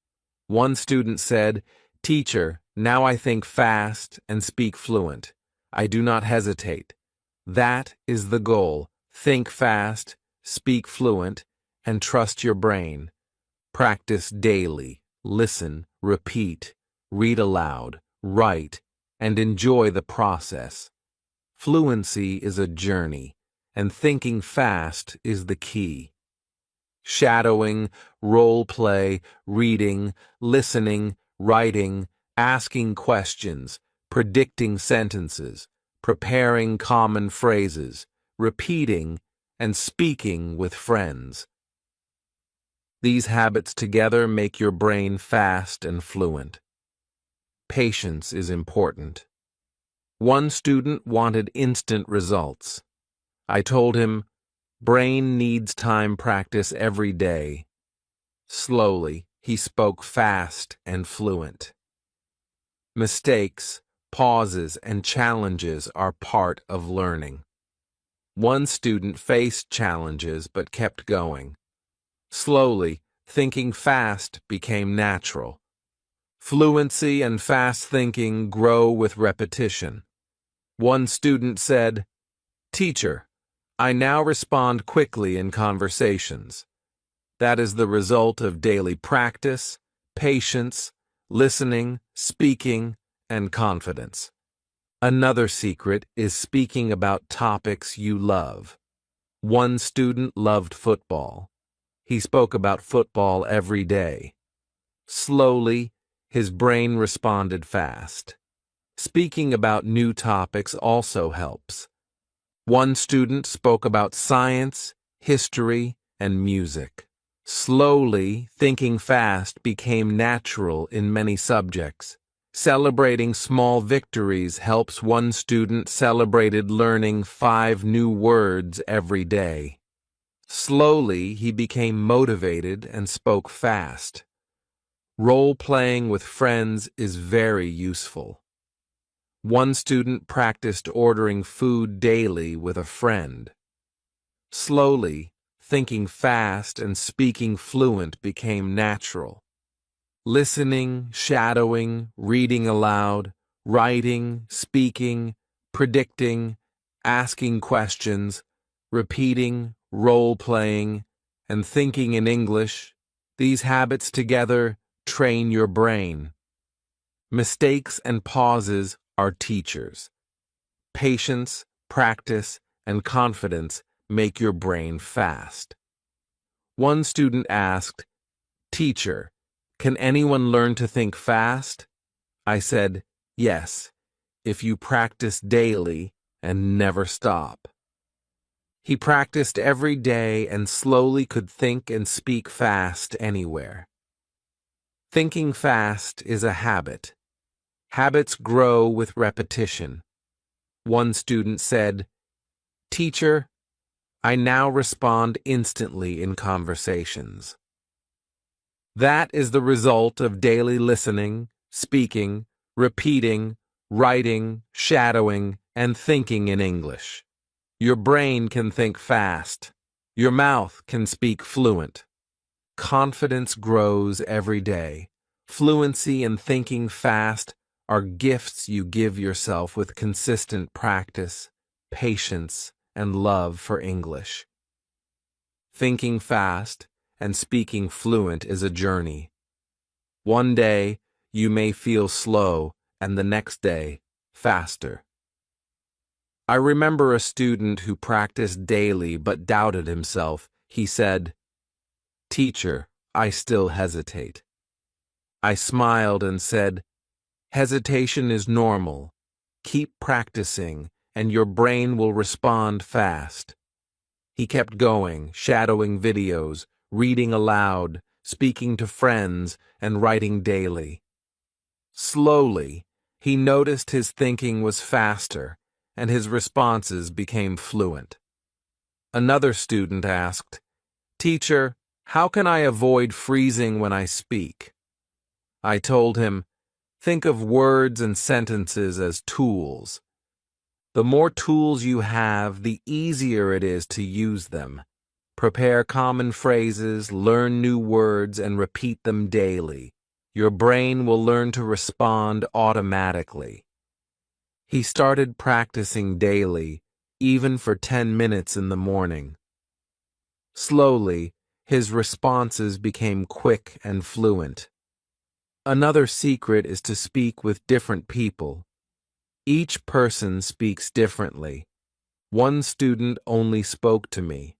One student said, "Teacher, now I think fast and speak fluent. I do not hesitate." That is the goal. Think fast, speak fluent, and trust your brain. Practice daily. Listen, repeat, read aloud, write, and enjoy the process. Fluency is a journey, and thinking fast is the key. Shadowing, role play, reading, listening, writing, asking questions, predicting sentences, preparing common phrases, repeating, and speaking with friends. These habits together make your brain fast and fluent. Patience is important. One student wanted instant results. I told him, brain needs time practice every day. Slowly, he spoke fast and fluent. Mistakes, pauses, and challenges are part of learning. One student faced challenges but kept going. Slowly, thinking fast became natural. Fluency and fast thinking grow with repetition. One student said, "Teacher, I now respond quickly in conversations." That is the result of daily practice, patience, listening, speaking, and confidence. Another secret is speaking about topics you love. One student loved football. He spoke about football every day. Slowly, his brain responded fast. Speaking about new topics also helps. One student spoke about science, history, and music. Slowly, thinking fast became natural in many subjects. Celebrating small victories helps. One student celebrated learning 5 new words every day. Slowly, he became motivated and spoke fast. Role-playing with friends is very useful. One student practiced ordering food daily with a friend. Slowly, thinking fast and speaking fluent became natural. listening, shadowing, reading aloud, writing, speaking, predicting, asking questions, repeating, role-playing, and thinking in English. These habits together train your brain. Mistakes and pauses are teachers. Patience, practice, and confidence make your brain fast. One student asked, "Teacher, can anyone learn to think fast?" I said, "Yes, if you practice daily and never stop." He practiced every day and slowly could think and speak fast anywhere. Thinking fast is a habit. Habits grow with repetition. One student said, "Teacher, I now respond instantly in conversations." That is the result of daily listening, speaking, repeating, writing, shadowing, and thinking in English. Your brain can think fast. Your mouth can speak fluent. Confidence grows every day. Fluency and thinking fast are gifts you give yourself with consistent practice, patience, and love for English. Thinking fast and speaking fluent is a journey. One day, you may feel slow, and the next day, faster. I remember a student who practiced daily but doubted himself. He said, "Teacher, I still hesitate." I smiled and said, "Hesitation is normal. Keep practicing, and your brain will respond fast." He kept going, shadowing videos, reading aloud, speaking to friends, and writing daily. Slowly, he noticed his thinking was faster, and his responses became fluent. Another student asked, "Teacher, how can I avoid freezing when I speak?" I told him, "Think of words and sentences as tools. The more tools you have, the easier it is to use them. Prepare common phrases, learn new words, and repeat them daily. Your brain will learn to respond automatically." He started practicing daily, even for 10 minutes in the morning. Slowly, his responses became quick and fluent. Another secret is to speak with different people. Each person speaks differently. One student only spoke to me.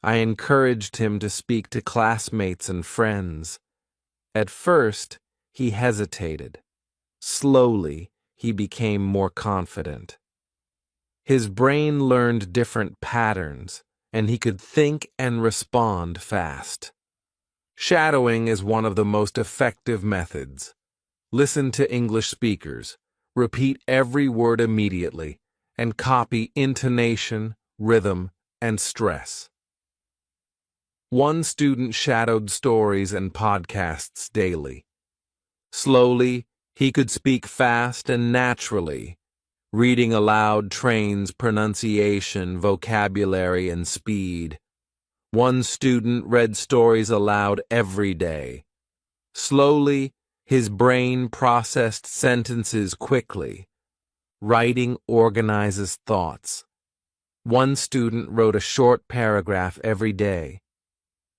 I encouraged him to speak to classmates and friends. At first, he hesitated. Slowly, he became more confident. His brain learned different patterns, and he could think and respond fast. Shadowing is one of the most effective methods. Listen to English speakers, repeat every word immediately, and copy intonation, rhythm, and stress. One student shadowed stories and podcasts daily. Slowly, he could speak fast and naturally. Reading aloud trains pronunciation, vocabulary, and speed. One student read stories aloud every day. Slowly, his brain processed sentences quickly. Writing organizes thoughts. One student wrote a short paragraph every day.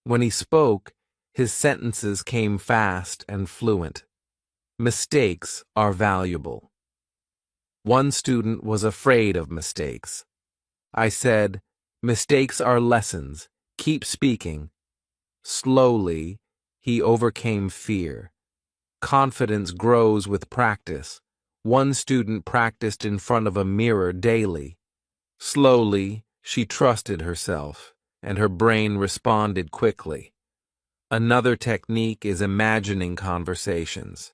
When he spoke, his sentences came fast and fluent. Mistakes are valuable. One student was afraid of mistakes. I said, "Mistakes are lessons. Keep speaking." Slowly, he overcame fear. Confidence grows with practice. One student practiced in front of a mirror daily. Slowly, she trusted herself, and her brain responded quickly. Another technique is imagining conversations.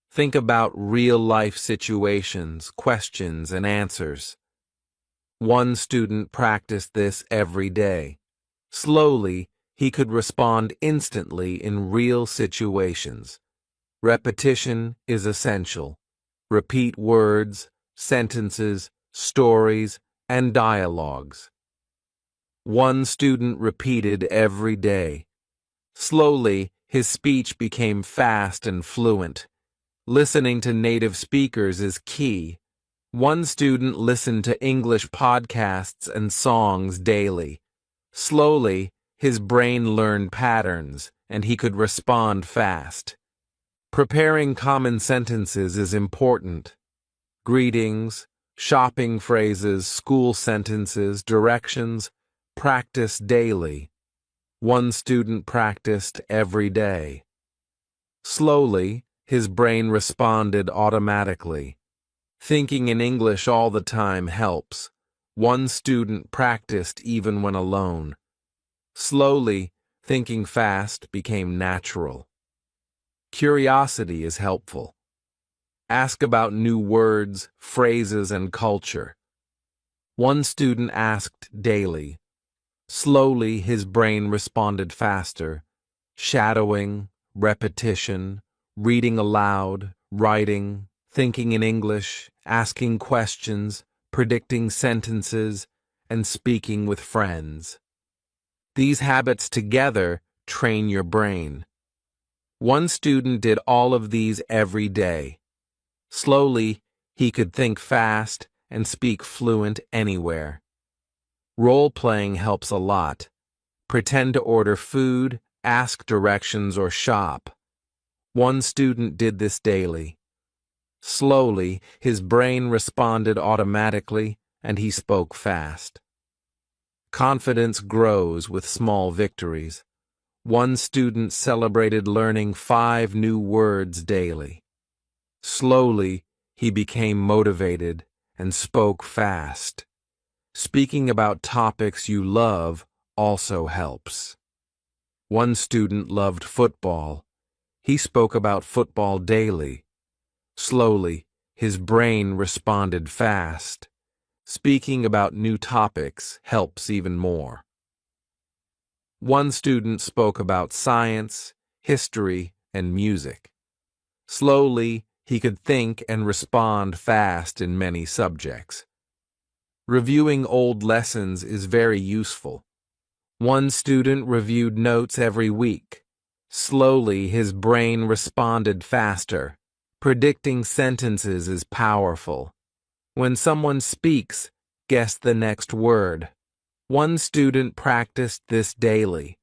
Think about real-life situations, questions, and answers. One student practiced this every day. Slowly, he could respond instantly in real situations. Repetition is essential. Repeat words, sentences, stories, and dialogues. One student repeated every day. Slowly, his speech became fast and fluent. Listening to native speakers is key. One student listened to English podcasts and songs daily. Slowly, his brain learned patterns, and he could respond fast. Preparing common sentences is important. Greetings, shopping phrases, school sentences, directions, practice daily. One student practiced every day. Slowly, his brain responded automatically. Thinking in English all the time helps. One student practiced even when alone. Slowly, thinking fast became natural. Curiosity is helpful. Ask about new words, phrases, and culture. One student asked daily. Slowly, his brain responded faster. Shadowing, repetition, reading aloud, writing, thinking in English, asking questions, predicting sentences, and speaking with friends. These habits together train your brain. One student did all of these every day. Slowly, he could think fast and speak fluent anywhere. Role-playing helps a lot. Pretend to order food, ask directions, or shop. One student did this daily. Slowly, his brain responded automatically, and he spoke fast. Confidence grows with small victories. One student celebrated learning 5 new words daily. Slowly, he became motivated and spoke fast. Speaking about topics you love also helps. One student loved football. He spoke about football daily. Slowly, his brain responded fast. Speaking about new topics helps even more. One student spoke about science, history, and music. Slowly, he could think and respond fast in many subjects. Reviewing old lessons is very useful. One student reviewed notes every week. Slowly, his brain responded faster. Predicting sentences is powerful. When someone speaks, guess the next word. One student practiced this daily.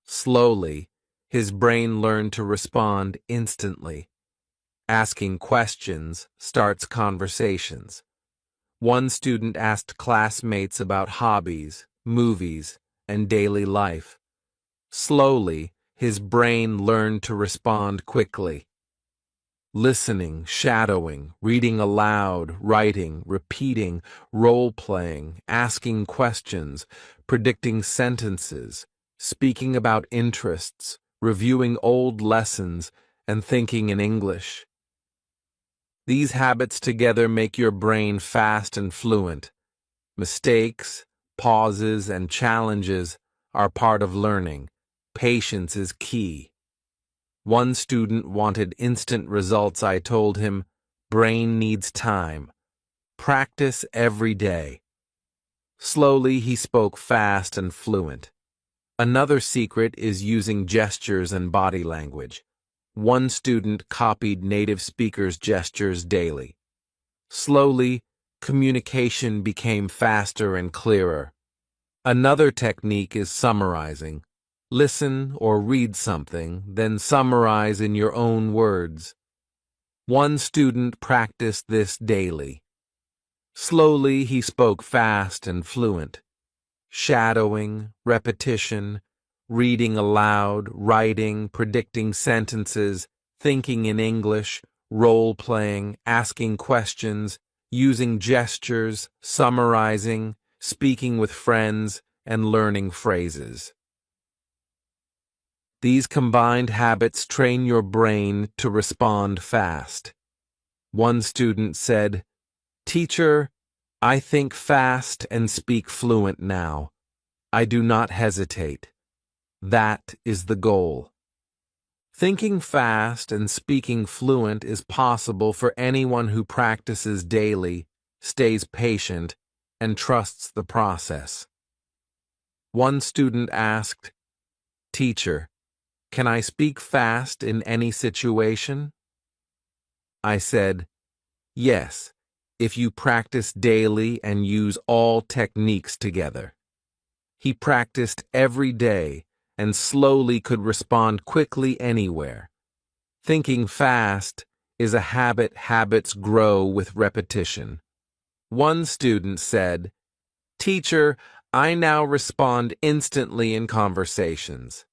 Slowly, his brain learned to respond instantly. Asking questions starts conversations. One student asked classmates about hobbies, movies, and daily life. Slowly, his brain learned to respond quickly. Listening, shadowing, reading aloud, writing, repeating, role-playing, asking questions, predicting sentences, speaking about interests, reviewing old lessons, and thinking in English. These habits together make your brain fast and fluent. Mistakes, pauses, and challenges are part of learning. Patience is key. One student wanted instant results. I told him, brain needs time. Practice every day. Slowly, he spoke fast and fluent. Another secret is using gestures and body language. One student copied native speakers' gestures daily. Slowly, communication became faster and clearer. Another technique is summarizing. Listen or read something, then summarize in your own words. One student practiced this daily. Slowly, he spoke fast and fluent. Shadowing, repetition, reading aloud, writing, predicting sentences, thinking in English, role-playing, asking questions, using gestures, summarizing, speaking with friends, and learning phrases. These combined habits train your brain to respond fast. One student said, "Teacher, I think fast and speak fluent now. I do not hesitate. That is the goal." Thinking fast and speaking fluent is possible for anyone who practices daily, stays patient, and trusts the process. One student asked, "Teacher, Can I speak fast in any situation? I said, yes, if you practice daily and use all techniques together. He practiced every day and slowly could respond quickly anywhere. Thinking fast is a habit habits grow with repetition. One student said, "Teacher, I now respond instantly in conversations."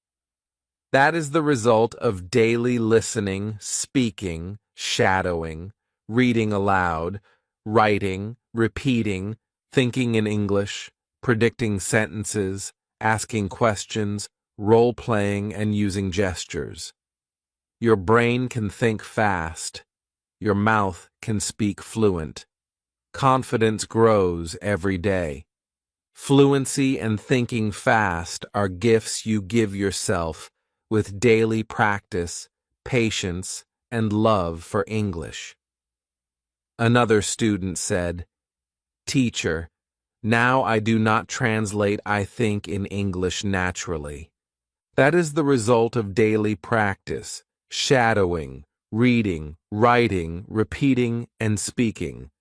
That is the result of daily listening, speaking, shadowing, reading aloud, writing, repeating, thinking in English, predicting sentences, asking questions, role-playing, and using gestures. Your brain can think fast. Your mouth can speak fluent. Confidence grows every day. Fluency and thinking fast are gifts you give yourself with daily practice, patience, and love for English. Another student said, "Teacher, now I do not translate I think in English naturally. That is the result of daily practice, shadowing, reading, writing, repeating, and speaking.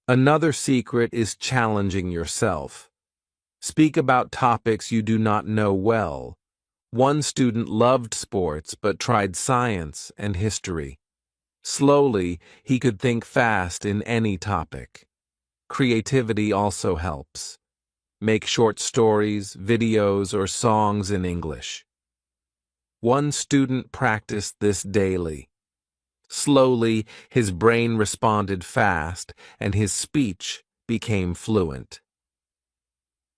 Another secret is challenging yourself. Speak about topics you do not know well. One student loved sports but tried science and history. Slowly, he could think fast in any topic. Creativity also helps. Make short stories, videos, or songs in English. One student practiced this daily. Slowly, his brain responded fast, and his speech became fluent.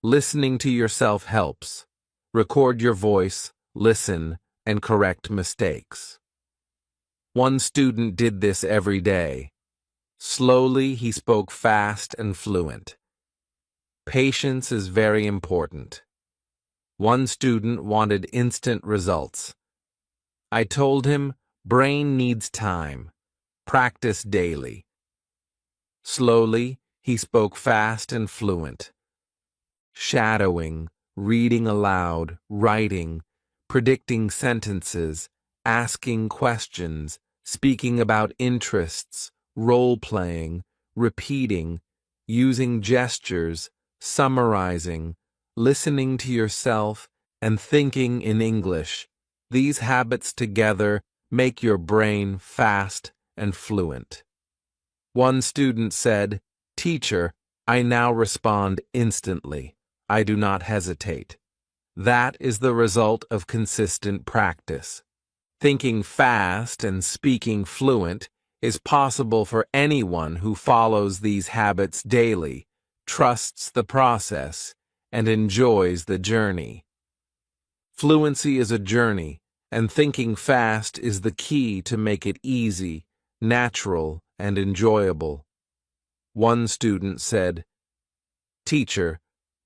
Listening to yourself helps. Record your voice, listen, and correct mistakes. One student did this every day. Slowly, he spoke fast and fluent. Patience is very important. One student wanted instant results. I told him, brain needs time. Practice daily. Slowly, he spoke fast and fluent. Shadowing, reading aloud, writing, predicting sentences, asking questions, speaking about interests, role-playing, repeating, using gestures, summarizing, listening to yourself, and thinking in English. These habits together make your brain fast and fluent. One student said, "Teacher, I now respond instantly. I do not hesitate." That is the result of consistent practice. Thinking fast and speaking fluent is possible for anyone who follows these habits daily, trusts the process, and enjoys the journey. Fluency is a journey, and thinking fast is the key to make it easy, natural, and enjoyable. One student said, "Teacher,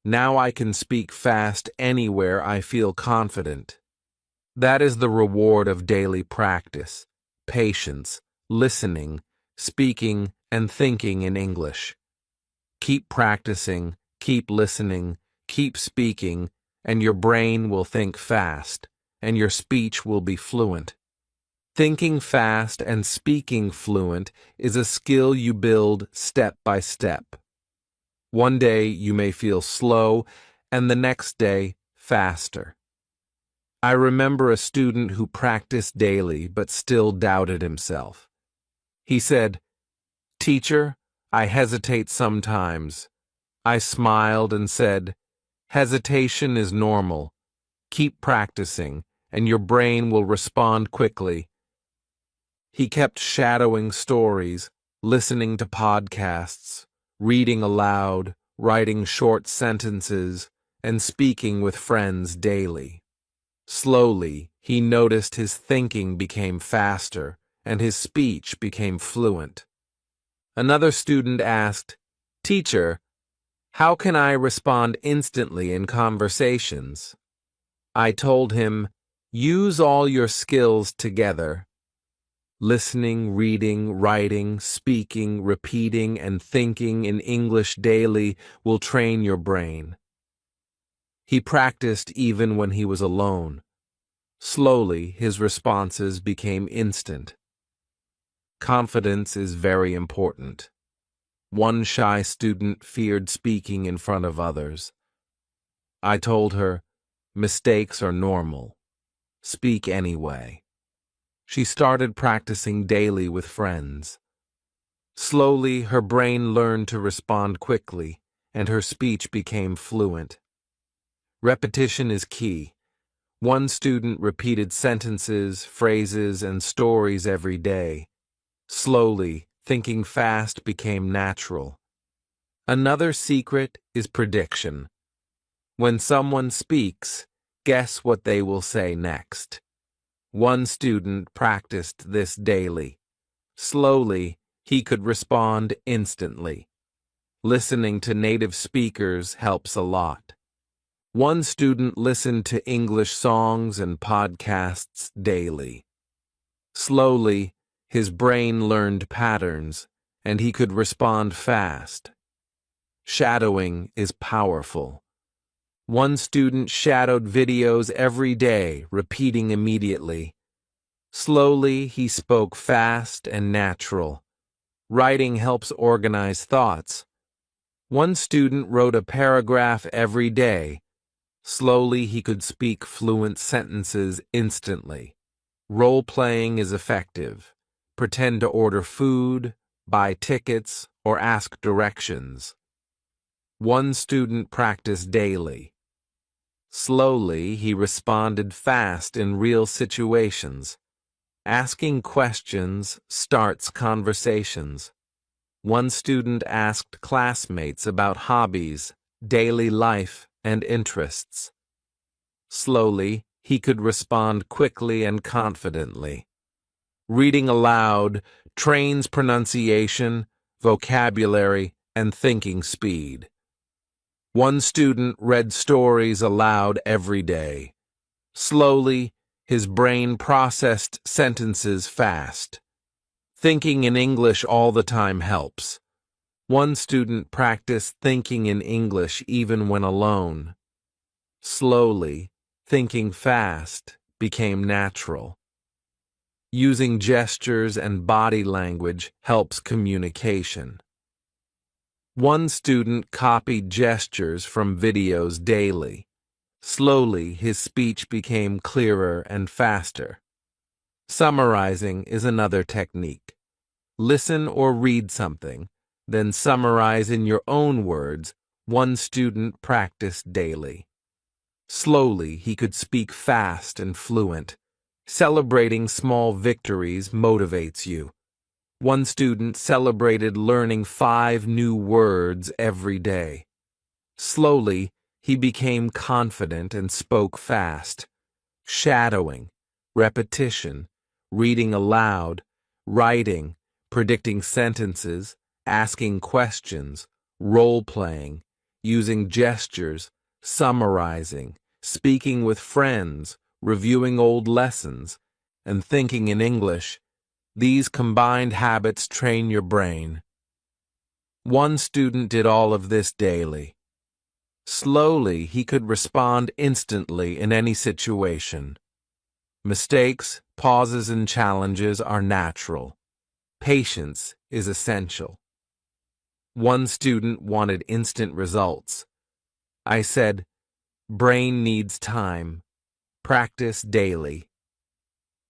now I can speak fast anywhere I feel confident." That is the reward of daily practice, patience, listening, speaking, and thinking in English. Keep practicing, keep listening, keep speaking, and your brain will think fast, and your speech will be fluent. Thinking fast and speaking fluent is a skill you build step by step. One day you may feel slow, and the next day faster. I remember a student who practiced daily but still doubted himself. He said, "Teacher, I hesitate sometimes." I smiled and said, "Hesitation is normal. Keep practicing, and your brain will respond quickly." He kept shadowing stories, listening to podcasts, reading aloud, writing short sentences, and speaking with friends daily. Slowly, he noticed his thinking became faster, and his speech became fluent. Another student asked, "Teacher, how can I respond instantly in conversations?" I told him, "Use all your skills together. Listening, reading, writing, speaking, repeating, and thinking in English daily will train your brain." He practiced even when he was alone. Slowly, his responses became instant. Confidence is very important. One shy student feared speaking in front of others. I told her, mistakes are normal. Speak anyway. She started practicing daily with friends. Slowly, her brain learned to respond quickly, and her speech became fluent. Repetition is key. One student repeated sentences, phrases, and stories every day. Slowly, thinking fast became natural. Another secret is prediction. When someone speaks, guess what they will say next. One student practiced this daily. Slowly, he could respond instantly. Listening to native speakers helps a lot. One student listened to English songs and podcasts daily. Slowly, his brain learned patterns, and he could respond fast. Shadowing is powerful. One student shadowed videos every day, repeating immediately. Slowly, he spoke fast and natural. Writing helps organize thoughts. One student wrote a paragraph every day. Slowly, he could speak fluent sentences instantly. Role-playing is effective. Pretend to order food, buy tickets, or ask directions. One student practiced daily. Slowly, he responded fast in real situations. Asking questions starts conversations. One student asked classmates about hobbies, daily life, and interests. Slowly, he could respond quickly and confidently. Reading aloud trains pronunciation, vocabulary, and thinking speed. One student read stories aloud every day. Slowly, his brain processed sentences fast. Thinking in English all the time helps. One student practiced thinking in English even when alone. Slowly, thinking fast became natural. Using gestures and body language helps communication. One student copied gestures from videos daily. Slowly, his speech became clearer and faster. Summarizing is another technique. Listen or read something, then summarize in your own words. One student practiced daily. Slowly, he could speak fast and fluent. Celebrating small victories motivates you. One student celebrated learning 5 new words every day. Slowly, he became confident and spoke fast. Shadowing, repetition, reading aloud, writing, predicting sentences, asking questions, role-playing, using gestures, summarizing, speaking with friends, reviewing old lessons, and thinking in English. These combined habits train your brain. One student did all of this daily. Slowly, he could respond instantly in any situation. Mistakes, pauses, and challenges are natural. Patience is essential. One student wanted instant results. I said, brain needs time. Practice daily.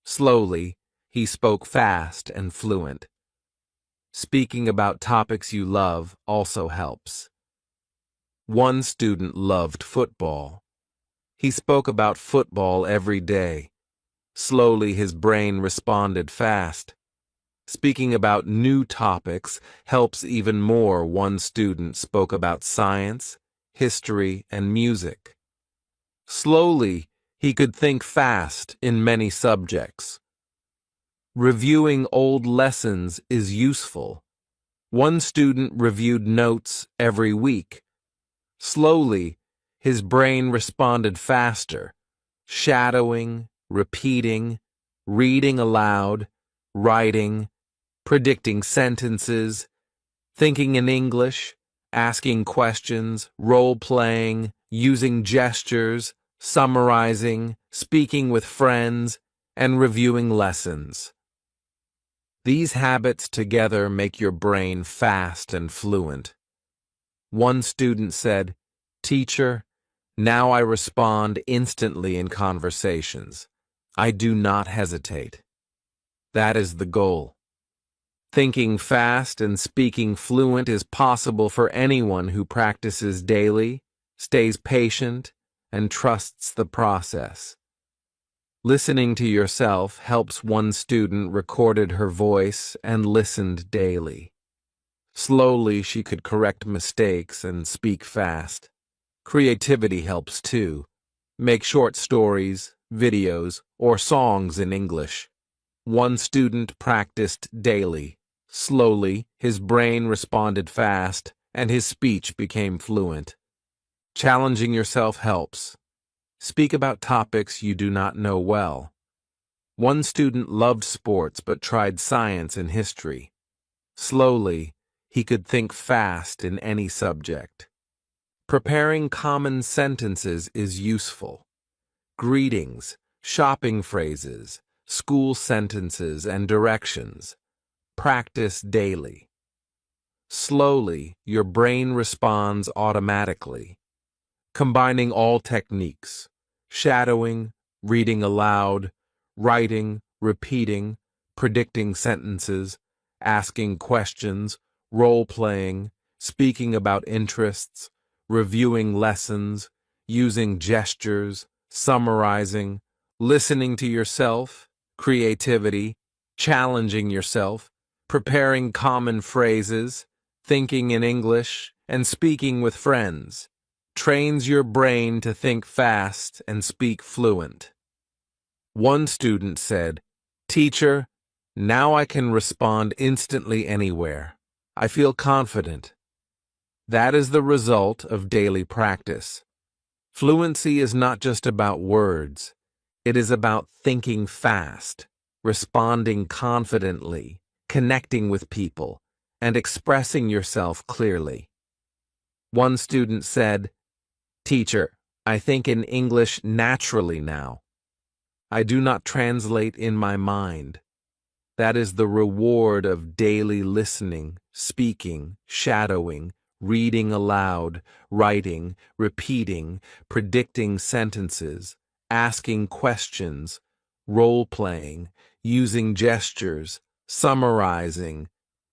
Slowly, he spoke fast and fluent. Speaking about topics you love also helps. One student loved football. He spoke about football every day. Slowly, his brain responded fast. Speaking about new topics helps even more. One student spoke about science, history, and music. Slowly, he could think fast in many subjects. Reviewing old lessons is useful. One student reviewed notes every week. Slowly, his brain responded faster. Shadowing, repeating, reading aloud, writing, predicting sentences, thinking in English, asking questions, role-playing, using gestures, summarizing, speaking with friends, and reviewing lessons. These habits together make your brain fast and fluent. One student said, "Teacher, now I respond instantly in conversations. I do not hesitate." That is the goal. Thinking fast and speaking fluent is possible for anyone who practices daily, stays patient, and trusts the process. Listening to yourself helps. One student recorded her voice and listened daily. Slowly, she could correct mistakes and speak fast. Creativity helps too. Make short stories, videos, or songs in English. One student practiced daily. Slowly, his brain responded fast, and his speech became fluent. Challenging yourself helps. Speak about topics you do not know well. One student loved sports but tried science and history. Slowly, he could think fast in any subject. Preparing common sentences is useful. Greetings, shopping phrases, school sentences, and directions. Practice daily. Slowly, your brain responds automatically. Combining all techniques, shadowing, reading aloud, writing, repeating, predicting sentences, asking questions, role-playing, speaking about interests, reviewing lessons, using gestures, summarizing, listening to yourself, creativity, challenging yourself, preparing common phrases, thinking in English, and speaking with friends trains your brain to think fast and speak fluent. One student said, "Teacher, now I can respond instantly anywhere. I feel confident." That is the result of daily practice. Fluency is not just about words. It is about thinking fast, responding confidently, connecting with people, and expressing yourself clearly. One student said, "Teacher, I think in English naturally now. I do not translate in my mind." That is the reward of daily listening, speaking, shadowing, reading aloud, writing, repeating, predicting sentences, asking questions, role-playing, using gestures, summarizing,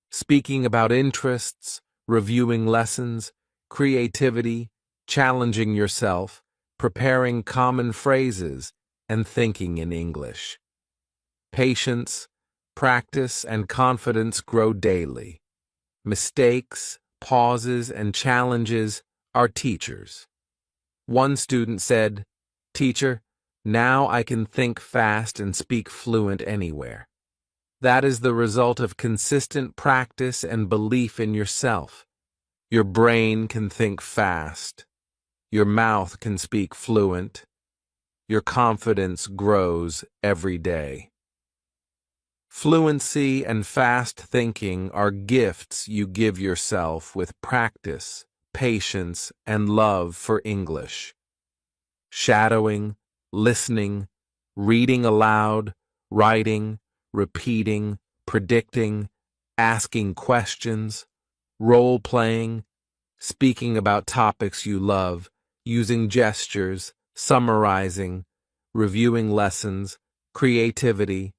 speaking about interests, reviewing lessons, creativity, challenging yourself, preparing common phrases, and thinking in English. Patience, practice, and confidence grow daily. Mistakes, pauses, and challenges are teachers. One student said, "Teacher, now I can think fast and speak fluent anywhere." That is the result of consistent practice and belief in yourself. Your brain can think fast. Your mouth can speak fluent. Your confidence grows every day. Fluency and fast thinking are gifts you give yourself with practice, patience, and love for English. Shadowing, listening, reading aloud, writing, repeating, predicting, asking questions, role-playing, speaking about topics you love, using gestures, summarizing, reviewing lessons, creativity,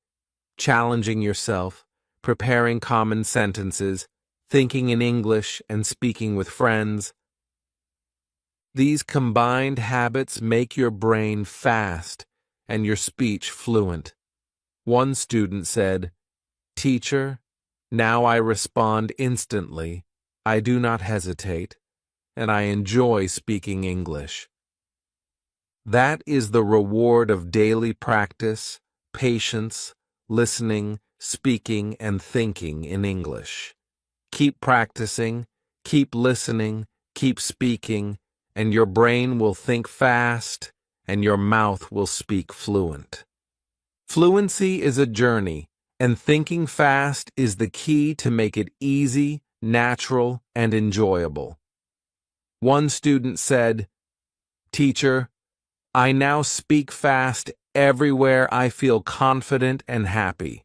challenging yourself, preparing common sentences, thinking in English, and speaking with friends. These combined habits make your brain fast and your speech fluent. One student said, "Teacher, now I respond instantly. I do not hesitate, and I enjoy speaking English." That is the reward of daily practice, patience, listening, speaking, and thinking in English. Keep practicing, keep listening, keep speaking, and your brain will think fast, and your mouth will speak fluent. Fluency is a journey, and thinking fast is the key to make it easy, natural, and enjoyable. One student said, "Teacher, I now speak fast everywhere I feel confident and happy.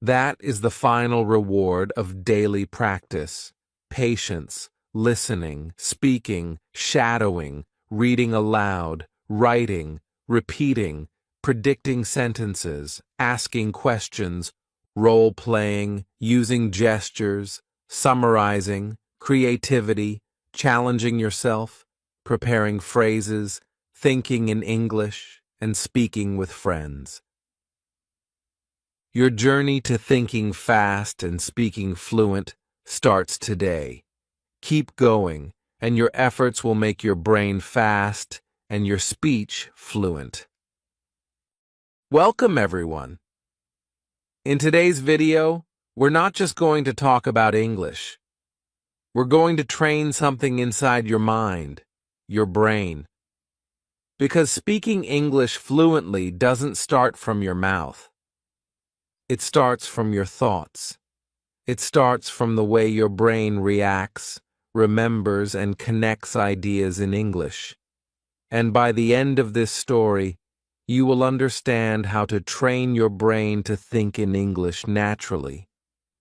That is the final reward of daily practice: patience, listening, speaking, shadowing, reading aloud, writing, repeating, predicting sentences, asking questions, role-playing, using gestures, summarizing, creativity, challenging yourself, preparing phrases, thinking in English, and speaking with friends. Your journey to thinking fast and speaking fluent starts today. Keep going, and your efforts will make your brain fast and your speech fluent. Welcome, everyone. In today's video, we're not just going to talk about English. We're going to train something inside your mind, your brain. Because speaking English fluently doesn't start from your mouth. It starts from your thoughts. It starts from the way your brain reacts, remembers, and connects ideas in English. And by the end of this story, you will understand how to train your brain to think in English naturally.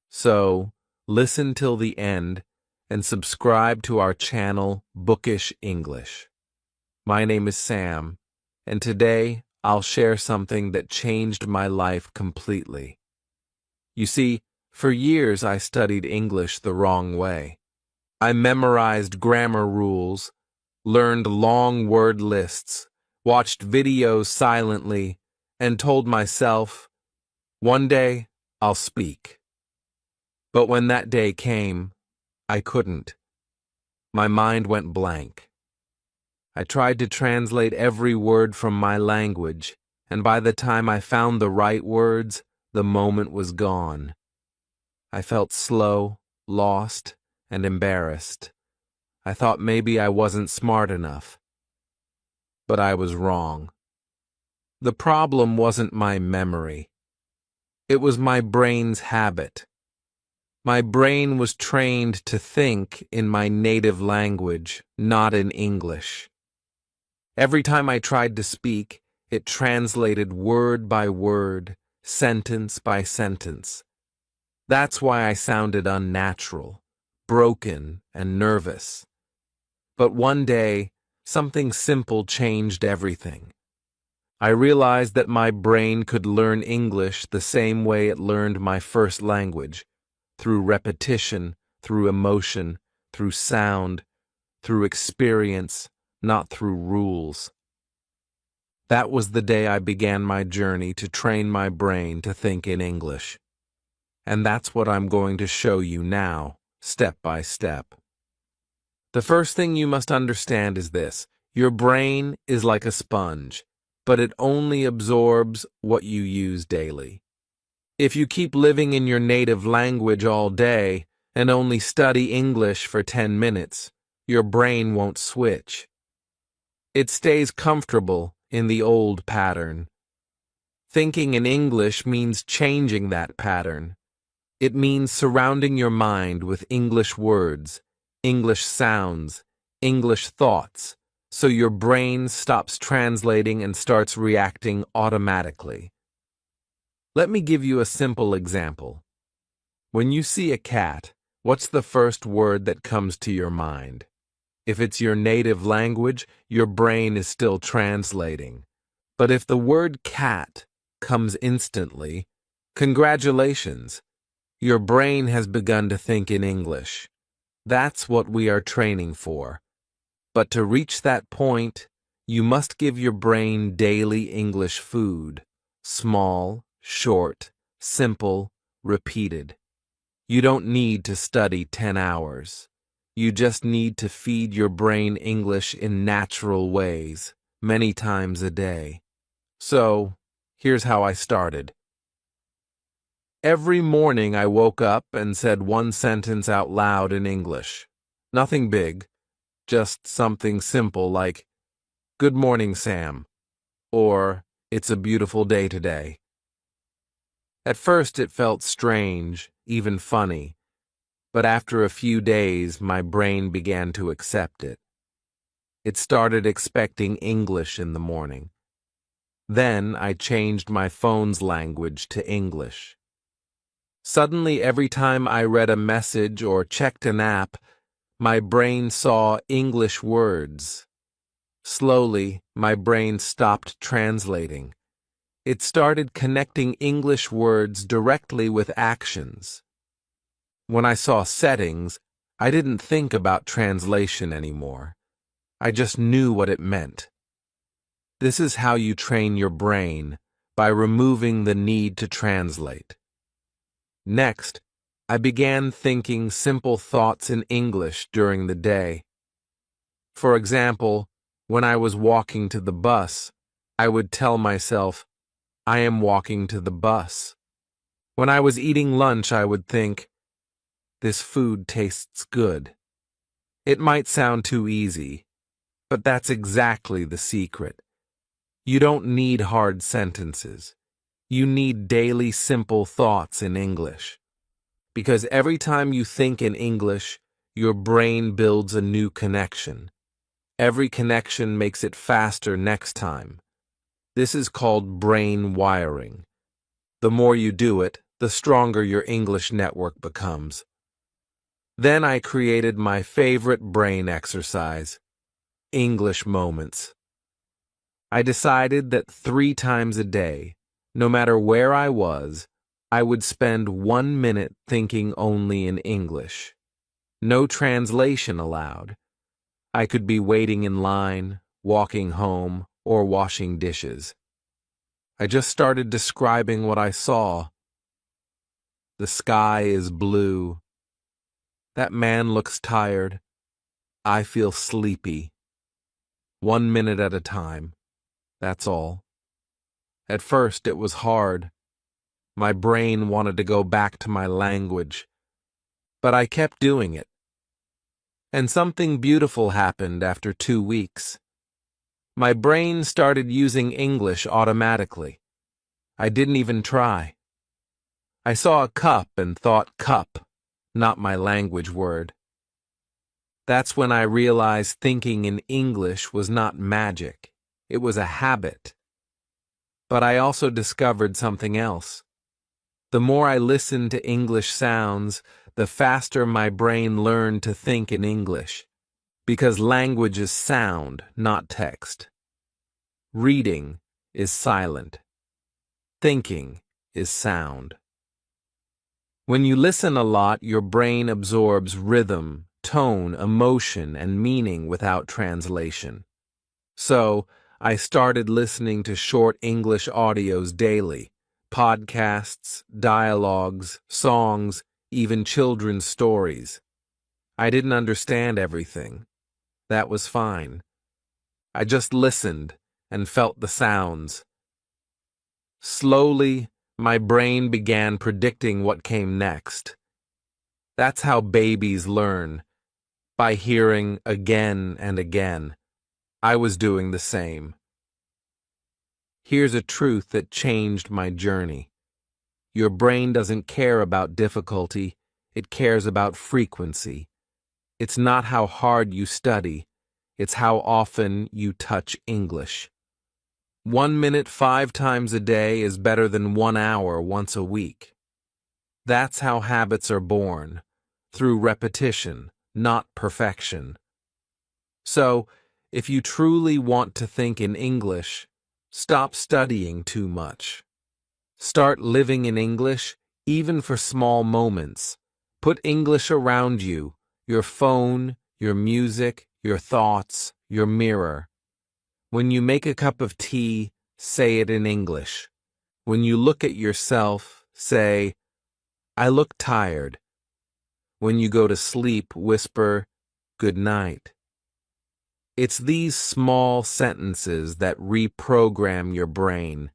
So, listen till the end and subscribe to our channel, Bookish English. My name is Sam, and today I'll share something that changed my life completely. You see, for years I studied English the wrong way. I memorized grammar rules, learned long word lists, watched videos silently, and told myself, one day I'll speak. But when that day came, I couldn't. My mind went blank. I tried to translate every word from my language, and by the time I found the right words, the moment was gone. I felt slow, lost, and embarrassed. I thought maybe I wasn't smart enough. But I was wrong. The problem wasn't my memory. It was my brain's habit. My brain was trained to think in my native language, not in English. Every time I tried to speak, it translated word by word, sentence by sentence. That's why I sounded unnatural, broken, and nervous. But one day, something simple changed everything. I realized that my brain could learn English the same way it learned my first language, through repetition, through emotion, through sound, through experience, not through rules. That was the day I began my journey to train my brain to think in English. And that's what I'm going to show you now, step by step. The first thing you must understand is this: your brain is like a sponge, but it only absorbs what you use daily. If you keep living in your native language all day and only study English for 10 minutes, your brain won't switch. It stays comfortable in the old pattern. Thinking in English means changing that pattern. It means surrounding your mind with English words, English sounds, English thoughts, so your brain stops translating and starts reacting automatically. Let me give you a simple example. When you see a cat, what's the first word that comes to your mind? If it's your native language, your brain is still translating. But if the word cat comes instantly, congratulations, your brain has begun to think in English. That's what we are training for. But to reach that point, you must give your brain daily English food. Small, short, simple, repeated. You don't need to study 10 hours. You just need to feed your brain English in natural ways, many times a day. So, here's how I started. Every morning I woke up and said one sentence out loud in English. Nothing big, just something simple like, "Good morning, Sam," or "It's a beautiful day today." At first it felt strange, even funny, but after a few days my brain began to accept it. It started expecting English in the morning. Then I changed my phone's language to English. Suddenly, every time I read a message or checked an app, my brain saw English words. Slowly, my brain stopped translating. It started connecting English words directly with actions. When I saw settings, I didn't think about translation anymore. I just knew what it meant. This is how you train your brain, by removing the need to translate. Next, I began thinking simple thoughts in English during the day. For example, when I was walking to the bus, I would tell myself, I am walking to the bus. When I was eating lunch, I would think, this food tastes good. It might sound too easy, but that's exactly the secret. You don't need hard sentences. You need daily simple thoughts in English. Because every time you think in English, your brain builds a new connection. Every connection makes it faster next time. This is called brain wiring. The more you do it, the stronger your English network becomes. Then I created my favorite brain exercise, English moments. I decided that 3 times a day, no matter where I was, I would spend 1 minute thinking only in English. No translation allowed. I could be waiting in line, walking home, or washing dishes. I just started describing what I saw. The sky is blue. That man looks tired. I feel sleepy. 1 minute at a time. That's all. At first, it was hard. My brain wanted to go back to my language. But I kept doing it. And something beautiful happened after 2 weeks. My brain started using English automatically. I didn't even try. I saw a cup and thought cup, not my language word. That's when I realized thinking in English was not magic. It was a habit. But I also discovered something else. The more I listened to English sounds, the faster my brain learned to think in English. Because language is sound, not text. Reading is silent. Thinking is sound. When you listen a lot, your brain absorbs rhythm, tone, emotion, and meaning without translation. So, I started listening to short English audios daily, podcasts, dialogues, songs, even children's stories. I didn't understand everything. That was fine. I just listened and felt the sounds. Slowly, my brain began predicting what came next. That's how babies learn, by hearing again and again. I was doing the same. Here's a truth that changed my journey. Your brain doesn't care about difficulty, it cares about frequency. It's not how hard you study, it's how often you touch English. 1 minute 5 times a day is better than 1 hour once a week. That's how habits are born, through repetition, not perfection. So, if you truly want to think in English, stop studying too much. Start living in English, even for small moments. Put English around you, your phone, your music, your thoughts, your mirror. When you make a cup of tea, say it in English. When you look at yourself, say, I look tired. When you go to sleep, whisper, good night. It's these small sentences that reprogram your brain.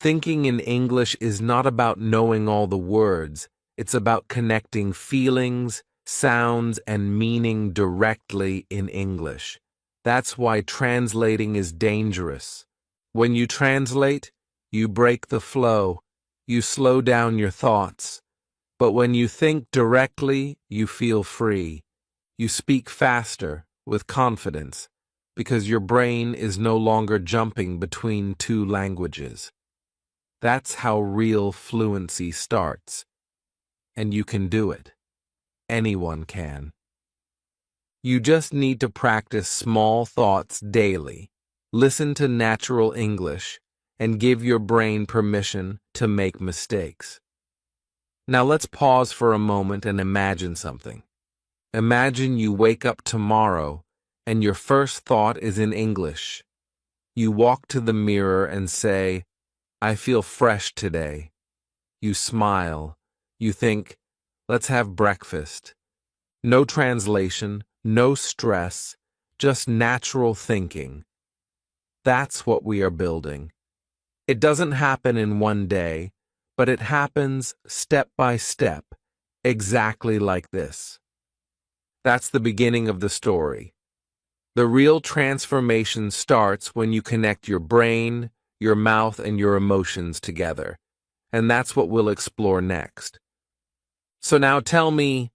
Thinking in English is not about knowing all the words. It's about connecting feelings, sounds, and meaning directly in English. That's why translating is dangerous. When you translate, you break the flow. You slow down your thoughts. But when you think directly, you feel free. You speak faster, with confidence, because your brain is no longer jumping between two languages. That's how real fluency starts. And you can do it. Anyone can. You just need to practice small thoughts daily. Listen to natural English and give your brain permission to make mistakes. Now let's pause for a moment and imagine something. Imagine you wake up tomorrow and your first thought is in English. You walk to the mirror and say, "I feel fresh today." You smile. You think, "Let's have breakfast." No translation, no stress, just natural thinking. That's what we are building. It doesn't happen in one day, but it happens step by step, exactly like this. That's the beginning of the story. The real transformation starts when you connect your brain, your mouth, and your emotions together. And that's what we'll explore next. So now tell me,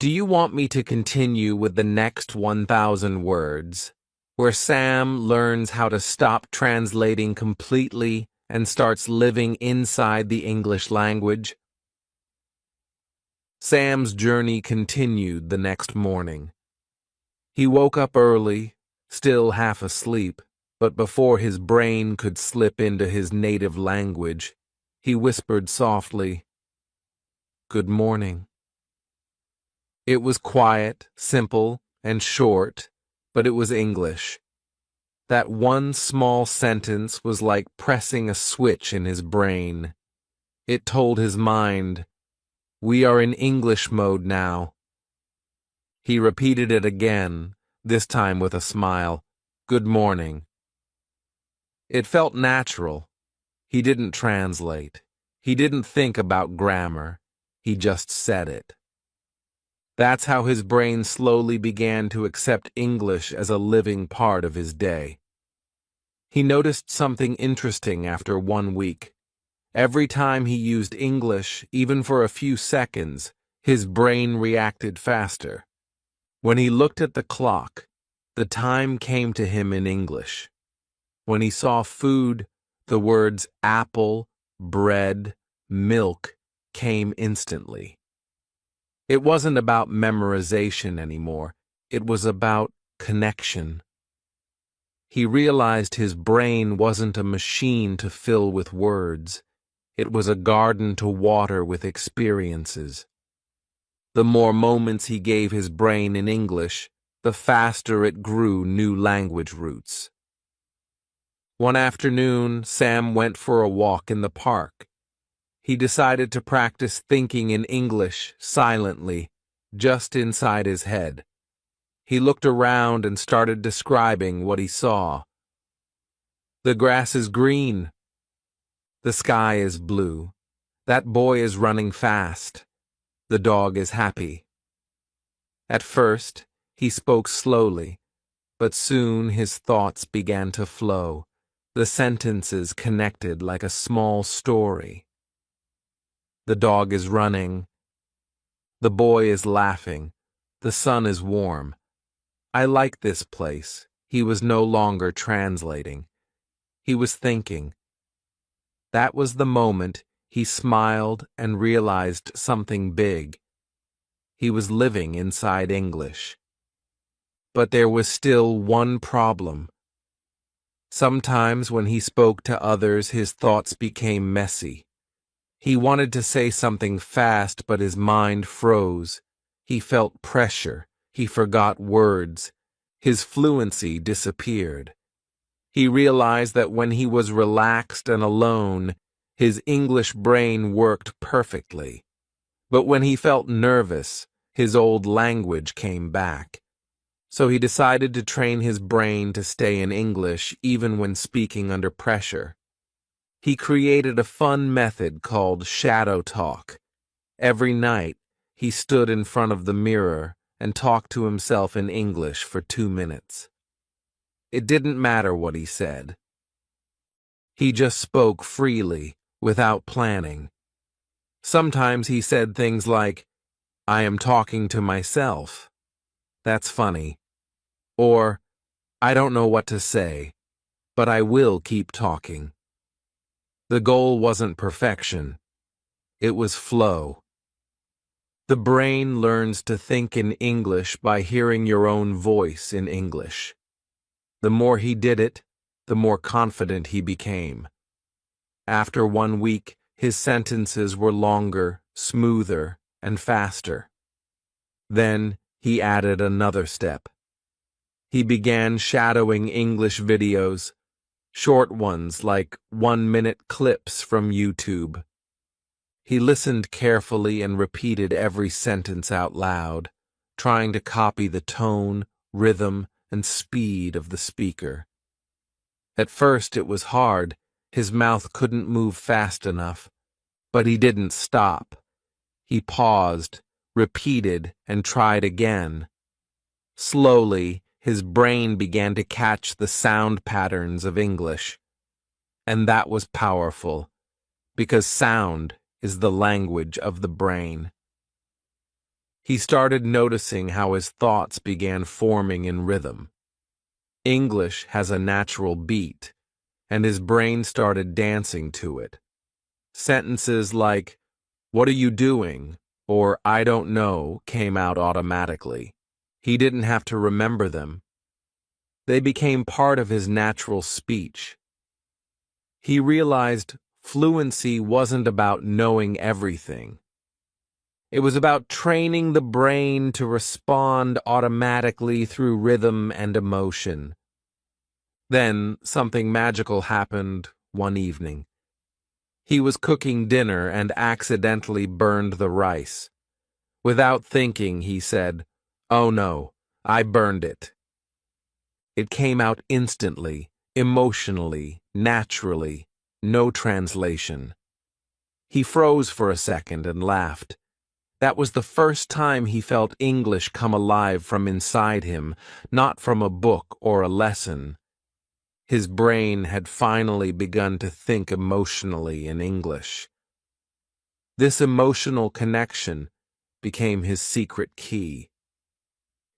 do you want me to continue with the next 1,000 words, where Sam learns how to stop translating completely and starts living inside the English language? Sam's journey continued the next morning. He woke up early, still half asleep, but before his brain could slip into his native language, he whispered softly, "Good morning." It was quiet, simple, and short, but it was English. That one small sentence was like pressing a switch in his brain. It told his mind, "We are in English mode now." He repeated it again, this time with a smile, "Good morning." It felt natural. He didn't translate. He didn't think about grammar. He just said it. That's how his brain slowly began to accept English as a living part of his day. He noticed something interesting after 1 week. Every time he used English, even for a few seconds, his brain reacted faster. When he looked at the clock, the time came to him in English. When he saw food, the words apple, bread, milk came instantly. It wasn't about memorization anymore. It was about connection. He realized his brain wasn't a machine to fill with words. It was a garden to water with experiences. The more moments he gave his brain in English, the faster it grew new language roots. One afternoon, Sam went for a walk in the park. He decided to practice thinking in English silently, just inside his head. He looked around and started describing what he saw. The grass is green. The sky is blue. That boy is running fast. The dog is happy. At first, he spoke slowly, but soon his thoughts began to flow. The sentences connected like a small story. The dog is running. The boy is laughing. The sun is warm. I like this place. He was no longer translating. He was thinking. That was the moment he smiled and realized something big. He was living inside English. But there was still one problem. Sometimes when he spoke to others, his thoughts became messy. He wanted to say something fast, but his mind froze. He felt pressure. He forgot words. His fluency disappeared. He realized that when he was relaxed and alone, his English brain worked perfectly. But when he felt nervous, his old language came back. So he decided to train his brain to stay in English even when speaking under pressure. He created a fun method called shadow talk. Every night, he stood in front of the mirror and talked to himself in English for 2 minutes. It didn't matter what he said. He just spoke freely, without planning. Sometimes he said things like, "I am talking to myself." That's funny. Or, I don't know what to say, but I will keep talking. The goal wasn't perfection. It was flow. The brain learns to think in English by hearing your own voice in English. The more he did it, the more confident he became. After 1 week, his sentences were longer, smoother, and faster. Then he added another step. He began shadowing English videos, short ones like 1-minute clips from YouTube. He listened carefully and repeated every sentence out loud, trying to copy the tone, rhythm, and speed of the speaker. At first it was hard. His mouth couldn't move fast enough. But he didn't stop. He paused, repeated, and tried again. Slowly, his brain began to catch the sound patterns of English. And that was powerful, because sound is the language of the brain. He started noticing how his thoughts began forming in rhythm. English has a natural beat, and his brain started dancing to it. Sentences like, "What are you doing?" or "I don't know" came out automatically. He didn't have to remember them. They became part of his natural speech. He realized fluency wasn't about knowing everything. It was about training the brain to respond automatically through rhythm and emotion. Then something magical happened one evening. He was cooking dinner and accidentally burned the rice. Without thinking, he said, "Oh no, I burned it." It came out instantly, emotionally, naturally, no translation. He froze for a second and laughed. That was the first time he felt English come alive from inside him, not from a book or a lesson. His brain had finally begun to think emotionally in English. This emotional connection became his secret key.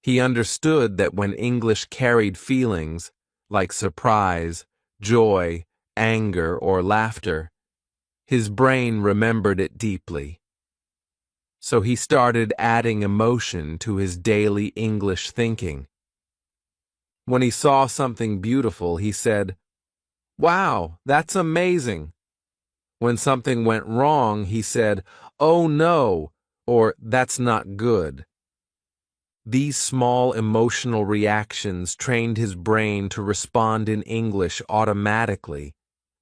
He understood that when English carried feelings like surprise, joy, anger, or laughter, his brain remembered it deeply. So he started adding emotion to his daily English thinking. When he saw something beautiful, he said, "Wow, that's amazing." When something went wrong, he said, "Oh no," or "That's not good." These small emotional reactions trained his brain to respond in English automatically,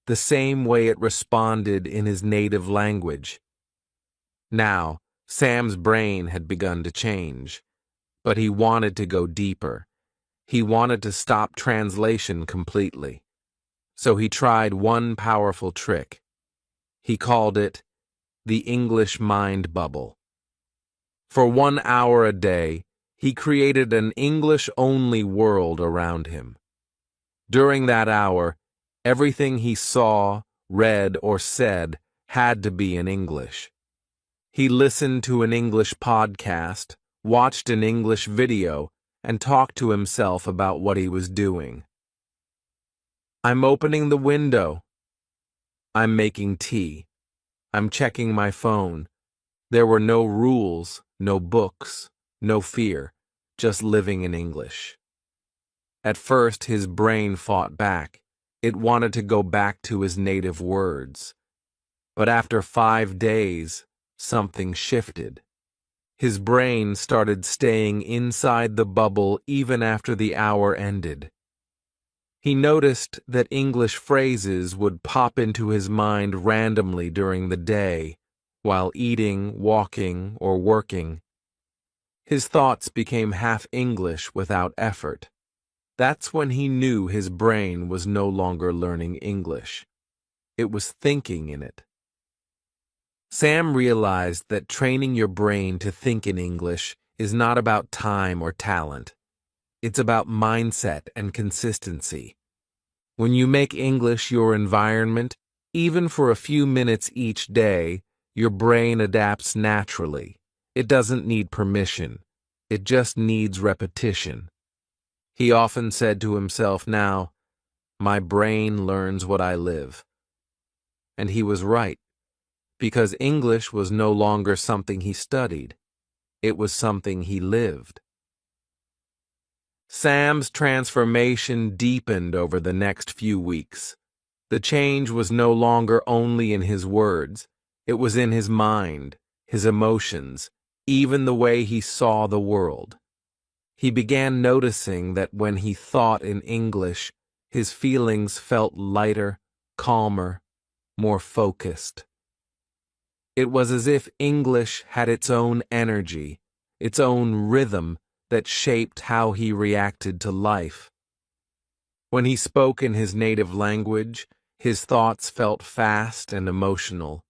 the same way it responded in his native language. Now, Sam's brain had begun to change, but he wanted to go deeper. He wanted to stop translation completely. So he tried one powerful trick. He called it the English mind bubble. For 1 hour a day, he created an English-only world around him. During that hour, everything he saw, read, or said had to be in English. He listened to an English podcast, watched an English video, and talked to himself about what he was doing. I'm opening the window. I'm making tea. I'm checking my phone. There were no rules, no books, no fear, just living in English. At first, his brain fought back. It wanted to go back to his native words. But after 5 days, something shifted. His brain started staying inside the bubble even after the hour ended. He noticed that English phrases would pop into his mind randomly during the day, while eating, walking, or working. His thoughts became half English without effort. That's when he knew his brain was no longer learning English. It was thinking in it. Sam realized that training your brain to think in English is not about time or talent. It's about mindset and consistency. When you make English your environment, even for a few minutes each day, your brain adapts naturally. It doesn't need permission. It just needs repetition. He often said to himself now, "My brain learns what I live." And he was right, because English was no longer something he studied. It was something he lived. Sam's transformation deepened over the next few weeks. The change was no longer only in his words. It was in his mind, his emotions, even the way he saw the world. He began noticing that when he thought in English, his feelings felt lighter, calmer, more focused. It was as if English had its own energy, its own rhythm that shaped how he reacted to life. When he spoke in his native language, his thoughts felt fast and emotional.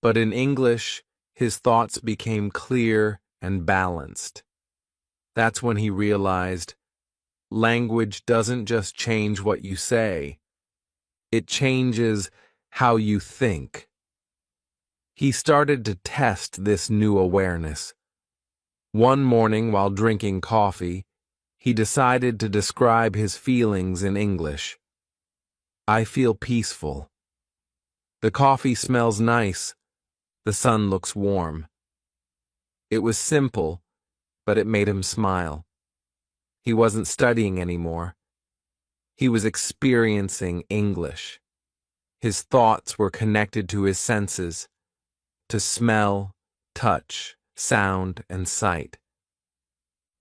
But in English, his thoughts became clear and balanced. That's when he realized language doesn't just change what you say, it changes how you think. He started to test this new awareness. One morning while drinking coffee, he decided to describe his feelings in English. "I feel peaceful. The coffee smells nice. The sun looks warm." It was simple, but it made him smile. He wasn't studying anymore. He was experiencing English. His thoughts were connected to his senses, to smell, touch, sound, and sight.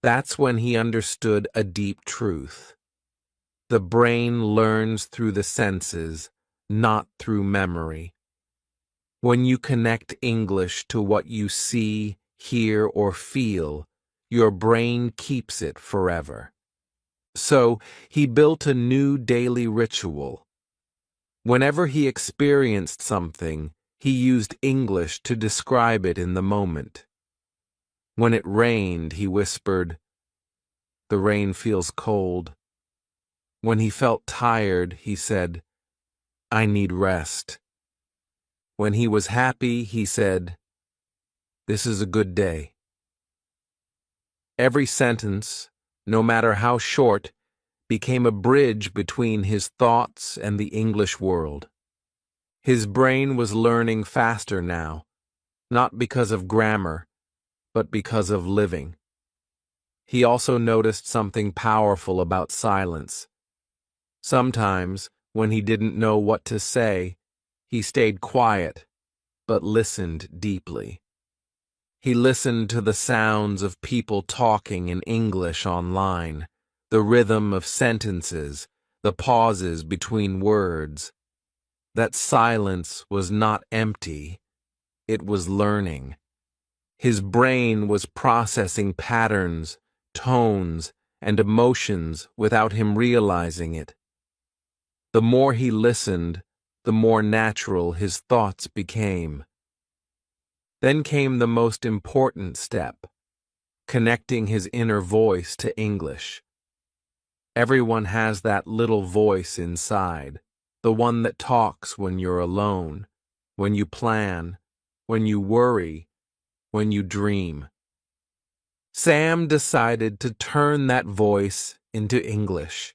That's when he understood a deep truth. The brain learns through the senses, not through memory. When you connect English to what you see, hear, or feel, your brain keeps it forever. So he built a new daily ritual. Whenever he experienced something, he used English to describe it in the moment. When it rained, he whispered, "The rain feels cold." When he felt tired, he said, "I need rest." When he was happy, he said, "This is a good day." Every sentence, no matter how short, became a bridge between his thoughts and the English world. His brain was learning faster now, not because of grammar, but because of living. He also noticed something powerful about silence. Sometimes, when he didn't know what to say, he stayed quiet, but listened deeply. He listened to the sounds of people talking in English online, the rhythm of sentences, the pauses between words. That silence was not empty, it was learning. His brain was processing patterns, tones, and emotions without him realizing it. The more he listened, the more natural his thoughts became. Then came the most important step, connecting his inner voice to English. Everyone has that little voice inside, the one that talks when you're alone, when you plan, when you worry, when you dream. Sam decided to turn that voice into English.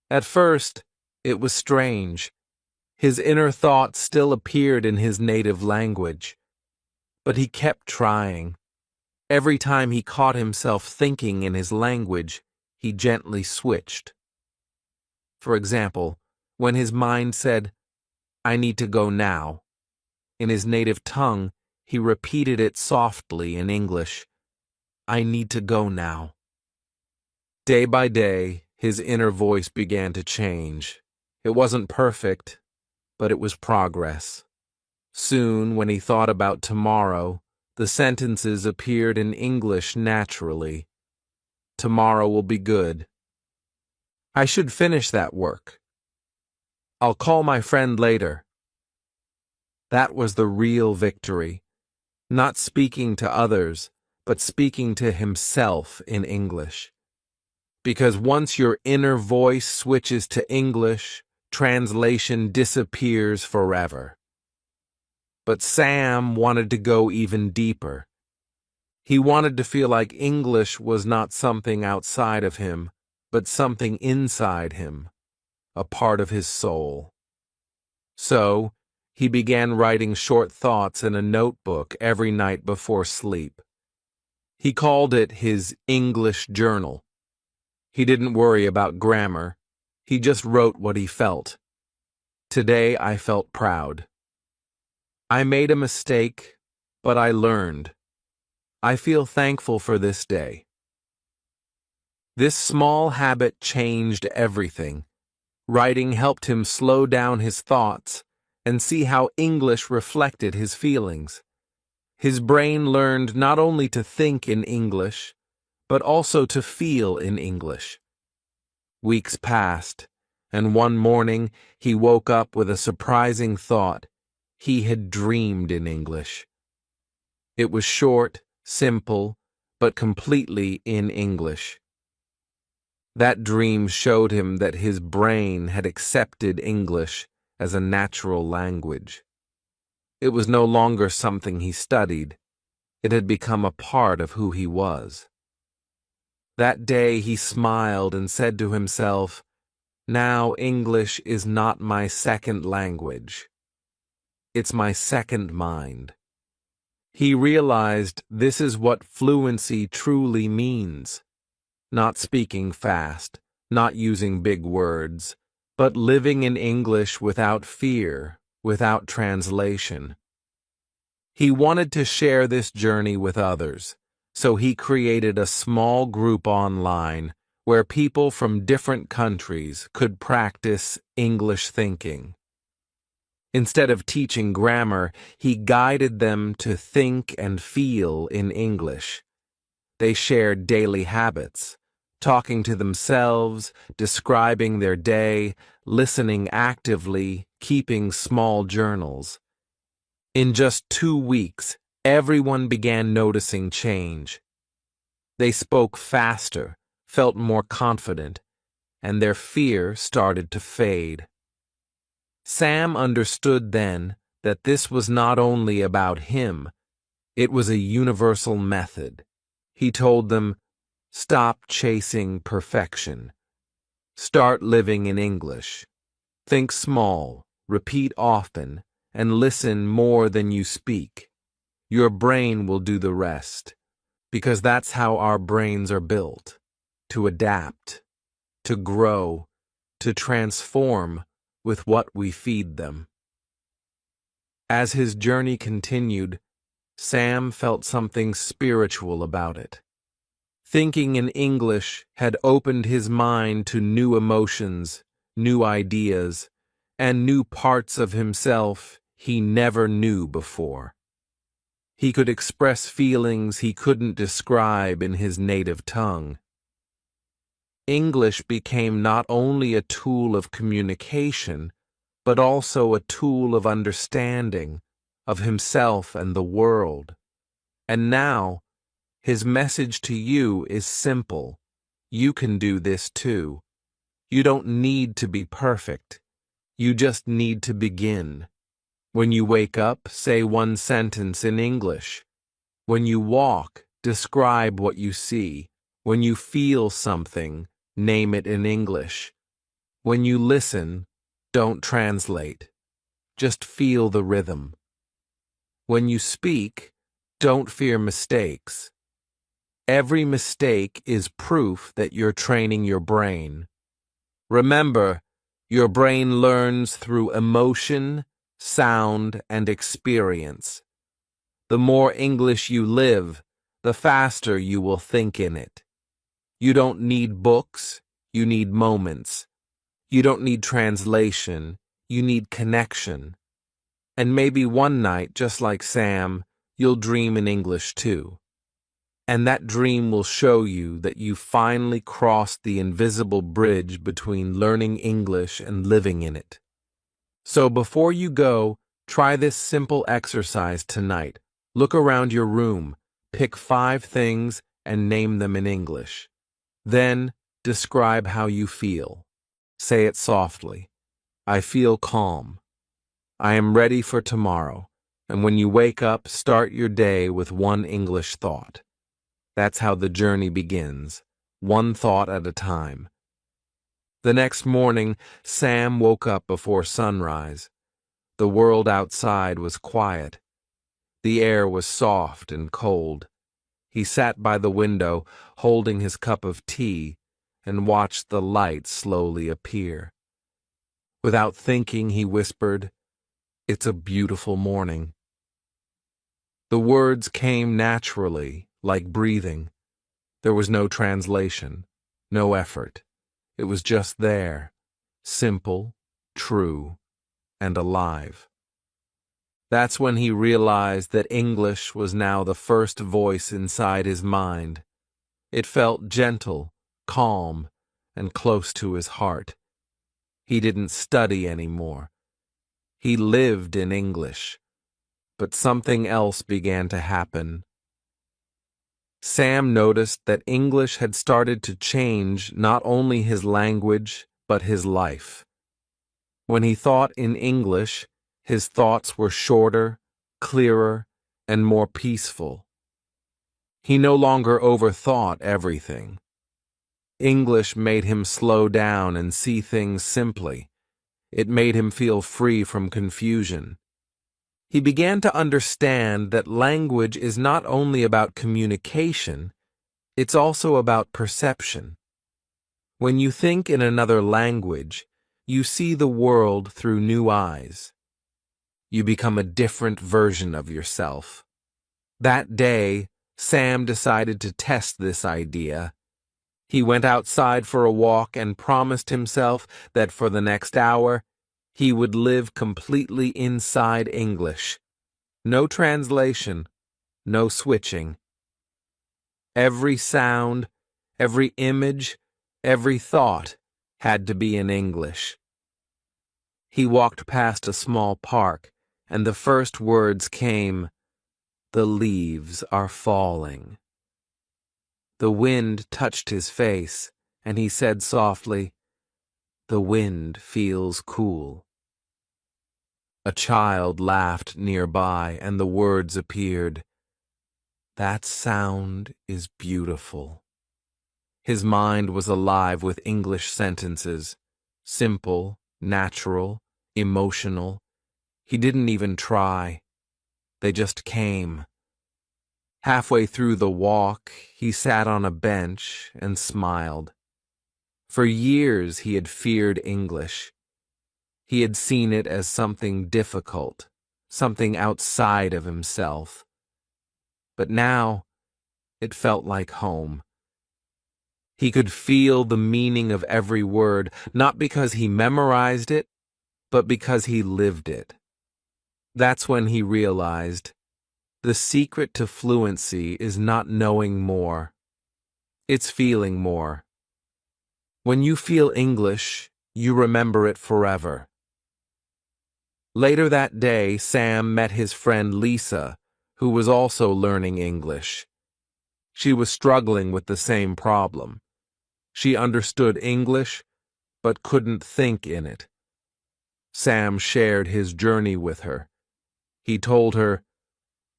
At first, it was strange. His inner thoughts still appeared in his native language. But he kept trying. Every time he caught himself thinking in his language, he gently switched. For example, when his mind said, "I need to go now," in his native tongue, he repeated it softly in English, "I need to go now." Day by day, his inner voice began to change. It wasn't perfect, but it was progress. Soon, when he thought about tomorrow, the sentences appeared in English naturally. "Tomorrow will be good." "I should finish that work." "I'll call my friend later." That was the real victory. Not speaking to others, but speaking to himself in English. Because once your inner voice switches to English, translation disappears forever. But Sam wanted to go even deeper. He wanted to feel like English was not something outside of him, but something inside him, a part of his soul. So, he began writing short thoughts in a notebook every night before sleep. He called it his English journal. He didn't worry about grammar. He just wrote what he felt. Today I felt proud. I made a mistake, but I learned. I feel thankful for this day. This small habit changed everything. Writing helped him slow down his thoughts and see how English reflected his feelings. His brain learned not only to think in English, but also to feel in English. Weeks passed, and one morning he woke up with a surprising thought. He had dreamed in English. It was short, simple, but completely in English. That dream showed him that his brain had accepted English as a natural language. It was no longer something he studied. It had become a part of who he was. That day he smiled and said to himself, "Now English is not my second language. It's my second mind." He realized this is what fluency truly means. Not speaking fast, not using big words, but living in English without fear, without translation. He wanted to share this journey with others, so he created a small group online where people from different countries could practice English thinking. Instead of teaching grammar, he guided them to think and feel in English. They shared daily habits, talking to themselves, describing their day, listening actively, keeping small journals. In just 2 weeks, everyone began noticing change. They spoke faster, felt more confident, and their fear started to fade. Sam understood then that this was not only about him, it was a universal method. He told them, "Stop chasing perfection. Start living in English. Think small, repeat often, and listen more than you speak. Your brain will do the rest, because that's how our brains are built, to adapt, to grow, to transform with what we feed them." As his journey continued, Sam felt something spiritual about it. Thinking in English had opened his mind to new emotions, new ideas, and new parts of himself he never knew before. He could express feelings he couldn't describe in his native tongue. English became not only a tool of communication, but also a tool of understanding of himself and the world. And now, his message to you is simple. You can do this too. You don't need to be perfect. You just need to begin. When you wake up, say one sentence in English. When you walk, describe what you see. When you feel something, name it in English. When you listen, don't translate. Just feel the rhythm. When you speak, don't fear mistakes. Every mistake is proof that you're training your brain. Remember, your brain learns through emotion, sound, and experience. The more English you live, the faster you will think in it. You don't need books, you need moments. You don't need translation, you need connection. And maybe one night, just like Sam, you'll dream in English too. And that dream will show you that you finally crossed the invisible bridge between learning English and living in it. So before you go, try this simple exercise tonight. Look around your room, pick 5 things, and name them in English. Then, describe how you feel. Say it softly. I feel calm. I am ready for tomorrow. And when you wake up, start your day with one English thought. That's how the journey begins, one thought at a time, The next morning, Sam woke up before sunrise. The world outside was quiet. The air was soft and cold. He sat by the window, holding his cup of tea, and watched the light slowly appear. Without thinking, he whispered, "It's a beautiful morning." The words came naturally, like breathing. There was no translation, no effort. It was just there, simple, true, and alive. That's when he realized that English was now the first voice inside his mind. It felt gentle, calm, and close to his heart. He didn't study anymore. He lived in English. But something else began to happen. Sam noticed that English had started to change not only his language, but his life. When he thought in English, his thoughts were shorter, clearer, and more peaceful. He no longer overthought everything. English made him slow down and see things simply. It made him feel free from confusion. He began to understand that language is not only about communication, it's also about perception. When you think in another language, you see the world through new eyes. You become a different version of yourself. That day, Sam decided to test this idea. He went outside for a walk and promised himself that for the next hour, he would live completely inside English. No translation, no switching. Every sound, every image, every thought had to be in English. He walked past a small park, and the first words came, "The leaves are falling." The wind touched his face, and he said softly, "The wind feels cool." A child laughed nearby, and the words appeared, "That sound is beautiful." His mind was alive with English sentences, simple, natural, emotional. He didn't even try. They just came. Halfway through the walk, he sat on a bench and smiled. For years he had feared English. He had seen it as something difficult, something outside of himself. But now, it felt like home. He could feel the meaning of every word, not because he memorized it, but because he lived it. That's when he realized, the secret to fluency is not knowing more. It's feeling more. When you feel English, you remember it forever. Later that day, Sam met his friend Lisa, who was also learning English. She was struggling with the same problem. She understood English, but couldn't think in it. Sam shared his journey with her. He told her,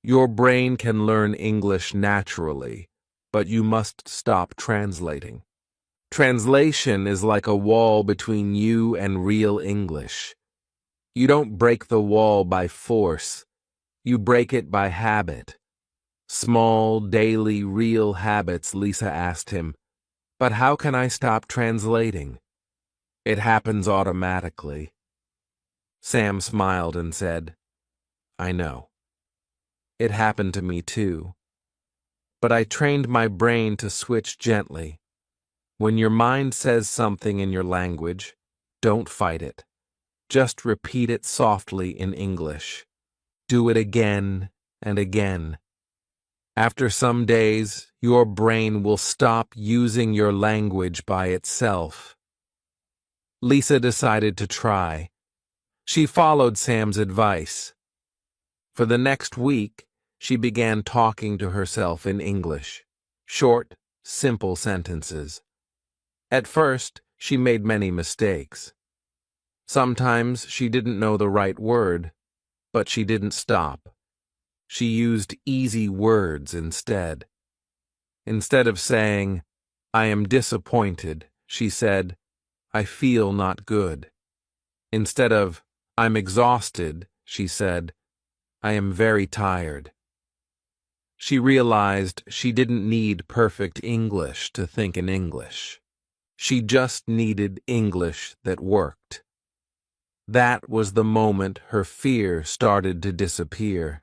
"Your brain can learn English naturally, but you must stop translating. Translation is like a wall between you and real English. You don't break the wall by force. You break it by habit." Small, daily, real habits, Lisa asked him. "But how can I stop translating?" "It happens automatically." Sam smiled and said, "I know. It happened to me too. But I trained my brain to switch gently. When your mind says something in your language, don't fight it. Just repeat it softly in English. Do it again and again. After some days, your brain will stop using your language by itself." Lisa decided to try. She followed Sam's advice. For the next week, she began talking to herself in English. Short, simple sentences. At first, she made many mistakes. Sometimes she didn't know the right word, but she didn't stop. She used easy words instead. Instead of saying, "I am disappointed," she said, I feel not good. Instead of, I'm exhausted, she said, I am very tired. She realized she didn't need perfect English to think in English. She just needed English that worked. That was the moment her fear started to disappear.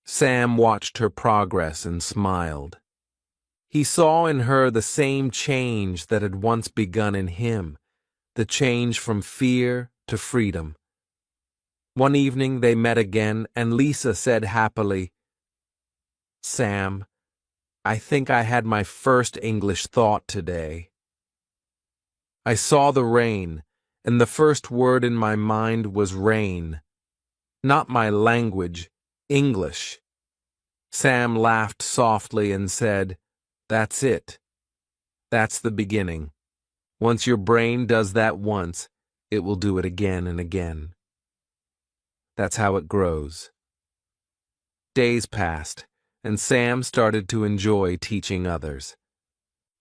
Sam watched her progress and smiled. He saw in her the same change that had once begun in him, the change from fear to freedom. One evening they met again, and Lisa said happily, Sam, I think I had my first English thought today. I saw the rain, and the first word in my mind was rain. Not my language, English. Sam laughed softly and said, That's it. That's the beginning. Once your brain does that once, it will do it again and again. That's how it grows. Days passed, and Sam started to enjoy teaching others.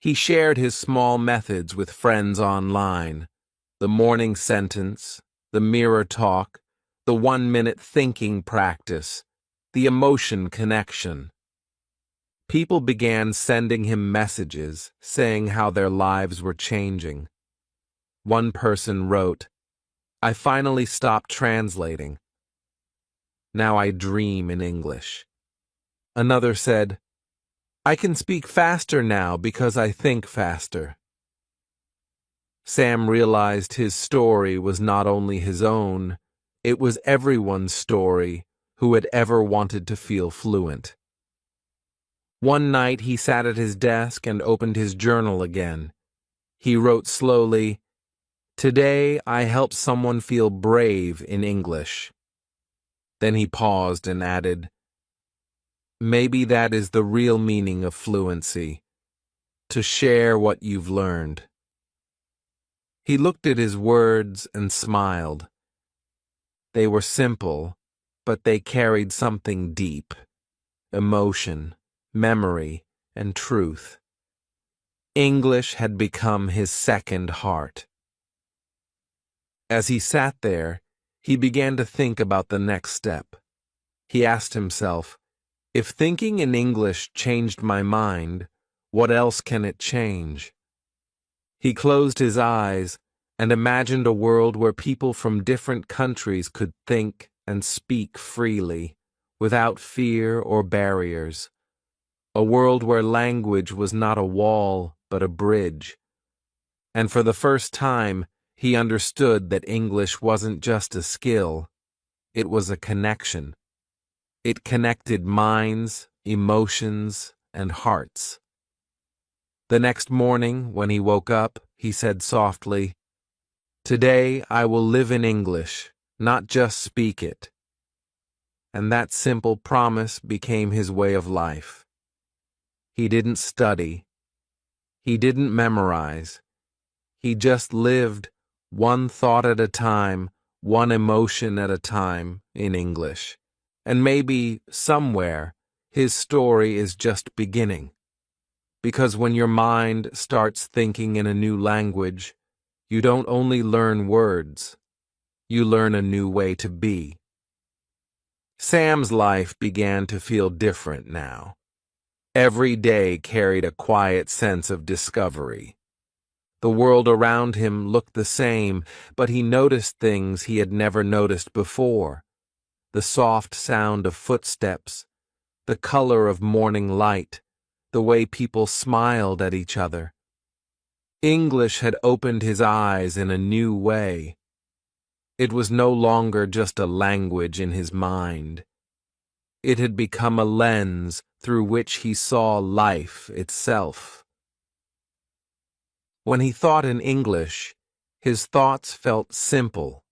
He shared his small methods with friends online, the morning sentence, the mirror talk, the 1-minute thinking practice, the emotion connection. People began sending him messages saying how their lives were changing. One person wrote, I finally stopped translating. Now I dream in English. Another said, I can speak faster now because I think faster. Sam realized his story was not only his own, it was everyone's story who had ever wanted to feel fluent. One night he sat at his desk and opened his journal again. He wrote slowly, Today I helped someone feel brave in English. Then he paused and added, Maybe that is the real meaning of fluency, to share what you've learned. He looked at his words and smiled. They were simple, but they carried something deep, emotion, memory, and truth. English had become his second heart. As he sat there, he began to think about the next step. He asked himself, if thinking in English changed my mind, what else can it change? He closed his eyes and imagined a world where people from different countries could think and speak freely, without fear or barriers. A world where language was not a wall, but a bridge. And for the first time, he understood that English wasn't just a skill, it was a connection. It connected minds, emotions, and hearts. The next morning, when he woke up, he said softly, Today I will live in English, not just speak it. And that simple promise became his way of life. He didn't study. He didn't memorize. He just lived, one thought at a time, one emotion at a time, in English. And maybe, somewhere, his story is just beginning. Because when your mind starts thinking in a new language, you don't only learn words, you learn a new way to be. Sam's life began to feel different now. Every day carried a quiet sense of discovery. The world around him looked the same, but he noticed things he had never noticed before. The soft sound of footsteps, the color of morning light, the way people smiled at each other. English had opened his eyes in a new way. It was no longer just a language in his mind. It had become a lens through which he saw life itself. When he thought in English, his thoughts felt simple,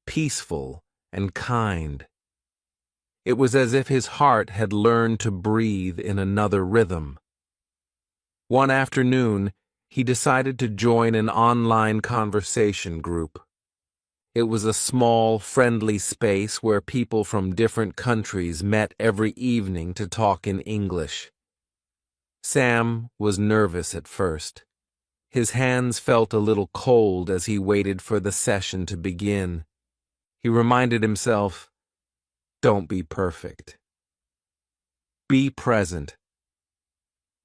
peaceful, and kind. It was as if his heart had learned to breathe in another rhythm. One afternoon, he decided to join an online conversation group. It was a small, friendly space where people from different countries met every evening to talk in English. Sam was nervous at first. His hands felt a little cold as he waited for the session to begin. He reminded himself, don't be perfect. Be present.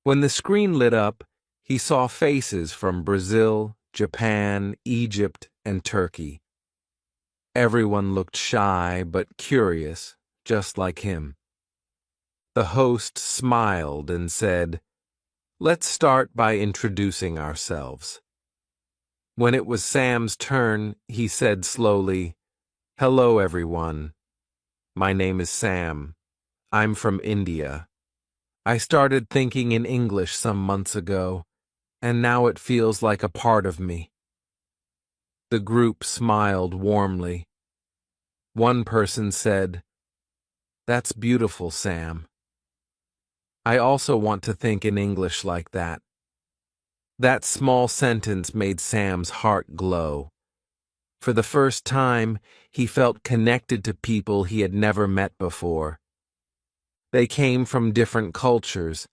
When the screen lit up, he saw faces from Brazil, Japan, Egypt, and Turkey. Everyone looked shy but curious, just like him. The host smiled and said, "Let's start by introducing ourselves." When it was Sam's turn, he said slowly, "Hello, everyone. My name is Sam. I'm from India. I started thinking in English some months ago, and now it feels like a part of me." The group smiled warmly. One person said, "That's beautiful, Sam. I also want to think in English like that." That small sentence made Sam's heart glow. For the first time, he felt connected to people he had never met before. They came from different cultures,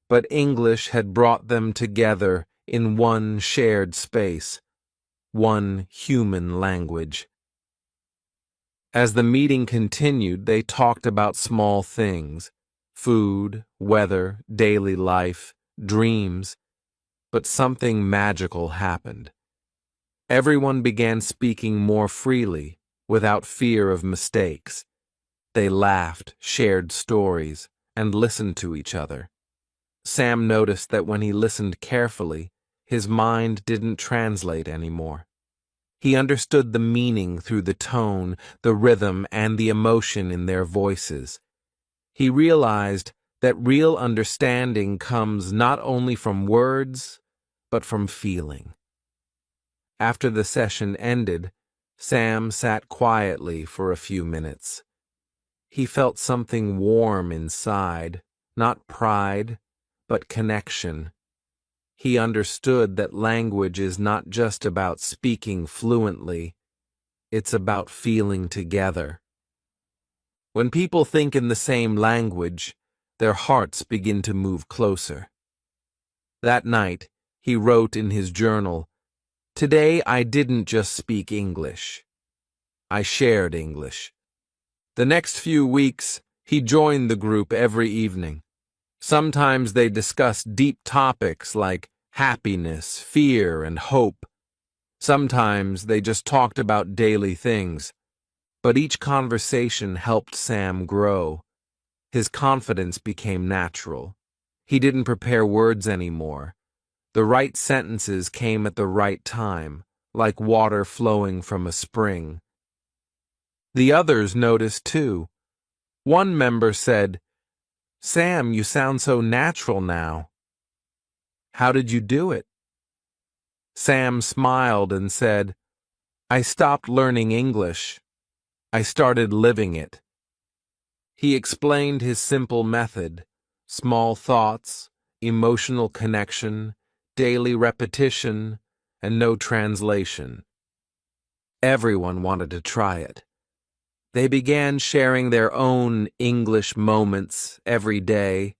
but English had brought them together in one shared space, one human language. As the meeting continued, they talked about small things: food, weather, daily life, dreams. But something magical happened. Everyone began speaking more freely, without fear of mistakes. They laughed, shared stories, and listened to each other. Sam noticed that when he listened carefully, his mind didn't translate anymore. He understood the meaning through the tone, the rhythm, and the emotion in their voices. He realized that real understanding comes not only from words, but from feeling. After the session ended, Sam sat quietly for a few minutes. He felt something warm inside, not pride, but connection. He understood that language is not just about speaking fluently, it's about feeling together. When people think in the same language, their hearts begin to move closer. That night, he wrote in his journal, "Today I didn't just speak English. I shared English." The next few weeks, he joined the group every evening. Sometimes they discussed deep topics like happiness, fear, and hope. Sometimes they just talked about daily things. But each conversation helped Sam grow. His confidence became natural. He didn't prepare words anymore. The right sentences came at the right time, like water flowing from a spring. The others noticed too. One member said, "Sam, you sound so natural now. How did you do it?" Sam smiled and said, "I stopped learning English. I started living it." He explained his simple method: small thoughts, emotional connection, daily repetition, and no translation. Everyone wanted to try it. They began sharing their own English moments every day,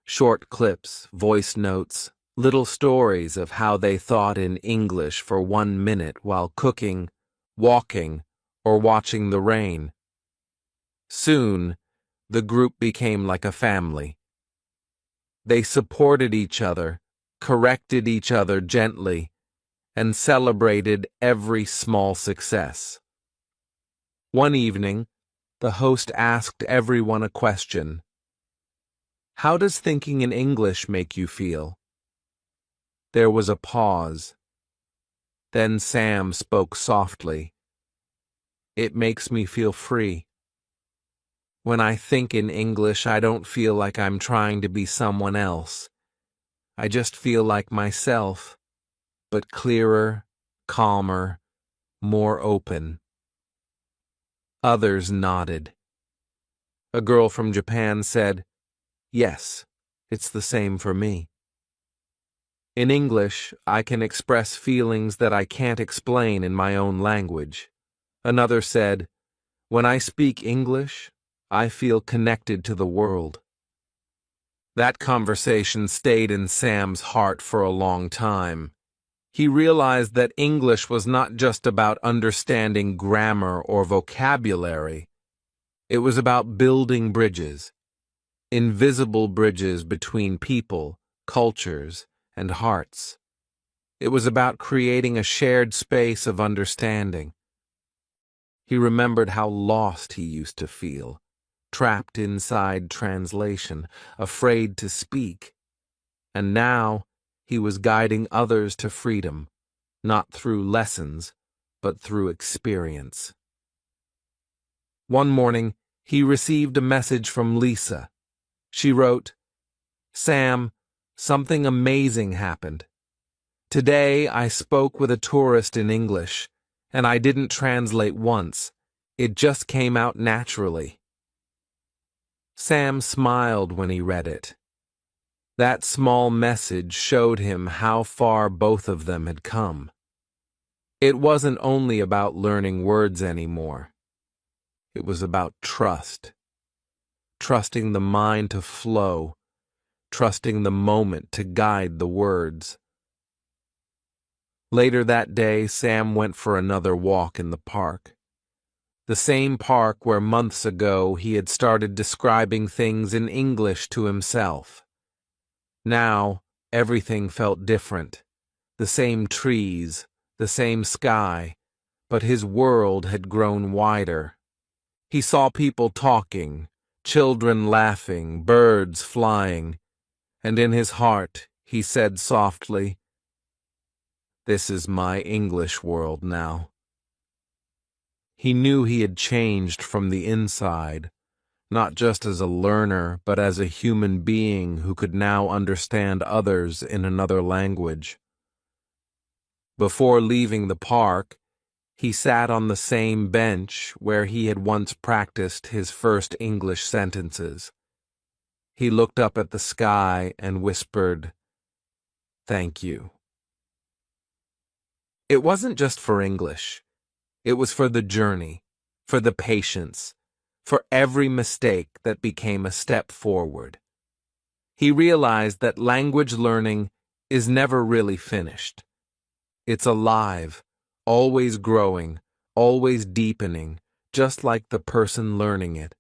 short clips, voice notes, little stories of how they thought in English for 1 minute while cooking, walking, or watching the rain. Soon, the group became like a family. They supported each other, corrected each other gently, and celebrated every small success. One evening, the host asked everyone a question. "How does thinking in English make you feel?" There was a pause. Then Sam spoke softly. "It makes me feel free. When I think in English, I don't feel like I'm trying to be someone else. I just feel like myself, but clearer, calmer, more open." Others nodded. A girl from Japan said, "Yes, it's the same for me. In English, I can express feelings that I can't explain in my own language." Another said, "When I speak English, I feel connected to the world." That conversation stayed in Sam's heart for a long time. He realized that English was not just about understanding grammar or vocabulary. It was about building bridges, invisible bridges between people, cultures, and hearts. It was about creating a shared space of understanding. He remembered how lost he used to feel, trapped inside translation, afraid to speak. And now he was guiding others to freedom, not through lessons, but through experience. One morning, he received a message from Lisa. She wrote, "Sam, something amazing happened. Today I spoke with a tourist in English, and I didn't translate once. It just came out naturally." Sam smiled when he read it. That small message showed him how far both of them had come. It wasn't only about learning words anymore. It was about trust. Trusting the mind to flow, trusting the moment to guide the words. Later that day, Sam went for another walk in the park. The same park where months ago he had started describing things in English to himself. Now, everything felt different. The same trees, the same sky, but his world had grown wider. He saw people talking, children laughing, birds flying, and in his heart he said softly, "This is my English world now." He knew he had changed from the inside, not just as a learner, but as a human being who could now understand others in another language. Before leaving the park, he sat on the same bench where he had once practiced his first English sentences. He looked up at the sky and whispered, "Thank you." It wasn't just for English. It was for the journey, for the patience, for every mistake that became a step forward. He realized that language learning is never really finished. It's alive, always growing, always deepening, just like the person learning it.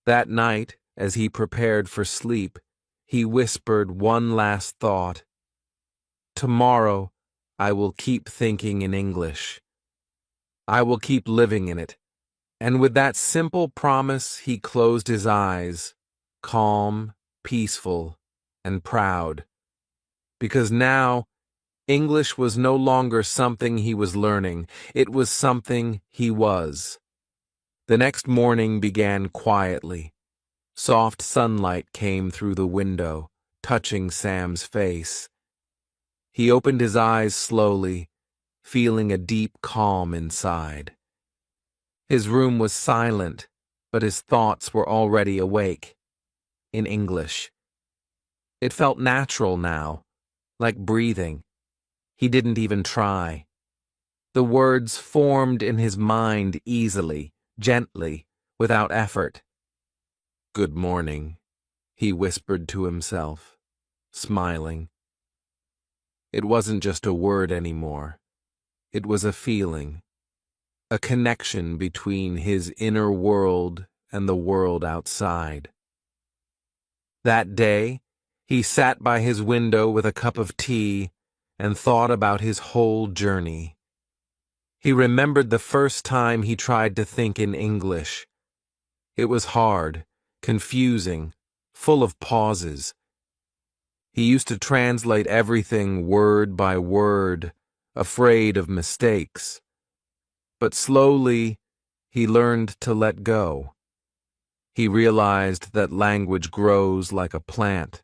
That night, as he prepared for sleep, he whispered one last thought. "Tomorrow, I will keep thinking in English. I will keep living in it." And with that simple promise, he closed his eyes, calm, peaceful, and proud. Because now, English was no longer something he was learning, it was something he was. The next morning began quietly. Soft sunlight came through the window, touching Sam's face. He opened his eyes slowly, feeling a deep calm inside. His room was silent, but his thoughts were already awake, in English. It felt natural now, like breathing. He didn't even try. The words formed in his mind easily, gently, without effort. "Good morning," he whispered to himself, smiling. It wasn't just a word anymore. It was a feeling, a connection between his inner world and the world outside. That day, he sat by his window with a cup of tea and thought about his whole journey. He remembered the first time he tried to think in English. It was hard, confusing, full of pauses. He used to translate everything word by word, afraid of mistakes. But slowly, he learned to let go. He realized that language grows like a plant.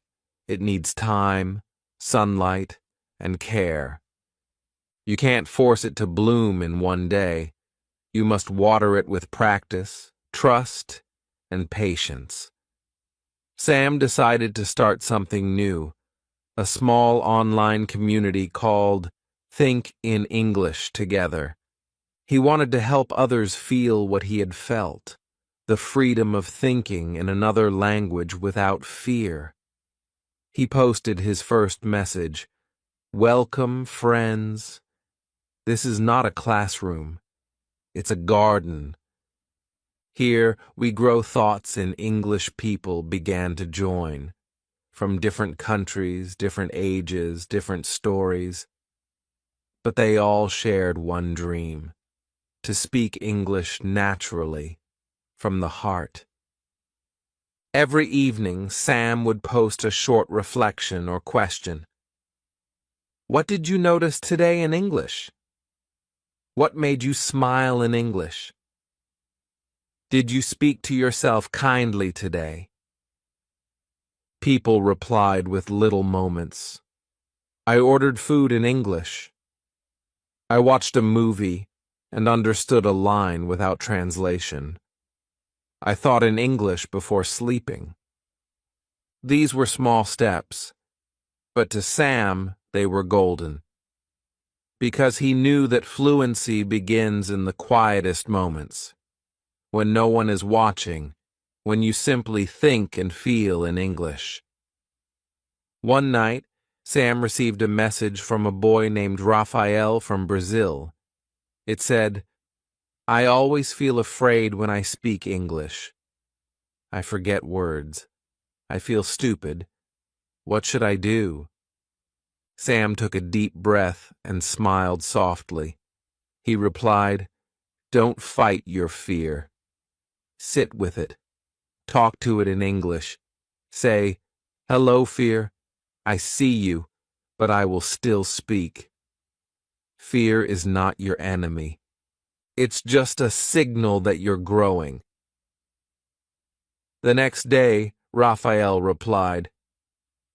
It needs time, sunlight, and care. You can't force it to bloom in one day. You must water it with practice, trust, and patience. Sam decided to start something new, a small online community called Think in English Together. He wanted to help others feel what he had felt, the freedom of thinking in another language without fear. He posted his first message, Welcome, friends. This is not a classroom. It's a garden. Here we grow thoughts and English people began to join. From different countries, different ages, different stories. But they all shared one dream: to speak English naturally, from the heart. Every evening, Sam would post a short reflection or question. What did you notice today in English? What made you smile in English? Did you speak to yourself kindly today? People replied with little moments. I ordered food in English. I watched a movie and understood a line without translation. I thought in English before sleeping. These were small steps, but to Sam, they were golden. Because he knew that fluency begins in the quietest moments, when no one is watching, when you simply think and feel in English. One night, Sam received a message from a boy named Rafael from Brazil. It said, I always feel afraid when I speak English. I forget words. I feel stupid. What should I do? Sam took a deep breath and smiled softly. He replied, Don't fight your fear. Sit with it. Talk to it in English. Say, Hello, fear. I see you, but I will still speak. Fear is not your enemy. It's just a signal that you're growing. The next day, Raphael replied,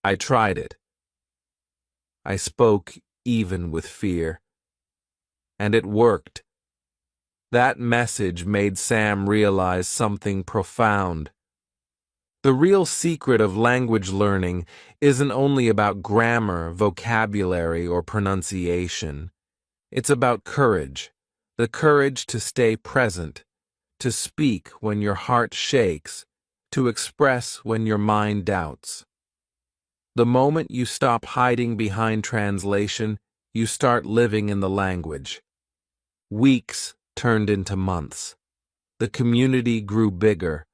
I tried it. I spoke even with fear. And it worked. That message made Sam realize something profound. The real secret of language learning isn't only about grammar, vocabulary, or pronunciation. It's about courage. The courage to stay present, to speak when your heart shakes, to express when your mind doubts. The moment you stop hiding behind translation, you start living in the language. Weeks turned into months. The community grew bigger.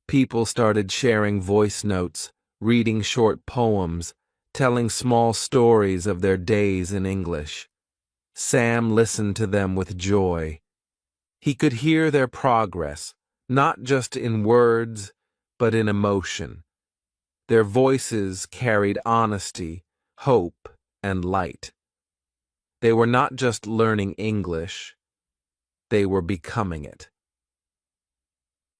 People started sharing voice notes, reading short poems, telling small stories of their days in English. Sam listened to them with joy. He could hear their progress, not just in words, but in emotion. Their voices carried honesty, hope, and light. They were not just learning English, they were becoming it.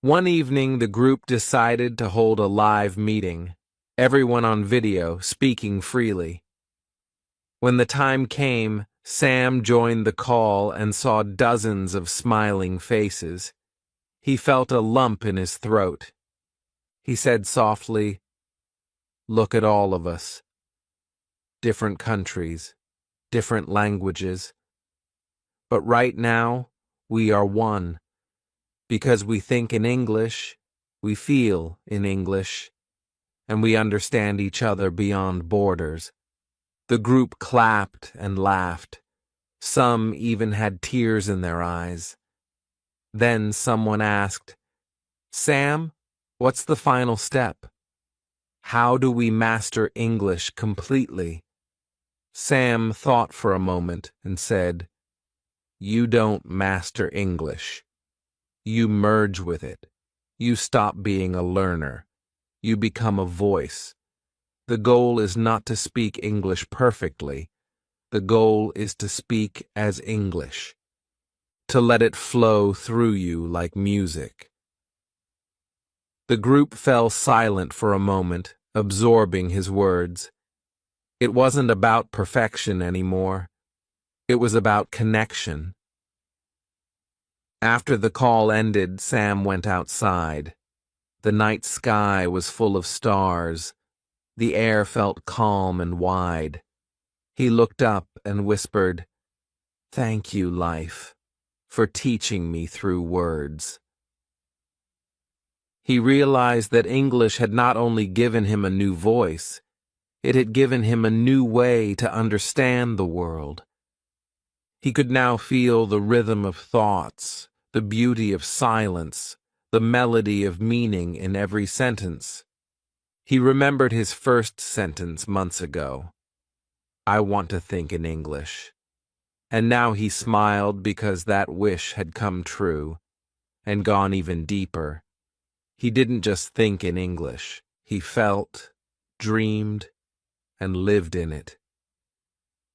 One evening, the group decided to hold a live meeting, everyone on video, speaking freely. When the time came, Sam joined the call and saw dozens of smiling faces. He felt a lump in his throat. He said softly, Look at all of us. Different countries, different languages. But right now, we are one. Because we think in English, we feel in English, and we understand each other beyond borders. The group clapped and laughed. Some even had tears in their eyes. Then someone asked, Sam, what's the final step? How do we master English completely? Sam thought for a moment and said, You don't master English. You merge with it. You stop being a learner. You become a voice. The goal is not to speak English perfectly. The goal is to speak as English, to let it flow through you like music. The group fell silent for a moment, absorbing his words. It wasn't about perfection anymore. It was about connection. After the call ended, Sam went outside. The night sky was full of stars. The air felt calm and wide. He looked up and whispered, Thank you, life, for teaching me through words. He realized that English had not only given him a new voice, It had given him a new way to understand the world. He could now feel the rhythm of thoughts, the beauty of silence, the melody of meaning in every sentence. He remembered his first sentence months ago. "I want to think in English." And now he smiled because that wish had come true, and gone even deeper. He didn't just think in English. He felt, dreamed, and lived in it.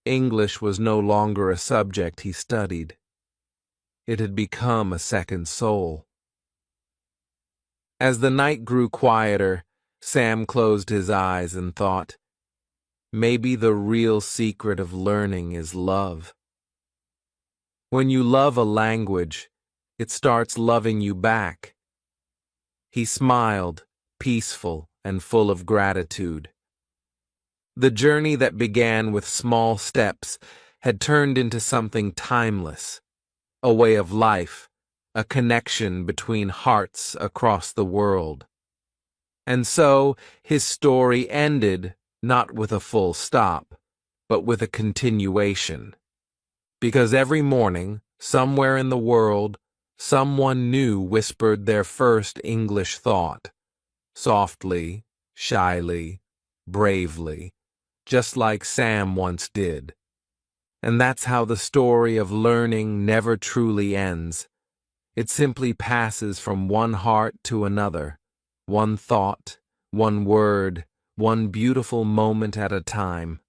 English was no longer a subject he studied. It had become a second soul. As the night grew quieter, Sam closed his eyes and thought, maybe the real secret of learning is love. When you love a language, it starts loving you back. He smiled, peaceful and full of gratitude. The journey that began with small steps had turned into something timeless, a way of life, a connection between hearts across the world. And so his story ended not with a full stop, but with a continuation. Because every morning, somewhere in the world, someone new whispered their first English thought, softly, shyly, bravely, just like Sam once did. And that's how the story of learning never truly ends. It simply passes from one heart to another, one thought, one word, one beautiful moment at a time.